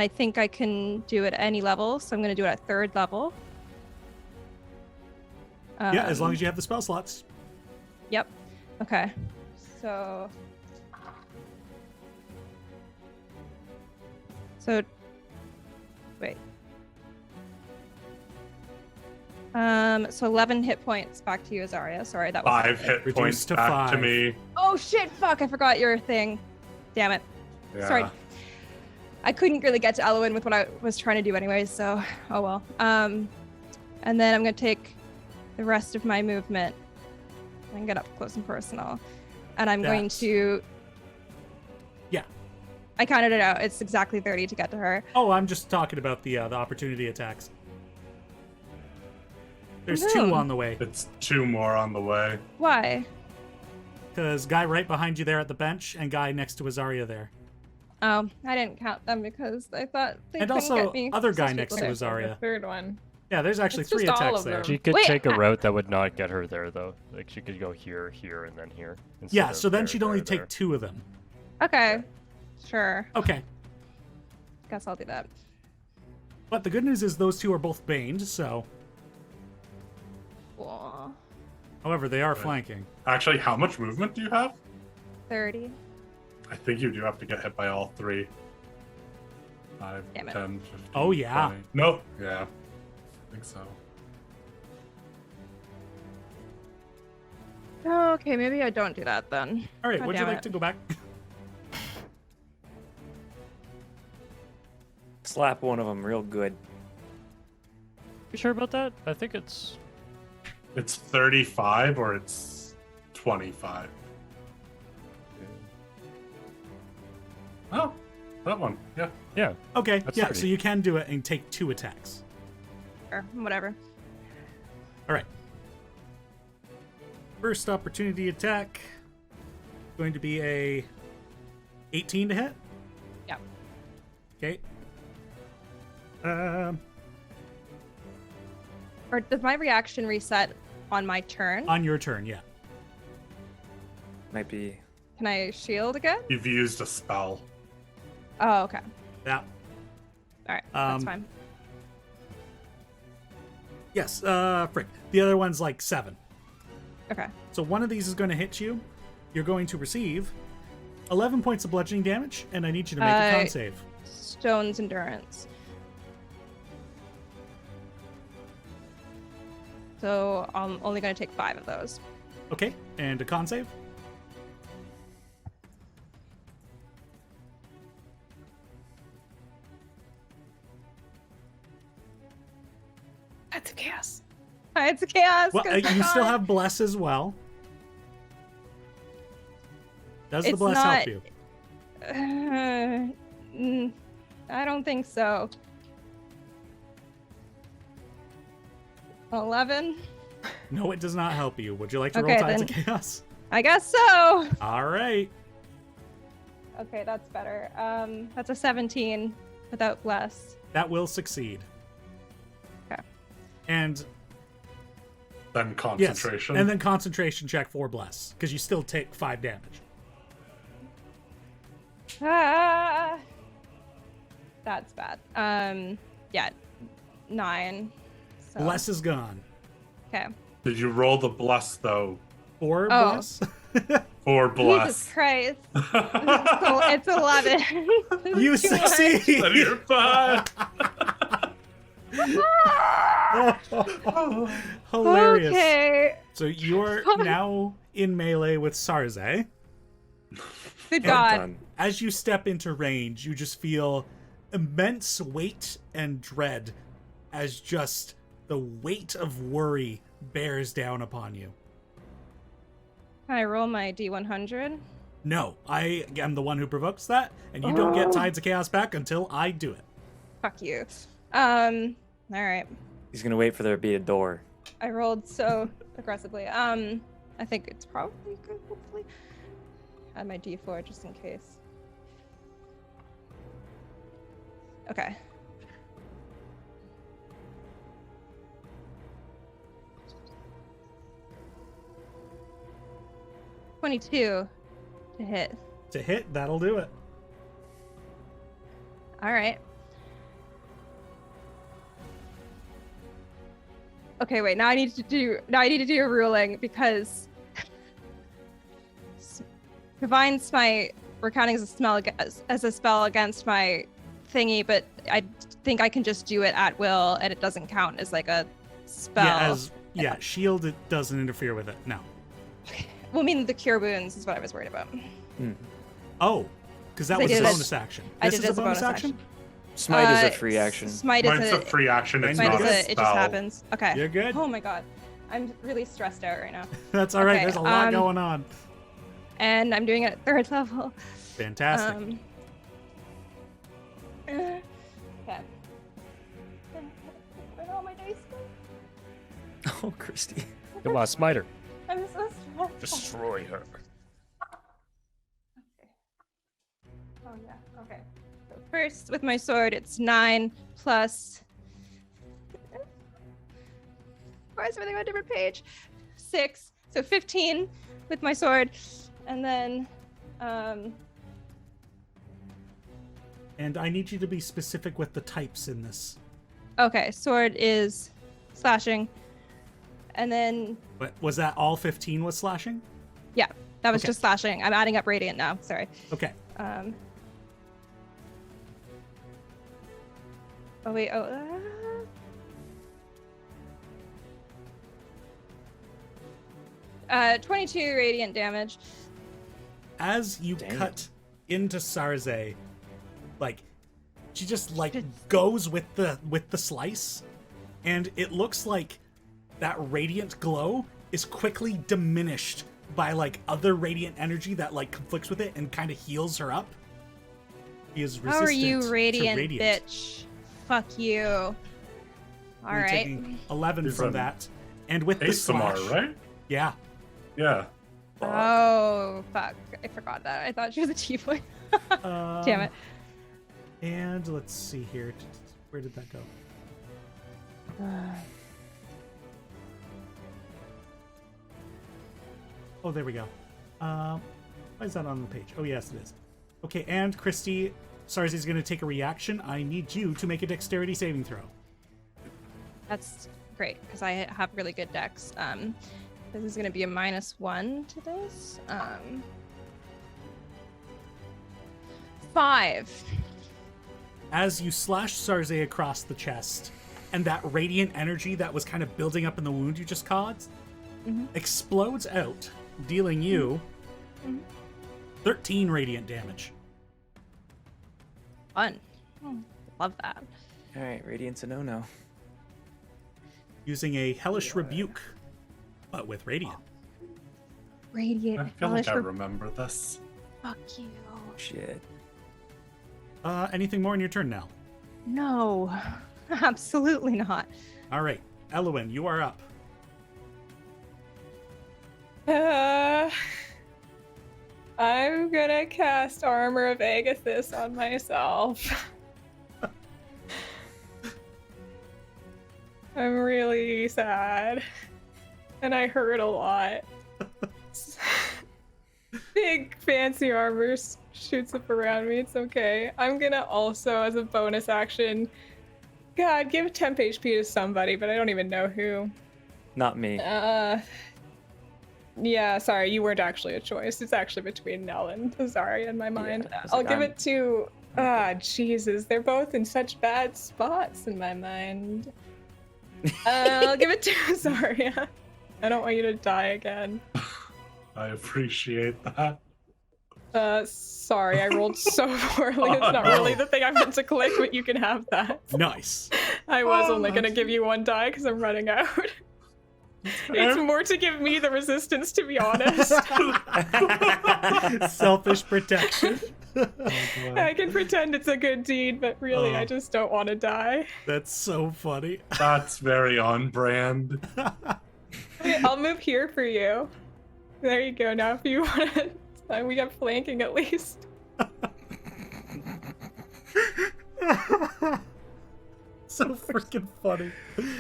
I think I can do it at any level, so I'm going to do it at 3rd level. Yeah, as long as you have the spell slots. Yep. Okay. So. Wait. So 11 hit points back to you, Azaria. Sorry, that was 5 hit Reduced points to back to 5. me. Oh shit! Fuck! I forgot your thing. Damn it. Yeah. Sorry. I couldn't really get to Elowen with what I was trying to do anyways, so oh well. And then I'm gonna take the rest of my movement and get up close and personal. And I'm going That's- to. Yeah. I counted it out. It's exactly 30 to get to her. Oh, I'm just talking about the opportunity attacks. There's 2 Mhm. on the way. It's 2 more on the way. Why? Because guy right behind you there at the bench and guy next to Azaria there. Oh, I didn't count them because I thought they And couldn't also get me. other guy So next to stupid. Azaria. The third one. Yeah, there's actually It's 3 just all attacks of there. them. She could Wait, take a I- route that would not get her there, though. Like, she could go here, here, and then here. instead Yeah, of so then there, she'd only there, take 2 of them. Okay. Sure. Okay. Guess I'll do that. But the good news is those 2 are both baned, so... Cool. However, they are flanking. Actually, how much movement do you have? 30. I think you do have to get hit by all 3. 5, Damn it. 10, 15, Oh, yeah. 20. Nope. Yeah. I think so. Oh, okay, maybe I don't do that then. All right, God would you damn like it. to go back? Slap one of them real good. You sure about that? I think it's... It's 35 or it's 25. Oh, that one. Yeah. Yeah. Okay, That's yeah, 30. so you can do it and take 2 attacks. Or whatever. All right. First opportunity attack. Going to be a 18 to hit. Yep. Okay. Or does my reaction reset on my turn? On your turn, yeah. Might be. Can I shield again? You've used a spell. Oh, okay. Yeah. All right, that's Um, fine. Yes, frick. The other one's like 7. Okay. So one of these is going to hit you. You're going to receive 11 points of bludgeoning damage, and I need you to make a con save. Stone's endurance. So I'm only going to take 5 of those. Okay, and a con save. That's a chaos. It's a chaos. Well, you still have bless as well. Does the It's bless not- help you? I don't think so. 11? No, it does not help you. Would you like to Okay, roll Tides of then. Chaos? I guess so. All right. Okay, that's better. That's a 17 without bless. That will succeed. Okay. And Then concentration. Yes, and then concentration check for bless, because you still take 5 damage. Ah, that's bad. Yeah, 9. So. Bless is gone. Okay. Did you roll the bless though? For Oh. bless? For bless. Jesus Christ. So it's 11. You Too much. succeed! Then you're fine. Hilarious. Okay. So you're now in melee with Sarze. Good God. Done. As you step into range, you just feel immense weight and dread as just the weight of worry bears down upon you. Can I roll my D100? No, I am the one who provokes that, and you don't get Tides of Chaos back until I do it. Fuck you. Alright. He's gonna wait for there to be a door. I rolled so aggressively. I think it's probably good, hopefully. Add my D4 just in case. Okay. $22 to hit. To hit, that'll do it. All right. Okay, wait. Now I need to do a ruling because Divine Smite we're counting as a spell against my thingy, but I think I can just do it at will, and it doesn't count as like a spell. Shield it doesn't interfere with it. No. Well, I mean the cure wounds is what I was worried about. Oh, because that I was a did it- bonus action. I This did is it as a a bonus bonus action? Smite is a free action. Smite Mine's is a free action. It's Smite not is a a- spell. it just happens. Okay. You're good. Oh my god. I'm really stressed out right now. That's all right. Okay, There's a lot going on. And I'm doing it at 3rd level. Fantastic. Okay. Where are all my dice go? Oh, Christy. Come on, Smiter. I'm so stressed. Destroy her. Okay. Oh yeah. Okay. So first, with my sword, it's 9 plus. Why is everything on a different page? 6. So 15 with my sword, and then. And I need you to be specific with the types in this. Okay, sword is slashing, and then But was that all 15 was slashing? yeah, that was Okay. just slashing. I'm adding up radiant now. Sorry. Okay. Oh wait. 22 radiant damage. As you Dang. cut into Sarze, like she just like goes with the slice, and it looks like that radiant glow is quickly diminished by like other radiant energy that like conflicts with it and kind of heals her up. He is resistant How are you, to radiant radiant. bitch? Fuck you. All You're right. taking 11 He's from an that, and with the ASMR, slash, right? yeah. Yeah. Oh fuck! I forgot that. I thought she was a tiefling. Damn it. And let's see here. Where did that go? Oh, there we go. Why is that on the page? Oh, yes, it is. Okay, and Christy, Sarzi's going to take a reaction. I need you to make a dexterity saving throw. That's great because I have really good dex. This is going to be a -1 to this. 5. As you slash Sarze across the chest, and that radiant energy that was kind of building up in the wound you just caused explodes out, dealing you 13 radiant damage. Fun. Love that. All right, Radiant's a no-no. Using a Hellish Rebuke, but with radiant. Radiant. I feel like I hellish remember this. Fuck you. Shit. Anything more in your turn now? No, absolutely not. All right, Elowin, you are up. I'm gonna cast Armor of Agathis on myself. I'm really sad. And I hurt a lot. Big fancy armor shoots up around me. It's okay. I'm gonna also, as a bonus action, God, give temp HP to somebody, but I don't even know who. Not me. Yeah, sorry, you weren't actually a choice. It's actually between Nell and Azaria in my mind. I was I'll like, give I'm- it to... Jesus. They're both in such bad spots in my mind. I'll give it to Azaria. I don't want you to die again. I appreciate that. Sorry, I rolled so poorly. It's not really the thing I meant to click, but you can have that. Nice. I was only gonna give you 1 die because I'm running out. It's more to give me the resistance, to be honest. Selfish protection. I can pretend it's a good deed, but really, I just don't want to die. That's so funny. That's very on brand. Okay, I'll move here for you. There you go. Now, if you want to, we got flanking at least. So freaking funny.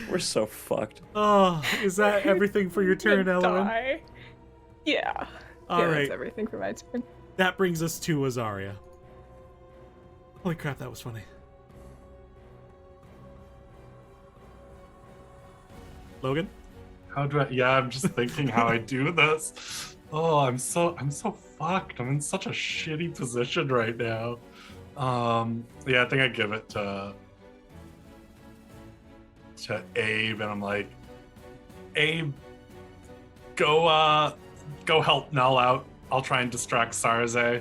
We're so fucked. Oh, is that everything for your turn, Gonna Elowin? die. Yeah. All yeah, right. That's everything for my turn. That brings us to Azaria. Holy crap, that was funny. Logan? How do I? Yeah, I'm just thinking how I do this. Oh, I'm so fucked. I'm in such a shitty position right now. Yeah, I think I give it to Abe, and I'm like, Abe, go help Nell out. I'll try and distract Sarze.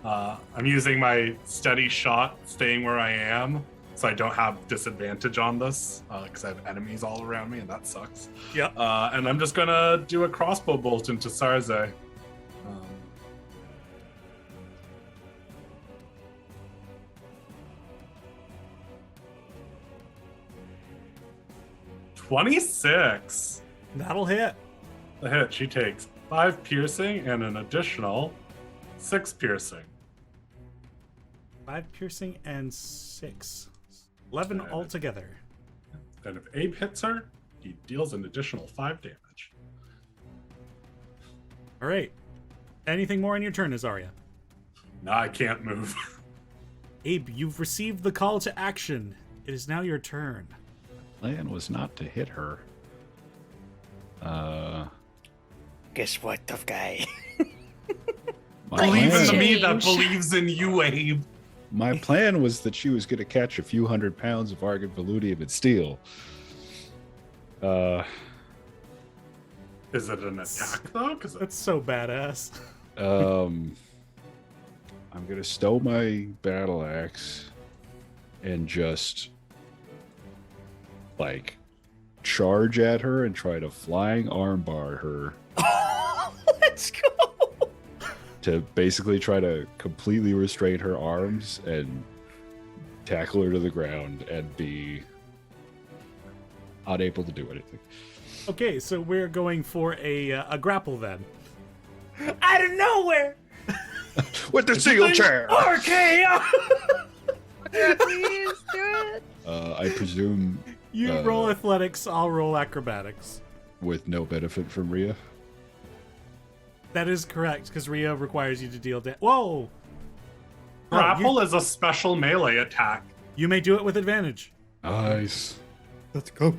I'm using my steady shot, staying where I am, so I don't have disadvantage on this, because I have enemies all around me, and that sucks. Yep. And I'm just gonna do a crossbow bolt into Sarze. 26. That'll hit. The hit. She takes 5 piercing and an additional 6 piercing. 5 piercing and 6. 11 altogether. And if Abe hits her, he deals an additional 5 damage. All right. Anything more in your turn, Azaria? No, I can't move. Abe, you've received the call to action. It is now your turn. Plan was not to hit her. Guess what, tough guy? My Believes plan, in me that believes in you, Abe. my plan was that she was going to catch a few hundred pounds of Argon Veludium and steel. Is it an attack though? Because That's so badass. I'm going to stow my battle axe and just like charge at her and try to flying armbar her Let's go. to basically try to completely restrain her arms and tackle her to the ground and be unable to do anything. Okay, so we're going for a grapple then. Out of nowhere. With the single chair! RKO. Please do it. I presume You roll athletics, I'll roll acrobatics. with no benefit from Rhea. That is correct, because Rhea requires you to deal damage. Whoa! grapple is a special melee attack. You may do it with advantage. Nice. Let's go.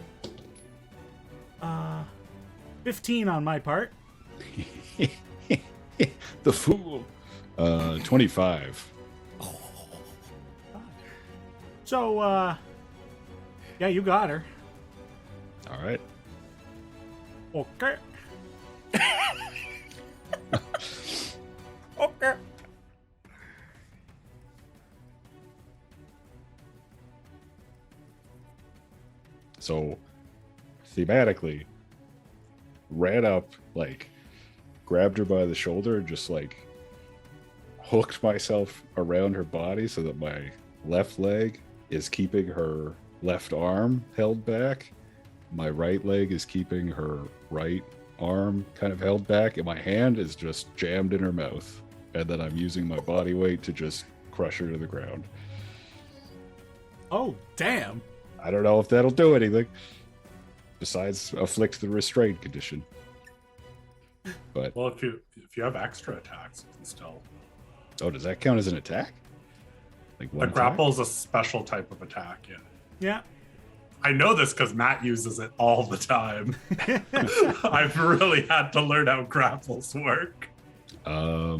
15 on my part. The fool. 25. So, yeah, you got her. All right. Okay. Okay. So, thematically, ran up, like, grabbed her by the shoulder, and just, like, hooked myself around her body so that my left leg is keeping her left arm held back. My right leg is keeping her right arm kind of held back, and my hand is just jammed in her mouth. And then I'm using my body weight to just crush her to the ground. Oh, damn. I don't know if that'll do anything besides afflict the restraint condition. But Well, if you have extra attacks, you can still. oh, does that count as an attack? Like The one grapple attack? is a special type of attack. Yeah, Yeah. I know this because Matt uses it all the time. I've really had to learn how grapples work. I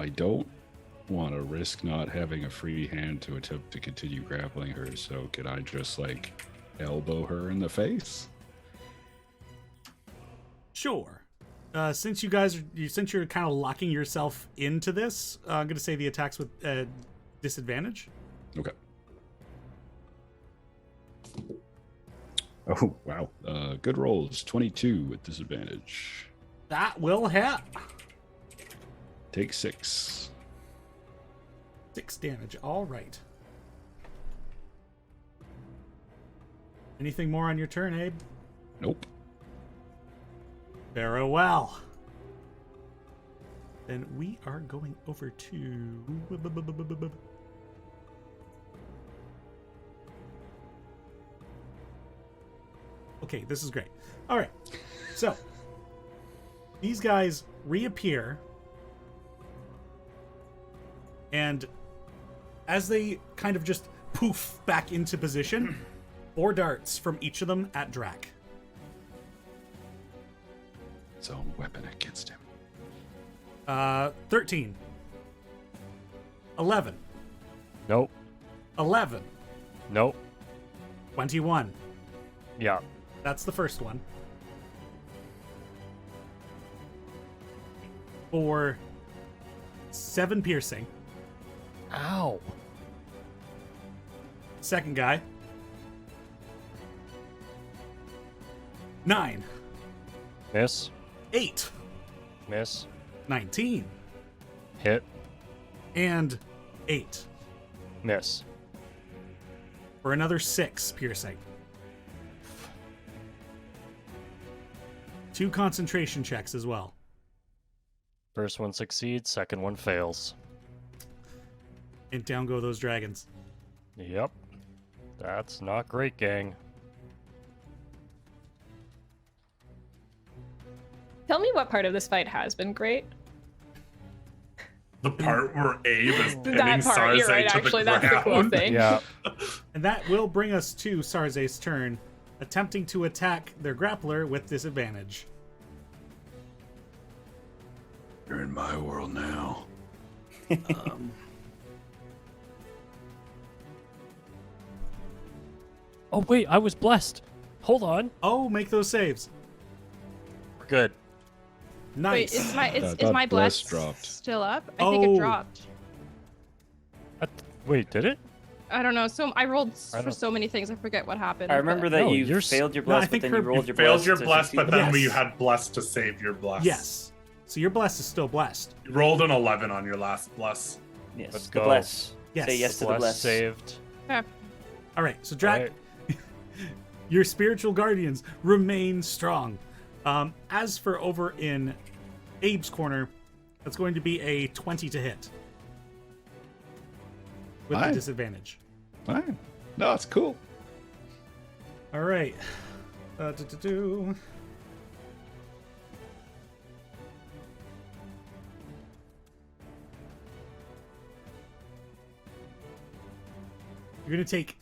don't want to risk not having a free hand to attempt to continue grappling her, so can I just like elbow her in the face? Sure. Since you're kind of locking yourself into this, I'm going to say the attacks with disadvantage. Okay. Oh, wow. Good rolls. 22 with disadvantage. That will hit. Take 6. 6 damage. All right. Anything more on your turn, Abe? Nope. Very well. Then we are going over to... Okay, this is great. All right. So, these guys reappear. And as they kind of just poof back into position, 4 darts from each of them at Drac. Its own weapon against him. 13. 11. Nope. 11. Nope. 21. Yeah. That's the first one. For 7 piercing. Ow. Second guy. 9. Miss. 8. Miss. 19. Hit. And 8. Miss. For another 6 piercing. 2 concentration checks as well. First one succeeds, second one fails. And down go those dragons. Yep. That's not great, gang. Tell me what part of this fight has been great. The part where Abe is pinning That part, you're Sarze right, to actually, the that's the ground. cool thing. Yeah. And that will bring us to Sarze's turn, attempting to attack their grappler with disadvantage. You're in my world now. Oh, wait, I was blessed. Hold on. Oh, make those saves. We're good. Nice. Wait, is my I is thought my bless bless dropped. still up? I think it Oh. dropped. Wait, did it? I don't know. So I rolled I for don't- so many things. I forget what happened. I remember but- that No, you you're failed your No, I bless, but think then you Herb- rolled You your failed bless your to bless, succeed but the then Yes. you had bless to save your bless. Yes. So your bless is still blessed. You rolled an 11 on your last bless. Yes, Let's the go. bless. Yes. Say yes to the Bless bless. saved. All right. So Drac, Right. your spiritual guardians remain strong. As for over in Abe's corner, that's going to be a 20 to hit with the Fine. disadvantage. Fine. No, it's cool. All right. Do-do-do. You're going to take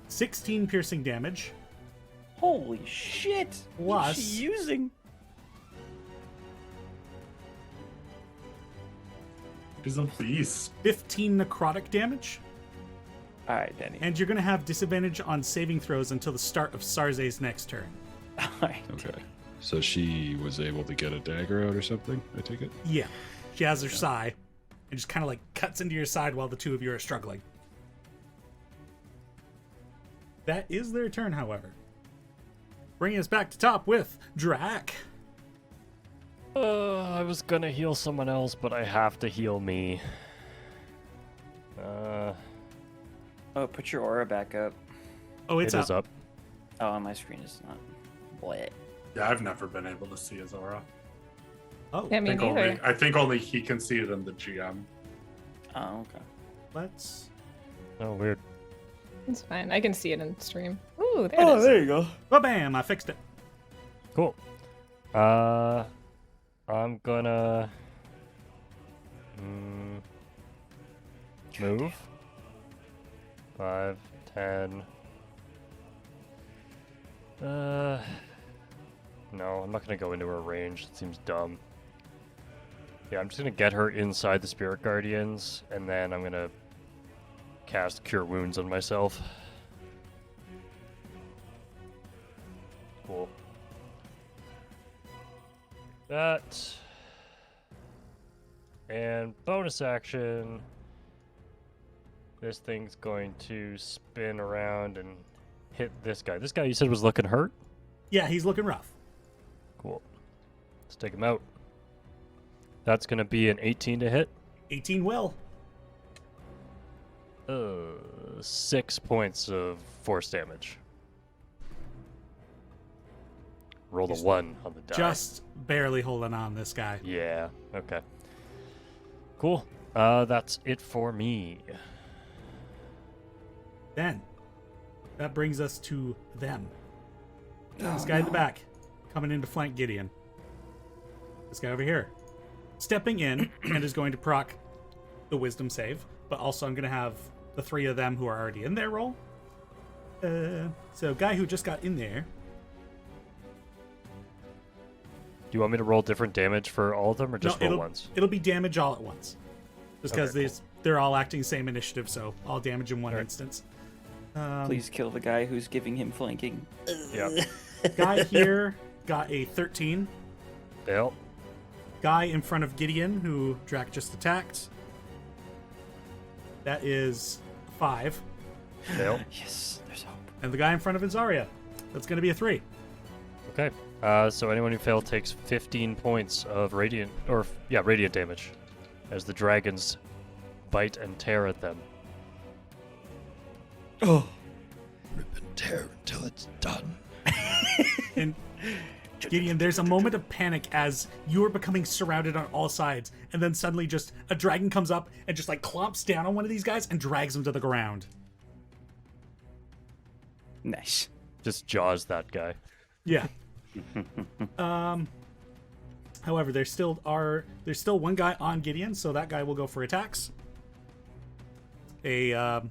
16 piercing damage. Holy shit! What is Plus- she using? He's a beast. 15 necrotic damage, All right, Denny. and you're going to have disadvantage on saving throws until the start of Sarze's next turn. All right. Okay. So she was able to get a dagger out or something, I take it? Yeah. She has her sai and just kind of like cuts into your side while the two of you are struggling. That is their turn, however. Bringing us back to top with Drac. I was gonna heal someone else, but I have to heal me. Oh, put your aura back up. Oh, it's It up. is up. Oh, on my screen it's not. What? Yeah, I've never been able to see his aura. Oh, Yeah, me neither. I think only he can see it in the GM. Oh, okay. let's... Oh, weird. It's fine. I can see it in the stream. Ooh, there it is. you go. Oh, bam! I fixed it. Cool. I'm gonna move. 5, 10. No, I'm not gonna go into her range. It seems dumb. Yeah, I'm just gonna get her inside the Spirit Guardians, and then I'm gonna cast Cure Wounds on myself. Cool. That. And bonus action. This thing's going to spin around and hit this guy. This guy you said was looking hurt? Yeah, he's looking rough. Cool. Let's take him out. That's going to be an 18 to hit. 18 will. 6 points of force damage. Roll the 1 on the die. Just barely holding on, this guy. Yeah, okay. Cool. That's it for me. Then, that brings us to them. This guy in the back, coming in to flank Gideon. This guy over here, stepping in and is going to proc the wisdom save, but also I'm going to have the three of them who are already in there roll. So, guy who just got in there. Do you want me to roll different damage for all of them, or just roll once? It'll be damage all at once. Just because Okay, cool. they're all acting the same initiative, so all damage in one Alright. instance. Please kill the guy who's giving him flanking. Yeah. Guy here got a 13. Fail. Guy in front of Gideon, who Drac just attacked. That is 5. Fail. Yes, there's hope. And the guy in front of Azaria, that's going to be a 3. Okay. So anyone who failed takes 15 points of radiant damage as the dragons bite and tear at them. Oh. Rip and tear until it's done. And Gideon, there's a moment of panic as you are becoming surrounded on all sides, and then suddenly just a dragon comes up and just like clomps down on one of these guys and drags him to the ground. Nice. Just jaws that guy. Yeah. However, there's still one guy on Gideon, so that guy will go for attacks. A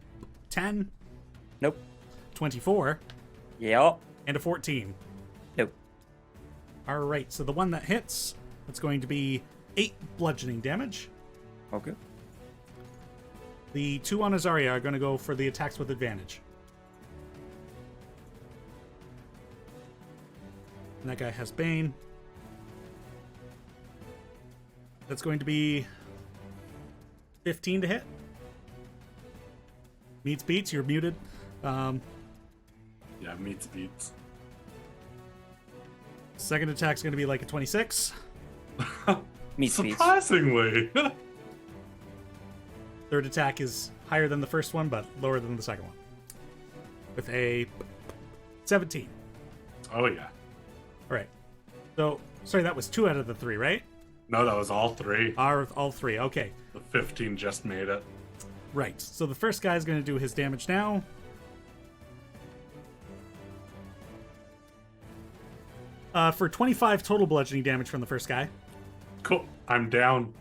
10, Nope. 24, Yeah. and a 14. Nope. All right, so the one that hits, that's going to be 8 bludgeoning damage. Okay. The 2 on Azaria are going to go for the attacks with advantage. And that guy has Bane. That's going to be 15 to hit. Meets beats, you're muted. Yeah, meets beats. Second attack's going to be like a 26. Meat speeds. Surprisingly. Third attack is higher than the first one, but lower than the second one. With a 17. Oh, yeah. All right. So, sorry, that was 2 out of the 3, right? No, that was all 3. All 3, okay. The 15 just made it. Right. So the first guy's going to do his damage now. For 25 total bludgeoning damage from the first guy. Cool. I'm down.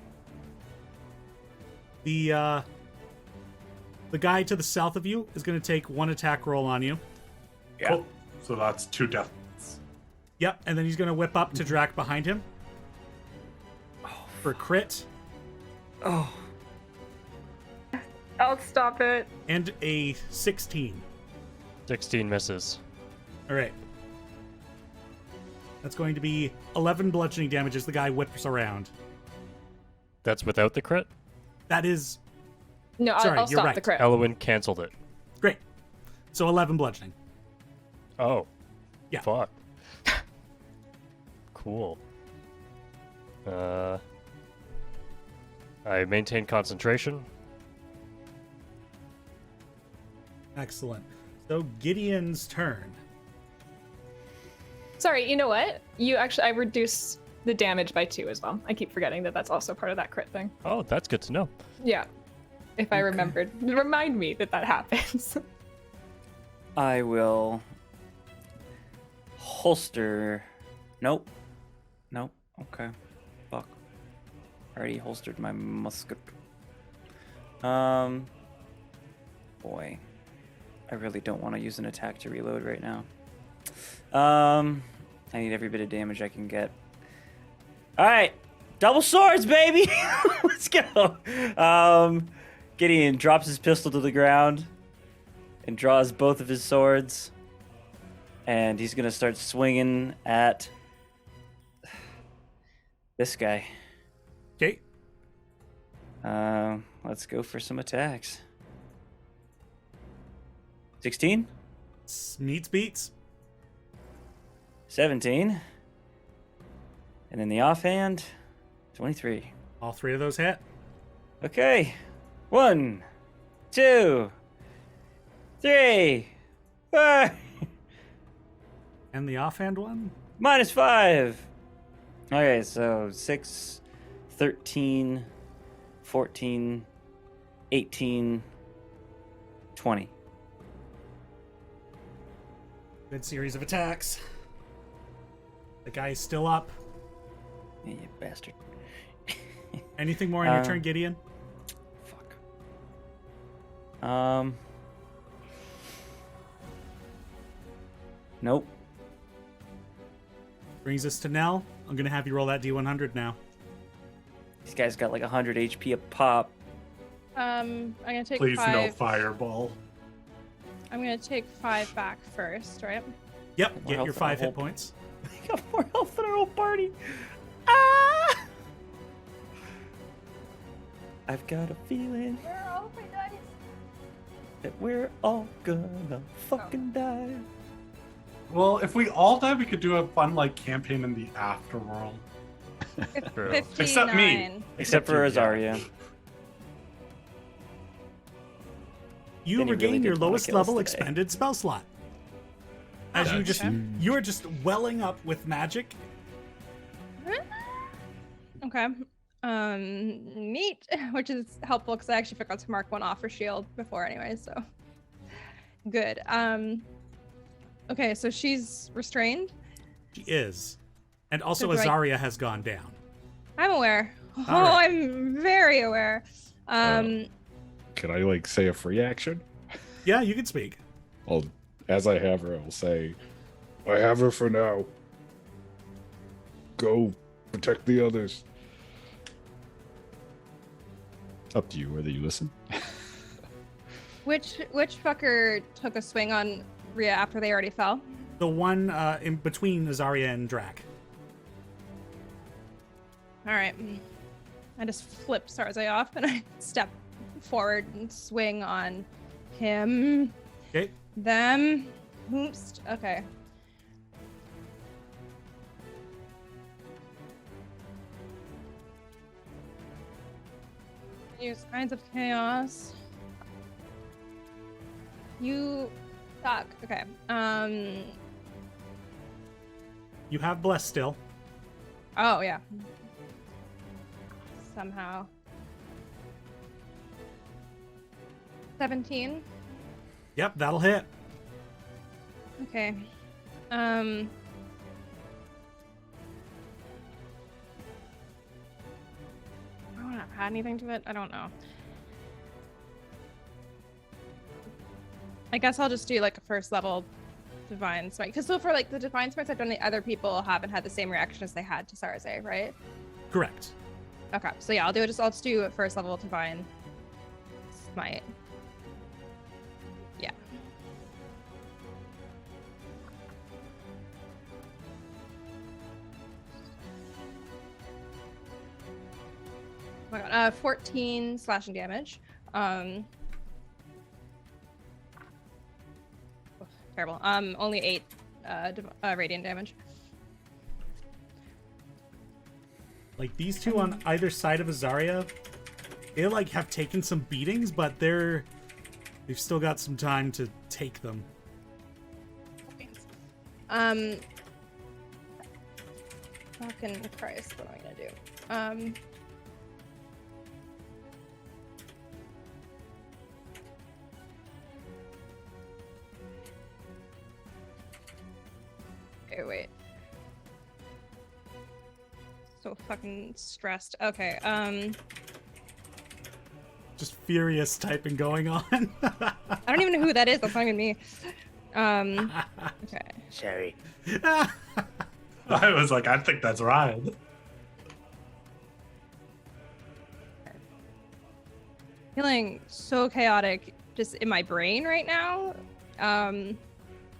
The guy to the south of you is going to take 1 attack roll on you. Yeah. Cool. So that's 2 deaths. Yep, and then he's going to whip up to Drac behind him. For crit. Oh. I'll stop it. And a 16. 16 misses. All right. That's going to be 11 bludgeoning damage as the guy whips around. That's without the crit? That is No, Sorry, I'll you're stop right. the crit. Elwyn canceled it. great. So 11 bludgeoning. Oh. Yeah. Fuck. Cool. I maintain concentration. Excellent. So Gideon's turn. Sorry, you know what? I reduced the damage by 2 as well. I keep forgetting that that's also part of that crit thing. Oh, that's good to know. Yeah. If I remembered. Remind me that happens. I will holster. Nope. Okay. Fuck. Already holstered my musket. Boy. I really don't want to use an attack to reload right now. I need every bit of damage I can get. Alright. Double swords, baby! Let's go! Gideon drops his pistol to the ground and draws both of his swords. And he's gonna start swinging at this guy. Okay. Let's go for some attacks. 16? Meets beats. 17. And then the offhand, 23. All 3 of those hit. Okay. 1, 2, 3, 4. And the offhand one? -5. Okay, so 6, 13, 14, 18, 20. Good series of attacks. The guy is still up. Yeah, you bastard. Anything more on your turn, Gideon? Fuck. Nope. Brings us to Nell. I'm going to have you roll that D100 now. These guys got like 100 HP a pop. I'm gonna take Please 5. no fireball. I'm gonna take 5 back first, right? Yep, More get health your than 5 a hit whole- points. We got more health than our whole party. Ah! I've got a feeling that we're all gonna fucking die. Well, if we all die, we could do a fun like campaign in the afterworld. True. 59. Except me. Except for you, Rosaria. You Then he regain really your did wanna lowest kill us level today. expended spell slot. As That's huge. you're just welling up with magic. Okay. Neat. Which is helpful because I actually forgot to mark one off for shield before anyway, so good. Okay, so she's restrained. She is. And also So do I- Azaria has gone down. I'm aware. Oh, All right. I'm very aware. Can I like say a free action? Yeah, you can speak. I'll, as I have her, I'll say, I have her for now. Go protect the others. Up to you whether you listen. Which fucker took a swing on Rhea after they already fell? The one in between Azaria and Drac. All right. I just flip Sarzai off and I step forward and swing on him. Okay. Them. Oops. Okay. Use Kinds of Chaos. You suck. Okay. You have Bless still. Oh yeah. Somehow. 17. Yep, that'll hit. Okay. I don't add anything to it. I don't know. I guess I'll just do like a first level divine smite. Because so for like the divine smites I've done, the other people haven't had the same reaction as they had to Sarzai, right? Correct. Okay. So yeah, I'll just do a first level divine my. Yeah. Oh my god, 14 slashing damage. Terrible. Only 8 radiant damage. Like these two on either side of Azaria, they like have taken some beatings, but they've still got some time to take them. Fucking Christ, what am I gonna do? Okay, wait. So fucking stressed. Okay, Just furious typing going on. I don't even know who that is. That's not even me. Okay. Sorry. I was like, I think that's Ryan. Feeling so chaotic just in my brain right now. I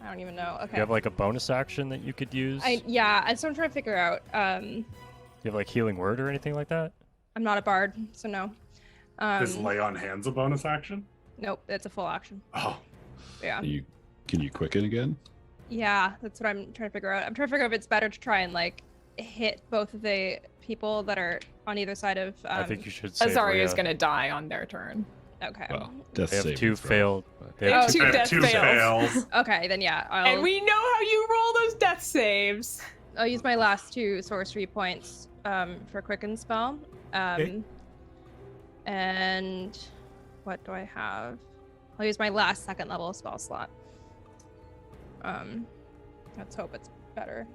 don't even know. Okay. You have like a bonus action that you could use? Yeah, that's what I'm trying to figure out. You have like healing word or anything like that? I'm not a bard, so no. Is lay on hands a bonus action? Nope, it's a full action. Oh, Yeah. Can you quicken again? Yeah, that's what I'm trying to figure out. I'm trying to figure out if it's better to try and like hit both of the people that are on either side of. I think you should save Azaria's Rhea. gonna die on their turn. Okay. Well, death They have saving two throw, failed. but- They have Oh, two death fails. Okay, then yeah, And we know how you roll those death saves. I'll use my last 2 sorcery points for quicken spell. Okay. And what do I have? I'll use my last 2nd level spell slot. Let's hope it's better.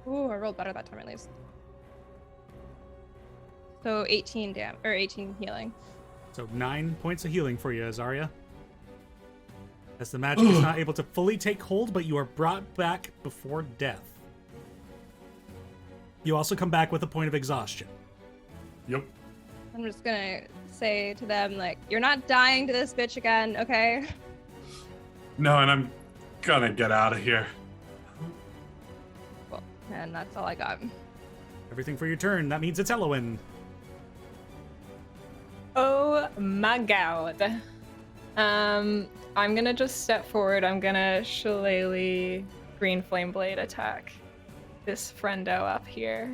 Ooh, I rolled better that time at least. So 18 healing. So 9 points of healing for you, Azaria. As the magic is not able to fully take hold, but you are brought back before death. You also come back with a point of exhaustion. Yep. I'm just gonna say to them, like, you're not dying to this bitch again, okay? No, and I'm gonna get out of here. Well, and that's all I got. Everything for your turn. That means it's Elowin. Oh my god. I'm gonna just step forward. I'm gonna shillelagh green flame blade attack this friendo up here.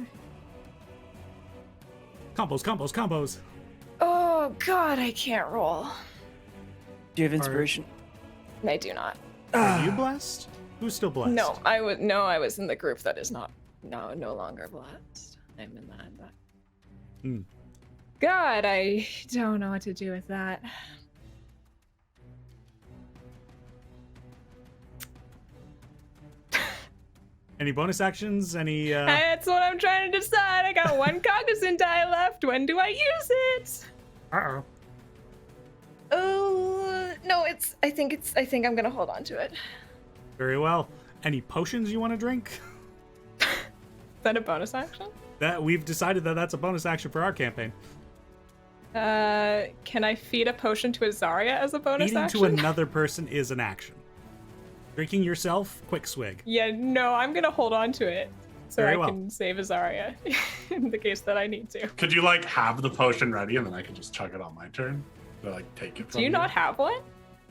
Combos, combos, combos. Oh god, I can't roll. Do you have inspiration? I do not. Are you blessed? Who's still blessed? No, I was in the group that is no longer blessed. I'm in that. Hmm. God, I don't know what to do with that. Any bonus actions? Any, That's what I'm trying to decide. I got one cognizant die left. When do I use it? Uh-oh. Oh no, I think I'm gonna hold on to it. Very well. Any potions you want to drink? Is that a bonus action? That we've decided that that's a bonus action for our campaign. Can I feed a potion to Azaria as a bonus Eating action? to another person is an action. Drinking yourself, quick swig. Yeah, no, I'm gonna hold on to it so Very I well. can save Azaria in the case that I need to. Could you like have the potion ready and then I could just chug it on my turn? Or like take it from Do you not have one?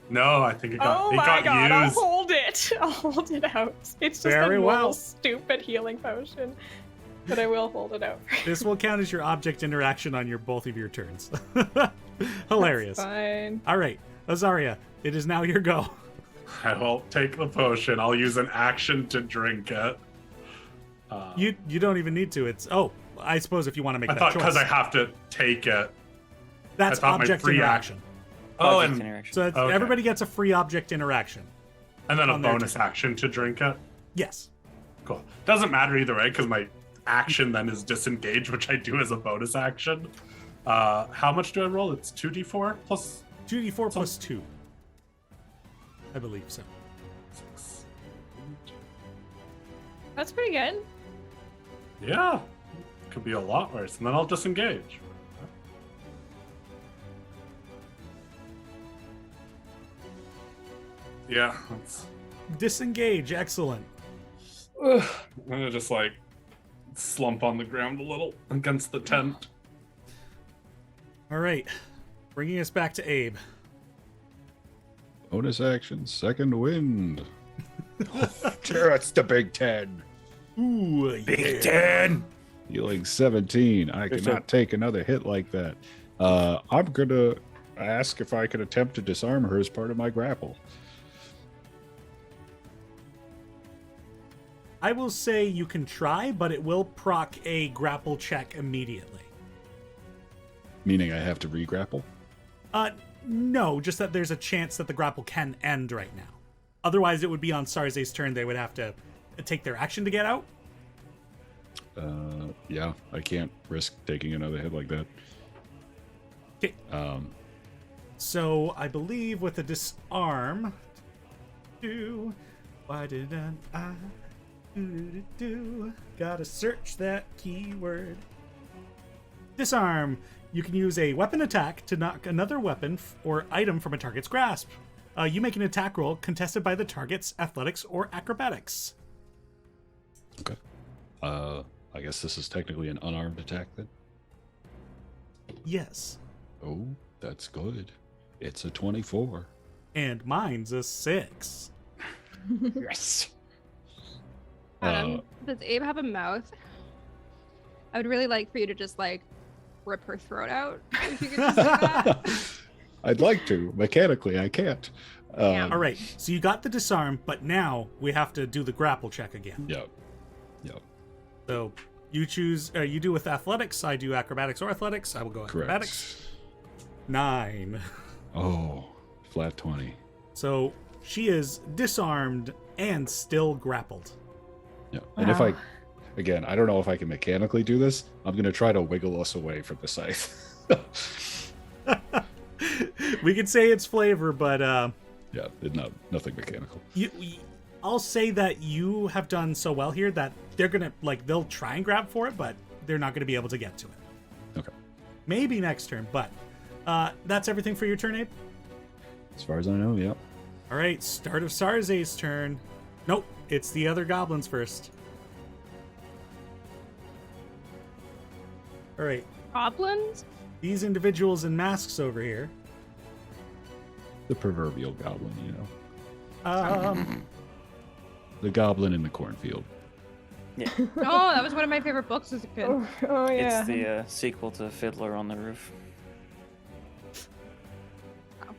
No, I think it got, Oh it my got god, I'll used. hold it. I'll hold it out. It's just Very a well. little stupid healing potion. But I will hold it out. This will count as your object interaction on both of your turns. Hilarious. Fine. All right, Azaria, it is now your go. I will take the potion. I'll use an action to drink it. You don't even need to. It's I suppose if you want to make I that thought choice. because I have to take it. That's I thought my object free interaction. Oh, Object and interaction. So Okay. everybody gets a free object interaction. then a on their bonus turn. action to drink it. Yes. Cool. Doesn't matter either way because my action then is disengage, which I do as a bonus action. How much do I roll? It's 2d4 plus 2d4 plus 2. I believe so. 6. That's pretty good. Yeah, could be a lot worse, and then I'll disengage. Yeah, that's... Disengage. Excellent. I'm gonna just like slump on the ground a little against the tent. All right. Bringing us back to Abe. Bonus action, second wind. Sure, it's the Big Ten. Ooh, Big Ten. Healing 17. I cannot take another hit like that. I'm gonna ask if I can attempt to disarm her as part of my grapple. I will say you can try, but it will proc a grapple check immediately. Meaning I have to re-grapple? No, just that there's a chance that the grapple can end right now. Otherwise, it would be on Sarze's turn. They would have to take their action to get out. Yeah, I can't risk taking another hit like that. Okay. So I believe with the disarm. Why didn't I? Gotta search that keyword. Disarm. You can use a weapon attack to knock another weapon or item from a target's grasp. You make an attack roll contested by the target's athletics or acrobatics. Okay. I guess this is technically an unarmed attack then? Yes. Oh, that's good. It's a 24. And mine's a 6. Yes. Does Abe have a mouth? I would really like for you to just like rip her throat out. If you could just do that. I'd like to. Mechanically, I can't. All right. So you got the disarm, but now we have to do the grapple check again. Yep. So you choose. You do with athletics. I do acrobatics or athletics. I will go Correct. acrobatics. 9. Oh, flat 20. So she is disarmed and still grappled. Yeah. And if I, again, I don't know if I can mechanically do this. I'm going to try to wiggle us away from the scythe. We could say it's flavor, but yeah, nothing mechanical. I'll say that you have done so well here that they're gonna they'll try and grab for it, but they're not gonna be able to get to it. Okay. Maybe next turn, but that's everything for your turn, Abe. As far as I know, yep. All right, start of Sarze's turn. Nope, it's the other goblins first. All right, Goblins? these individuals in masks over here. The proverbial goblin, you know. The goblin in the cornfield. Oh, that was one of my favorite books as a kid. Oh yeah. It's the sequel to Fiddler on the Roof.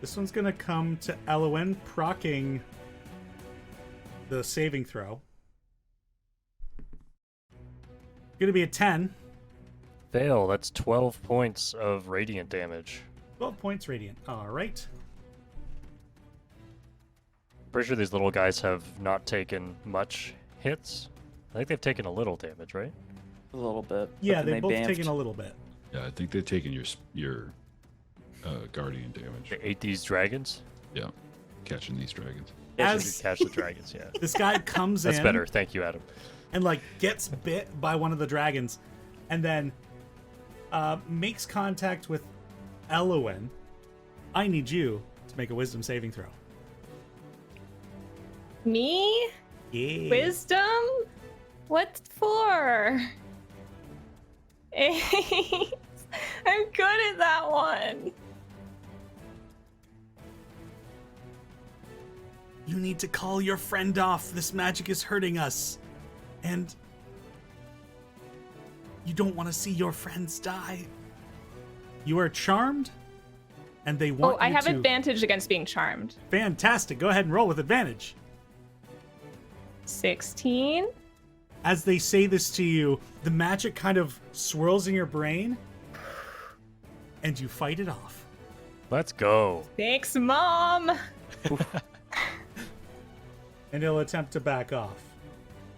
This one's gonna come to Elowin, procking the saving throw. Gonna be a 10. Fail. That's 12 points of radiant damage. 12 points radiant. All right. Pretty sure these little guys have not taken much hits. I think they've taken a little damage, right? A little bit. Yeah, but then they've both bamfed. taken a little bit. Yeah, I think they've taken your guardian damage. They ate these dragons. Yeah, catching these dragons. Yeah, As- should catch the dragons. Yeah, This guy comes that's in better. Thank you, Adam. and gets bit by one of the dragons, and then makes contact with Elowin. I need you to make a wisdom saving throw. Me? Yeah. Wisdom? What for? 8. I'm good at that one. You need to call your friend off. This magic is hurting us. And you don't want to see your friends die. You are charmed, and they want I you have to... advantage against being charmed. Fantastic. Go ahead and roll with advantage. 16. As they say this to you, the magic kind of swirls in your brain, and you fight it off. Let's go. Thanks, Mom. And he'll attempt to back off.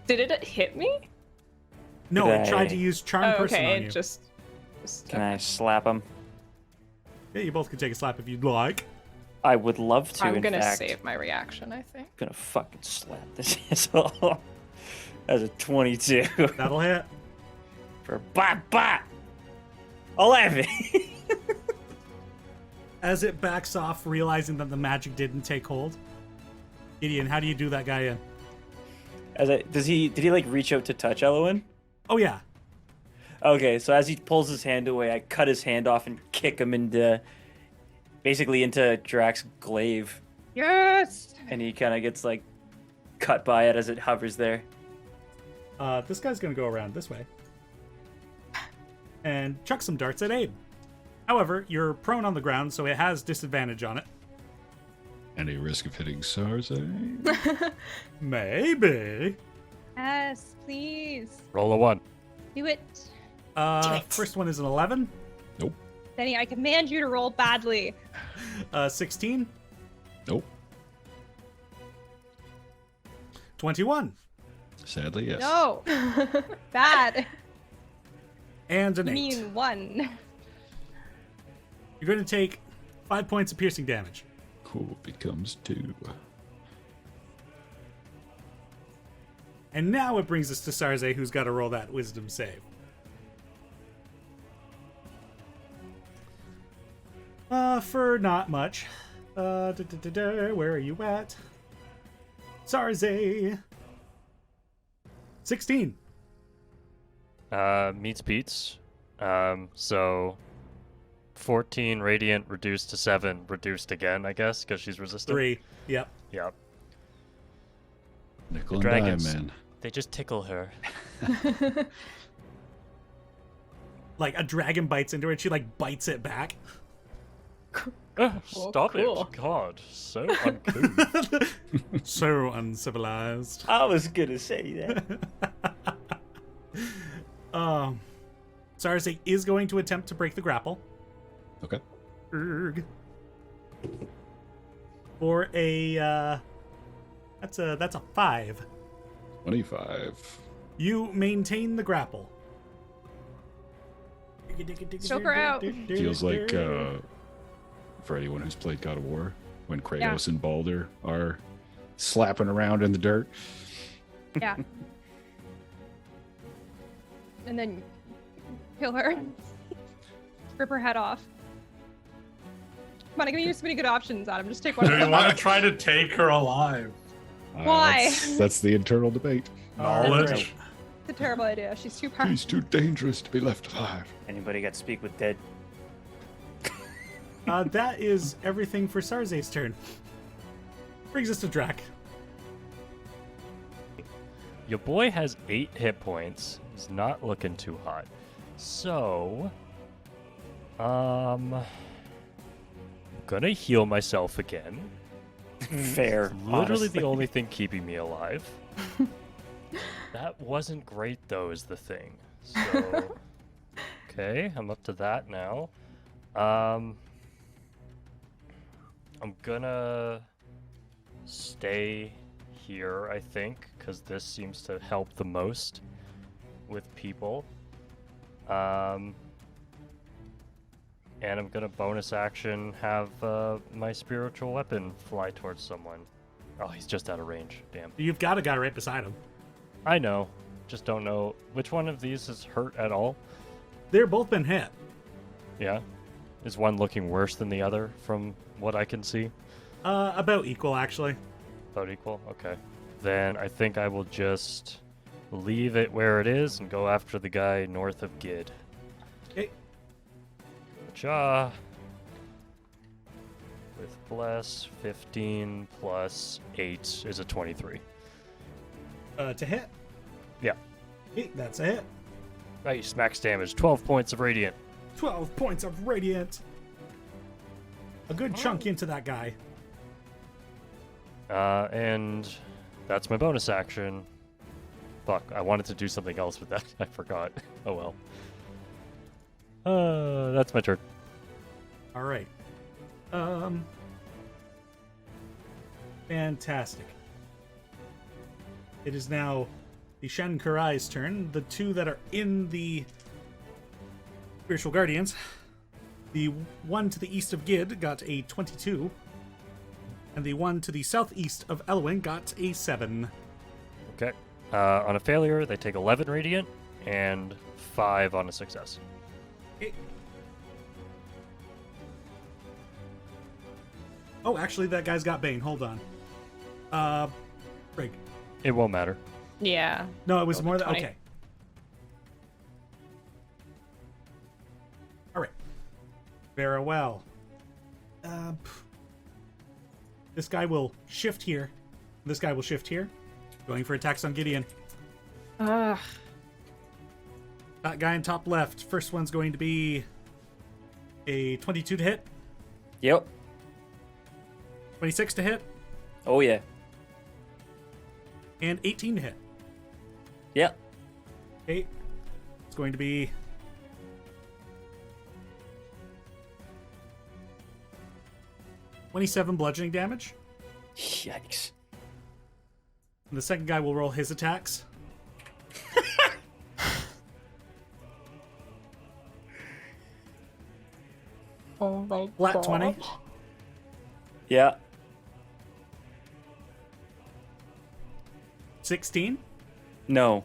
Did it hit me? No, it Right. tried to use Charm Oh, Person okay, on you. it just Can I slap him? Yeah, you both can take a slap if you'd like. I would love to. I'm in gonna fact. save my reaction, I think. Gonna fucking slap this asshole. As a 22. That'll hit. For 11. As it backs off, realizing that the magic didn't take hold. Gideon, how do you do that guy in? Did he like reach out to touch Elowen? Oh yeah. Okay, so as he pulls his hand away, I cut his hand off and kick him into Drax's glaive, Yes. and he kind of gets like cut by it as it hovers there. This guy's gonna go around this way and chuck some darts at Abe. However, you're prone on the ground, so it has disadvantage on it. Any risk of hitting Sarze? Maybe. Yes, please. Roll a 1. Do it. First one is an 11. Nope. Denny, I command you to roll badly. 16. Nope. 21. Sadly, yes. No. Bad. And an You 8. mean 1. You're going to take 5 points of piercing damage. Cool, becomes 2. And now it brings us to Sarze, who's got to roll that wisdom save. For not much. Where are you at? Sarze. 16. Meets beats. So 14 radiant reduced to 7, reduced again, I guess, because she's resistant. 3. Yep. Yep. Nickel and Dragons. dime, man. They just tickle her. Like a dragon bites into her and she like bites it back. Stop cool. it. God, so uncouth. So uncivilized. I was gonna say that. Sarze is going to attempt to break the grapple. Okay. Erg. For a that's a 5. 25. You maintain the grapple. Choke her out. Feels like, for anyone who's played God of War, when Kratos and Baldur are slapping around in the dirt. Yeah. And then kill her. Rip her head off. Come on, I'm giving you so many good options, Adam. Just take one. Do of you them. want to try to take her alive? Why? That's the internal debate. Knowledge. Alright. It's a terrible idea. She's too powerful. He's too dangerous to be left alive. Anybody got to speak with dead? That is everything for Sarze's turn. Brings us to Drac. Your boy has 8 hit points. He's not looking too hot. So, gonna heal myself again. Fair. Literally honestly. the only thing keeping me alive. That wasn't great though, is the thing. So, okay, I'm up to that now. I'm gonna stay here, I think, because this seems to help the most with people. And I'm gonna bonus action have my spiritual weapon fly towards someone. Oh, he's just out of range. Damn. You've got a guy right beside him. I know. Just don't know which one of these is hurt at all. They're both been hit. Yeah. Is one looking worse than the other from what I can see? About equal, actually. About equal? Okay. Then I think I will just leave it where it is and go after the guy north of Gid. Okay. Cha. With bless, 15 plus 8 is a 23. To hit. Yeah. Okay, that's a hit. Nice, max damage, 12 points of radiant. 12 points of radiant. A good chunk into that guy. And that's my bonus action. Fuck, I wanted to do something else with that. I forgot. Oh well. That's my turn. All right. Fantastic. It is now the Shen Kurai's turn. The two that are in the Spiritual Guardians. The one to the east of Gid got a 22. And the one to the southeast of Elwyn got a 7. Okay. On a failure, they take 11 radiant, and 5 on a success. Okay. Oh, actually, that guy's got Bane. Hold on. Frig. It won't matter. Yeah. No, it was Rolled more a than 20. okay. All right. Very well. This guy will shift here. This guy will shift here. Going for attacks on Gideon. Ugh. That guy in top left. First one's going to be a 22 to hit, Yep. 26 to hit, Oh yeah. and 18 to hit. Yep. Okay. It's going to be 27 bludgeoning damage. Yikes. And the second guy will roll his attacks. Oh my Flat 20. Yeah. 16. No.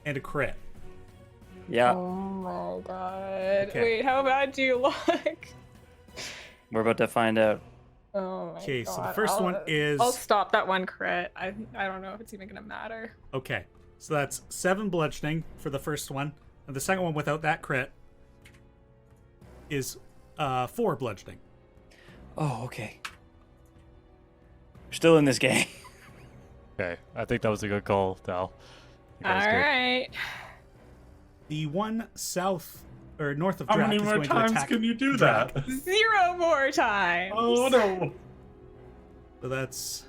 And a crit. Yeah. Oh my god. Okay. Wait, how bad do you look? We're about to find out. Oh my Okay, god. so the first one is... I'll stop that one crit. I don't know if it's even gonna matter. Okay. So that's 7 bludgeoning for the first one. And the second one without that crit is 4 bludgeoning. Oh, okay. We're still in this game. Okay, I think that was a good call, Dal. You guys did. Alright. The one south or north of How Drac many is more going to times attack can you do Drac. that? 0 more times. Oh no! So that's...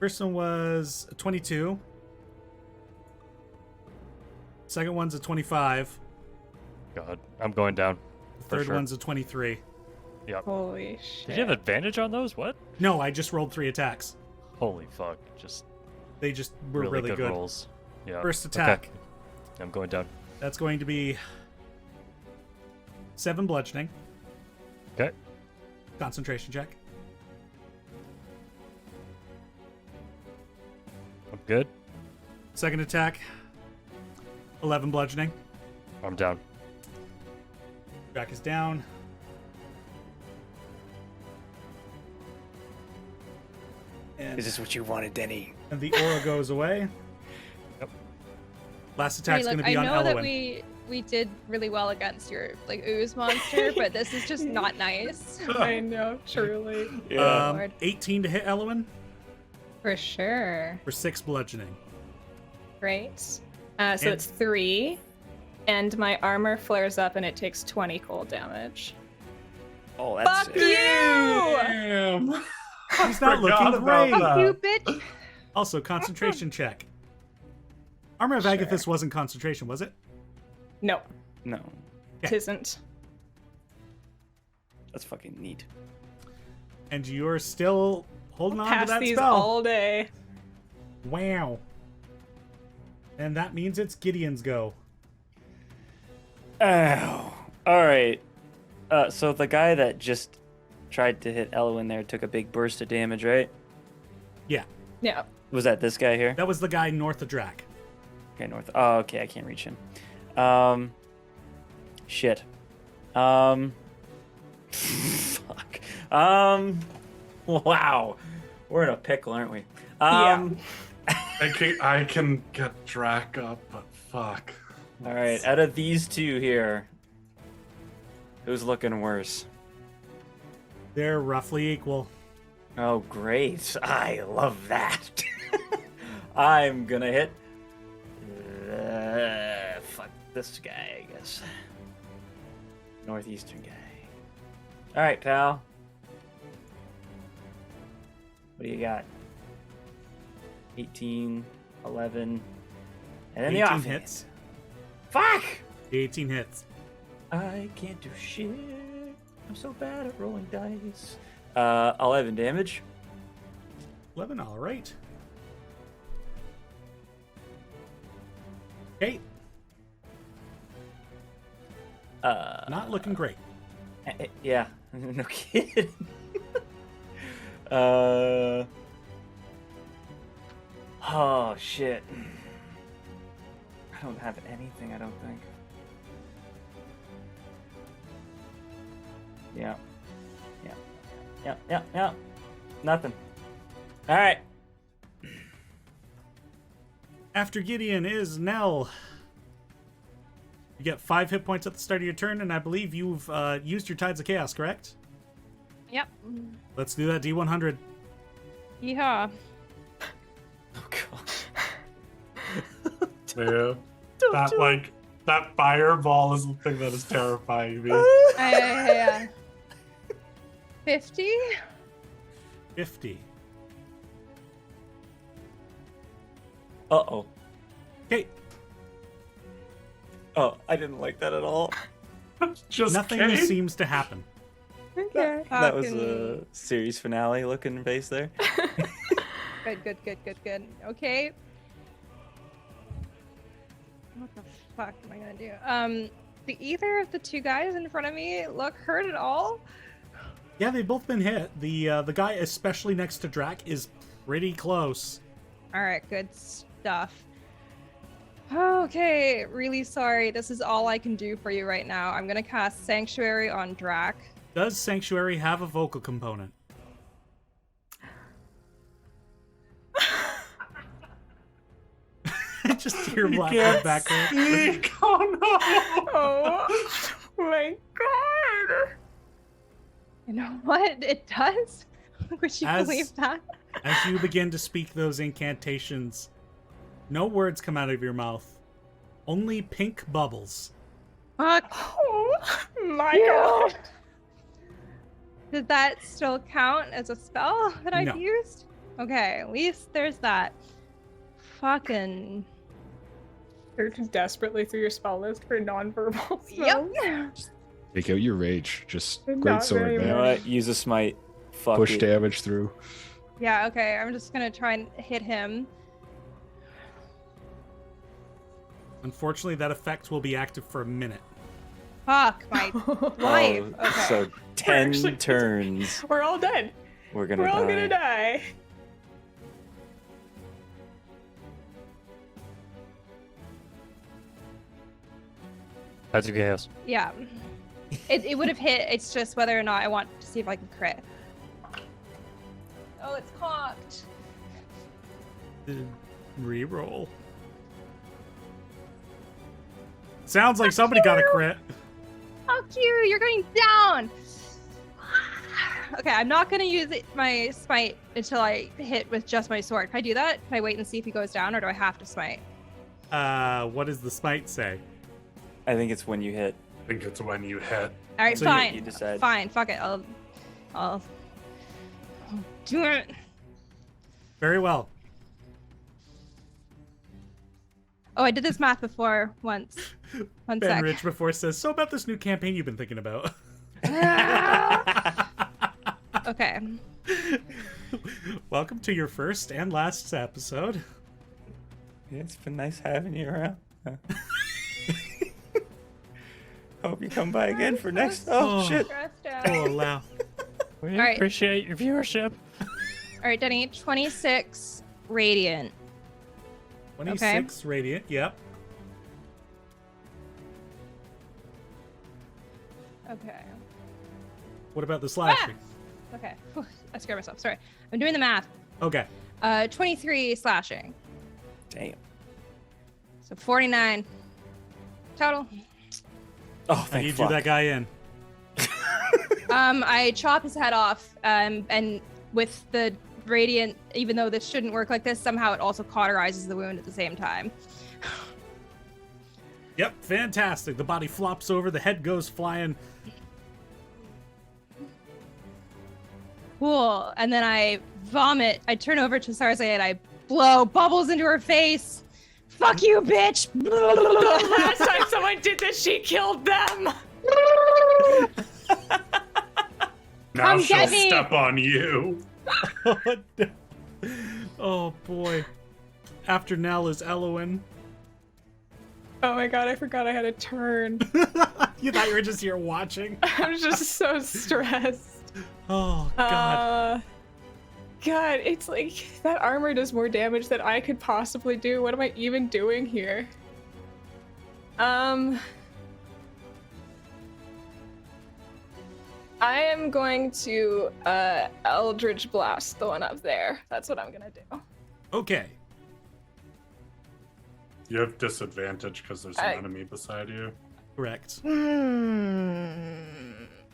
First one was a 22. Second one's a 25. God, I'm going down. For Third sure. one's a 23. Yep. Holy shit. Did you have advantage on those? What? No, I just rolled 3 attacks. Holy fuck. Just They just were really good. rolls. Yeah. First attack. Okay. I'm going down. That's going to be 7 bludgeoning. Okay. Concentration check. I'm good. Second attack, 11 bludgeoning. I'm down. Drac is down. And, Is this what you wanted, Denny? and the aura goes away. Yep. Last Hey, attack's look, going to be I on know that Elwyn. we did really well against your ooze monster, but this is just not nice. I know, truly. Lord. 18 to hit Elwyn For sure. for 6 bludgeoning. Great. So And- it's 3. And my armor flares up and it takes 20 cold damage. Oh, that's Fuck it. you! Damn! He's not Forgot looking about great. that. Fuck you, bitch. Also, concentration check. Armor of Agathis wasn't concentration, was it? No, No, it isn't. that's fucking neat. And you're still holding on to Pass that these spell. all day. Wow. And that means it's Gideon's go. Oh, all right. So the guy that just tried to hit Elwyn there took a big burst of damage, right? Yeah, Yeah. Was that this guy here? that was the guy north of Drac. Okay, north. Oh, okay, I can't reach him. Shit. Fuck. Wow. We're in a pickle, aren't we? Yeah. I can get Drac up, but fuck. All right, out of these two here, who's looking worse? They're roughly equal. Oh, great. I love that. I'm gonna hit. Fuck this guy, I guess. Northeastern guy. All right, pal. What do you got? 18, 11, and then the 18 offhand. hits. Fuck! The 18 hits. I can't do shit. I'm so bad at rolling dice. 11 damage. 11, all right. Okay, not looking great. Yeah, no kidding. Oh, shit. I don't have anything, I don't think. Yeah. Nothing. All right. After Gideon is Nell. You get 5 hit points at the start of your turn, and I believe you've used your Tides of Chaos, correct? Yep. Let's do that D100. Yeehaw. Oh, God. Yeah. That fireball is the thing that is terrifying me. Yeah. 50? 50. Uh-oh. Okay, Oh, I didn't like that at all. Just nothing kidding. seems to happen. Okay. That was a series finale looking face there. Good. Okay. What the fuck am I gonna do? Do either of the two guys in front of me look hurt at all? Yeah, they've both been hit. The guy, especially next to Drac, is pretty close. Alright, good stuff. Okay, really sorry. This is all I can do for you right now. I'm gonna cast Sanctuary on Drac. Does Sanctuary have a vocal component? Just hear You Black can't back there. speak. Oh no! Oh my god. You know what? It does? Would you As- believe that? As you begin to speak those incantations, no words come out of your mouth. Only pink bubbles. Fuck. Oh my god. Did that still count as a spell that I've No. used? Okay, at least there's that. Fucking. Search desperately through your spell list for non-verbal Yep. spells. Take out your rage. Just Not great sword, very You man. know what? Use a smite. Fuck Push it. damage through. Yeah, okay, I'm just gonna try and hit him. Unfortunately, that effect will be active for a minute. Fuck my life. Oh, Okay. so 10 actually- turns. We're all dead. We're gonna We're all die. gonna die. That's your chaos. Yeah. It would have hit, it's just whether or not I want to see if I can crit. Oh, it's cocked. Reroll. Sounds like somebody got a crit. Fuck you, you're going down. Okay, I'm not gonna use my smite until I hit with just my sword. Can I do that? Can I wait and see if he goes down, or do I have to smite? What does the smite say? I think it's when you hit. I think it's when you hit. All right, So you- fine. you decide. Fine, fuck it. I'll do it. Very well. Oh, I did this math before once. One Ben sec. Rich before says, so about this new campaign you've been thinking about. Okay. Welcome to your first and last episode. Yeah, it's been nice having you around. Hope you come by again for next. Oh, shit. Stressed out. Oh, allow. We Alright. appreciate your viewership. All right, Denny. 26 radiant. 26 radiant, yep. Okay. What about the slashing? Okay. Whew, I scared myself. Sorry. I'm doing the math. Okay. 23 slashing. Damn. So 49 total. Oh, How do thank you fuck. do that guy in? I chop his head off, and with the radiant, even though this shouldn't work like this, somehow it also cauterizes the wound at the same time. Yep, fantastic. The body flops over, the head goes flying. Cool. And then I vomit. I turn over to Sarze and I blow bubbles into her face. Fuck you, bitch! Last time someone did this, she killed them. Now Come she'll get me. step on you. Oh boy. After Nell is Elowen. Oh my god, I forgot I had a turn. You thought you were just here watching? I'm just so stressed. Oh god. god, it's like that armor does more damage than I could possibly do. What am I even doing here? I am going to Eldritch Blast the one up there. That's what I'm gonna do. Okay. You have disadvantage because there's an enemy beside you. Correct.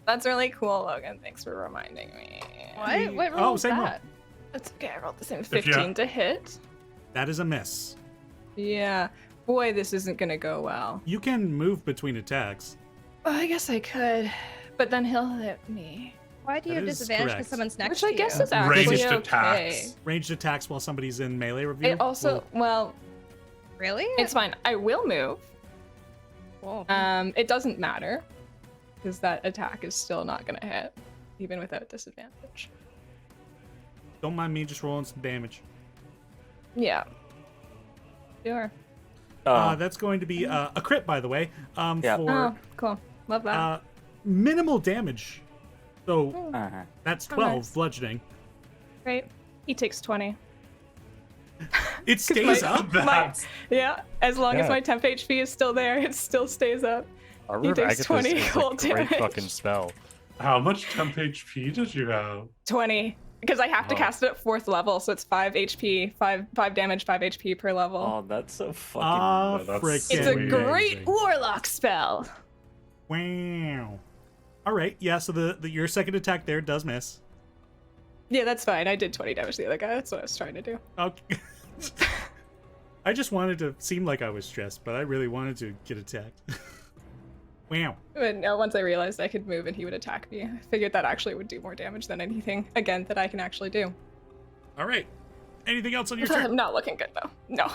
That's really cool, Logan. Thanks for reminding me. What roll was same roll. that? That's okay. I rolled the same you 15 have- to hit. That is a miss. Yeah. Boy, this isn't gonna go well. You can move between attacks. Well, I guess I could, but then he'll hit me. Why do you That have is disadvantage correct. because someone's next Which to I guess you? is actually Ranged okay. attacks. Ranged attacks while somebody's in melee review. It also, well, Really? it's fine. I will move. Whoa. It doesn't matter because that attack is still not gonna hit, even without disadvantage. Don't mind me just rolling some damage. Yeah. Sure. That's going to be a crit, by the way. Yeah. For Oh, cool. Love that. minimal damage. So Uh-huh. that's Oh, 12 nice. bludgeoning. Great. He takes 20. It stays up. That's Yeah, as long as Yeah. my temp HP is still there, it still stays up. Arbor He of takes Agathis 20 is cold a great damage. fucking spell. how much temp HP did you have? 20. Because I have to Oh. cast it at 4th level, so it's 5 HP, 5 damage, 5 HP per level. Oh, that's so fucking. Ah, No, that's frickin' It's a sweet. great warlock spell. Wow. All right. Yeah. So the your second attack there does miss. Yeah, that's fine. I did 20 damage to the other guy. That's what I was trying to do. Okay. I just wanted to seem like I was stressed, but I really wanted to get attacked. Wow. But no, once I realized I could move and he would attack me, I figured that actually would do more damage than anything, again, that I can actually do. All right. Anything else on your turn? Not looking good, though. No.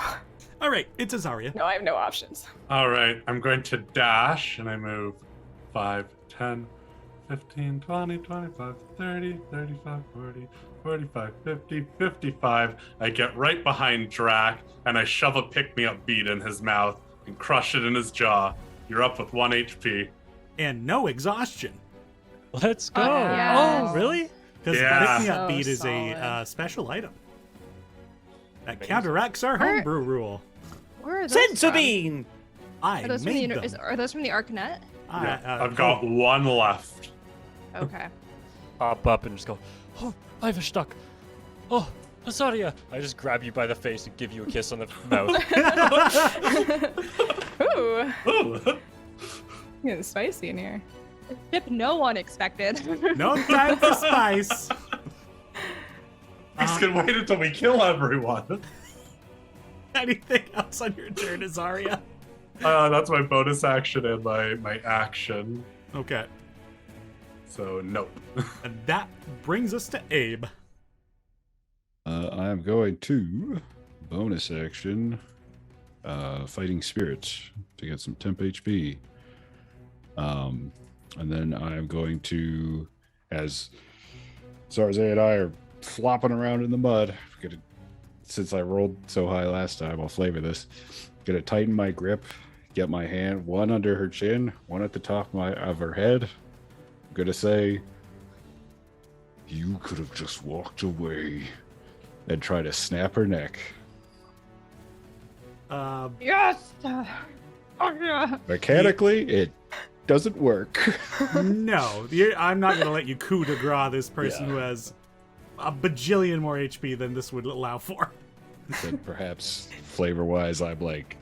All right. It's Azaria. No, I have no options. All right, I'm going to dash and I move 5, 10, 15, 20, 25, 30, 35, 40, 45, 50, 55. I get right behind Drac and I shove a pick-me-up bead in his mouth and crush it in his jaw. You're up with 1 HP. And no exhaustion. Let's go. yes. Oh, really? Because Yeah. Pick Me Up So Beat is a solid. special item that Amazing. counteracts our Where- homebrew rule. Where are those from? Sensobean! I Are those from made the them. are those from the Arcanet? I've got one left. Okay. Pop up and just go, oh, I have a stuck. Oh, Azaria. I just grab you by the face and give you a kiss on the mouth. Ooh, Ooh. getting spicy in here. Tip no one expected. No time for spice. He's gonna wait until we kill everyone. Anything else on your turn, Azaria? That's my bonus action and my action. Okay. So, nope. And that brings us to Abe. I am going to bonus action, fighting spirits to get some temp HP. And then I am going to, as Zarzay and I are flopping around in the mud, since I rolled so high last time, I'll flavor this. Gonna tighten my grip, get my hand one under her chin, one at the top of her head. I'm gonna say, "You could have just walked away," and try to snap her neck. Yes. Oh, yeah. Mechanically, it doesn't work. No, I'm not going to let you coup de grace this person Yeah. who has a bajillion more HP than this would allow for. But perhaps flavor-wise, I'm like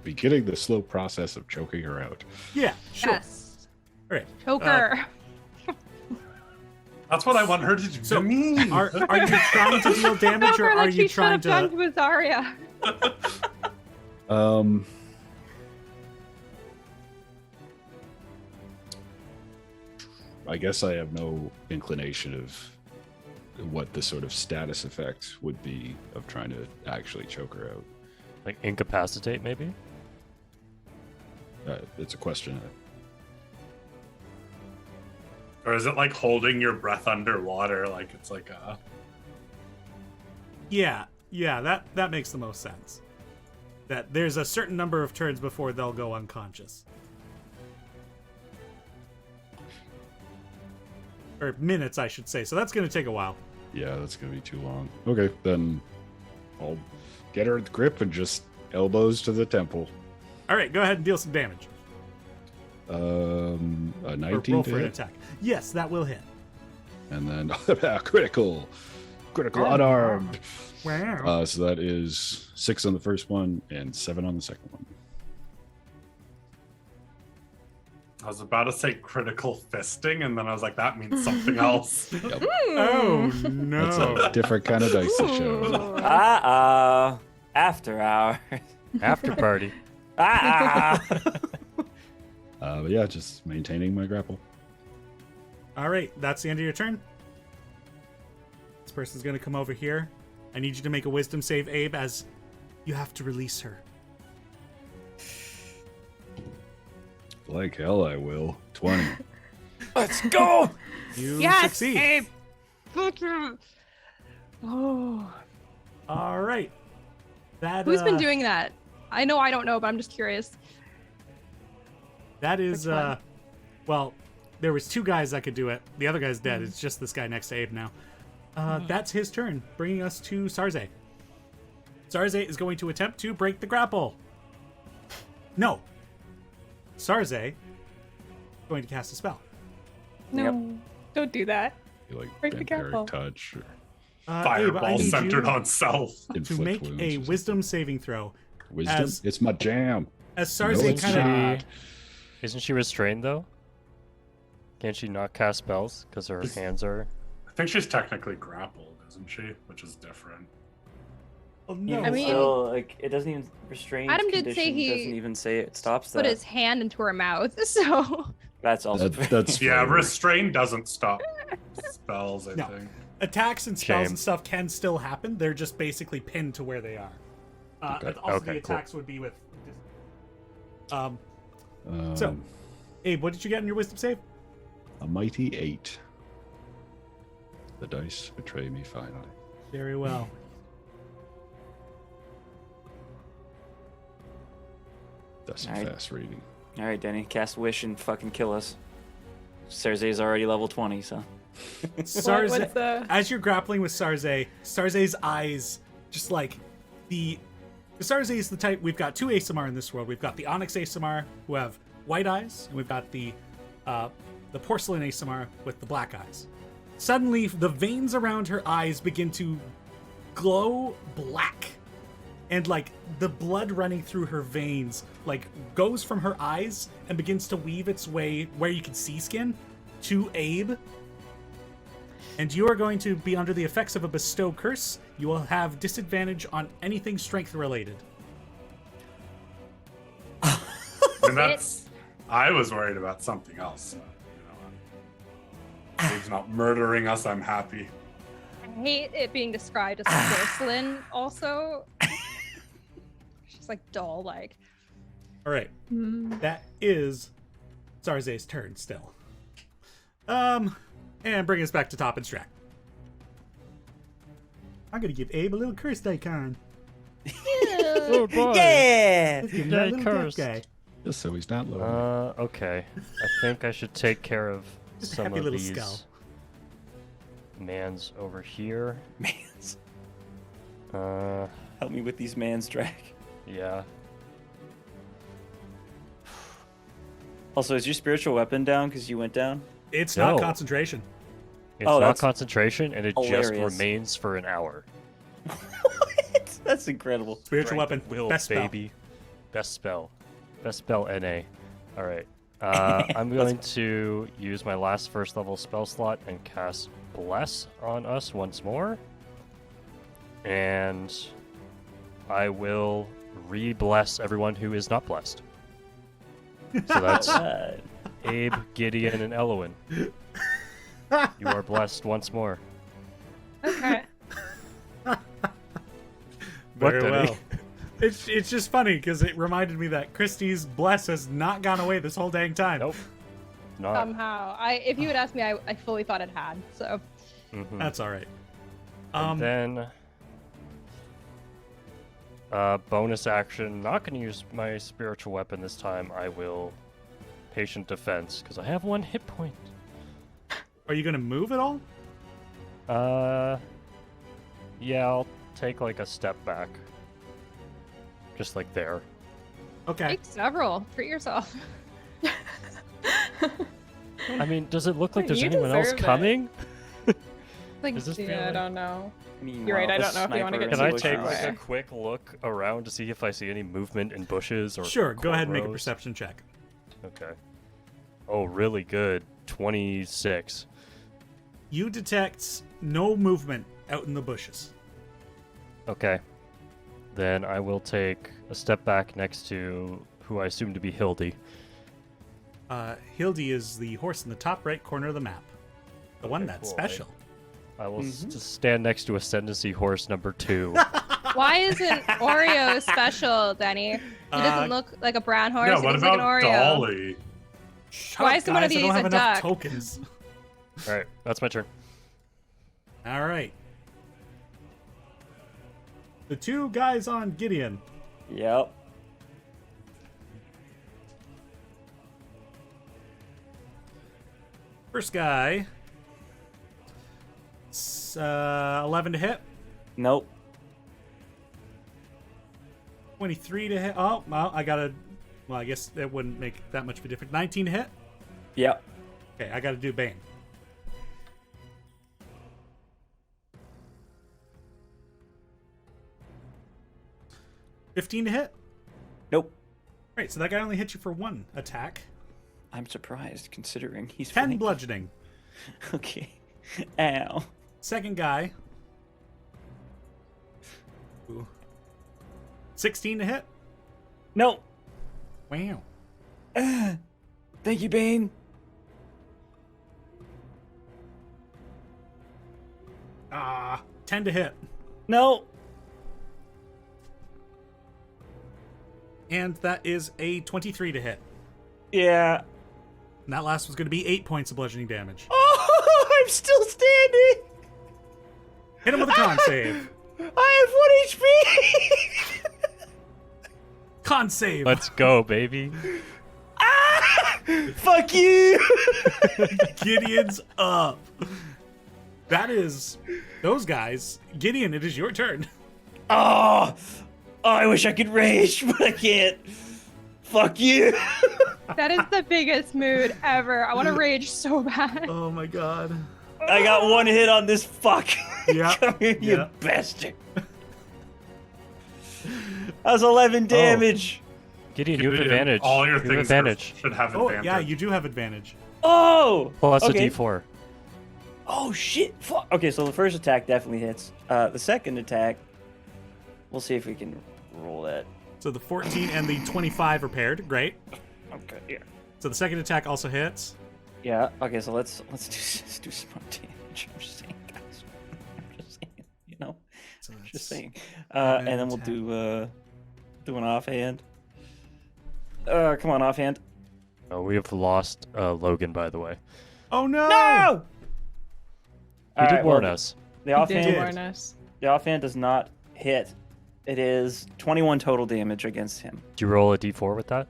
beginning the slow process of choking her out. Yeah, sure. Yes. All right. Choker. That's what I want her to do So, to me. Are you trying to deal damage, or Choker are like you she should have trying done to? with Zarya. I guess I have no inclination of what the sort of status effect would be of trying to actually choke her out. Like incapacitate, maybe? It's a question. Or is it like holding your breath underwater? Like it's like a. Yeah, that makes the most sense. That there's a certain number of turns before they'll go unconscious. Or minutes, I should say. So that's going to take a while. Yeah, that's gonna be too long. Okay, then I'll get her at the grip and just elbows to the temple. All right, go ahead and deal some damage. A Or 19 roll to for an hit, attack. Yes, that will hit. and then critical unarmed. Wow. So that is 6 on the first one and 7 on the second one. I was about to say critical fisting, and then I was like, that means something else. Yep. Oh no. That's a different kind of dice to show. After hours. After party. But yeah, just maintaining my grapple. All right, that's the end of your turn. This person's going to come over here. I need you to make a wisdom save, Abe, as you have to release her. Like hell, I will. 20. Let's go. You Yes, succeed. Abe. Fuck you. Oh. All right. That Who's been doing that? I know I don't know, but I'm just curious. That is Which one? well, there was 2 guys that could do it. The other guy's dead. It's just this guy next to Abe now. That's his turn, bringing us to Sarze. Sarze is going to attempt to break the grapple. No. Sarze is going to cast a spell. No. Don't do that. You like Break the vampiric grapple. touch or Abe, I Fireball need centered you on self. to inflict make wounds a or something. wisdom saving throw. Wisdom? as- It's my jam. As No, Sarze it's kind of not. Isn't she restrained though? Can't she not cast spells because her hands are? I think she's technically grappled, isn't she? Which is different. Oh, Yeah, no. I mean- still, like, it doesn't even restrain. Adam did say condition he doesn't even say it stops that. Put his hand into her mouth, so That's also That's Yeah, fair. restrain doesn't stop spells, I No. think. Attacks and spells Shame. and stuff can still happen. They're just basically pinned to where they are. Okay. And also, Okay, the cool. attacks would be with. Um, So, Abe, what did you get in your wisdom save? a mighty 8. The dice betray me finally. Very well. That's Alright. fast reading. All right, Denny, cast wish and fucking kill us. Cersei's already level 20, so. Sarze, what's the- as you're grappling with Sarze, Sarze's eyes just like the Sarze is the type. We've got 2 Asamar in this world. We've got the Onyx Asamar who have white eyes, and we've got the porcelain Asamar with the black eyes. Suddenly, the veins around her eyes begin to glow black, and like the blood running through her veins like goes from her eyes and begins to weave its way where you can see skin to Abe. And you are going to be under the effects of a bestow curse. You will have disadvantage on anything strength related. And that's. I was worried about something else. He's not murdering us. I'm happy. I hate it being described as porcelain. Also, she's like doll like. All right, Hmm. that is Sarze's turn still. And bring us back to Top and Strack. I'm gonna give Abe a little cursed icon. Oh boy. Yeah! Let's give him that Yay, little death cursed. guy. Just so he's not low. Okay. I think I should take care of Just a some happy of little these skull. mans over here. Mans. Uh, Help me with these man's drag. yeah. Also, is your spiritual weapon down because you went down? It's not No. concentration. It's Oh, not that's concentration, and it just hilarious. remains for an hour. What? That's incredible. Spiritual Strength weapon. of Will, Best spell. baby. Best spell. Best spell, NA. All right. I'm going to use my last first level spell slot and cast Bless on us once more. And I will re-bless everyone who is not blessed. So that's Abe, Gideon, and Elowin. You are blessed once more. Okay. Very Denny? well. It's just funny because it reminded me that Christie's bless has not gone away this whole dang time. Nope. Not. Somehow, if you had asked me, I fully thought it had. So Mhm. That's all right. And then, bonus action, not going to use my spiritual weapon this time. I will patient defense because I have 1 hit point. Are you gonna move at all? Yeah, I'll take like a step back. Just like there. Okay. Take several. Treat yourself. I mean, does it look like there's You anyone else deserve it. coming? Like, Is this Yeah, I feeling- don't know. Meanwhile, You're right, I the don't know if you wanna sniper get Can I too take far like a away. quick look around to see if I see any movement in bushes or Sure, go ahead and make a cornrows? perception check. Okay. Oh, really good. 26. You detect no movement out in the bushes. Okay. Then I will take a step back next to who I assume to be Hildy. Hildy is the horse in the top right corner of the map. The one Okay, that's cool. special. I will just stand next to Ascendancy horse number 2. why isn't Oreo special, Denny? He doesn't look like a brown horse. Yeah, he what looks about like an Oreo. Dolly? Shut Why up, isn't one of guys, I don't these have a enough duck? tokens. All right, that's my turn. All right. The two guys on Gideon. Yep. First guy. 11 to hit. Nope. 23 to hit. Oh, well, I gotta. Well, I guess that wouldn't make that much of a difference. 19 to hit. Yep. Okay, I gotta do Bane. $15 to hit. Nope. Right, so that guy only hit you for one attack. I'm surprised considering he's 10 flanking. bludgeoning. Okay. Ow. Second guy. Ooh. 16 to hit. Nope. Wow. Thank you, Bane. Ah, 10 to hit. No. And that is a 23 to hit. Yeah. And that last was going to be 8 points of bludgeoning damage. Oh, I'm still standing. Hit him with a con save. I have 1 HP. Con save. Let's go, baby. Fuck you. Gideon's up. That is those guys. Gideon, it is your turn. Oh, I wish I could rage, but I can't. Fuck you. That is the biggest mood ever. I want to rage so bad. Oh my god. I got 1 hit on this fuck. Yeah. Come here, you Yeah. bastard. That was 11 damage. Gideon, you have advantage. All your you have things advantage. should have Oh, advantage. yeah, you do have advantage. Oh. Plus okay. a d4. Oh shit! Fuck. Okay, so the first attack definitely hits. The second attack, we'll see if we can roll that. So the 14 and the 25 are paired. Great. Okay. Yeah. So the second attack also hits. Yeah. Okay. So let's do some more damage. I'm just saying, guys. I'm just saying. You know. So Just that's saying. And then we'll do an offhand. Come on, offhand. Oh, we have lost Logan, by the way. Oh no! No. He did warn us. The Did offhand. warn us. The offhand does not hit. It is 21 total damage against him. Do you roll a d4 with that?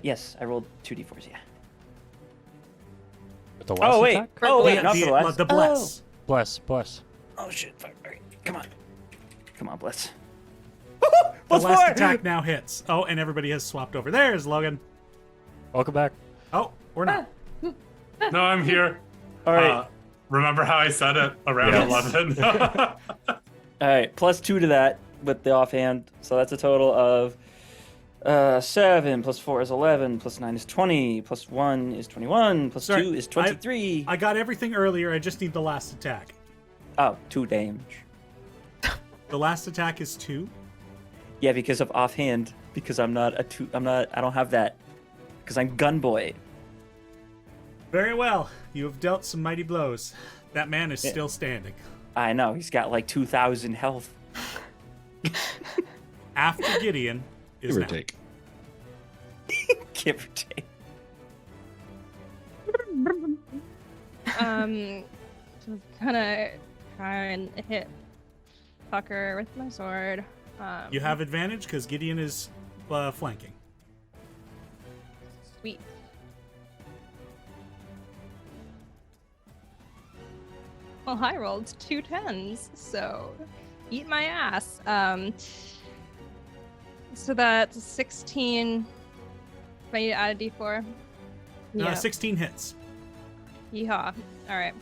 Yes, I rolled 2d4s. Yeah. With the last Oh wait. attack? Oh wait, Yeah, not for the last. the bless. Bless. Oh shit! Fuck. All right, come on, bless. The Plus last 4. attack now hits. Oh, and everybody has swapped over. There's Logan. Welcome back. Oh, or not. No, I'm here. All right. Remember how I said it around Yes. 11? All right. Plus 2 to that with the offhand, so that's a total of 7. Plus 4 is 11. Plus 9 is 20. Plus 1 is 21. Plus Sorry, 2 is 23. I got everything earlier. I just need the last attack. Oh, 2 damage. The last attack is 2. Yeah, because of offhand. Because I'm not a 2. I don't have that. Because I'm gun boy. Very well. You have dealt some mighty blows. That man is Yeah. still standing. I know. He's got like 2,000 health. After Gideon is Give or now. take. Give or take. Just gonna try and hit Tucker with my sword. You have advantage because Gideon is flanking. Sweet. Well, I rolled 2 10s, so eat my ass. So that's 16. I need to add a d4. Yeah. 16 hits. Yeehaw. All right.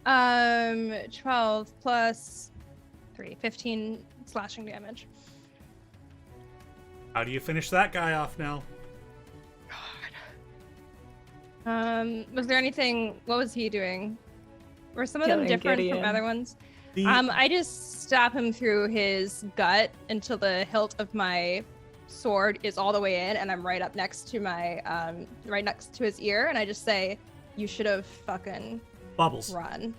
Um, 12 plus 3, 15 slashing damage. How do you finish that guy off now? Was there anything? What was he doing? Were some of them Killing different Gideon. from other ones? The, I just stab him through his gut until the hilt of my sword is all the way in, and I'm right up next to my right next to his ear, and I just say, "You should have fucking Bubbles. run."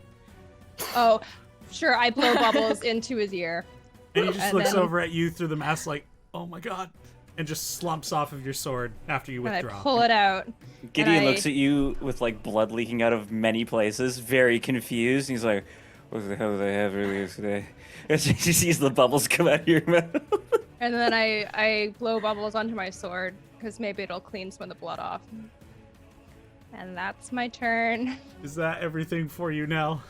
Oh, sure. I blow bubbles into his ear. And he just And looks then- over at you through the mask like, oh my god, and just slumps off of your sword after you And I withdraw. pull it out. Gideon and I- looks at you with like blood leaking out of many places, very confused. He's like, "What the hell do they have earlier today?" As he sees the bubbles come out of your mouth. And then I blow bubbles onto my sword because maybe it'll clean some of the blood off. And that's my turn. Is that everything for you now?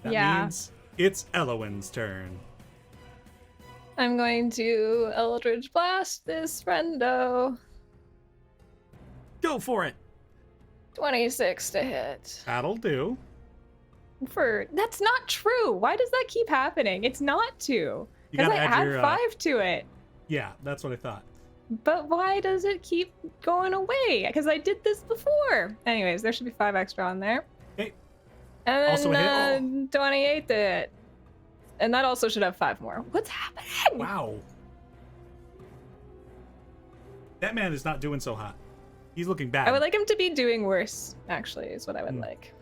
That Yeah. means it's Elowin's turn. I'm going to Eldritch Blast this friendo. Go for it. 26 to hit. That'll do. That's not true. Why does that keep happening? It's not 2. You Because gotta I add add your 5 to it. Yeah, that's what I thought. But why does it keep going away? Because I did this before. Anyways, there should be 5 extra on there. Okay. And then Also a hit. 28 to hit. And that also should have 5 more. What's happening? Wow. That man is not doing so hot. He's looking bad. I would like him to be doing worse, actually, is what I would like.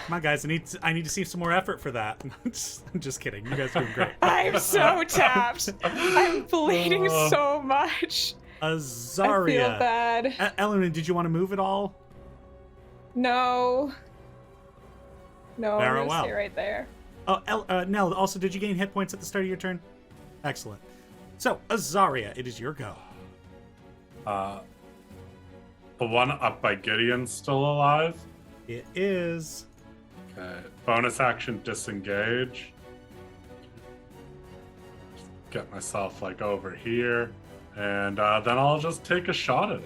Come on, guys. I need to see some more effort for that. I'm just kidding. You guys are doing great. I'm so tapped. I'm bleeding so much. Azaria. I feel bad. Eleanor, did you want to move at all? No. No, Very I'm gonna well. stay right there. Oh, Nell, also, did you gain hit points at the start of your turn? Excellent. So, Azaria, it is your go. The one up by Gideon's still alive. It is. Okay. Bonus action disengage. Get myself like over here. And then I'll just take a shot at it.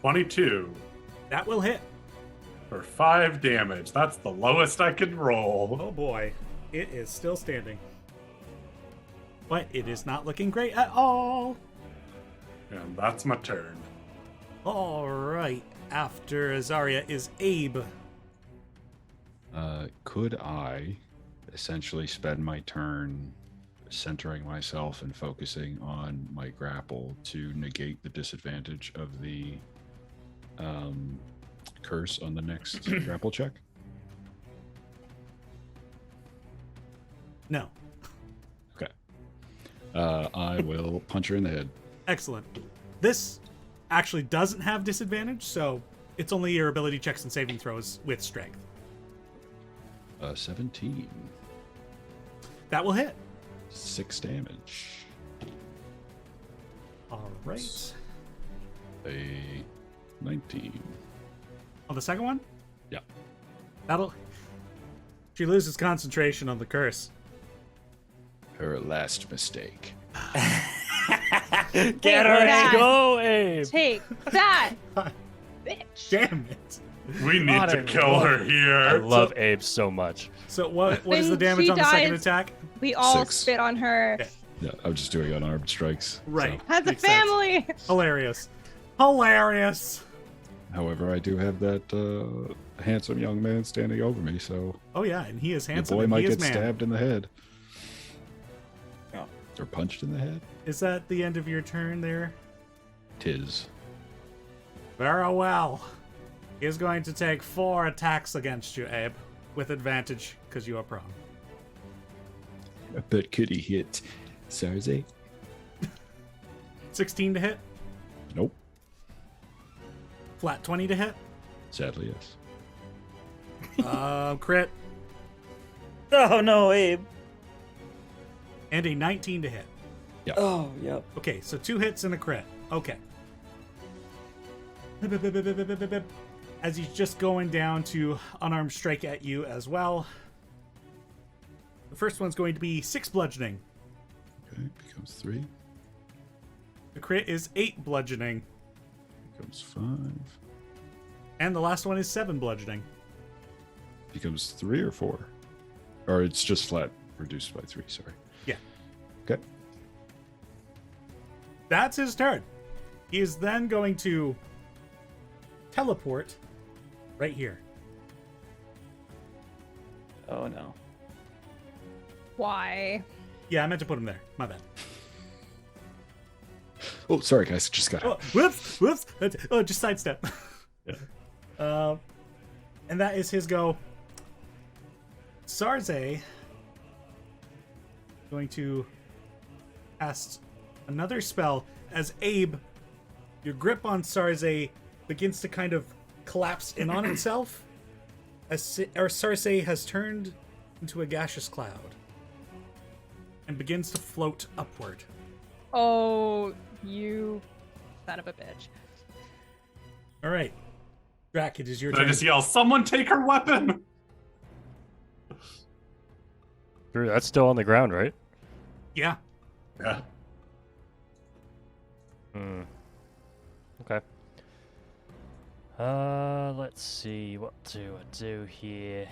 $22 That will hit. for 5 damage. That's the lowest I can roll. Oh boy. It is still standing. But it is not looking great at all. And that's my turn. All right. After Azaria is Abe. Could I essentially spend my turn centering myself and focusing on my grapple to negate the disadvantage of the curse on the next grapple check? No. Okay. I will punch her in the head. Excellent. This actually doesn't have disadvantage, so it's only your ability checks and saving throws with strength. 17. That will hit. 6 damage. All right. A 19. On the second one? Yeah. She loses concentration on the curse. Her last mistake. Get her! that. Go, Abe! Take that, bitch. Damn it. We need Not to anymore. kill her I here. love Abe so much. So what is the When damage she on the second dies- attack? We all 6. spit on her. Okay. Yeah, I'm just doing unarmed strikes. Right. so. As a Makes sense. family. Hilarious. Hilarious. However, I do have that handsome young man standing over me, so Oh yeah, and he is the handsome. boy and might he is get man. stabbed in the head. Oh. Or punched in the head. Is that the end of your turn there? Tis. Very well. He is going to take 4 attacks against you, Abe, with advantage because you are prone. But could he hit Sarze? 16 to hit, Nope. flat 20 to hit. Sadly, yes. Crit. Oh no, Abe. And a 19 to hit. Oh, yep. Okay, so 2 hits and a crit. Okay. As he's just going down to unarmed strike at you as well. The first one's going to be 6 bludgeoning. Okay, becomes 3. The crit is 8 bludgeoning. Becomes 5. And the last one is 7 bludgeoning. Becomes 3 or 4? Or it's just flat reduced by 3, sorry. Yeah. Okay. That's his turn. He is then going to teleport right here. Oh no. Why? Yeah, I meant to put him there. My bad. Oh, sorry, guys. Just got Oh, out. whoops. Oh, just sidestep. Yeah. And that is his go. Sarze going to cast another spell as Abe, your grip on Sarze begins to kind of collapse in on itself as Sarze has turned into a gaseous cloud and begins to float upward. Oh, you son of a bitch. All right. Drac, it is your Did I turn. just yell, someone take her weapon? Drew, that's still on the ground, right? Yeah. Yeah. Okay. Let's see. What do I do here?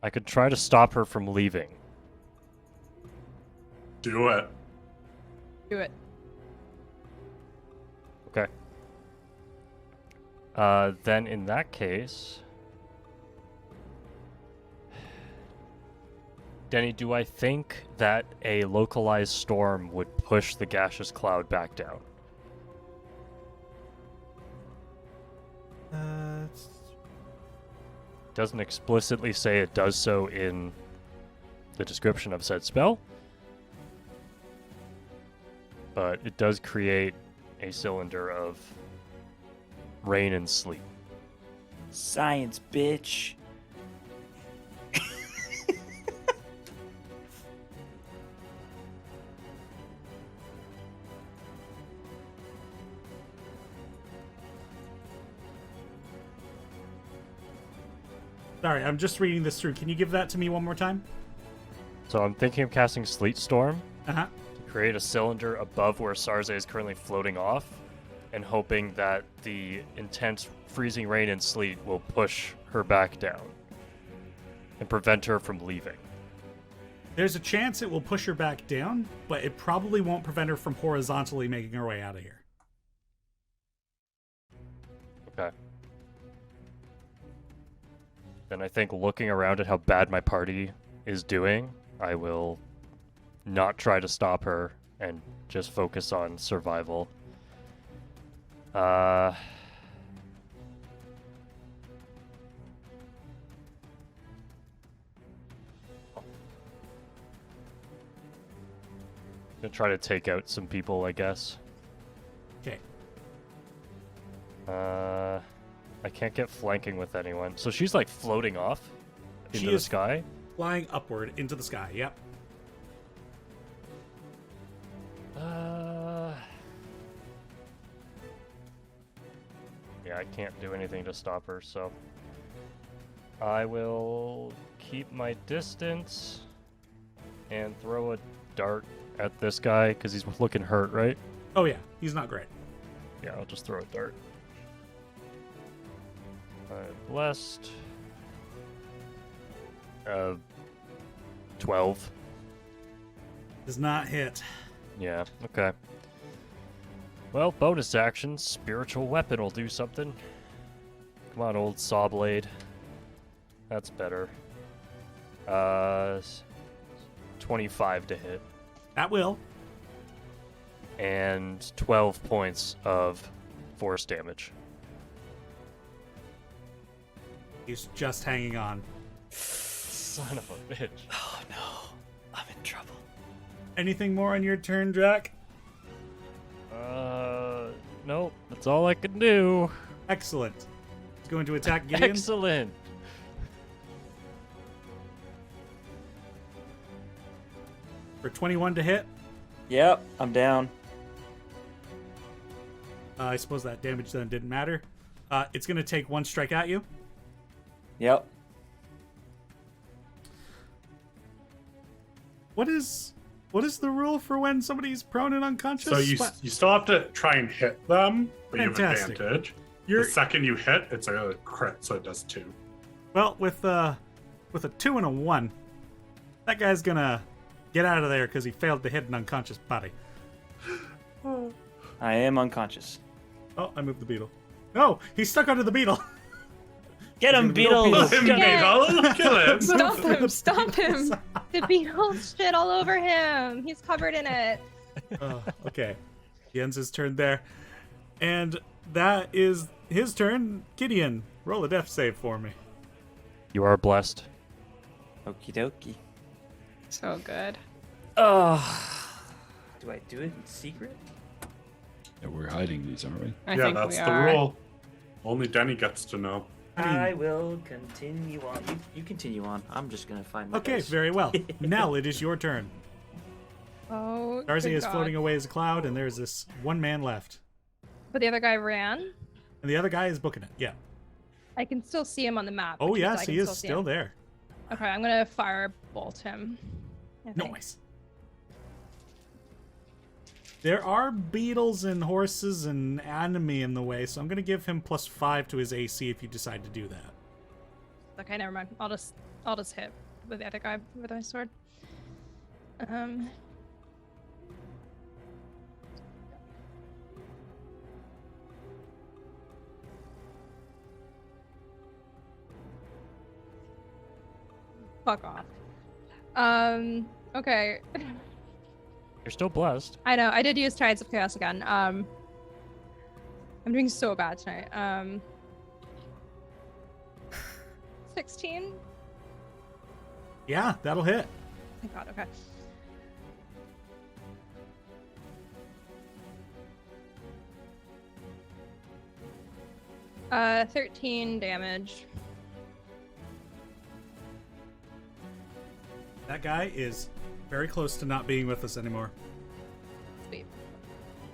I could try to stop her from leaving. Do it. Do it. Okay. Then in that case... Denny, do I think that a localized storm would push the gaseous cloud back down? Doesn't explicitly say it does so in the description of said spell, but it does create a cylinder of rain and sleet. Science, bitch. Sorry, I'm just reading this through. Can you give that to me one more time? So I'm thinking of casting Sleet Storm Uh-huh. to create a cylinder above where Sarze is currently floating off, and hoping that the intense freezing rain and sleet will push her back down and prevent her from leaving. There's a chance it will push her back down, but it probably won't prevent her from horizontally making her way out of here. Okay. Then I think looking around at how bad my party is doing, I will not try to stop her and just focus on survival. Gonna try to take out some people, I guess. Okay. I can't get flanking with anyone. So she's like floating off She into the is- sky. Flying upward into the sky, yep. Yeah, I can't do anything to stop her, so I will keep my distance and throw a dart at this guy because he's looking hurt, right? Oh yeah, he's not great. Yeah, I'll just throw a dart. Blessed. 12. Does not hit. Yeah, okay. Well, bonus action, spiritual weapon will do something. Come on, old saw blade. That's better. 25 to hit. That will. And 12 points of force damage. He's just hanging on. Son of a bitch. Oh no, I'm in trouble. Anything more on your turn, Drac? Nope. That's all I can do. Excellent. He's going to attack Gideon. Excellent. For 21 to hit. Yep, I'm down. I suppose that damage then didn't matter. It's going to take one strike at you. Yep. What is the rule for when somebody's prone and unconscious? So you still have to try and hit them, but you have Fantastic. advantage. The second you hit, it's a crit, so it does 2. Well, with a 2 and a 1, that guy's gonna get out of there because he failed to hit an unconscious body. I am unconscious. Oh, I moved the beetle. No, he's stuck under the beetle. Get him, Beetle! Kill him, Beetle! Kill him! Stop him! Stop him! The beetles shit all over him. He's covered in it. Okay. He ends his turn there. And that is his turn. Gideon, roll a death save for me. You are blessed. Okie dokie. So good. Oh. Do I do it in secret? Yeah, we're hiding these, aren't we? I Yeah, think that's we the are. rule. Only Denny gets to know. I will continue on. You continue on. I'm just gonna find my Okay, dice. very well. Nell, it is your turn. Oh, Darcy good is God. floating away as a cloud, and there's this one man left. But the other guy ran. And the other guy is booking it. Yeah. I can still see him on the map. Oh, which means yes, I can he is see still him. there. Okay, I'm gonna firebolt him. I think. Nice. There are beetles and horses and enemy in the way, so I'm going to give him +5 to his AC if you decide to do that. Okay, never mind. I'll just hit with the other guy with my sword. Fuck off. Okay. You're still blessed. I know. I did use Tides of Chaos again. I'm doing so bad tonight. 16? Yeah, that'll hit. Thank God. Okay. Uh, 13 damage. That guy is very close to not being with us anymore. Sweet.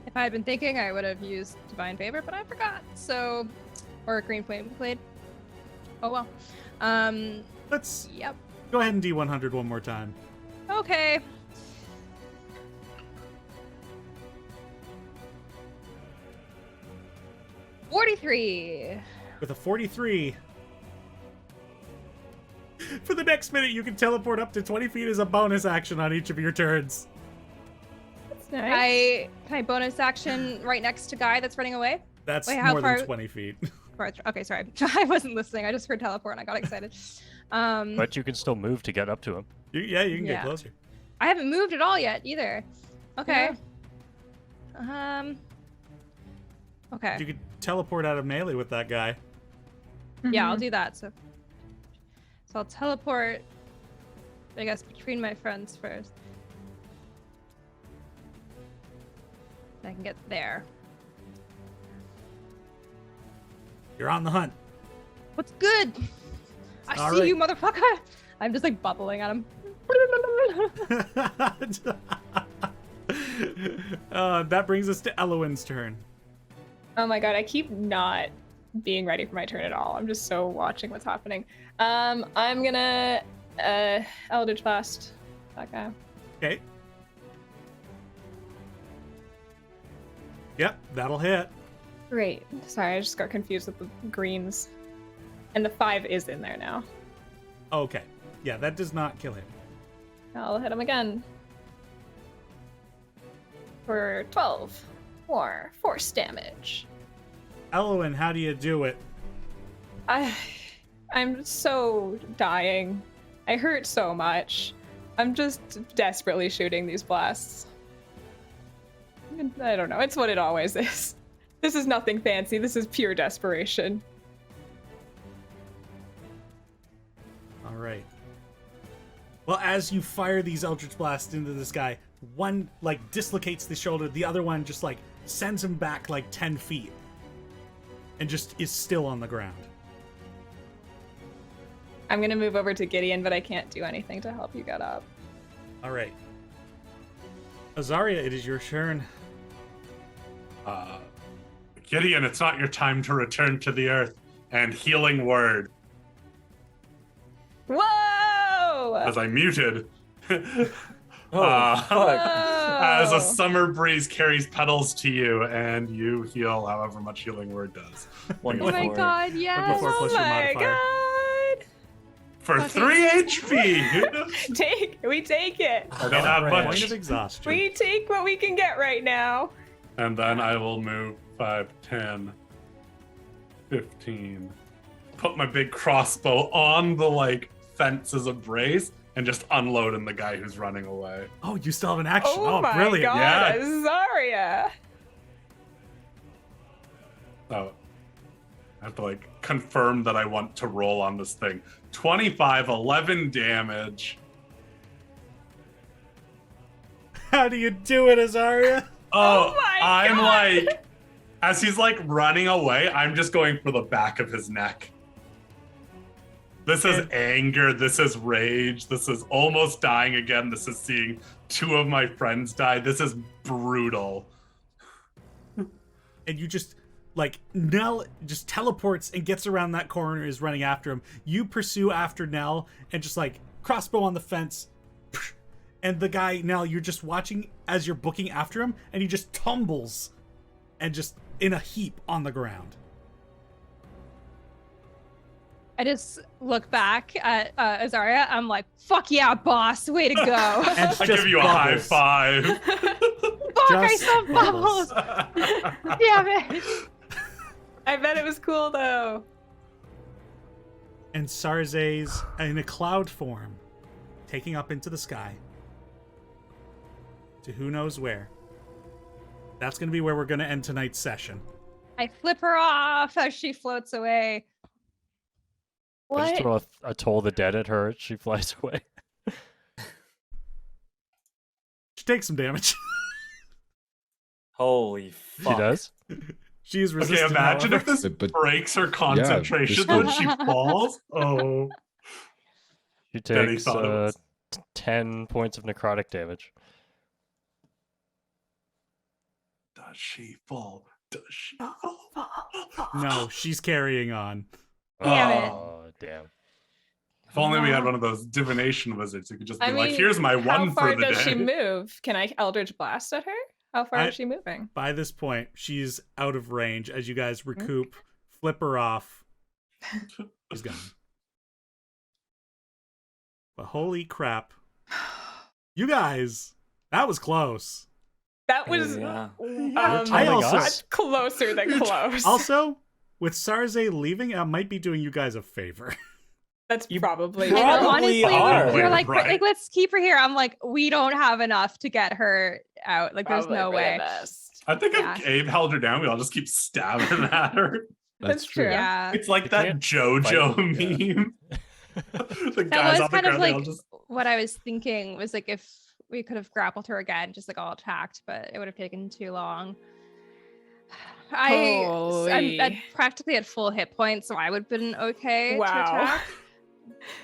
If I had been thinking, I would have used Divine Favor, but I forgot. So, or Green Flame Blade. Oh well. Let's Yep. go ahead and D100 one more time. Okay. $43. With a 43. For the next minute, you can teleport up to 20 feet as a bonus action on each of your turns. That's nice. Can I bonus action right next to guy that's running away? That's Wait, how more far- than 20 feet. Okay, sorry. I wasn't listening. I just heard teleport and I got excited. But you can still move to get up to him. You can Yeah. get closer. I haven't moved at all yet either. Okay. Okay. You could teleport out of melee with that guy. Yeah, I'll do that. So I'll teleport, I guess, between my friends first. I can get there. You're on the hunt. What's good? I All see right. you, motherfucker! I'm just like bubbling at him. That brings us to Elowin's turn. Oh my god, I keep not being ready for my turn at all. I'm just so watching what's happening. I'm gonna Eldritch Blast that guy. Okay. Yep, that'll hit. Great. Sorry, I just got confused with the greens. And the 5 is in there now. Okay. Yeah, that does not kill him. I'll hit him again. For 12 more force damage. Elowin, how do you do it? I'm so dying. I hurt so much. I'm just desperately shooting these blasts. I don't know. It's what it always is. This is nothing fancy. This is pure desperation. All right. Well, as you fire these Eldritch Blasts into this guy, one, like, dislocates the shoulder, the other one just, like, sends him back like 10 feet and just is still on the ground. I'm gonna move over to Gideon, but I can't do anything to help you get up. All right. Azaria, it is your turn. Gideon, it's not your time to return to the earth. And healing word. Whoa! As I muted. Oh, fuck. As a summer breeze carries petals to you, and you heal however much healing word does. Oh my god, yes! Before plus Oh your my modifier. god! For 3 HP! We take it. I don't have Point much. of exhaustion. We take what we can get right now. And then I will move 5, 10, 15. Put my big crossbow on the fence as a brace and just unload on the guy who's running away. Oh, you still have an action. Oh, my brilliant. god, Yeah. Azaria! So I have to confirm that I want to roll on this thing. 25, 11 damage. How do you do it, Azaria? Oh, my I'm God. as he's running away, I'm just going for the back of his neck. This is anger, this is rage, this is almost dying again, this is seeing 2 of my friends die. This is brutal. And you just, Nell just teleports and gets around that corner, is running after him. You pursue after Nell and just, crossbow on the fence. And the guy, Nell, you're just watching as you're booking after him, and he just tumbles and just in a heap on the ground. I just look back at Azaria. I'm like, fuck yeah, boss. Way to go. And I give you a high five. Fuck, I saw bubbles. Damn it. I bet it was cool though. And Sarzay's in a cloud form, taking up into the sky. To who knows where. That's going to be where we're going to end tonight's session. I flip her off as she floats away. I just What? throw a Toll the Dead at her. She flies away. She takes some damage. Holy fuck. She does? She is Okay, resistant. imagine however. if this But- breaks her concentration this when she falls. Oh. She Teni takes thought it was- 10 points of necrotic damage. Does she fall? Does she fall? No, she's carrying on. Damn it. Oh, damn. If only we had one of those divination wizards who could just be I like, mean, here's my How one far for the does day. she move? Can I Eldritch Blast at her? How far is she moving? By this point, she's out of range. As you guys recoup, flip her off. She's gone. But holy crap. You guys, that was close. That was Yeah. I also- that's closer than close. Also, with Sarzay leaving, I might be doing you guys a favor. That's probably I know, Probably honestly, are. you're like, Right. let's keep her here. I'm like, we don't have enough to get her out. Like, there's no way. I think Yeah. if Abe held her down, we all just keep stabbing at her. That's true. Yeah. It's like You that can't JoJo fight with the meme. The That guys was on the kind of ground, they all like just... what I was thinking was like if we could have grappled her again, just all attacked, but it would have taken too long. I'm Holy. practically at full hit points, so I would have been okay to Wow. attack.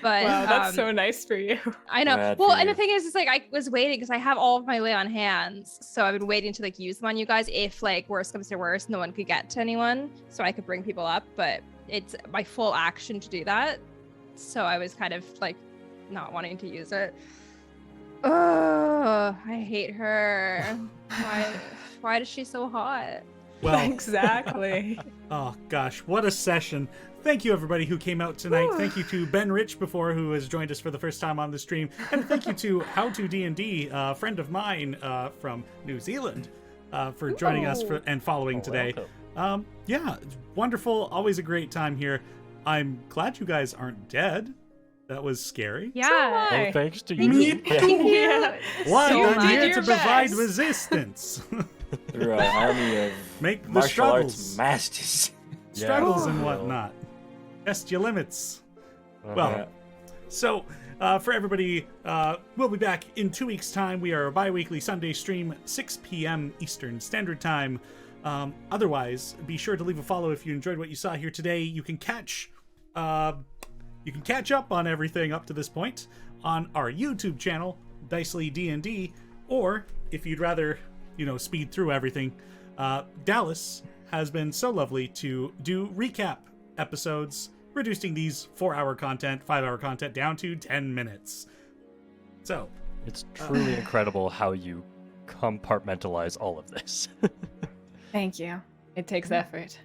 But Wow, that's um, so nice for you. I know. Rad Well, for and you. the thing is I was waiting because I have all of my lay on hands, so I've been waiting to use them on you guys if worst comes to worst, no one could get to anyone, so I could bring people up. But it's my full action to do that, so I was kind of not wanting to use it. Oh, I hate her. Why is she so hot? Well, Exactly. oh gosh, what a session. Thank you everybody who came out tonight. Thank you to Ben Rich before, who has joined us for the first time on the stream. And thank you to How to D&D, a friend of mine from New Zealand, for joining us and following today. Welcome. Yeah, it's wonderful. Always a great time here. I'm glad you guys aren't dead. That was scary. Yeah. Hi. Oh, thanks to Thank you. you. Yeah. What? You I'm did here your to provide best. resistance. Through an army of Make the martial arts struggles. masters. Struggles Yeah. and whatnot. Test your limits. Uh-huh. Well, so For everybody, we'll be back in 2 weeks' time. We are a bi-weekly Sunday stream, 6 p.m. Eastern Standard Time. Otherwise, be sure to leave a follow if you enjoyed what you saw here today. You can catch up on everything up to this point on our YouTube channel, Dicely D&D, or if you'd rather, speed through everything, Dallas has been so lovely to do recap episodes, reducing these 4-hour content, 5-hour content down to 10 minutes. So It's truly incredible how you compartmentalize all of this. Thank you. It takes effort.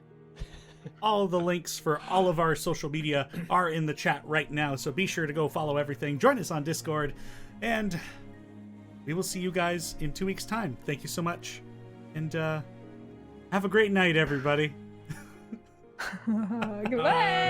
all the links for all of our social media are in the chat right now, so be sure to go follow everything. Join us on Discord, and we will see you guys in 2 weeks' time. Thank you so much, and have a great night, everybody. Goodbye.